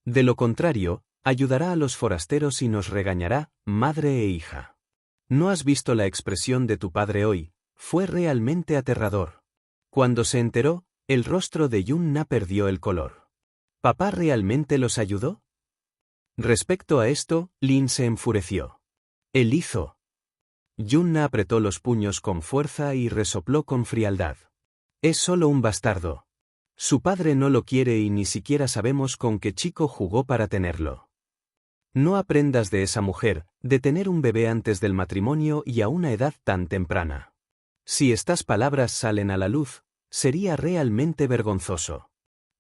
De lo contrario, ayudará a los forasteros y nos regañará, madre e hija. ¿No has visto la expresión de tu padre hoy? Fue realmente aterrador. Cuando se enteró, el rostro de Yun-Na perdió el color. ¿Papá realmente los ayudó? Respecto a esto, Lin se enfureció. Él hizo. Yun-Na apretó los puños con fuerza y resopló con frialdad. Es solo un bastardo. Su padre no lo quiere y ni siquiera sabemos con qué chico jugó para tenerlo. No aprendas de esa mujer, de tener un bebé antes del matrimonio y a una edad tan temprana. Si estas palabras salen a la luz, sería realmente vergonzoso.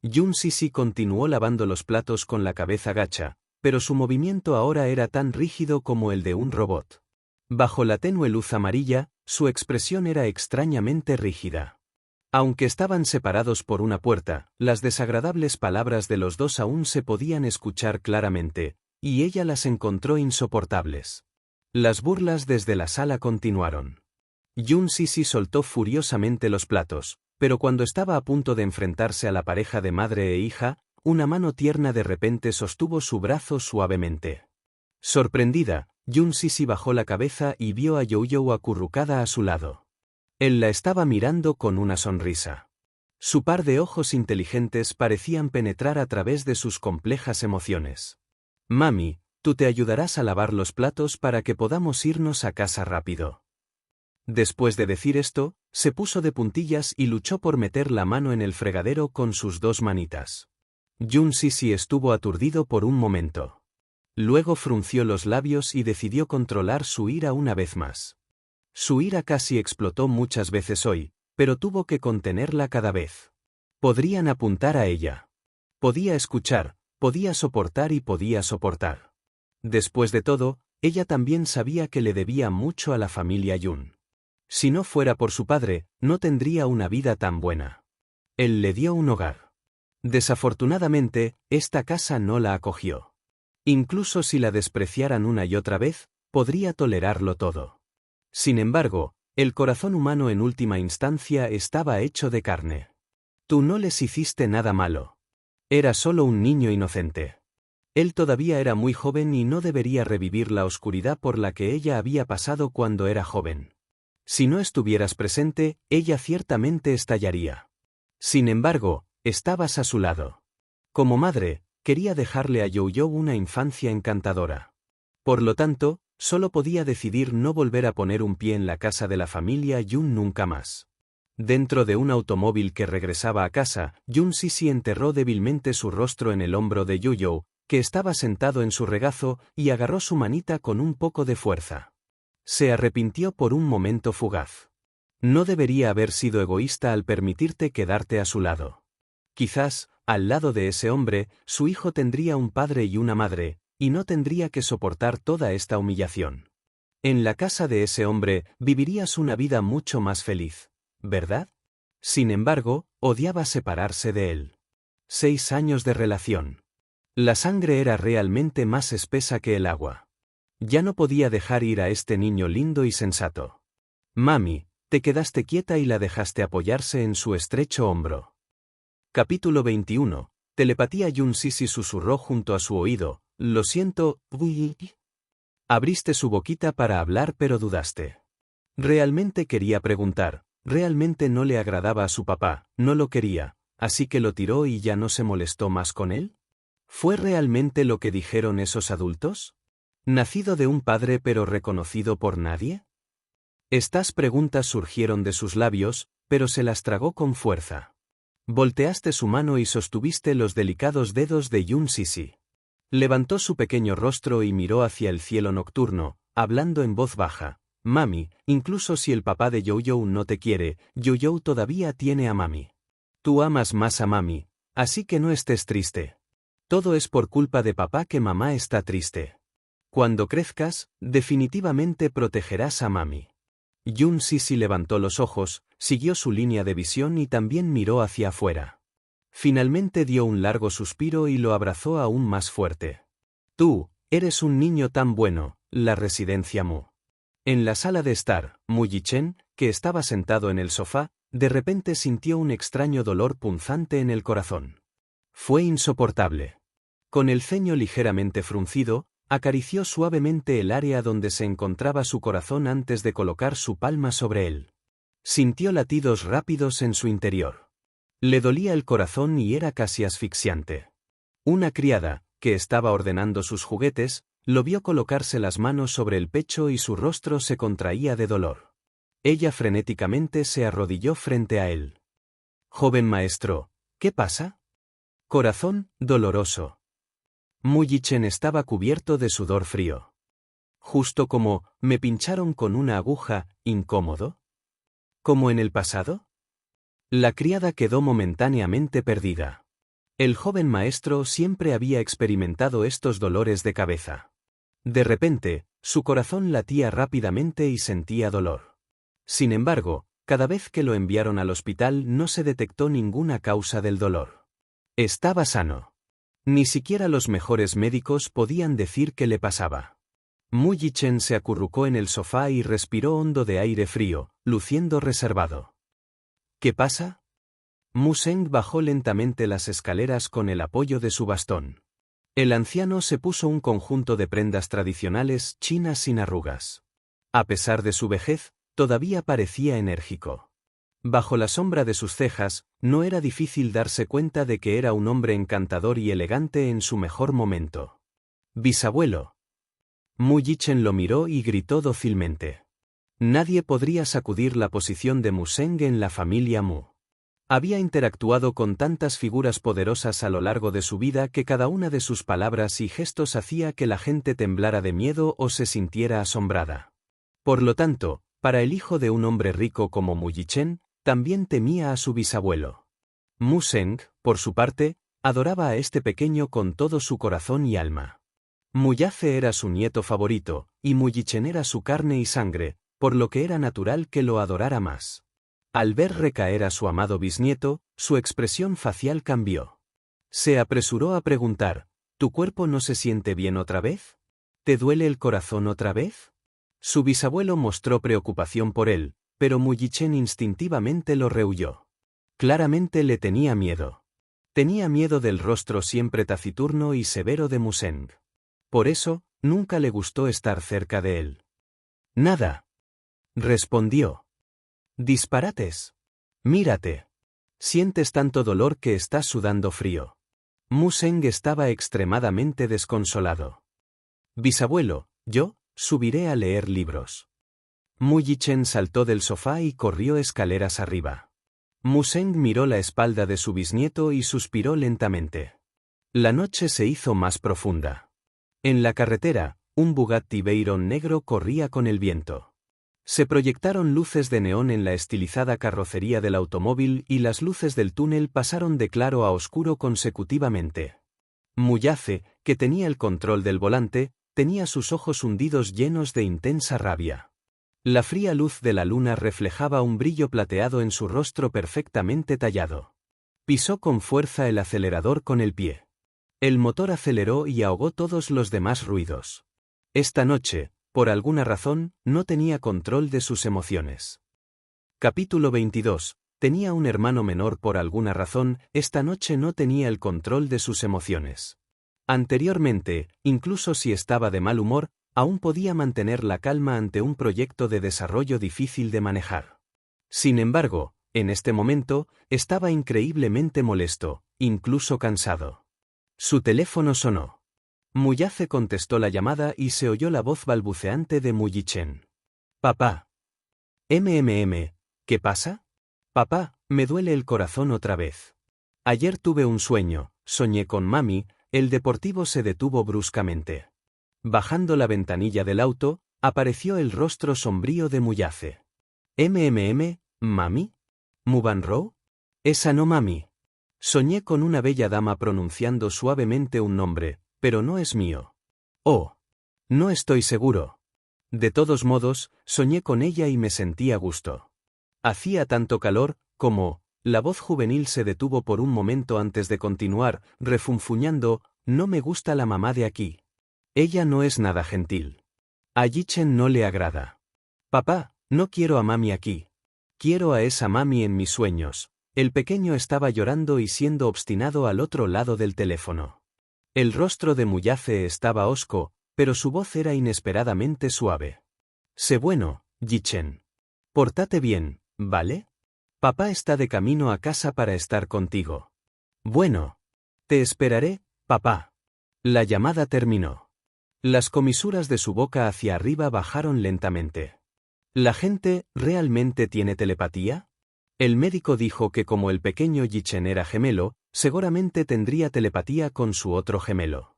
Yun Sisi continuó lavando los platos con la cabeza gacha, pero su movimiento ahora era tan rígido como el de un robot. Bajo la tenue luz amarilla, su expresión era extrañamente rígida. Aunque estaban separados por una puerta, las desagradables palabras de los dos aún se podían escuchar claramente, y ella las encontró insoportables. Las burlas desde la sala continuaron. Yun Sisi soltó furiosamente los platos, pero cuando estaba a punto de enfrentarse a la pareja de madre e hija, una mano tierna de repente sostuvo su brazo suavemente. Sorprendida, Yun Sisi bajó la cabeza y vio a Yo-Yo acurrucada a su lado. Él la estaba mirando con una sonrisa. Su par de ojos inteligentes parecían penetrar a través de sus complejas emociones. Mami, tú te ayudarás a lavar los platos para que podamos irnos a casa rápido. Después de decir esto, se puso de puntillas y luchó por meter la mano en el fregadero con sus dos manitas. Jun Sisi estuvo aturdido por un momento. Luego frunció los labios y decidió controlar su ira una vez más. Su ira casi explotó muchas veces hoy, pero tuvo que contenerla cada vez. Podrían apuntar a ella. Podía escuchar, podía soportar y podía soportar. Después de todo, ella también sabía que le debía mucho a la familia Jun. Si no fuera por su padre, no tendría una vida tan buena. Él le dio un hogar. Desafortunadamente, esta casa no la acogió. Incluso si la despreciaran una y otra vez, podría tolerarlo todo. Sin embargo, el corazón humano en última instancia estaba hecho de carne. Tú no les hiciste nada malo. Era solo un niño inocente. Él todavía era muy joven y no debería revivir la oscuridad por la que ella había pasado cuando era joven. Si no estuvieras presente, ella ciertamente estallaría. Sin embargo, estabas a su lado. Como madre, quería dejarle a Yo-Yo una infancia encantadora. Por lo tanto, solo podía decidir no volver a poner un pie en la casa de la familia Jun nunca más. Dentro de un automóvil que regresaba a casa, Jun Sisi enterró débilmente su rostro en el hombro de Yo-Yo, que estaba sentado en su regazo, y agarró su manita con un poco de fuerza. Se arrepintió por un momento fugaz. No debería haber sido egoísta al permitirte quedarte a su lado. Quizás, al lado de ese hombre, su hijo tendría un padre y una madre, y no tendría que soportar toda esta humillación. En la casa de ese hombre, vivirías una vida mucho más feliz, ¿verdad? Sin embargo, odiaba separarse de él. 6 años de relación. La sangre era realmente más espesa que el agua. Ya no podía dejar ir a este niño lindo y sensato. Mami, te quedaste quieta y la dejaste apoyarse en su estrecho hombro. Capítulo 21. Telepatía. Jun Sisi susurró junto a su oído, lo siento, Abriste su boquita para hablar pero dudaste. Realmente quería preguntar, realmente no le agradaba a su papá, no lo quería, así que lo tiró y ya no se molestó más con él. ¿Fue realmente lo que dijeron esos adultos? ¿Nacido de un padre pero reconocido por nadie? Estas preguntas surgieron de sus labios, pero se las tragó con fuerza. Volteaste su mano y sostuviste los delicados dedos de Jun Sisi. Levantó su pequeño rostro y miró hacia el cielo nocturno, hablando en voz baja. Mami, incluso si el papá de Yo-Yo no te quiere, Yo-Yo todavía tiene a mami. Tú amas más a mami, así que no estés triste. Todo es por culpa de papá que mamá está triste. Cuando crezcas, definitivamente protegerás a mami. Jun Sisi levantó los ojos, siguió su línea de visión y también miró hacia afuera. Finalmente dio un largo suspiro y lo abrazó aún más fuerte. Tú, eres un niño tan bueno, la residencia Mu. En la sala de estar, Mu Yichen, que estaba sentado en el sofá, de repente sintió un extraño dolor punzante en el corazón. Fue insoportable. Con el ceño ligeramente fruncido, acarició suavemente el área donde se encontraba su corazón antes de colocar su palma sobre él. Sintió latidos rápidos en su interior. Le dolía el corazón y era casi asfixiante. Una criada, que estaba ordenando sus juguetes, lo vio colocarse las manos sobre el pecho y su rostro se contraía de dolor. Ella frenéticamente se arrodilló frente a él. Joven maestro, ¿qué pasa? Corazón, doloroso. Mu Yichen estaba cubierto de sudor frío. Justo como, me pincharon con una aguja, incómodo. ¿Como en el pasado? La criada quedó momentáneamente perdida. El joven maestro siempre había experimentado estos dolores de cabeza. De repente, su corazón latía rápidamente y sentía dolor. Sin embargo, cada vez que lo enviaron al hospital no se detectó ninguna causa del dolor. Estaba sano. Ni siquiera los mejores médicos podían decir qué le pasaba. Mu Yichen se acurrucó en el sofá y respiró hondo de aire frío, luciendo reservado. ¿Qué pasa? Mu Seng bajó lentamente las escaleras con el apoyo de su bastón. El anciano se puso un conjunto de prendas tradicionales chinas sin arrugas. A pesar de su vejez, todavía parecía enérgico. Bajo la sombra de sus cejas, no era difícil darse cuenta de que era un hombre encantador y elegante en su mejor momento. «Bisabuelo». Mu Yichen lo miró y gritó dócilmente. Nadie podría sacudir la posición de Museng en la familia Mu. Había interactuado con tantas figuras poderosas a lo largo de su vida que cada una de sus palabras y gestos hacía que la gente temblara de miedo o se sintiera asombrada. Por lo tanto, para el hijo de un hombre rico como Mu Yichen, también temía a su bisabuelo. Museng, por su parte, adoraba a este pequeño con todo su corazón y alma. Muyace era su nieto favorito, y Mu Yichen era su carne y sangre, por lo que era natural que lo adorara más. Al ver recaer a su amado bisnieto, su expresión facial cambió. Se apresuró a preguntar, ¿tu cuerpo no se siente bien otra vez? ¿Te duele el corazón otra vez? Su bisabuelo mostró preocupación por él, pero Mu Yichen instintivamente lo rehuyó. Claramente le tenía miedo. Tenía miedo del rostro siempre taciturno y severo de Museng. Por eso, nunca le gustó estar cerca de él. Nada. Respondió. Disparates. Mírate. Sientes tanto dolor que estás sudando frío. Museng estaba extremadamente desconsolado. Bisabuelo, yo subiré a leer libros. Mu Yichen saltó del sofá y corrió escaleras arriba. Museng miró la espalda de su bisnieto y suspiró lentamente. La noche se hizo más profunda. En la carretera, un Bugatti Veyron negro corría con el viento. Se proyectaron luces de neón en la estilizada carrocería del automóvil y las luces del túnel pasaron de claro a oscuro consecutivamente. Muyace, que tenía el control del volante, tenía sus ojos hundidos llenos de intensa rabia. La fría luz de la luna reflejaba un brillo plateado en su rostro perfectamente tallado. Pisó con fuerza el acelerador con el pie. El motor aceleró y ahogó todos los demás ruidos. Esta noche, por alguna razón, no tenía control de sus emociones. Capítulo 22. Tenía un hermano menor por alguna razón, esta noche no tenía el control de sus emociones. Anteriormente, incluso si estaba de mal humor, aún podía mantener la calma ante un proyecto de desarrollo difícil de manejar. Sin embargo, en este momento, estaba increíblemente molesto, incluso cansado. Su teléfono sonó. Muyace contestó la llamada y se oyó la voz balbuceante de Mu Yichen. Papá. ¿Qué pasa? Papá, me duele el corazón otra vez. Ayer tuve un sueño, soñé con mami, el deportivo se detuvo bruscamente. Bajando la ventanilla del auto, apareció el rostro sombrío de Muyace. ¿Mami? ¿Mubanro? Esa no mami. Soñé con una bella dama pronunciando suavemente un nombre, pero no es mío. Oh. No estoy seguro. De todos modos, soñé con ella y me sentí a gusto. Hacía tanto calor, como... La voz juvenil se detuvo por un momento antes de continuar, refunfuñando, no me gusta la mamá de aquí. Ella no es nada gentil. A Yichen no le agrada. Papá, no quiero a mami aquí. Quiero a esa mami en mis sueños. El pequeño estaba llorando y siendo obstinado al otro lado del teléfono. El rostro de Muyace estaba hosco, pero su voz era inesperadamente suave. Sé bueno, Yichen. Pórtate bien, ¿vale? Papá está de camino a casa para estar contigo. Bueno. Te esperaré, papá. La llamada terminó. Las comisuras de su boca hacia arriba bajaron lentamente. ¿La gente realmente tiene telepatía? El médico dijo que como el pequeño Yichen era gemelo, seguramente tendría telepatía con su otro gemelo.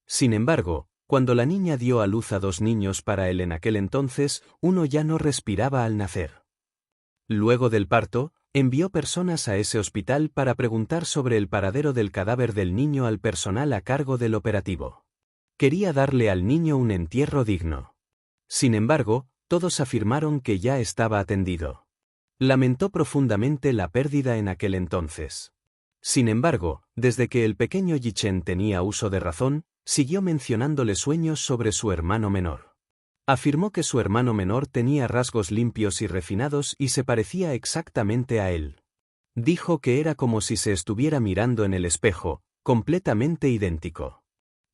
Sin embargo, cuando la niña dio a luz a 2 niños para él en aquel entonces, uno ya no respiraba al nacer. Luego del parto, envió personas a ese hospital para preguntar sobre el paradero del cadáver del niño al personal a cargo del operativo. Quería darle al niño un entierro digno. Sin embargo, todos afirmaron que ya estaba atendido. Lamentó profundamente la pérdida en aquel entonces. Sin embargo, desde que el pequeño Yichen tenía uso de razón, siguió mencionándole sueños sobre su hermano menor. Afirmó que su hermano menor tenía rasgos limpios y refinados y se parecía exactamente a él. Dijo que era como si se estuviera mirando en el espejo, completamente idéntico.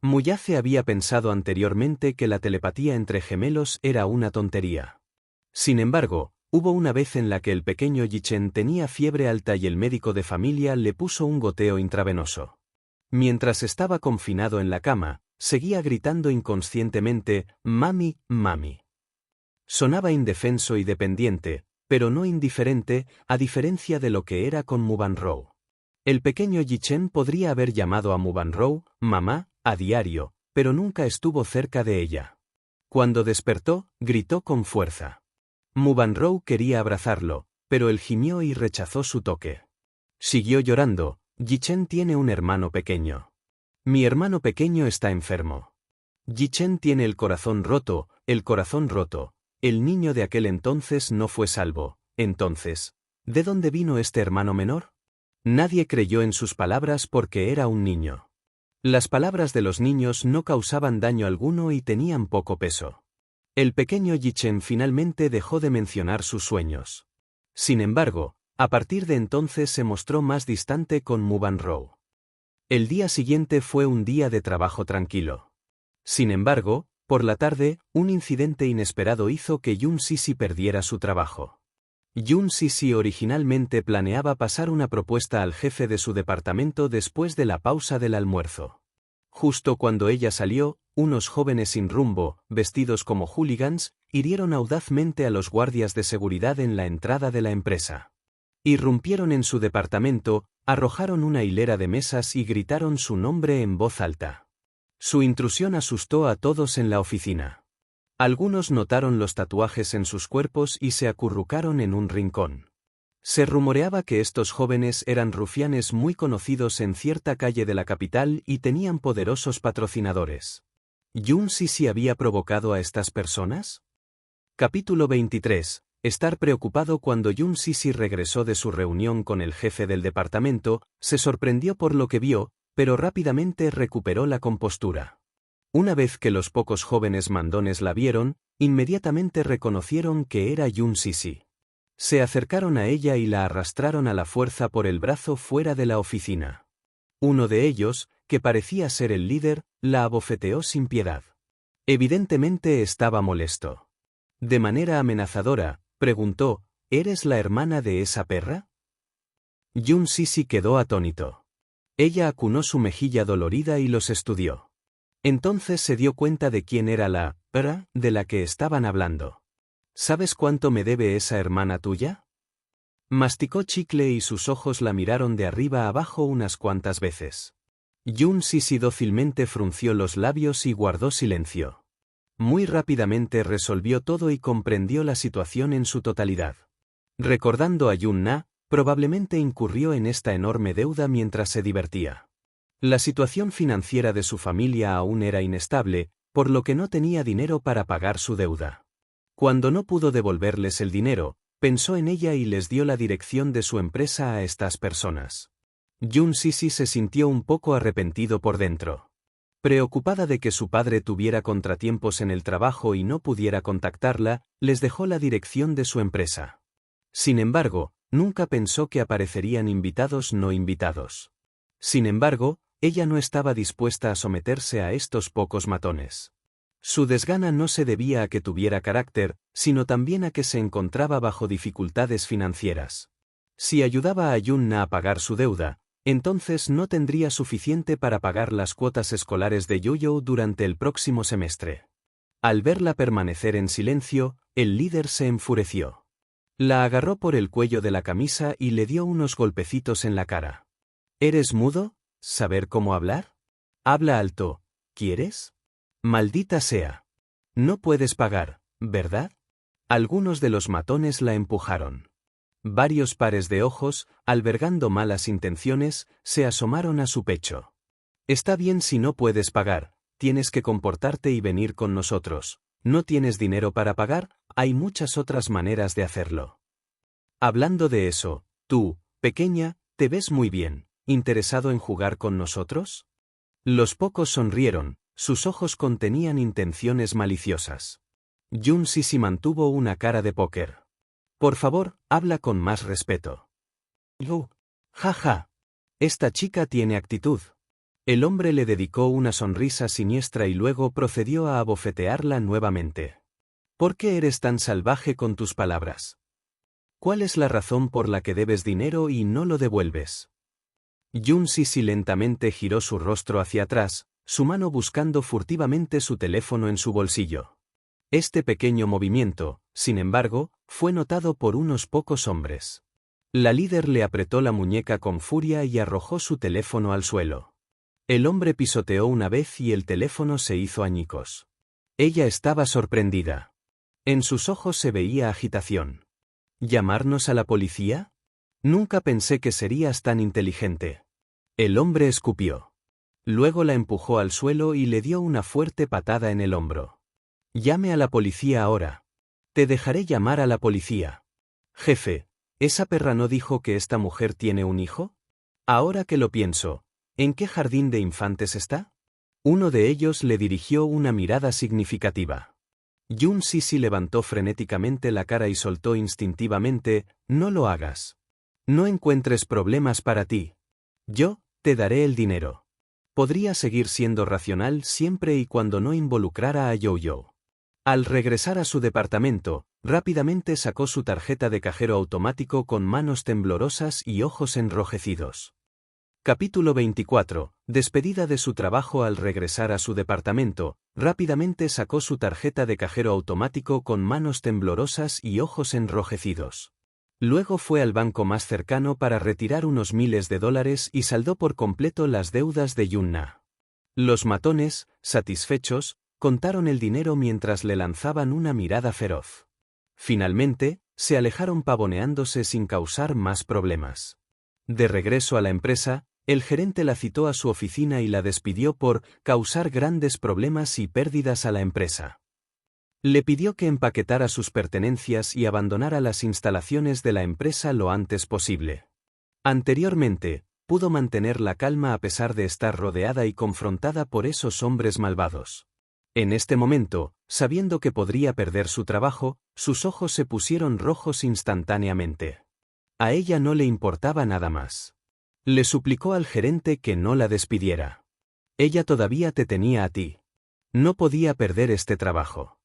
Muyace había pensado anteriormente que la telepatía entre gemelos era una tontería. Sin embargo, Hubo una vez en la que el pequeño Yichen tenía fiebre alta y el médico de familia le puso un goteo intravenoso. Mientras estaba confinado en la cama, seguía gritando inconscientemente, «Mami, mami». Sonaba indefenso y dependiente, pero no indiferente, a diferencia de lo que era con Mubanrou. El pequeño Yichen podría haber llamado a Mubanrou, mamá, a diario, pero nunca estuvo cerca de ella. Cuando despertó, gritó con fuerza. Mubanrou quería abrazarlo, pero él gimió y rechazó su toque. Siguió llorando. Yichen tiene un hermano pequeño. Mi hermano pequeño está enfermo. Yichen tiene el corazón roto, el corazón roto. El niño de aquel entonces no fue salvo. Entonces, ¿de dónde vino este hermano menor? Nadie creyó en sus palabras porque era un niño. Las palabras de los niños no causaban daño alguno y tenían poco peso. El pequeño Yichen finalmente dejó de mencionar sus sueños. Sin embargo, a partir de entonces se mostró más distante con Mubanrou. El día siguiente fue un día de trabajo tranquilo. Sin embargo, por la tarde, un incidente inesperado hizo que Yun Sisi perdiera su trabajo. Yun Sisi originalmente planeaba pasar una propuesta al jefe de su departamento después de la pausa del almuerzo. Justo cuando ella salió, unos jóvenes sin rumbo, vestidos como hooligans, hirieron audazmente a los guardias de seguridad en la entrada de la empresa. Irrumpieron en su departamento, arrojaron una hilera de mesas y gritaron su nombre en voz alta. Su intrusión asustó a todos en la oficina. Algunos notaron los tatuajes en sus cuerpos y se acurrucaron en un rincón. Se rumoreaba que estos jóvenes eran rufianes muy conocidos en cierta calle de la capital y tenían poderosos patrocinadores. ¿Yun Sisi había provocado a estas personas? Capítulo 23. Estar preocupado. Cuando Yun Sisi regresó de su reunión con el jefe del departamento, se sorprendió por lo que vio, pero rápidamente recuperó la compostura. Una vez que los pocos jóvenes mandones la vieron, inmediatamente reconocieron que era Yun Sisi. Se acercaron a ella y la arrastraron a la fuerza por el brazo fuera de la oficina. Uno de ellos, que parecía ser el líder, la abofeteó sin piedad. Evidentemente estaba molesto. De manera amenazadora, preguntó, ¿eres la hermana de esa perra? Yun Sisi quedó atónito. Ella acunó su mejilla dolorida y los estudió. Entonces se dio cuenta de quién era la perra de la que estaban hablando. ¿Sabes cuánto me debe esa hermana tuya? Masticó chicle y sus ojos la miraron de arriba a abajo unas cuantas veces. Yun Sisi dócilmente frunció los labios y guardó silencio. Muy rápidamente resolvió todo y comprendió la situación en su totalidad. Recordando a Yun Na, probablemente incurrió en esta enorme deuda mientras se divertía. La situación financiera de su familia aún era inestable, por lo que no tenía dinero para pagar su deuda. Cuando no pudo devolverles el dinero, pensó en ella y les dio la dirección de su empresa a estas personas. Yun Sisi se sintió un poco arrepentido por dentro. Preocupada de que su padre tuviera contratiempos en el trabajo y no pudiera contactarla, les dejó la dirección de su empresa. Sin embargo, nunca pensó que aparecerían invitados no invitados. Sin embargo, ella no estaba dispuesta a someterse a estos pocos matones. Su desgana no se debía a que tuviera carácter, sino también a que se encontraba bajo dificultades financieras. Si ayudaba a Yun Na a pagar su deuda, entonces no tendría suficiente para pagar las cuotas escolares de Yoyo durante el próximo semestre. Al verla permanecer en silencio, el líder se enfureció. La agarró por el cuello de la camisa y le dio unos golpecitos en la cara. ¿Eres mudo? ¿Saber cómo hablar? Habla alto, ¿quieres? Maldita sea. No puedes pagar, ¿verdad? Algunos de los matones la empujaron. Varios pares de ojos, albergando malas intenciones, se asomaron a su pecho. Está bien si no puedes pagar, tienes que comportarte y venir con nosotros. ¿No tienes dinero para pagar? Hay muchas otras maneras de hacerlo. Hablando de eso, tú, pequeña, te ves muy bien. ¿Interesado en jugar con nosotros? Los pocos sonrieron, sus ojos contenían intenciones maliciosas. Yun Sisi mantuvo una cara de póker. Por favor, habla con más respeto. Yo. Ja. Esta chica tiene actitud. El hombre le dedicó una sonrisa siniestra y luego procedió a abofetearla nuevamente. ¿Por qué eres tan salvaje con tus palabras? ¿Cuál es la razón por la que debes dinero y no lo devuelves? Jun Sisi lentamente giró su rostro hacia atrás, su mano buscando furtivamente su teléfono en su bolsillo. Este pequeño movimiento, sin embargo, fue notado por unos pocos hombres. La líder le apretó la muñeca con furia y arrojó su teléfono al suelo. El hombre pisoteó una vez y el teléfono se hizo añicos. Ella estaba sorprendida. En sus ojos se veía agitación. ¿Llamarnos a la policía? Nunca pensé que serías tan inteligente. El hombre escupió. Luego la empujó al suelo y le dio una fuerte patada en el hombro. Llame a la policía ahora. Te dejaré llamar a la policía. Jefe, ¿esa perra no dijo que esta mujer tiene un hijo? Ahora que lo pienso, ¿en qué jardín de infantes está? Uno de ellos le dirigió una mirada significativa. Jun Sisi levantó frenéticamente la cara y soltó instintivamente, no lo hagas. No encuentres problemas para ti. Yo, te daré el dinero. Podría seguir siendo racional siempre y cuando no involucrara a Yo-Yo. Al regresar a su departamento, rápidamente sacó su tarjeta de cajero automático con manos temblorosas y ojos enrojecidos. Capítulo 24. Despedida de su trabajo. Al regresar a su departamento, rápidamente sacó su tarjeta de cajero automático con manos temblorosas y ojos enrojecidos. Luego fue al banco más cercano para retirar unos miles de dólares y saldó por completo las deudas de Yunna. Los matones, satisfechos, contaron el dinero mientras le lanzaban una mirada feroz. Finalmente, se alejaron pavoneándose sin causar más problemas. De regreso a la empresa, el gerente la citó a su oficina y la despidió por causar grandes problemas y pérdidas a la empresa. Le pidió que empaquetara sus pertenencias y abandonara las instalaciones de la empresa lo antes posible. Anteriormente, pudo mantener la calma a pesar de estar rodeada y confrontada por esos hombres malvados. En este momento, sabiendo que podría perder su trabajo, sus ojos se pusieron rojos instantáneamente. A ella no le importaba nada más. Le suplicó al gerente que no la despidiera. Ella todavía te tenía a ti. No podía perder este trabajo.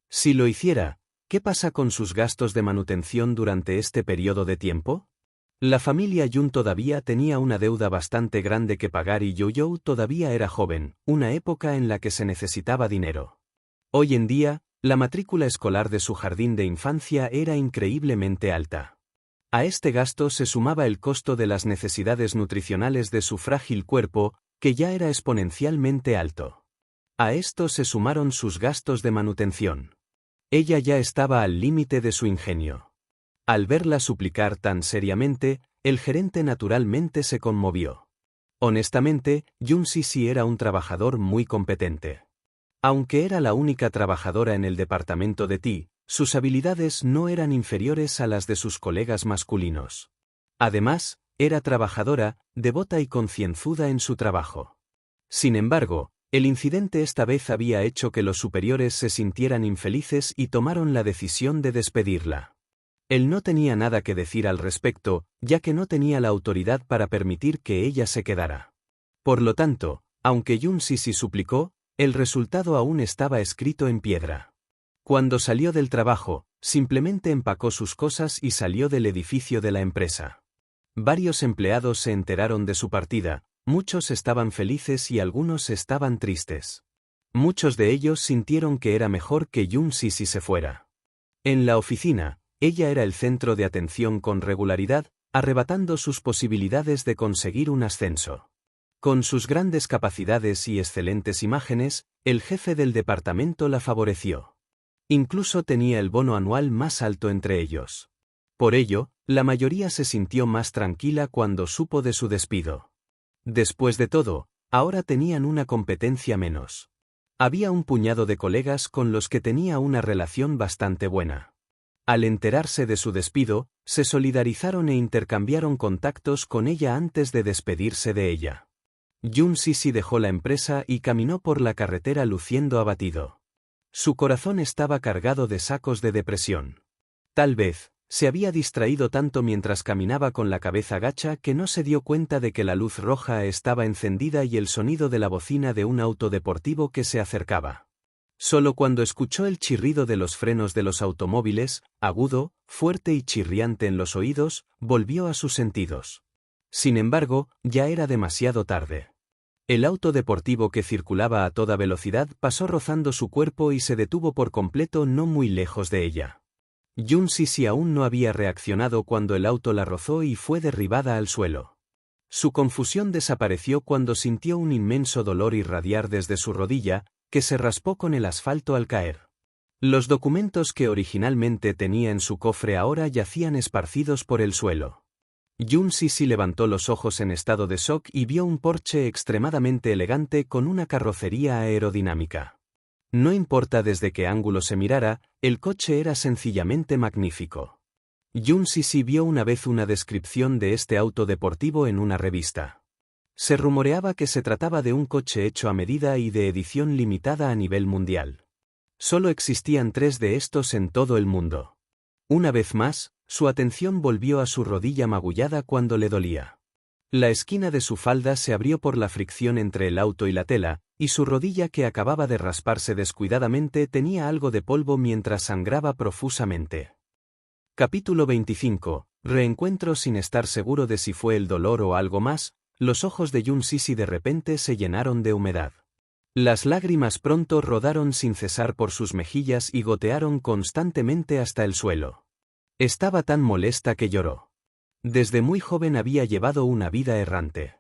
Si lo hiciera, ¿qué pasa con sus gastos de manutención durante este periodo de tiempo? La familia Jun todavía tenía una deuda bastante grande que pagar y Yo-Yo todavía era joven, una época en la que se necesitaba dinero. Hoy en día, la matrícula escolar de su jardín de infancia era increíblemente alta. A este gasto se sumaba el costo de las necesidades nutricionales de su frágil cuerpo, que ya era exponencialmente alto. A esto se sumaron sus gastos de manutención. Ella ya estaba al límite de su ingenio. Al verla suplicar tan seriamente, el gerente naturalmente se conmovió. Honestamente, Jun Sisi era un trabajador muy competente. Aunque era la única trabajadora en el departamento de Ti, sus habilidades no eran inferiores a las de sus colegas masculinos. Además, era trabajadora, devota y concienzuda en su trabajo. Sin embargo, el incidente esta vez había hecho que los superiores se sintieran infelices y tomaron la decisión de despedirla. Él no tenía nada que decir al respecto, ya que no tenía la autoridad para permitir que ella se quedara. Por lo tanto, aunque Jun Sisi suplicó, el resultado aún estaba escrito en piedra. Cuando salió del trabajo, simplemente empacó sus cosas y salió del edificio de la empresa. Varios empleados se enteraron de su partida. Muchos estaban felices y algunos estaban tristes. Muchos de ellos sintieron que era mejor que Jun Sisi se fuera. En la oficina, ella era el centro de atención con regularidad, arrebatando sus posibilidades de conseguir un ascenso. Con sus grandes capacidades y excelentes imágenes, el jefe del departamento la favoreció. Incluso tenía el bono anual más alto entre ellos. Por ello, la mayoría se sintió más tranquila cuando supo de su despido. Después de todo, ahora tenían una competencia menos. Había un puñado de colegas con los que tenía una relación bastante buena. Al enterarse de su despido, se solidarizaron e intercambiaron contactos con ella antes de despedirse de ella. Jun Sisi dejó la empresa y caminó por la carretera luciendo abatido. Su corazón estaba cargado de sacos de depresión. Tal vez, se había distraído tanto mientras caminaba con la cabeza gacha que no se dio cuenta de que la luz roja estaba encendida y el sonido de la bocina de un auto deportivo que se acercaba. Solo cuando escuchó el chirrido de los frenos de los automóviles, agudo, fuerte y chirriante en los oídos, volvió a sus sentidos. Sin embargo, ya era demasiado tarde. El auto deportivo que circulaba a toda velocidad pasó rozando su cuerpo y se detuvo por completo no muy lejos de ella. Yun-Sisi aún no había reaccionado cuando el auto la rozó y fue derribada al suelo. Su confusión desapareció cuando sintió un inmenso dolor irradiar desde su rodilla, que se raspó con el asfalto al caer. Los documentos que originalmente tenía en su cofre ahora yacían esparcidos por el suelo. Yun-Sisi levantó los ojos en estado de shock y vio un Porsche extremadamente elegante con una carrocería aerodinámica. No importa desde qué ángulo se mirara, el coche era sencillamente magnífico. Yun-Sisi vio una vez una descripción de este auto deportivo en una revista. Se rumoreaba que se trataba de un coche hecho a medida y de edición limitada a nivel mundial. Solo existían 3 de estos en todo el mundo. Una vez más, su atención volvió a su rodilla magullada cuando le dolía. La esquina de su falda se abrió por la fricción entre el auto y la tela, y su rodilla que acababa de rasparse descuidadamente tenía algo de polvo mientras sangraba profusamente. Capítulo 25. Reencuentro sin estar seguro de si fue el dolor o algo más. Los ojos de Yun-Sisi de repente se llenaron de humedad. Las lágrimas pronto rodaron sin cesar por sus mejillas y gotearon constantemente hasta el suelo. Estaba tan molesta que lloró. Desde muy joven había llevado una vida errante.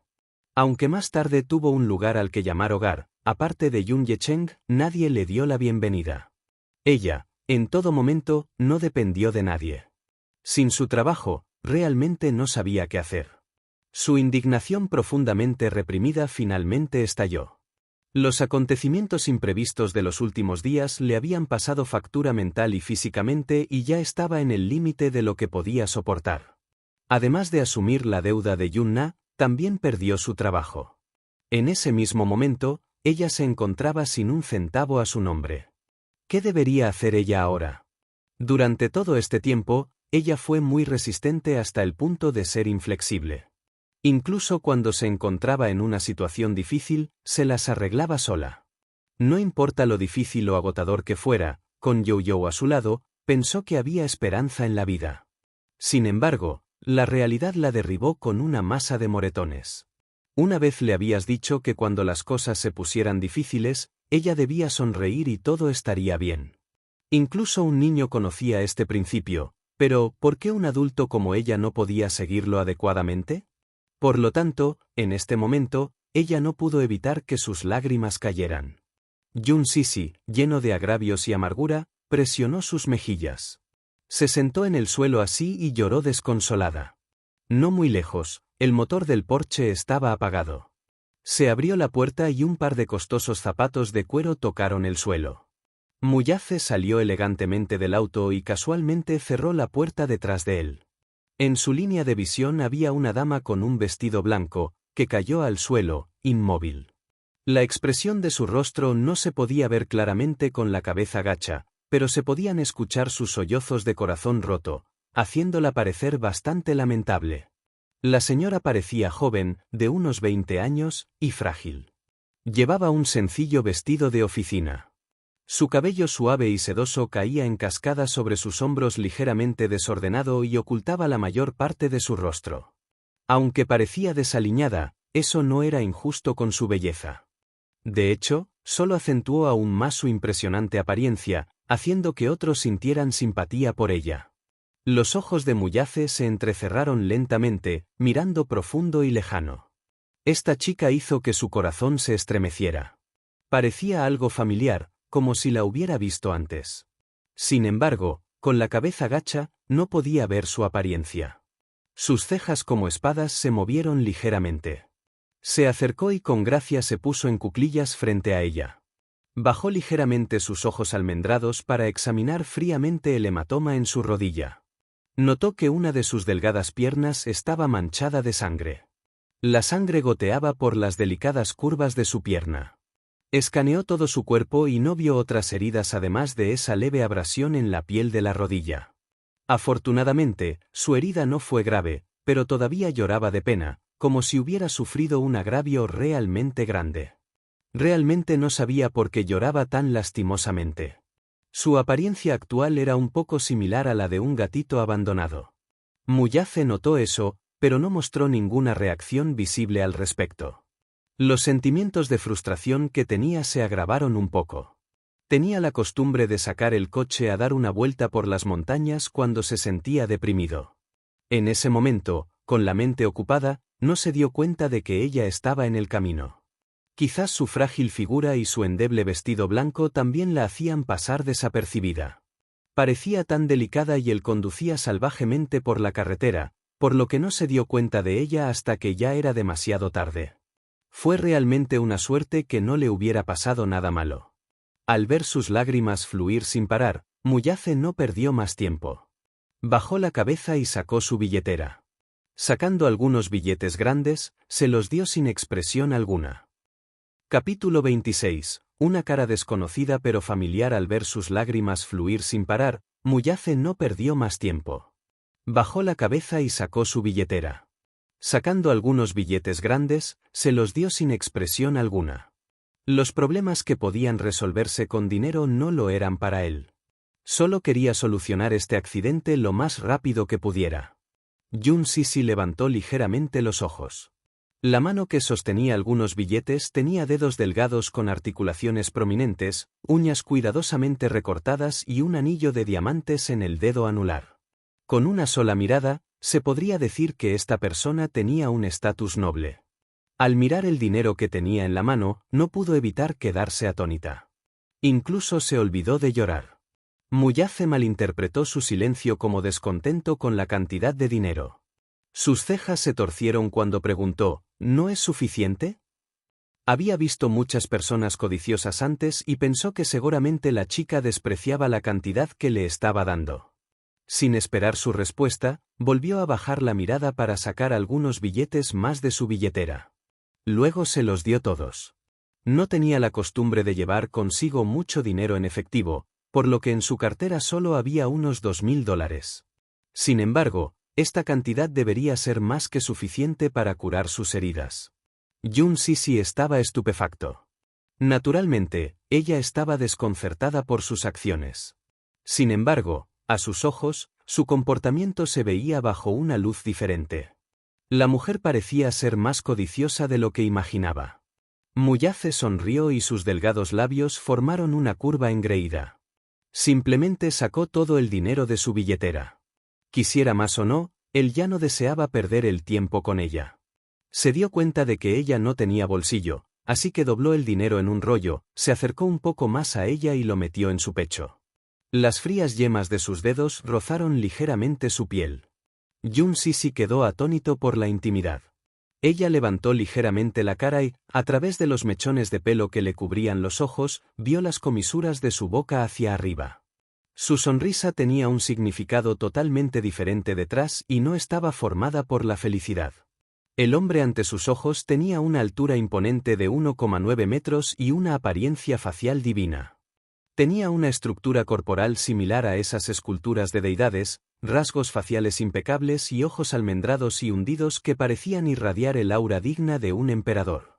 Aunque más tarde tuvo un lugar al que llamar hogar, aparte de Yun Yecheng, nadie le dio la bienvenida. Ella, en todo momento, no dependió de nadie. Sin su trabajo, realmente no sabía qué hacer. Su indignación profundamente reprimida finalmente estalló. Los acontecimientos imprevistos de los últimos días le habían pasado factura mental y físicamente y ya estaba en el límite de lo que podía soportar. Además de asumir la deuda de Yun-Na, también perdió su trabajo. En ese mismo momento, ella se encontraba sin un centavo a su nombre. ¿Qué debería hacer ella ahora? Durante todo este tiempo, ella fue muy resistente hasta el punto de ser inflexible. Incluso cuando se encontraba en una situación difícil, se las arreglaba sola. No importa lo difícil o agotador que fuera, con Yo-Yo a su lado, pensó que había esperanza en la vida. Sin embargo, la realidad la derribó con una masa de moretones. Una vez le habías dicho que cuando las cosas se pusieran difíciles, ella debía sonreír y todo estaría bien. Incluso un niño conocía este principio, pero ¿por qué un adulto como ella no podía seguirlo adecuadamente? Por lo tanto, en este momento, ella no pudo evitar que sus lágrimas cayeran. Yun-Sisi, lleno de agravios y amargura, presionó sus mejillas. Se sentó en el suelo así y lloró desconsolada. No muy lejos, el motor del Porsche estaba apagado. Se abrió la puerta y un par de costosos zapatos de cuero tocaron el suelo. Muyace salió elegantemente del auto y casualmente cerró la puerta detrás de él. En su línea de visión había una dama con un vestido blanco, que cayó al suelo, inmóvil. La expresión de su rostro no se podía ver claramente con la cabeza gacha, pero se podían escuchar sus sollozos de corazón roto, haciéndola parecer bastante lamentable. La señora parecía joven, de unos 20 años, y frágil. Llevaba un sencillo vestido de oficina. Su cabello suave y sedoso caía en cascada sobre sus hombros ligeramente desordenado y ocultaba la mayor parte de su rostro. Aunque parecía desaliñada, eso no era injusto con su belleza. De hecho, solo acentuó aún más su impresionante apariencia, haciendo que otros sintieran simpatía por ella. Los ojos de Muyace se entrecerraron lentamente, mirando profundo y lejano. Esta chica hizo que su corazón se estremeciera. Parecía algo familiar, como si la hubiera visto antes. Sin embargo, con la cabeza gacha, no podía ver su apariencia. Sus cejas como espadas se movieron ligeramente. Se acercó y con gracia se puso en cuclillas frente a ella. Bajó ligeramente sus ojos almendrados para examinar fríamente el hematoma en su rodilla. Notó que una de sus delgadas piernas estaba manchada de sangre. La sangre goteaba por las delicadas curvas de su pierna. Escaneó todo su cuerpo y no vio otras heridas además de esa leve abrasión en la piel de la rodilla. Afortunadamente, su herida no fue grave, pero todavía lloraba de pena, como si hubiera sufrido un agravio realmente grande. Realmente no sabía por qué lloraba tan lastimosamente. Su apariencia actual era un poco similar a la de un gatito abandonado. Muyace notó eso, pero no mostró ninguna reacción visible al respecto. Los sentimientos de frustración que tenía se agravaron un poco. Tenía la costumbre de sacar el coche a dar una vuelta por las montañas cuando se sentía deprimido. En ese momento, con la mente ocupada, no se dio cuenta de que ella estaba en el camino. Quizás su frágil figura y su endeble vestido blanco también la hacían pasar desapercibida. Parecía tan delicada y él conducía salvajemente por la carretera, por lo que no se dio cuenta de ella hasta que ya era demasiado tarde. Fue realmente una suerte que no le hubiera pasado nada malo. Al ver sus lágrimas fluir sin parar, Muyace no perdió más tiempo. Bajó la cabeza y sacó su billetera. Sacando algunos billetes grandes, se los dio sin expresión alguna. Capítulo 26. Una cara desconocida pero familiar. Al ver sus lágrimas fluir sin parar, Muyace no perdió más tiempo. Bajó la cabeza y sacó su billetera. Sacando algunos billetes grandes, se los dio sin expresión alguna. Los problemas que podían resolverse con dinero no lo eran para él. Solo quería solucionar este accidente lo más rápido que pudiera. Yun Sisi levantó ligeramente los ojos. La mano que sostenía algunos billetes tenía dedos delgados con articulaciones prominentes, uñas cuidadosamente recortadas y un anillo de diamantes en el dedo anular. Con una sola mirada, se podría decir que esta persona tenía un estatus noble. Al mirar el dinero que tenía en la mano, no pudo evitar quedarse atónita. Incluso se olvidó de llorar. Muyace malinterpretó su silencio como descontento con la cantidad de dinero. Sus cejas se torcieron cuando preguntó, ¿no es suficiente? Había visto muchas personas codiciosas antes y pensó que seguramente la chica despreciaba la cantidad que le estaba dando. Sin esperar su respuesta, volvió a bajar la mirada para sacar algunos billetes más de su billetera. Luego se los dio todos. No tenía la costumbre de llevar consigo mucho dinero en efectivo, por lo que en su cartera solo había unos $2000. Sin embargo, esta cantidad debería ser más que suficiente para curar sus heridas. Yun Sisi estaba estupefacto. Naturalmente, ella estaba desconcertada por sus acciones. Sin embargo, a sus ojos, su comportamiento se veía bajo una luz diferente. La mujer parecía ser más codiciosa de lo que imaginaba. Muyace sonrió y sus delgados labios formaron una curva engreída. Simplemente sacó todo el dinero de su billetera. Quisiera más o no, él ya no deseaba perder el tiempo con ella. Se dio cuenta de que ella no tenía bolsillo, así que dobló el dinero en un rollo, se acercó un poco más a ella y lo metió en su pecho. Las frías yemas de sus dedos rozaron ligeramente su piel. Yun Sisi quedó atónito por la intimidad. Ella levantó ligeramente la cara y, a través de los mechones de pelo que le cubrían los ojos, vio las comisuras de su boca hacia arriba. Su sonrisa tenía un significado totalmente diferente detrás y no estaba formada por la felicidad. El hombre ante sus ojos tenía una altura imponente de 1,9 metros y una apariencia facial divina. Tenía una estructura corporal similar a esas esculturas de deidades, rasgos faciales impecables y ojos almendrados y hundidos que parecían irradiar el aura digna de un emperador.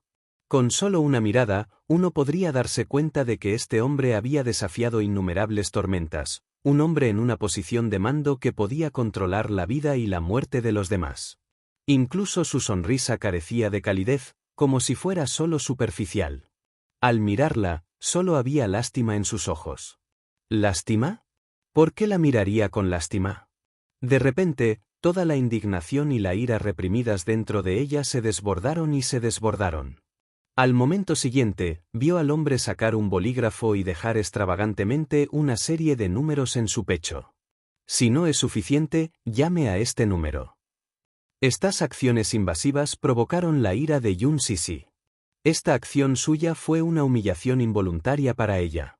Con solo una mirada, uno podría darse cuenta de que este hombre había desafiado innumerables tormentas, un hombre en una posición de mando que podía controlar la vida y la muerte de los demás. Incluso su sonrisa carecía de calidez, como si fuera solo superficial. Al mirarla, solo había lástima en sus ojos. ¿Lástima? ¿Por qué la miraría con lástima? De repente, toda la indignación y la ira reprimidas dentro de ella se desbordaron y se desbordaron. Al momento siguiente, vio al hombre sacar un bolígrafo y dejar extravagantemente una serie de números en su pecho. Si no es suficiente, llame a este número. Estas acciones invasivas provocaron la ira de Yun Sisi. Esta acción suya fue una humillación involuntaria para ella.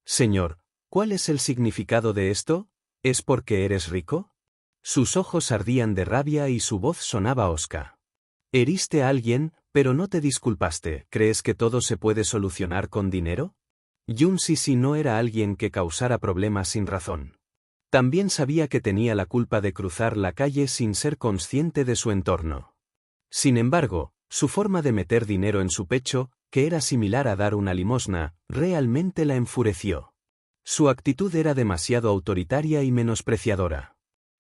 Señor, ¿cuál es el significado de esto? ¿Es porque eres rico? Sus ojos ardían de rabia y su voz sonaba hosca. Heriste a alguien, pero no te disculpaste. ¿Crees que todo se puede solucionar con dinero? Yun Sisi no era alguien que causara problemas sin razón. También sabía que tenía la culpa de cruzar la calle sin ser consciente de su entorno. Sin embargo, Su forma de meter dinero en su pecho, que era similar a dar una limosna, realmente la enfureció. Su actitud era demasiado autoritaria y menospreciadora.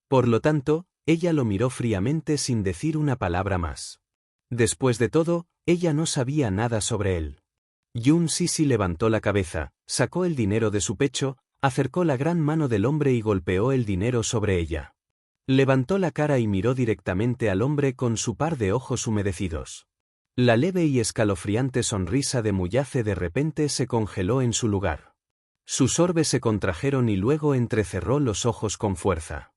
Por lo tanto, ella lo miró fríamente sin decir una palabra más. Después de todo, ella no sabía nada sobre él. Yun Sisi levantó la cabeza, sacó el dinero de su pecho, acercó la gran mano del hombre y golpeó el dinero sobre ella. Levantó la cara y miró directamente al hombre con su par de ojos humedecidos. La leve y escalofriante sonrisa de Muyace de repente se congeló en su lugar. Sus orbes se contrajeron y luego entrecerró los ojos con fuerza.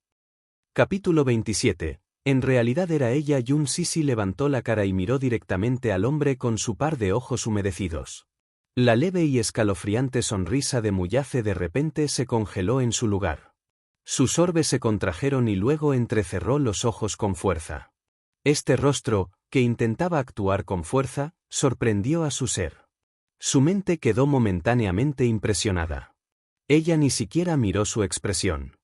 Capítulo 27. En realidad era ella. Yun Sisi levantó la cara y miró directamente al hombre con su par de ojos humedecidos. La leve y escalofriante sonrisa de Muyace de repente se congeló en su lugar. Sus orbes se contrajeron y luego entrecerró los ojos con fuerza. Este rostro, que intentaba actuar con fuerza, sorprendió a su ser. Su mente quedó momentáneamente impresionada. Ella ni siquiera miró su expresión.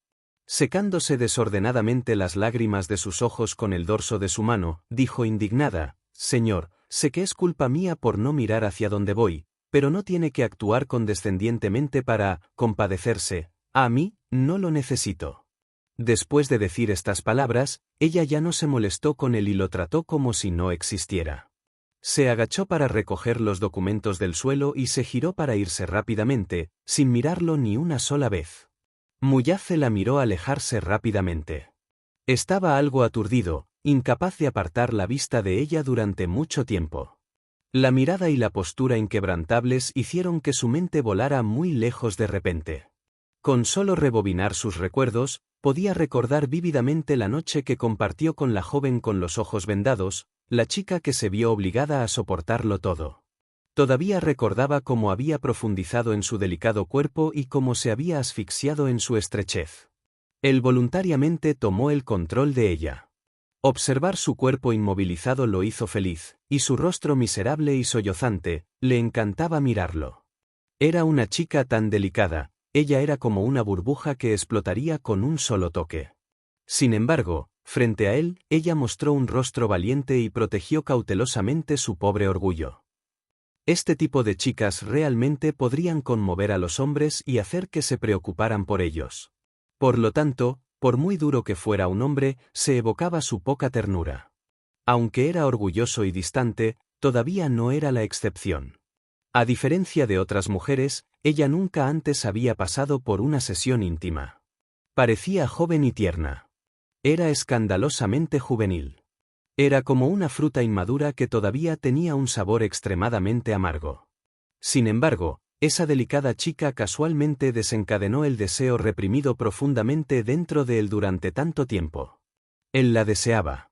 Secándose desordenadamente las lágrimas de sus ojos con el dorso de su mano, dijo indignada: «Señor, sé que es culpa mía por no mirar hacia donde voy, pero no tiene que actuar condescendientemente para compadecerse. A mí, no lo necesito». Después de decir estas palabras, ella ya no se molestó con él y lo trató como si no existiera. Se agachó para recoger los documentos del suelo y se giró para irse rápidamente, sin mirarlo ni una sola vez. Muyace la miró alejarse rápidamente. Estaba algo aturdido, incapaz de apartar la vista de ella durante mucho tiempo. La mirada y la postura inquebrantables hicieron que su mente volara muy lejos de repente. Con solo rebobinar sus recuerdos, podía recordar vívidamente la noche que compartió con la joven con los ojos vendados, la chica que se vio obligada a soportarlo todo. Todavía recordaba cómo había profundizado en su delicado cuerpo y cómo se había asfixiado en su estrechez. Él voluntariamente tomó el control de ella. Observar su cuerpo inmovilizado lo hizo feliz, y su rostro miserable y sollozante, le encantaba mirarlo. Era una chica tan delicada, ella era como una burbuja que explotaría con un solo toque. Sin embargo, frente a él, ella mostró un rostro valiente y protegió cautelosamente su pobre orgullo. Este tipo de chicas realmente podrían conmover a los hombres y hacer que se preocuparan por ellos. Por lo tanto, por muy duro que fuera un hombre, se evocaba su poca ternura. Aunque era orgulloso y distante, todavía no era la excepción. A diferencia de otras mujeres, ella nunca antes había pasado por una sesión íntima. Parecía joven y tierna. Era escandalosamente juvenil. Era como una fruta inmadura que todavía tenía un sabor extremadamente amargo. Sin embargo, esa delicada chica casualmente desencadenó el deseo reprimido profundamente dentro de él durante tanto tiempo. Él la deseaba.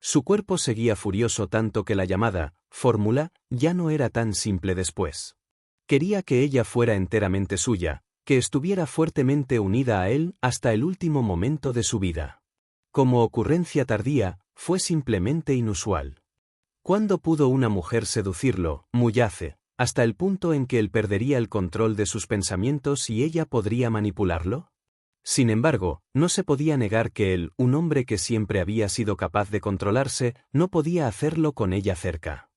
Su cuerpo seguía furioso tanto que la llamada fórmula ya no era tan simple después. Quería que ella fuera enteramente suya, que estuviera fuertemente unida a él hasta el último momento de su vida. Como ocurrencia tardía, fue simplemente inusual. ¿Cuándo pudo una mujer seducirlo, Muyace, hasta el punto en que él perdería el control de sus pensamientos y ella podría manipularlo? Sin embargo, no se podía negar que él, un hombre que siempre había sido capaz de controlarse, no podía hacerlo con ella cerca.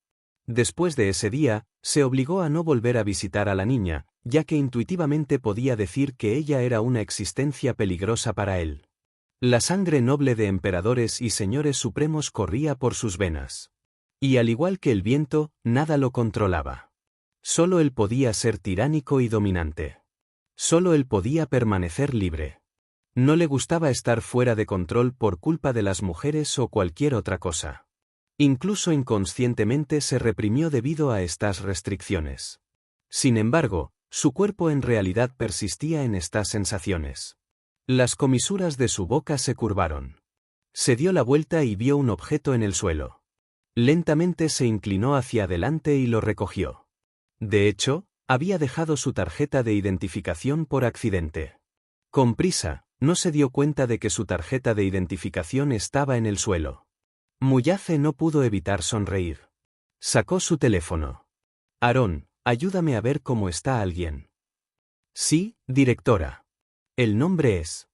Después de ese día, se obligó a no volver a visitar a la niña, ya que intuitivamente podía decir que ella era una existencia peligrosa para él. La sangre noble de emperadores y señores supremos corría por sus venas. Y al igual que el viento, nada lo controlaba. Solo él podía ser tiránico y dominante. Solo él podía permanecer libre. No le gustaba estar fuera de control por culpa de las mujeres o cualquier otra cosa. Incluso inconscientemente se reprimió debido a estas restricciones. Sin embargo, su cuerpo en realidad persistía en estas sensaciones. Las comisuras de su boca se curvaron. Se dio la vuelta y vio un objeto en el suelo. Lentamente se inclinó hacia adelante y lo recogió. De hecho, había dejado su tarjeta de identificación por accidente. Con prisa, no se dio cuenta de que su tarjeta de identificación estaba en el suelo. Muyace no pudo evitar sonreír. Sacó su teléfono. «Aarón, ayúdame a ver cómo está alguien». «Sí, directora». «El nombre es».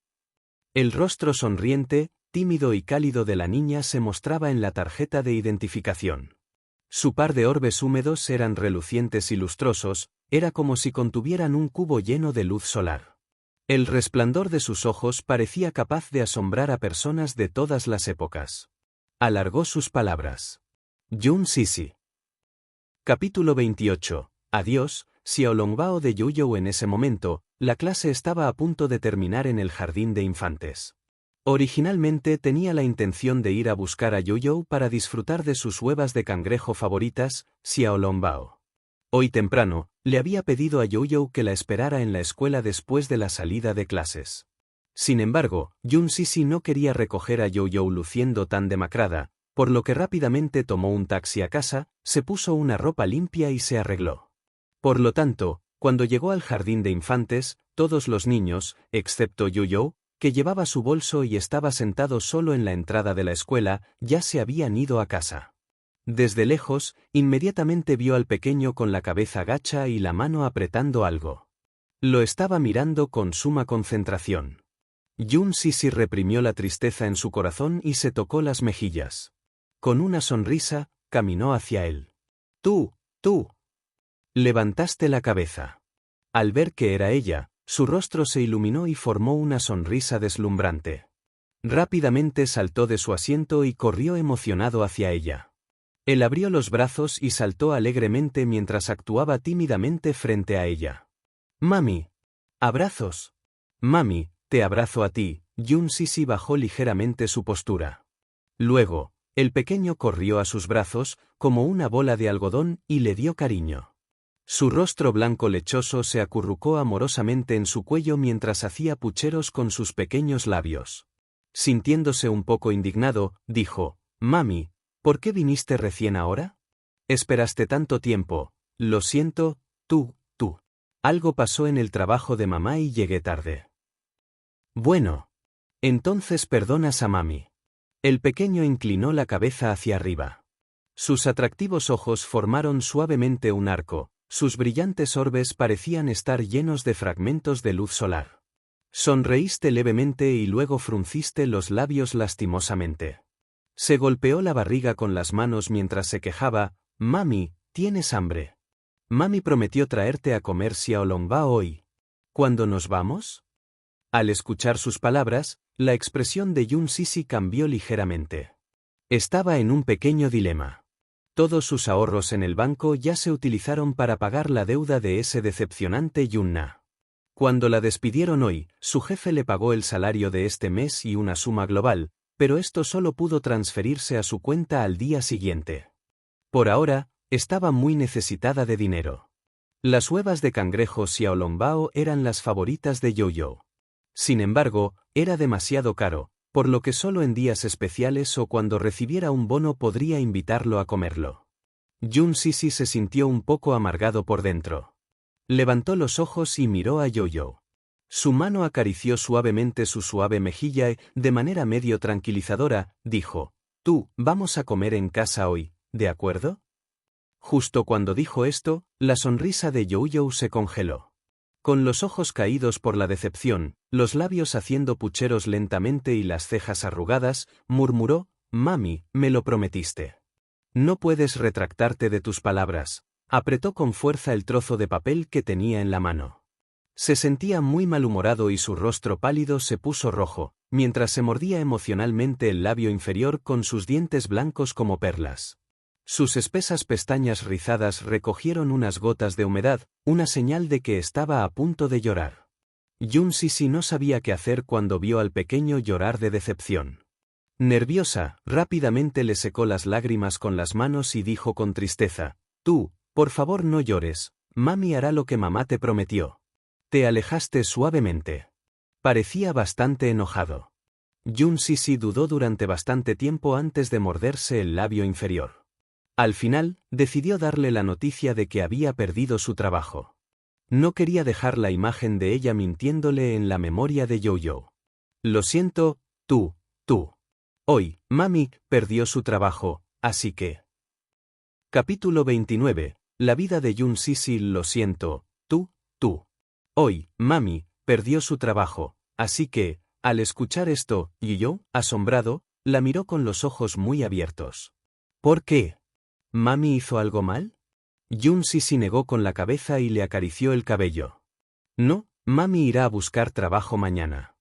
El rostro sonriente, tímido y cálido de la niña se mostraba en la tarjeta de identificación. Su par de orbes húmedos eran relucientes y lustrosos, era como si contuvieran un cubo lleno de luz solar. El resplandor de sus ojos parecía capaz de asombrar a personas de todas las épocas. Alargó sus palabras. Yun Sisi. Capítulo 28. Adiós, Xiaolongbao de Yuyou. En ese momento, la clase estaba a punto de terminar en el jardín de infantes. Originalmente tenía la intención de ir a buscar a Yuyou para disfrutar de sus huevas de cangrejo favoritas, Xiaolongbao. Hoy temprano, le había pedido a Yuyou que la esperara en la escuela después de la salida de clases. Sin embargo, Yun Sisi no quería recoger a Yuyou luciendo tan demacrada, por lo que rápidamente tomó un taxi a casa, se puso una ropa limpia y se arregló. Por lo tanto, cuando llegó al jardín de infantes, todos los niños, excepto Yuyou, que llevaba su bolso y estaba sentado solo en la entrada de la escuela, ya se habían ido a casa. Desde lejos, inmediatamente vio al pequeño con la cabeza gacha y la mano apretando algo. Lo estaba mirando con suma concentración. Yun Sisi reprimió la tristeza en su corazón y se tocó las mejillas. Con una sonrisa, caminó hacia él. Tú. Levantaste la cabeza. Al ver que era ella, su rostro se iluminó y formó una sonrisa deslumbrante. Rápidamente saltó de su asiento y corrió emocionado hacia ella. Él abrió los brazos y saltó alegremente mientras actuaba tímidamente frente a ella. Mami. Abrazos. Mami, te abrazo a ti. Yun Sisi bajó ligeramente su postura. Luego, el pequeño corrió a sus brazos, como una bola de algodón, y le dio cariño. Su rostro blanco lechoso se acurrucó amorosamente en su cuello mientras hacía pucheros con sus pequeños labios. Sintiéndose un poco indignado, dijo, Mami, ¿por qué viniste recién ahora? Esperaste tanto tiempo. Lo siento, tú. Algo pasó en el trabajo de mamá y llegué tarde. Bueno. Entonces perdonas a mami. El pequeño inclinó la cabeza hacia arriba. Sus atractivos ojos formaron suavemente un arco. Sus brillantes orbes parecían estar llenos de fragmentos de luz solar. Sonreíste levemente y luego frunciste los labios lastimosamente. Se golpeó la barriga con las manos mientras se quejaba, Mami, ¿tienes hambre? Mami prometió traerte a comer Xiaolongbao hoy. ¿Cuándo nos vamos? Al escuchar sus palabras, la expresión de Yun Sisi cambió ligeramente. Estaba en un pequeño dilema. Todos sus ahorros en el banco ya se utilizaron para pagar la deuda de ese decepcionante Yunna. Cuando la despidieron hoy, su jefe le pagó el salario de este mes y una suma global, pero esto solo pudo transferirse a su cuenta al día siguiente. Por ahora, estaba muy necesitada de dinero. Las huevas de cangrejo Xiaolongbao eran las favoritas de Yuyou. Sin embargo, era demasiado caro, por lo que solo en días especiales o cuando recibiera un bono podría invitarlo a comerlo. Yun Sisi se sintió un poco amargado por dentro. Levantó los ojos y miró a Yuyou. Su mano acarició suavemente su suave mejilla y, de manera medio tranquilizadora, dijo, Tú, vamos a comer en casa hoy, ¿de acuerdo? Justo cuando dijo esto, la sonrisa de Yuyou se congeló. Con los ojos caídos por la decepción, los labios haciendo pucheros lentamente y las cejas arrugadas, murmuró, Mami, me lo prometiste. No puedes retractarte de tus palabras. Apretó con fuerza el trozo de papel que tenía en la mano. Se sentía muy malhumorado y su rostro pálido se puso rojo, mientras se mordía emocionalmente el labio inferior con sus dientes blancos como perlas. Sus espesas pestañas rizadas recogieron unas gotas de humedad, una señal de que estaba a punto de llorar. Yun Sisi no sabía qué hacer cuando vio al pequeño llorar de decepción. Nerviosa, rápidamente le secó las lágrimas con las manos y dijo con tristeza, Tú, por favor no llores, mami hará lo que mamá te prometió. Te alejaste suavemente. Parecía bastante enojado. Yun Sisi dudó durante bastante tiempo antes de morderse el labio inferior. Al final, decidió darle la noticia de que había perdido su trabajo. No quería dejar la imagen de ella mintiéndole en la memoria de Yuyou. Lo siento, tú. Hoy, mami, perdió su trabajo, así que... Capítulo 29. La vida de Yun Sisi. Lo siento, tú. Hoy, mami, perdió su trabajo, así que, al escuchar esto, Yuyou, asombrado, la miró con los ojos muy abiertos. ¿Por qué? ¿Mami hizo algo mal? Jun Sisi negó con la cabeza y le acarició el cabello. No, mami irá a buscar trabajo mañana.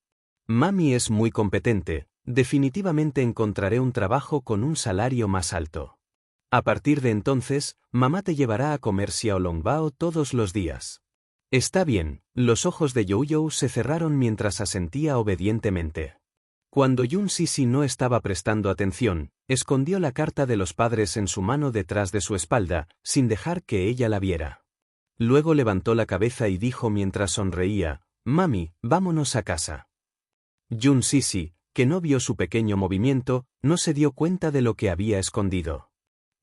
Mami es muy competente, definitivamente encontraré un trabajo con un salario más alto. A partir de entonces, mamá te llevará a comer xiaolongbao todos los días. Está bien, los ojos de Youyou se cerraron mientras asentía obedientemente. Cuando Jun Sisi no estaba prestando atención, escondió la carta de los padres en su mano detrás de su espalda, sin dejar que ella la viera. Luego levantó la cabeza y dijo mientras sonreía, «Mami, vámonos a casa». Jun Sisi, que no vio su pequeño movimiento, no se dio cuenta de lo que había escondido.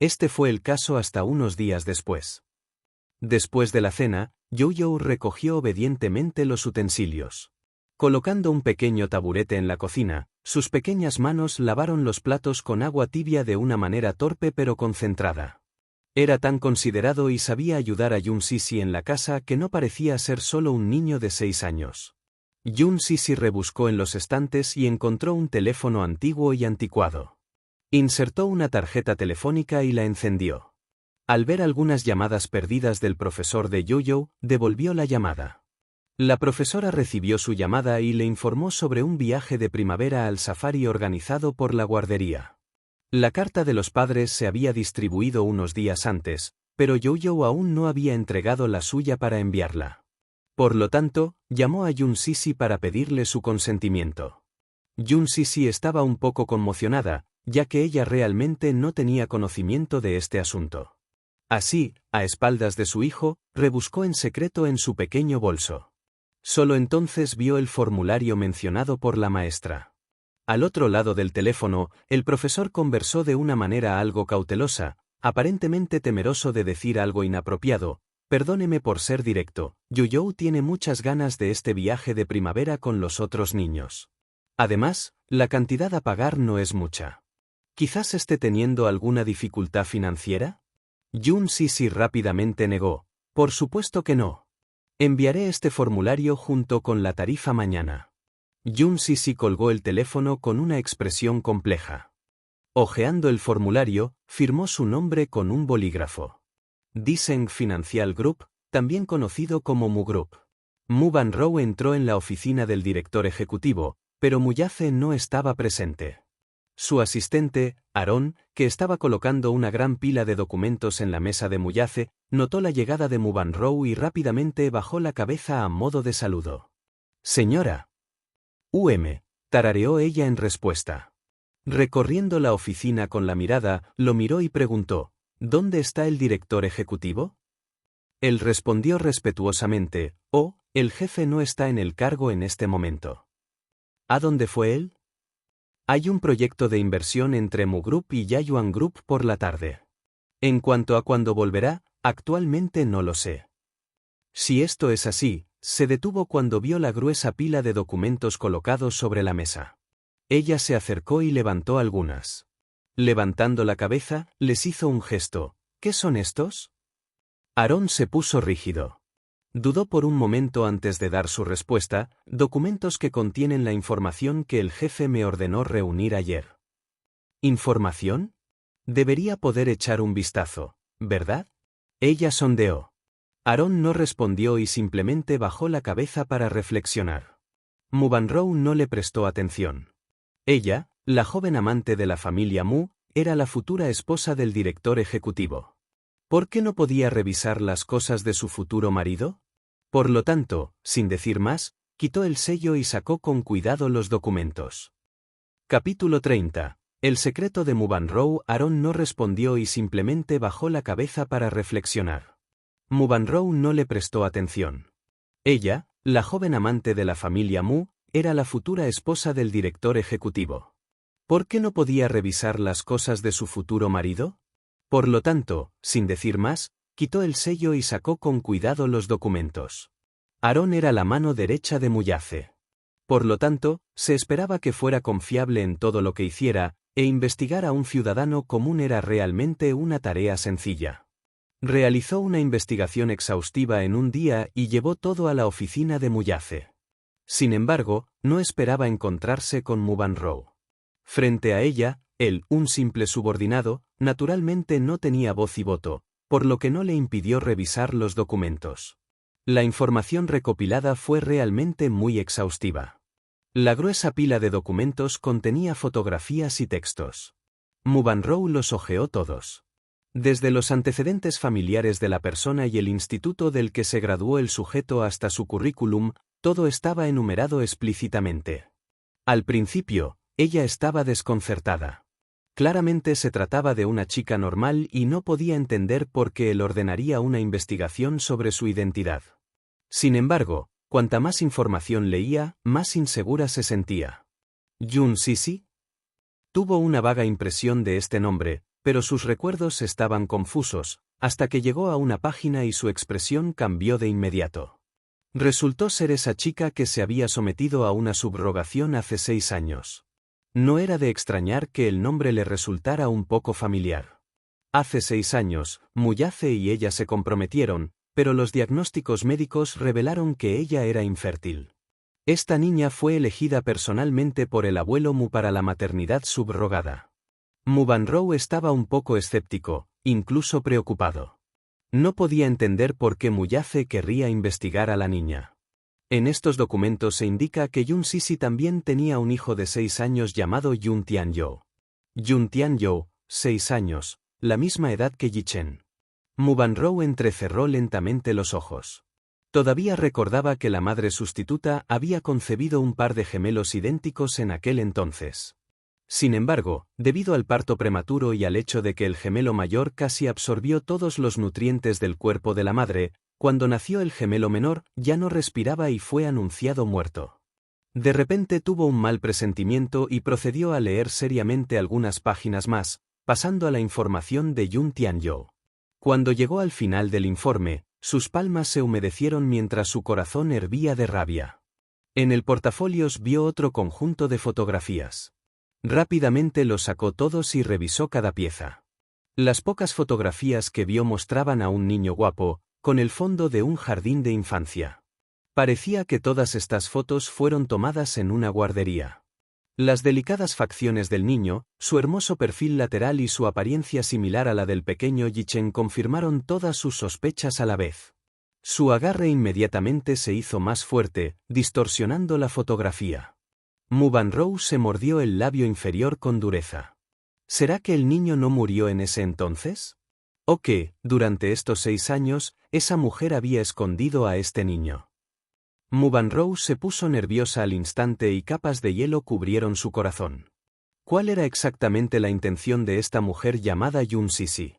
Este fue el caso hasta unos días después. Después de la cena, Youyou recogió obedientemente los utensilios. Colocando un pequeño taburete en la cocina, sus pequeñas manos lavaron los platos con agua tibia de una manera torpe pero concentrada. Era tan considerado y sabía ayudar a Jun Sisi en la casa que no parecía ser solo un niño de 6 años. Jun Sisi rebuscó en los estantes y encontró un teléfono antiguo y anticuado. Insertó una tarjeta telefónica y la encendió. Al ver algunas llamadas perdidas del profesor de Youyou, devolvió la llamada. La profesora recibió su llamada y le informó sobre un viaje de primavera al safari organizado por la guardería. La carta de los padres se había distribuido unos días antes, pero Youyou aún no había entregado la suya para enviarla. Por lo tanto, llamó a Jun Sisi para pedirle su consentimiento. Jun Sisi estaba un poco conmocionada, ya que ella realmente no tenía conocimiento de este asunto. Así, a espaldas de su hijo, rebuscó en secreto en su pequeño bolso. Solo entonces vio el formulario mencionado por la maestra. Al otro lado del teléfono, el profesor conversó de una manera algo cautelosa, aparentemente temeroso de decir algo inapropiado. Perdóneme por ser directo, Youyou tiene muchas ganas de este viaje de primavera con los otros niños. Además, la cantidad a pagar no es mucha. ¿Quizás esté teniendo alguna dificultad financiera? Jun Sisi rápidamente negó. Por supuesto que no. Enviaré este formulario junto con la tarifa mañana. Jun Sisi colgó el teléfono con una expresión compleja. Hojeando el formulario, firmó su nombre con un bolígrafo. Deseng Financial Group, también conocido como Mu Group. Mu Banrou entró en la oficina del director ejecutivo, pero Muyace no estaba presente. Su asistente, Aaron, que estaba colocando una gran pila de documentos en la mesa de Muyace, notó la llegada de Mu Banrou y rápidamente bajó la cabeza a modo de saludo. «Señora». Tarareó ella en respuesta. Recorriendo la oficina con la mirada, lo miró y preguntó, «¿Dónde está el director ejecutivo?» Él respondió respetuosamente, «Oh, el jefe no está en el cargo en este momento». ¿A dónde fue él? Hay un proyecto de inversión entre Mu Group y Yayuan Group por la tarde. En cuanto a cuándo volverá, actualmente no lo sé. Si esto es así, se detuvo cuando vio la gruesa pila de documentos colocados sobre la mesa. Ella se acercó y levantó algunas. Levantando la cabeza, les hizo un gesto. ¿Qué son estos? Aaron se puso rígido. Dudó por un momento antes de dar su respuesta, documentos que contienen la información que el jefe me ordenó reunir ayer. ¿Información? Debería poder echar un vistazo, ¿verdad? Ella sondeó. Aaron no respondió y simplemente bajó la cabeza para reflexionar. Mu Banrou no le prestó atención. Ella, la joven amante de la familia Mu, era la futura esposa del director ejecutivo. ¿Por qué no podía revisar las cosas de su futuro marido? Por lo tanto, sin decir más, quitó el sello y sacó con cuidado los documentos. Capítulo 30. El secreto de Mu Banrou. Aaron no respondió y simplemente bajó la cabeza para reflexionar. Mu Banrou no le prestó atención. Ella, la joven amante de la familia Mu, era la futura esposa del director ejecutivo. ¿Por qué no podía revisar las cosas de su futuro marido? Por lo tanto, sin decir más, quitó el sello y sacó con cuidado los documentos. Aaron era la mano derecha de Muyace. Por lo tanto, se esperaba que fuera confiable en todo lo que hiciera, e investigar a un ciudadano común era realmente una tarea sencilla. Realizó una investigación exhaustiva en un día y llevó todo a la oficina de Muyace. Sin embargo, no esperaba encontrarse con Mu Banrou. Frente a ella, Él, un simple subordinado, naturalmente no tenía voz y voto, por lo que no le impidió revisar los documentos. La información recopilada fue realmente muy exhaustiva. La gruesa pila de documentos contenía fotografías y textos. Mubanrow los hojeó todos. Desde los antecedentes familiares de la persona y el instituto del que se graduó el sujeto hasta su currículum, todo estaba enumerado explícitamente. Al principio, ella estaba desconcertada. Claramente se trataba de una chica normal y no podía entender por qué él ordenaría una investigación sobre su identidad. Sin embargo, cuanta más información leía, más insegura se sentía. ¿Yun Sisi? Tuvo una vaga impresión de este nombre, pero sus recuerdos estaban confusos, hasta que llegó a una página y su expresión cambió de inmediato. Resultó ser esa chica que se había sometido a una subrogación hace 6 años. No era de extrañar que el nombre le resultara un poco familiar. Hace 6 años, Muyace y ella se comprometieron, pero los diagnósticos médicos revelaron que ella era infértil. Esta niña fue elegida personalmente por el abuelo Mu para la maternidad subrogada. Mubanrow estaba un poco escéptico, incluso preocupado. No podía entender por qué Muyace querría investigar a la niña. En estos documentos se indica que Yun Sisi también tenía un hijo de 6 años llamado Yun Tianyo. Yun Tianyo, 6 años, la misma edad que Yichen. Mubanrow entrecerró lentamente los ojos. Todavía recordaba que la madre sustituta había concebido un par de gemelos idénticos en aquel entonces. Sin embargo, debido al parto prematuro y al hecho de que el gemelo mayor casi absorbió todos los nutrientes del cuerpo de la madre, cuando nació el gemelo menor, ya no respiraba y fue anunciado muerto. De repente tuvo un mal presentimiento y procedió a leer seriamente algunas páginas más, pasando a la información de Yun Tianyo. Cuando llegó al final del informe, sus palmas se humedecieron mientras su corazón hervía de rabia. En el portafolios vio otro conjunto de fotografías. Rápidamente los sacó todos y revisó cada pieza. Las pocas fotografías que vio mostraban a un niño guapo, con el fondo de un jardín de infancia. Parecía que todas estas fotos fueron tomadas en una guardería. Las delicadas facciones del niño, su hermoso perfil lateral y su apariencia similar a la del pequeño Yichen confirmaron todas sus sospechas a la vez. Su agarre inmediatamente se hizo más fuerte, distorsionando la fotografía. Mubanrow se mordió el labio inferior con dureza. ¿Será que el niño no murió en ese entonces? ¿O que, durante estos 6 años, esa mujer había escondido a este niño? Mubanrow se puso nerviosa al instante y capas de hielo cubrieron su corazón. ¿Cuál era exactamente la intención de esta mujer llamada Yun Sisi?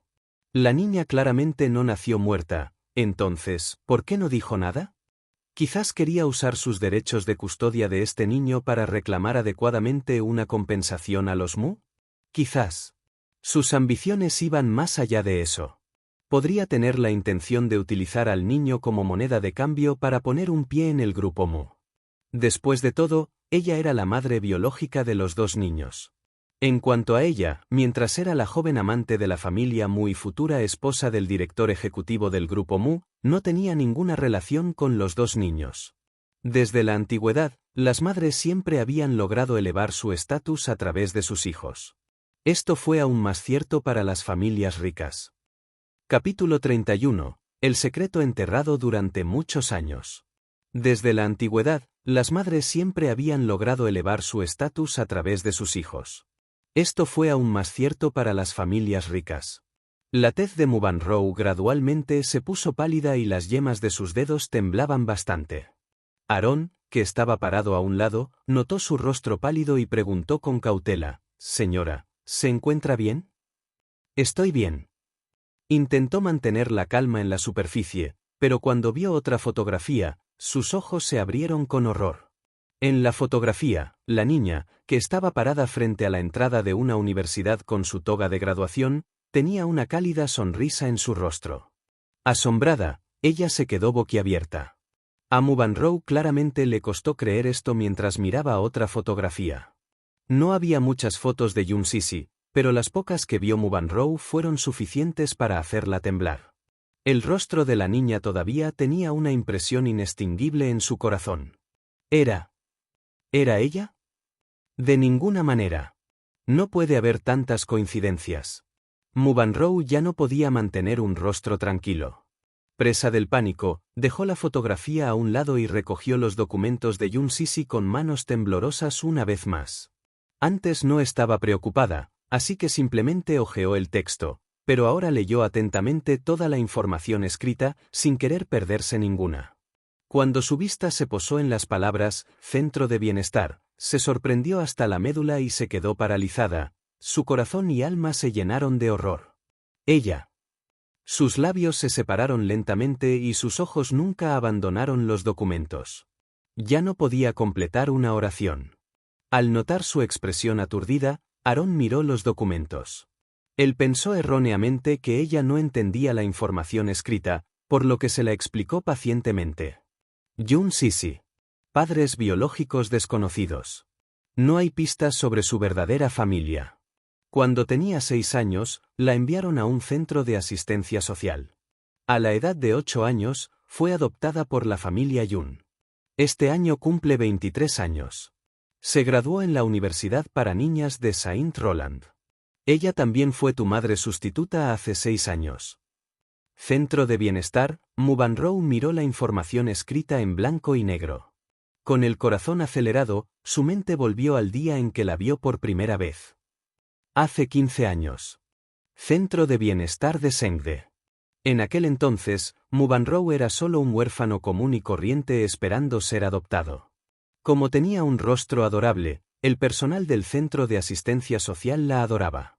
La niña claramente no nació muerta, entonces, ¿por qué no dijo nada? Quizás quería usar sus derechos de custodia de este niño para reclamar adecuadamente una compensación a los Mu. Quizás. Sus ambiciones iban más allá de eso. Podría tener la intención de utilizar al niño como moneda de cambio para poner un pie en el grupo Mu. Después de todo, ella era la madre biológica de los 2 niños. En cuanto a ella, mientras era la joven amante de la familia Mu y futura esposa del director ejecutivo del grupo Mu, no tenía ninguna relación con los 2 niños. Desde la antigüedad, las madres siempre habían logrado elevar su estatus a través de sus hijos. Esto fue aún más cierto para las familias ricas. Capítulo 31. El secreto enterrado durante muchos años. Desde la antigüedad, las madres siempre habían logrado elevar su estatus a través de sus hijos. Esto fue aún más cierto para las familias ricas. La tez de Mubanrow gradualmente se puso pálida y las yemas de sus dedos temblaban bastante. Aarón, que estaba parado a un lado, notó su rostro pálido y preguntó con cautela: «Señora, ¿se encuentra bien?» «Estoy bien». Intentó mantener la calma en la superficie, pero cuando vio otra fotografía, sus ojos se abrieron con horror. En la fotografía, la niña, que estaba parada frente a la entrada de una universidad con su toga de graduación, tenía una cálida sonrisa en su rostro. Asombrada, ella se quedó boquiabierta. A Mubanrow claramente le costó creer esto mientras miraba otra fotografía. No había muchas fotos de Yun Sisi, pero las pocas que vio Mubanrow fueron suficientes para hacerla temblar. El rostro de la niña todavía tenía una impresión inextinguible en su corazón. ¿Era ella? De ninguna manera. No puede haber tantas coincidencias. Mubanrou ya no podía mantener un rostro tranquilo. Presa del pánico, dejó la fotografía a un lado y recogió los documentos de Yun Sisi con manos temblorosas una vez más. Antes no estaba preocupada, así que simplemente hojeó el texto, pero ahora leyó atentamente toda la información escrita, sin querer perderse ninguna. Cuando su vista se posó en las palabras «centro de bienestar», se sorprendió hasta la médula y se quedó paralizada. Su corazón y alma se llenaron de horror. Ella. Sus labios se separaron lentamente y sus ojos nunca abandonaron los documentos. Ya no podía completar una oración. Al notar su expresión aturdida, Aarón miró los documentos. Él pensó erróneamente que ella no entendía la información escrita, por lo que se la explicó pacientemente. Yun Sisi. Padres biológicos desconocidos. No hay pistas sobre su verdadera familia. Cuando tenía 6 años, la enviaron a un centro de asistencia social. A la edad de 8 años, fue adoptada por la familia Yun. Este año cumple 23 años. Se graduó en la Universidad para Niñas de Saint Roland. Ella también fue tu madre sustituta hace 6 años. Centro de bienestar. Mubanrou miró la información escrita en blanco y negro. Con el corazón acelerado, su mente volvió al día en que la vio por primera vez. Hace 15 años. Centro de bienestar de Sengde. En aquel entonces, Mubanrou era solo un huérfano común y corriente esperando ser adoptado. Como tenía un rostro adorable, el personal del centro de asistencia social la adoraba.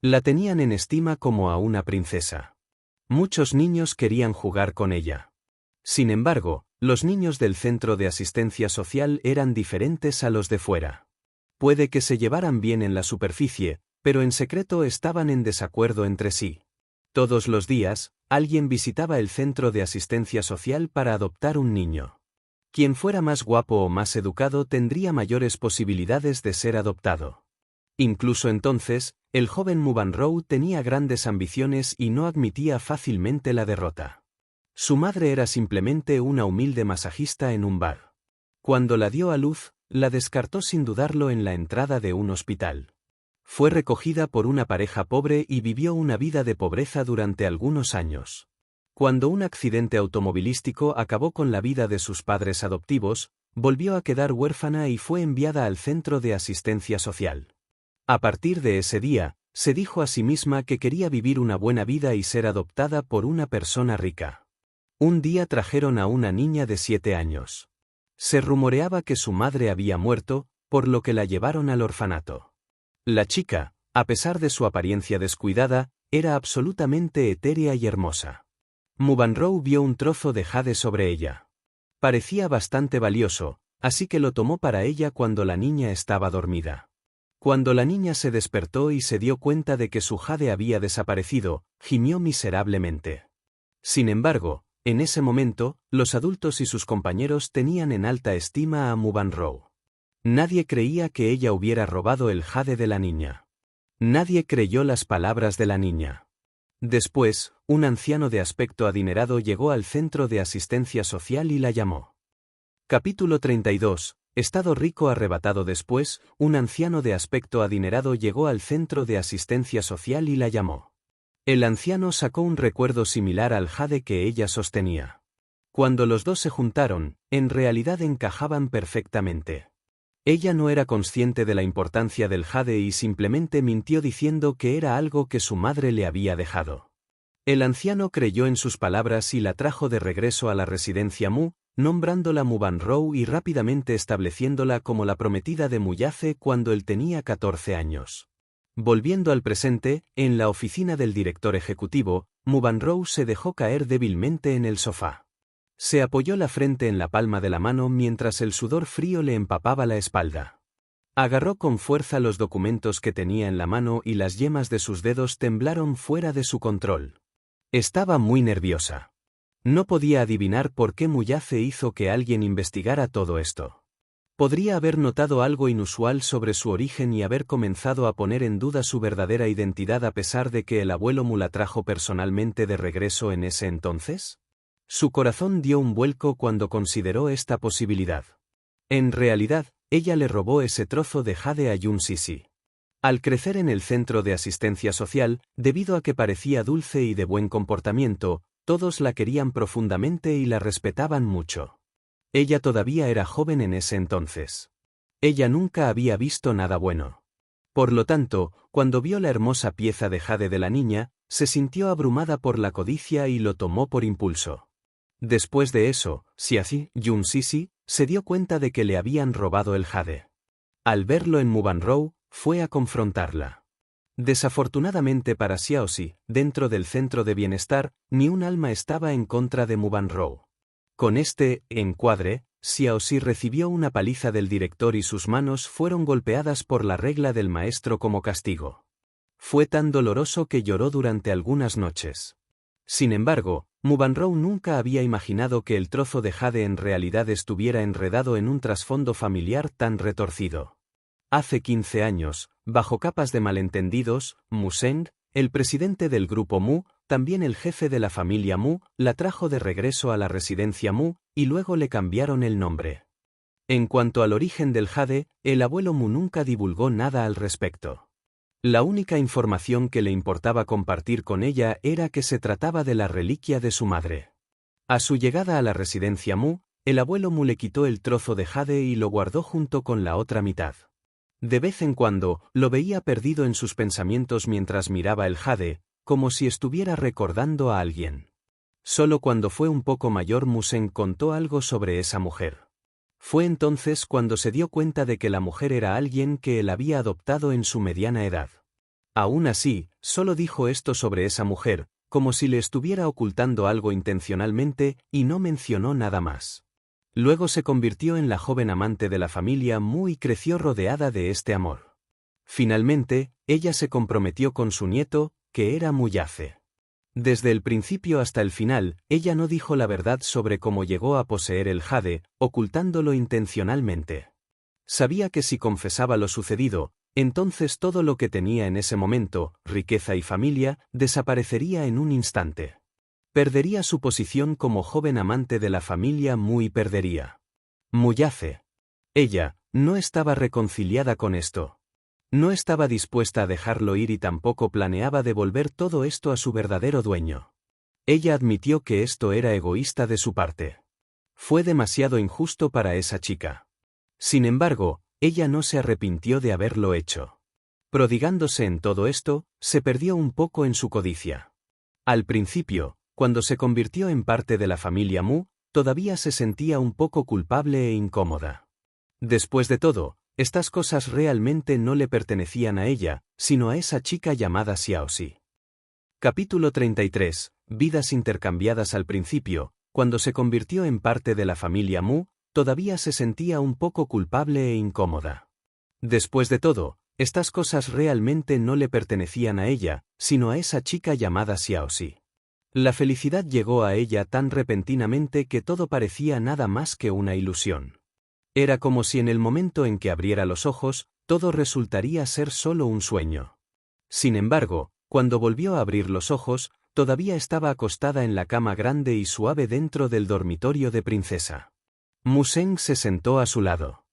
La tenían en estima como a una princesa. Muchos niños querían jugar con ella. Sin embargo, los niños del centro de asistencia social eran diferentes a los de fuera. Puede que se llevaran bien en la superficie, pero en secreto estaban en desacuerdo entre sí. Todos los días, alguien visitaba el centro de asistencia social para adoptar un niño. Quien fuera más guapo o más educado tendría mayores posibilidades de ser adoptado. Incluso entonces, el joven Mubanrou tenía grandes ambiciones y no admitía fácilmente la derrota. Su madre era simplemente una humilde masajista en un bar. Cuando la dio a luz, la descartó sin dudarlo en la entrada de un hospital. Fue recogida por una pareja pobre y vivió una vida de pobreza durante algunos años. Cuando un accidente automovilístico acabó con la vida de sus padres adoptivos, volvió a quedar huérfana y fue enviada al centro de asistencia social. A partir de ese día, se dijo a sí misma que quería vivir una buena vida y ser adoptada por una persona rica. Un día trajeron a una niña de 7 años. Se rumoreaba que su madre había muerto, por lo que la llevaron al orfanato. La chica, a pesar de su apariencia descuidada, era absolutamente etérea y hermosa. Mubanrou vio un trozo de jade sobre ella. Parecía bastante valioso, así que lo tomó para ella cuando la niña estaba dormida. Cuando la niña se despertó y se dio cuenta de que su jade había desaparecido, gimió miserablemente. Sin embargo, en ese momento, los adultos y sus compañeros tenían en alta estima a Mubanrou. Nadie creía que ella hubiera robado el jade de la niña. Nadie creyó las palabras de la niña. Después, un anciano de aspecto adinerado llegó al centro de asistencia social y la llamó. Capítulo 32. Estado rico arrebatado. Después, un anciano de aspecto adinerado llegó al centro de asistencia social y la llamó. El anciano sacó un recuerdo similar al jade que ella sostenía. Cuando los dos se juntaron, en realidad encajaban perfectamente. Ella no era consciente de la importancia del jade y simplemente mintió diciendo que era algo que su madre le había dejado. El anciano creyó en sus palabras y la trajo de regreso a la residencia Mu, nombrándola Mubanrou y rápidamente estableciéndola como la prometida de Muyace cuando él tenía 14 años. Volviendo al presente, en la oficina del director ejecutivo, Mubanrou se dejó caer débilmente en el sofá. Se apoyó la frente en la palma de la mano mientras el sudor frío le empapaba la espalda. Agarró con fuerza los documentos que tenía en la mano y las yemas de sus dedos temblaron fuera de su control. Estaba muy nerviosa. No podía adivinar por qué Muyace hizo que alguien investigara todo esto. Podría haber notado algo inusual sobre su origen y haber comenzado a poner en duda su verdadera identidad a pesar de que el abuelo Mu la trajo personalmente de regreso en ese entonces. Su corazón dio un vuelco cuando consideró esta posibilidad. En realidad, ella le robó ese trozo de jade a Yun Sisi. Al crecer en el centro de asistencia social, debido a que parecía dulce y de buen comportamiento, todos la querían profundamente y la respetaban mucho. Ella todavía era joven en ese entonces. Ella nunca había visto nada bueno. Por lo tanto, cuando vio la hermosa pieza de jade de la niña, se sintió abrumada por la codicia y lo tomó por impulso. Después de eso, Xiaoxi Yun Sisi se dio cuenta de que le habían robado el jade. Al verlo en Mubanrou, fue a confrontarla. Desafortunadamente para Xiaoxi, dentro del centro de bienestar, ni un alma estaba en contra de Mubanrou. Con este encuadre, Xiaoxi recibió una paliza del director y sus manos fueron golpeadas por la regla del maestro como castigo. Fue tan doloroso que lloró durante algunas noches. Sin embargo, Mubanrou nunca había imaginado que el trozo de jade en realidad estuviera enredado en un trasfondo familiar tan retorcido. Hace 15 años, bajo capas de malentendidos, Mu Sheng, el presidente del grupo Mu, también el jefe de la familia Mu, la trajo de regreso a la residencia Mu, y luego le cambiaron el nombre. En cuanto al origen del jade, el abuelo Mu nunca divulgó nada al respecto. La única información que le importaba compartir con ella era que se trataba de la reliquia de su madre. A su llegada a la residencia Mu, el abuelo Mu le quitó el trozo de jade y lo guardó junto con la otra mitad. De vez en cuando, lo veía perdido en sus pensamientos mientras miraba el jade, como si estuviera recordando a alguien. Solo cuando fue un poco mayor Mu Sheng contó algo sobre esa mujer. Fue entonces cuando se dio cuenta de que la mujer era alguien que él había adoptado en su mediana edad. Aún así, solo dijo esto sobre esa mujer, como si le estuviera ocultando algo intencionalmente, y no mencionó nada más. Luego se convirtió en la joven amante de la familia Mu y creció rodeada de este amor. Finalmente, ella se comprometió con su nieto, que era Mu Yace. Desde el principio hasta el final, ella no dijo la verdad sobre cómo llegó a poseer el jade, ocultándolo intencionalmente. Sabía que si confesaba lo sucedido, entonces todo lo que tenía en ese momento, riqueza y familia, desaparecería en un instante. Perdería su posición como joven amante de la familia Mu y perdería. Mu Yace. Ella, no estaba reconciliada con esto. No estaba dispuesta a dejarlo ir y tampoco planeaba devolver todo esto a su verdadero dueño. Ella admitió que esto era egoísta de su parte. Fue demasiado injusto para esa chica. Sin embargo, ella no se arrepintió de haberlo hecho. Prodigándose en todo esto, se perdió un poco en su codicia. Al principio, cuando se convirtió en parte de la familia Mu, todavía se sentía un poco culpable e incómoda. Después de todo, estas cosas realmente no le pertenecían a ella, sino a esa chica llamada Xiaoxi. Capítulo 33. Vidas intercambiadas. Al principio, cuando se convirtió en parte de la familia Mu, todavía se sentía un poco culpable e incómoda. Después de todo, estas cosas realmente no le pertenecían a ella, sino a esa chica llamada Xiaoxi. La felicidad llegó a ella tan repentinamente que todo parecía nada más que una ilusión. Era como si en el momento en que abriera los ojos, todo resultaría ser solo un sueño. Sin embargo, cuando volvió a abrir los ojos, todavía estaba acostada en la cama grande y suave dentro del dormitorio de princesa. Mu Sheng se sentó a su lado.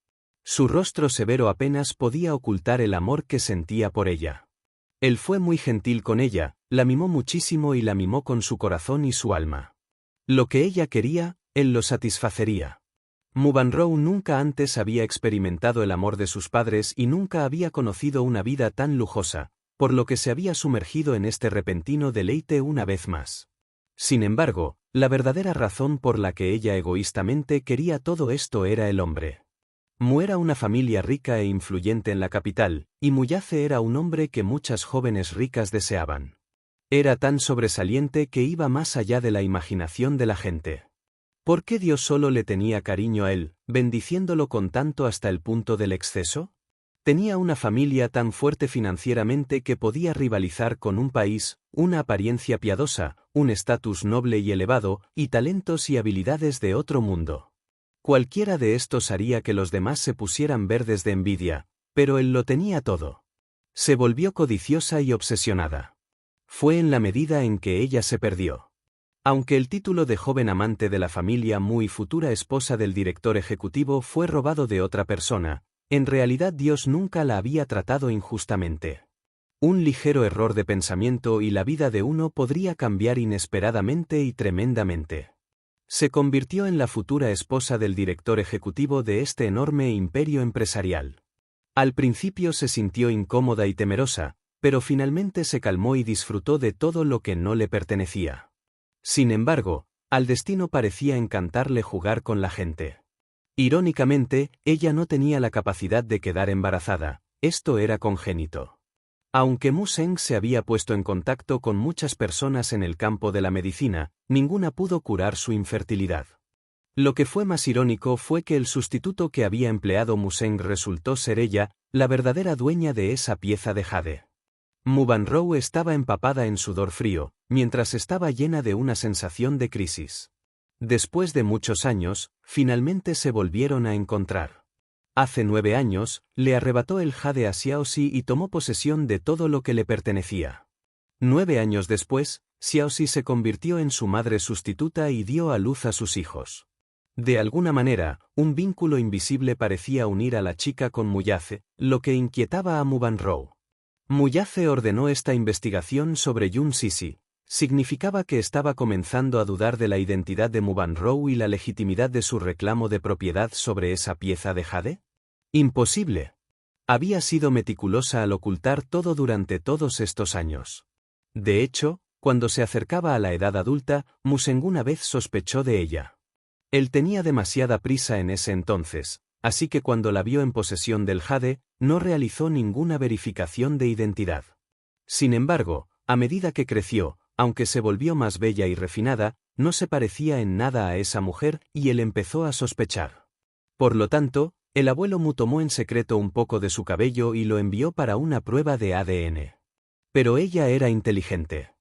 Su rostro severo apenas podía ocultar el amor que sentía por ella. Él fue muy gentil con ella, la mimó muchísimo y la mimó con su corazón y su alma. Lo que ella quería, él lo satisfacería. Mubanrou nunca antes había experimentado el amor de sus padres y nunca había conocido una vida tan lujosa, por lo que se había sumergido en este repentino deleite una vez más. Sin embargo, la verdadera razón por la que ella egoístamente quería todo esto era el hombre. Mu era una familia rica e influyente en la capital, y Mu Yace era un hombre que muchas jóvenes ricas deseaban. Era tan sobresaliente que iba más allá de la imaginación de la gente. ¿Por qué Dios solo le tenía cariño a él, bendiciéndolo con tanto hasta el punto del exceso? Tenía una familia tan fuerte financieramente que podía rivalizar con un país, una apariencia piadosa, un estatus noble y elevado, y talentos y habilidades de otro mundo. Cualquiera de estos haría que los demás se pusieran verdes de envidia, pero él lo tenía todo. Se volvió codiciosa y obsesionada. Fue en la medida en que ella se perdió. Aunque el título de joven amante de la familia Mu y futura esposa del director ejecutivo fue robado de otra persona, En realidad Dios nunca la había tratado injustamente. Un ligero error de pensamiento y la vida de uno podría cambiar inesperadamente y tremendamente. Se convirtió en la futura esposa del director ejecutivo de este enorme imperio empresarial. Al principio se sintió incómoda y temerosa, pero finalmente se calmó y disfrutó de todo lo que no le pertenecía. Sin embargo, al destino parecía encantarle jugar con la gente. Irónicamente, ella no tenía la capacidad de quedar embarazada, esto era congénito. Aunque Mu Zeng se había puesto en contacto con muchas personas en el campo de la medicina, ninguna pudo curar su infertilidad. Lo que fue más irónico fue que el sustituto que había empleado Mu Zeng resultó ser ella, la verdadera dueña de esa pieza de jade. Mu Banrou estaba empapada en sudor frío, mientras estaba llena de una sensación de crisis. Después de muchos años, finalmente se volvieron a encontrar. Hace 9 años, le arrebató el jade a Xiaoxi y tomó posesión de todo lo que le pertenecía. 9 años después, Xiaoxi se convirtió en su madre sustituta y dio a luz a sus hijos. De alguna manera, un vínculo invisible parecía unir a la chica con Muyace, lo que inquietaba a Mu Banrou. Muyace ordenó esta investigación sobre Yun Sisi. Significaba que estaba comenzando a dudar de la identidad de Mu Banrou y la legitimidad de su reclamo de propiedad sobre esa pieza de jade. Imposible. Había sido meticulosa al ocultar todo durante todos estos años. De hecho, cuando se acercaba a la edad adulta, Mu Zeng una vez sospechó de ella. Él tenía demasiada prisa en ese entonces, así que cuando la vio en posesión del jade, no realizó ninguna verificación de identidad. Sin embargo, a medida que creció, aunque se volvió más bella y refinada, no se parecía en nada a esa mujer y él empezó a sospechar. Por lo tanto, el abuelo Mu tomó en secreto un poco de su cabello y lo envió para una prueba de ADN. Pero ella era inteligente.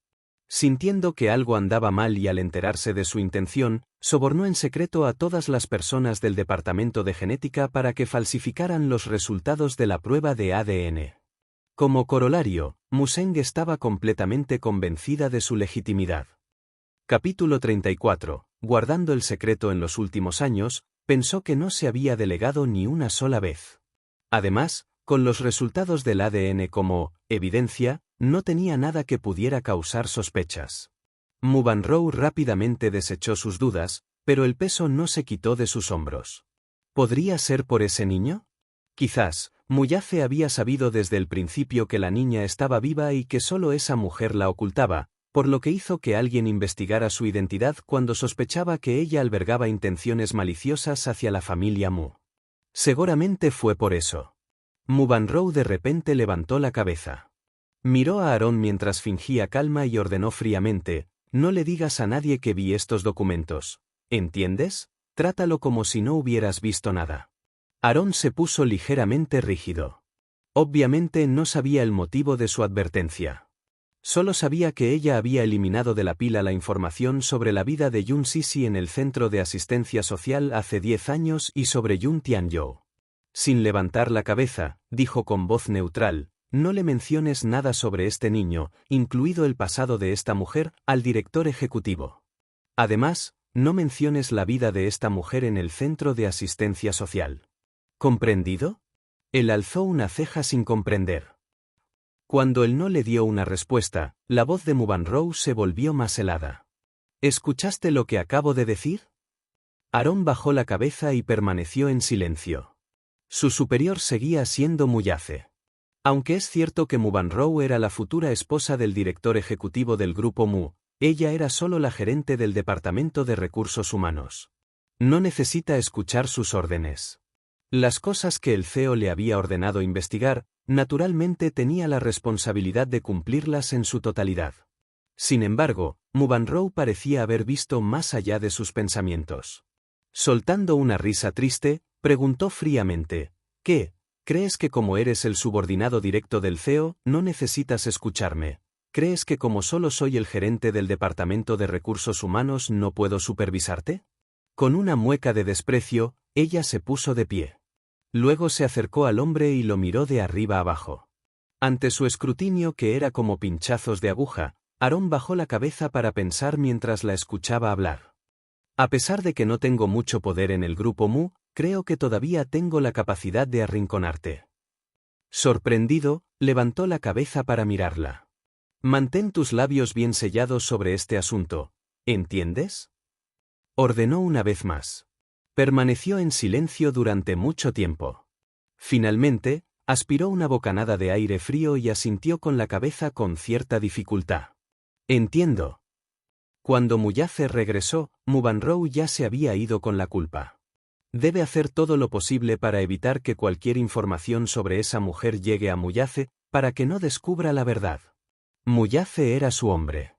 Sintiendo que algo andaba mal y al enterarse de su intención, sobornó en secreto a todas las personas del departamento de genética para que falsificaran los resultados de la prueba de ADN. Como corolario, Mu Zeng estaba completamente convencida de su legitimidad. Capítulo 34. Guardando el secreto en los últimos años, pensó que no se había delegado ni una sola vez. Además, con los resultados del ADN como evidencia, no tenía nada que pudiera causar sospechas. Mu Banrou rápidamente desechó sus dudas, pero el peso no se quitó de sus hombros. ¿Podría ser por ese niño? Quizás. Muyace había sabido desde el principio que la niña estaba viva y que solo esa mujer la ocultaba, por lo que hizo que alguien investigara su identidad cuando sospechaba que ella albergaba intenciones maliciosas hacia la familia Mu. Seguramente fue por eso. Mu Banrou de repente levantó la cabeza. Miró a Aarón mientras fingía calma y ordenó fríamente: no le digas a nadie que vi estos documentos. ¿Entiendes? Trátalo como si no hubieras visto nada. Aarón se puso ligeramente rígido. Obviamente no sabía el motivo de su advertencia. Solo sabía que ella había eliminado de la pila la información sobre la vida de Yun Sisi en el centro de asistencia social hace 10 años y sobre Yun Tianyou. Sin levantar la cabeza, dijo con voz neutral: no le menciones nada sobre este niño, incluido el pasado de esta mujer, al director ejecutivo. Además, no menciones la vida de esta mujer en el centro de asistencia social. ¿Comprendido? Él alzó una ceja sin comprender. Cuando él no le dio una respuesta, la voz de Mu Banrou se volvió más helada. ¿Escuchaste lo que acabo de decir? Aarón bajó la cabeza y permaneció en silencio. Su superior seguía siendo Muyace. Aunque es cierto que Mu Banrou era la futura esposa del director ejecutivo del grupo Mu, ella era solo la gerente del departamento de recursos humanos. No necesita escuchar sus órdenes. Las cosas que el CEO le había ordenado investigar, naturalmente tenía la responsabilidad de cumplirlas en su totalidad. Sin embargo, Mu Banrou parecía haber visto más allá de sus pensamientos. Soltando una risa triste, preguntó fríamente: ¿qué? ¿Crees que como eres el subordinado directo del CEO, no necesitas escucharme? ¿Crees que como solo soy el gerente del departamento de recursos humanos no puedo supervisarte? Con una mueca de desprecio, ella se puso de pie. Luego se acercó al hombre y lo miró de arriba abajo. Ante su escrutinio que era como pinchazos de aguja, Aarón bajó la cabeza para pensar mientras la escuchaba hablar. A pesar de que no tengo mucho poder en el grupo Mu, creo que todavía tengo la capacidad de arrinconarte. Sorprendido, levantó la cabeza para mirarla. Mantén tus labios bien sellados sobre este asunto, ¿entiendes? Ordenó una vez más. Permaneció en silencio durante mucho tiempo. Finalmente, aspiró una bocanada de aire frío y asintió con la cabeza con cierta dificultad. Entiendo. Cuando Muyace regresó, Mubanrou ya se había ido con la culpa. Debe hacer todo lo posible para evitar que cualquier información sobre esa mujer llegue a Muyace, para que no descubra la verdad. Muyace era su hombre.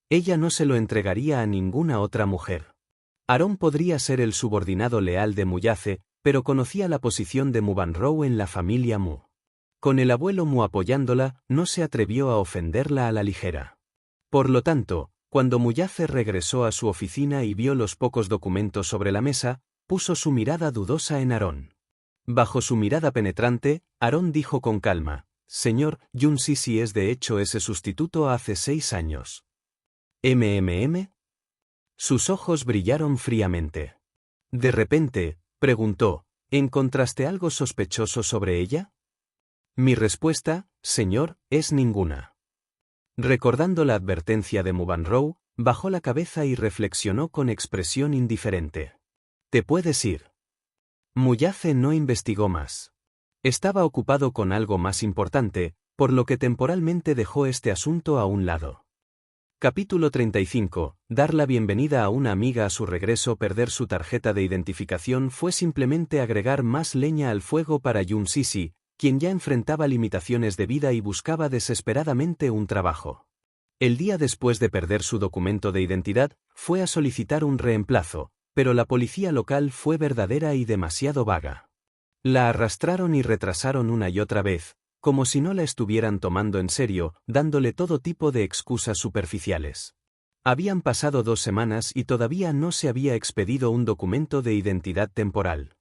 Ella no se lo entregaría a ninguna otra mujer. Aarón podría ser el subordinado leal de Muyace, pero conocía la posición de Mubanrou en la familia Mu. Con el abuelo Mu apoyándola, no se atrevió a ofenderla a la ligera. Por lo tanto, cuando Muyace regresó a su oficina y vio los pocos documentos sobre la mesa, puso su mirada dudosa en Aarón. Bajo su mirada penetrante, Aarón dijo con calma: «Señor, Yun Sisi es de hecho ese sustituto hace 6 años». «¿MMM?» Sus ojos brillaron fríamente. De repente, preguntó: «¿Encontraste algo sospechoso sobre ella?» Mi respuesta, señor, es ninguna. Recordando la advertencia de Mubanrou, bajó la cabeza y reflexionó con expresión indiferente. «Te puedes ir». Muyace no investigó más. Estaba ocupado con algo más importante, por lo que temporalmente dejó este asunto a un lado. Capítulo 35. Dar la bienvenida a una amiga a su regreso. Perder su tarjeta de identificación fue simplemente agregar más leña al fuego para Yun Sisi, quien ya enfrentaba limitaciones de vida y buscaba desesperadamente un trabajo. El día después de perder su documento de identidad, fue a solicitar un reemplazo, pero la policía local fue verdadera y demasiado vaga. La arrastraron y retrasaron una y otra vez, como si no la estuvieran tomando en serio, dándole todo tipo de excusas superficiales. Habían pasado 2 semanas y todavía no se había expedido un documento de identidad temporal.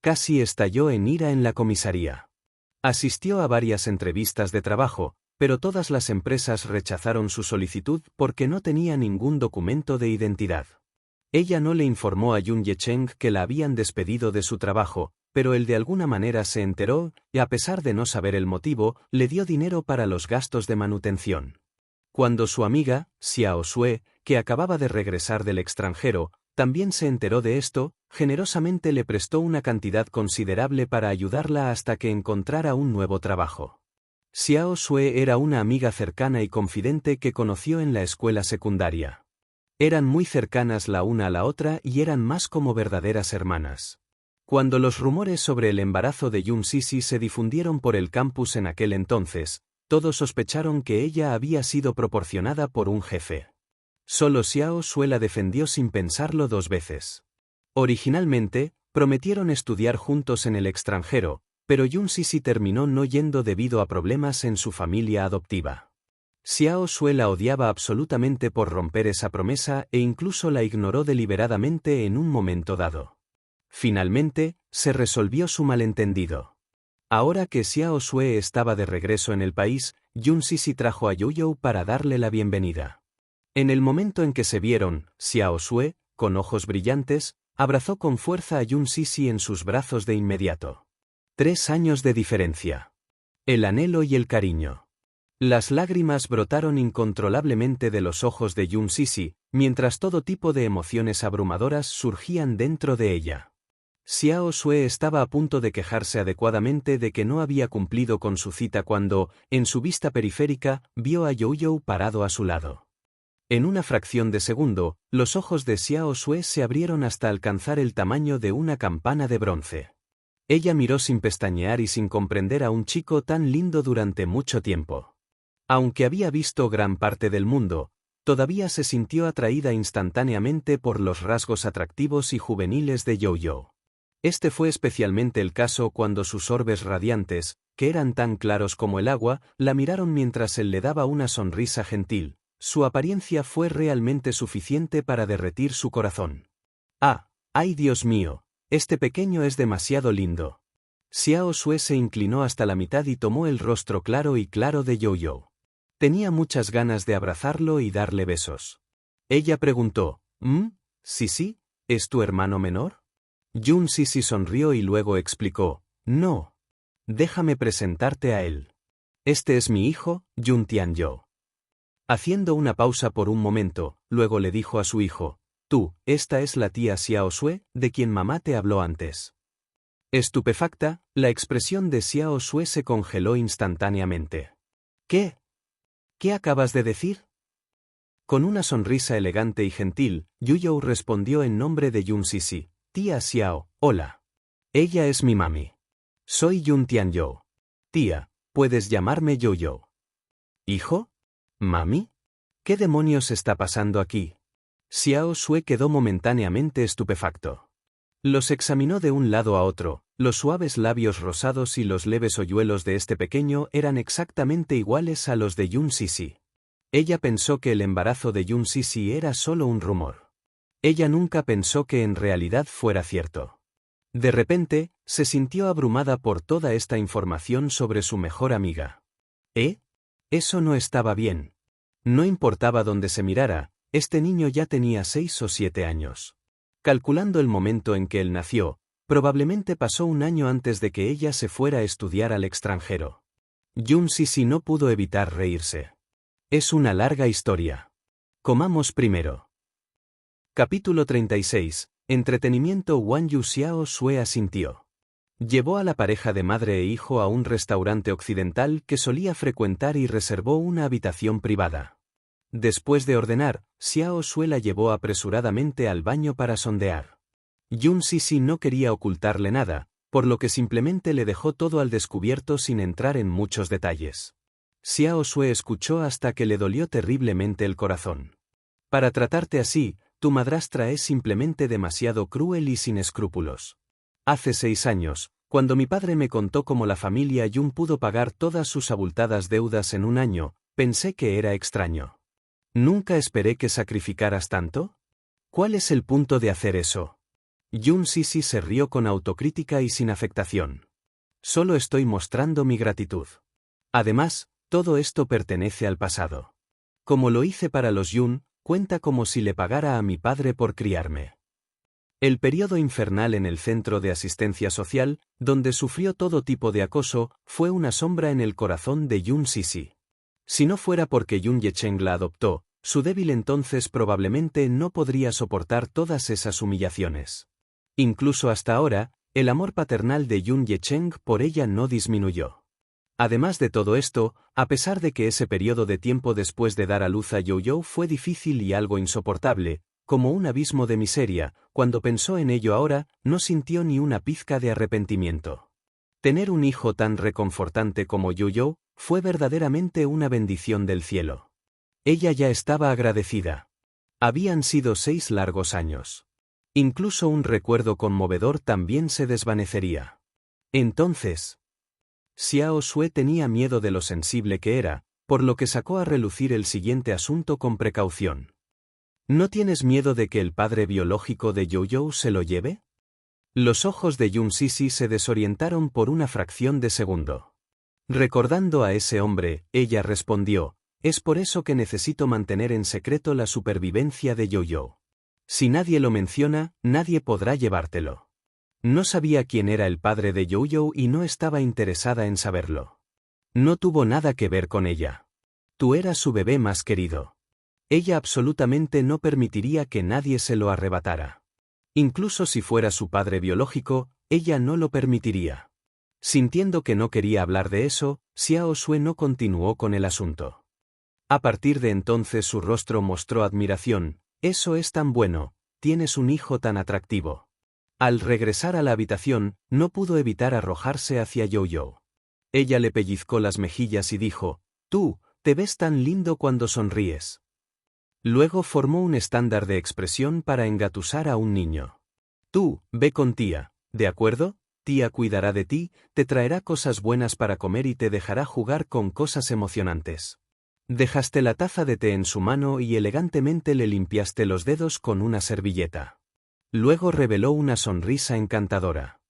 Casi estalló en ira en la comisaría. Asistió a varias entrevistas de trabajo, pero todas las empresas rechazaron su solicitud porque no tenía ningún documento de identidad. Ella no le informó a Yun Yecheng que la habían despedido de su trabajo, pero él de alguna manera se enteró, y a pesar de no saber el motivo, le dio dinero para los gastos de manutención. Cuando su amiga, Xiao Sue, que acababa de regresar del extranjero, también se enteró de esto, generosamente le prestó una cantidad considerable para ayudarla hasta que encontrara un nuevo trabajo. Xiao Sue era una amiga cercana y confidente que conoció en la escuela secundaria. Eran muy cercanas la una a la otra y eran más como verdaderas hermanas. Cuando los rumores sobre el embarazo de Yun Sisi se difundieron por el campus en aquel entonces, todos sospecharon que ella había sido proporcionada por un jefe. Solo Xiao Sue la defendió sin pensarlo 2 veces. Originalmente, prometieron estudiar juntos en el extranjero, pero Yun Sisi terminó no yendo debido a problemas en su familia adoptiva. Xiao Sue la odiaba absolutamente por romper esa promesa e incluso la ignoró deliberadamente en un momento dado. Finalmente, se resolvió su malentendido. Ahora que Xiao Sue estaba de regreso en el país, Yun Sisi trajo a Youyou para darle la bienvenida. En el momento en que se vieron, Xiao Sue, con ojos brillantes, abrazó con fuerza a Yun Sisi en sus brazos de inmediato. 3 años de diferencia. El anhelo y el cariño. Las lágrimas brotaron incontrolablemente de los ojos de Yun Sisi, mientras todo tipo de emociones abrumadoras surgían dentro de ella. Xiao Sue estaba a punto de quejarse adecuadamente de que no había cumplido con su cita cuando, en su vista periférica, vio a Youyou parado a su lado. En una fracción de segundo, los ojos de Xiao Sue se abrieron hasta alcanzar el tamaño de una campana de bronce. Ella miró sin pestañear y sin comprender a un chico tan lindo durante mucho tiempo. Aunque había visto gran parte del mundo, todavía se sintió atraída instantáneamente por los rasgos atractivos y juveniles de Youyou. Este fue especialmente el caso cuando sus orbes radiantes, que eran tan claros como el agua, la miraron mientras él le daba una sonrisa gentil. Su apariencia fue realmente suficiente para derretir su corazón. ¡Ah! ¡Ay Dios mío! Este pequeño es demasiado lindo. Xiao Sue se inclinó hasta la mitad y tomó el rostro claro de Youyou. Tenía muchas ganas de abrazarlo y darle besos. Ella preguntó: Sí, ¿es tu hermano menor? Yun Sisi sonrió y luego explicó, no. Déjame presentarte a él. Este es mi hijo, Yun Tianyo. Haciendo una pausa por un momento, luego le dijo a su hijo, tú, esta es la tía Xiao Sue, de quien mamá te habló antes. Estupefacta, la expresión de Xiao Sue se congeló instantáneamente. ¿Qué? ¿Qué acabas de decir? Con una sonrisa elegante y gentil, Yuyou respondió en nombre de Yun Sisi, tía Xiao, hola. Ella es mi mami. Soy Yun Tianyo. Tía, puedes llamarme Yuyou. ¿Hijo? ¿Mami? ¿Qué demonios está pasando aquí? Xiao Sue quedó momentáneamente estupefacto. Los examinó de un lado a otro, los suaves labios rosados y los leves hoyuelos de este pequeño eran exactamente iguales a los de Yun Sisi. Ella pensó que el embarazo de Yun Sisi era solo un rumor. Ella nunca pensó que en realidad fuera cierto. De repente, se sintió abrumada por toda esta información sobre su mejor amiga. Eso no estaba bien. No importaba dónde se mirara, este niño ya tenía 6 o 7 años. Calculando el momento en que él nació, probablemente pasó un año antes de que ella se fuera a estudiar al extranjero. Yun Sisi no pudo evitar reírse. Es una larga historia. Comamos primero. Capítulo 36. Entretenimiento. Wang Yu Xiao Sue asintió. Llevó a la pareja de madre e hijo a un restaurante occidental que solía frecuentar y reservó una habitación privada. Después de ordenar, Xiao Sue la llevó apresuradamente al baño para sondear. Yun Sisi no quería ocultarle nada, por lo que simplemente le dejó todo al descubierto sin entrar en muchos detalles. Xiao Sue escuchó hasta que le dolió terriblemente el corazón. Para tratarte así, tu madrastra es simplemente demasiado cruel y sin escrúpulos. Hace 6 años, cuando mi padre me contó cómo la familia Yun pudo pagar todas sus abultadas deudas en un año, pensé que era extraño. ¿Nunca esperé que sacrificaras tanto? ¿Cuál es el punto de hacer eso? Yun Sisi se rió con autocrítica y sin afectación. Solo estoy mostrando mi gratitud. Además, todo esto pertenece al pasado. Como lo hice para los Yun, cuenta como si le pagara a mi padre por criarme. El periodo infernal en el centro de asistencia social, donde sufrió todo tipo de acoso, fue una sombra en el corazón de Yun Sisi. Si no fuera porque Yun Yecheng la adoptó, su débil entonces probablemente no podría soportar todas esas humillaciones. Incluso hasta ahora, el amor paternal de Yun Yecheng por ella no disminuyó. Además de todo esto, a pesar de que ese periodo de tiempo después de dar a luz a Youyou fue difícil y algo insoportable, como un abismo de miseria, cuando pensó en ello ahora, no sintió ni una pizca de arrepentimiento. Tener un hijo tan reconfortante como Youyou fue verdaderamente una bendición del cielo. Ella ya estaba agradecida. Habían sido 6 largos años. Incluso un recuerdo conmovedor también se desvanecería. Entonces, Xiao Sue tenía miedo de lo sensible que era, por lo que sacó a relucir el siguiente asunto con precaución. ¿No tienes miedo de que el padre biológico de Youyou se lo lleve? Los ojos de Yun Sisi se desorientaron por una fracción de segundo. Recordando a ese hombre, ella respondió, es por eso que necesito mantener en secreto la supervivencia de Youyou. Si nadie lo menciona, nadie podrá llevártelo. No sabía quién era el padre de Youyou y no estaba interesada en saberlo. No tuvo nada que ver con ella. Tú eras su bebé más querido. Ella absolutamente no permitiría que nadie se lo arrebatara. Incluso si fuera su padre biológico, ella no lo permitiría. Sintiendo que no quería hablar de eso, Xiao Sue no continuó con el asunto. A partir de entonces su rostro mostró admiración. Eso es tan bueno, tienes un hijo tan atractivo. Al regresar a la habitación, no pudo evitar arrojarse hacia Youyou. Ella le pellizcó las mejillas y dijo, tú, te ves tan lindo cuando sonríes. Luego formó un estándar de expresión para engatusar a un niño. Tú, ve con tía, ¿de acuerdo? Tía cuidará de ti, te traerá cosas buenas para comer y te dejará jugar con cosas emocionantes. Dejaste la taza de té en su mano y elegantemente le limpiaste los dedos con una servilleta. Luego reveló una sonrisa encantadora.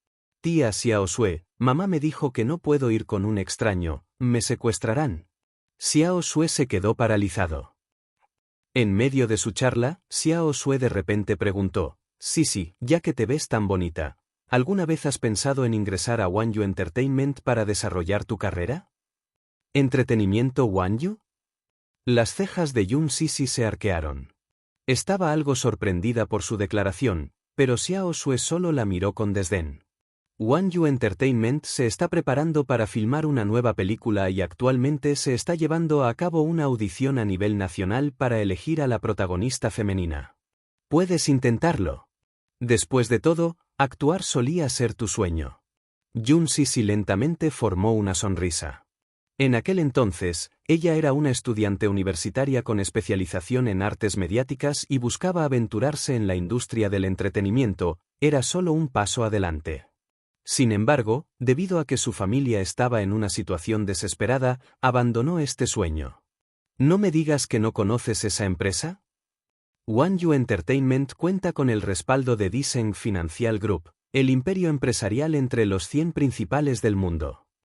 Tía Xiao Sue, mamá me dijo que no puedo ir con un extraño, me secuestrarán. Xiao Sue se quedó paralizado. En medio de su charla, Xiao Sue de repente preguntó, Sí, ya que te ves tan bonita. ¿Alguna vez has pensado en ingresar a Wanyu Entertainment para desarrollar tu carrera? ¿Entretenimiento Wanyu? Las cejas de Yun Sisi se arquearon. Estaba algo sorprendida por su declaración, pero Xiao Sue solo la miró con desdén. Wanyu Entertainment se está preparando para filmar una nueva película y actualmente se está llevando a cabo una audición a nivel nacional para elegir a la protagonista femenina. Puedes intentarlo. Después de todo, actuar solía ser tu sueño. Yun Sisi lentamente formó una sonrisa. En aquel entonces, ella era una estudiante universitaria con especialización en artes mediáticas y buscaba aventurarse en la industria del entretenimiento, era solo un paso adelante. Sin embargo, debido a que su familia estaba en una situación desesperada, abandonó este sueño. ¿No me digas que no conoces esa empresa? Wanyu Entertainment cuenta con el respaldo de Disen Financial Group, el imperio empresarial entre los 100 principales del mundo.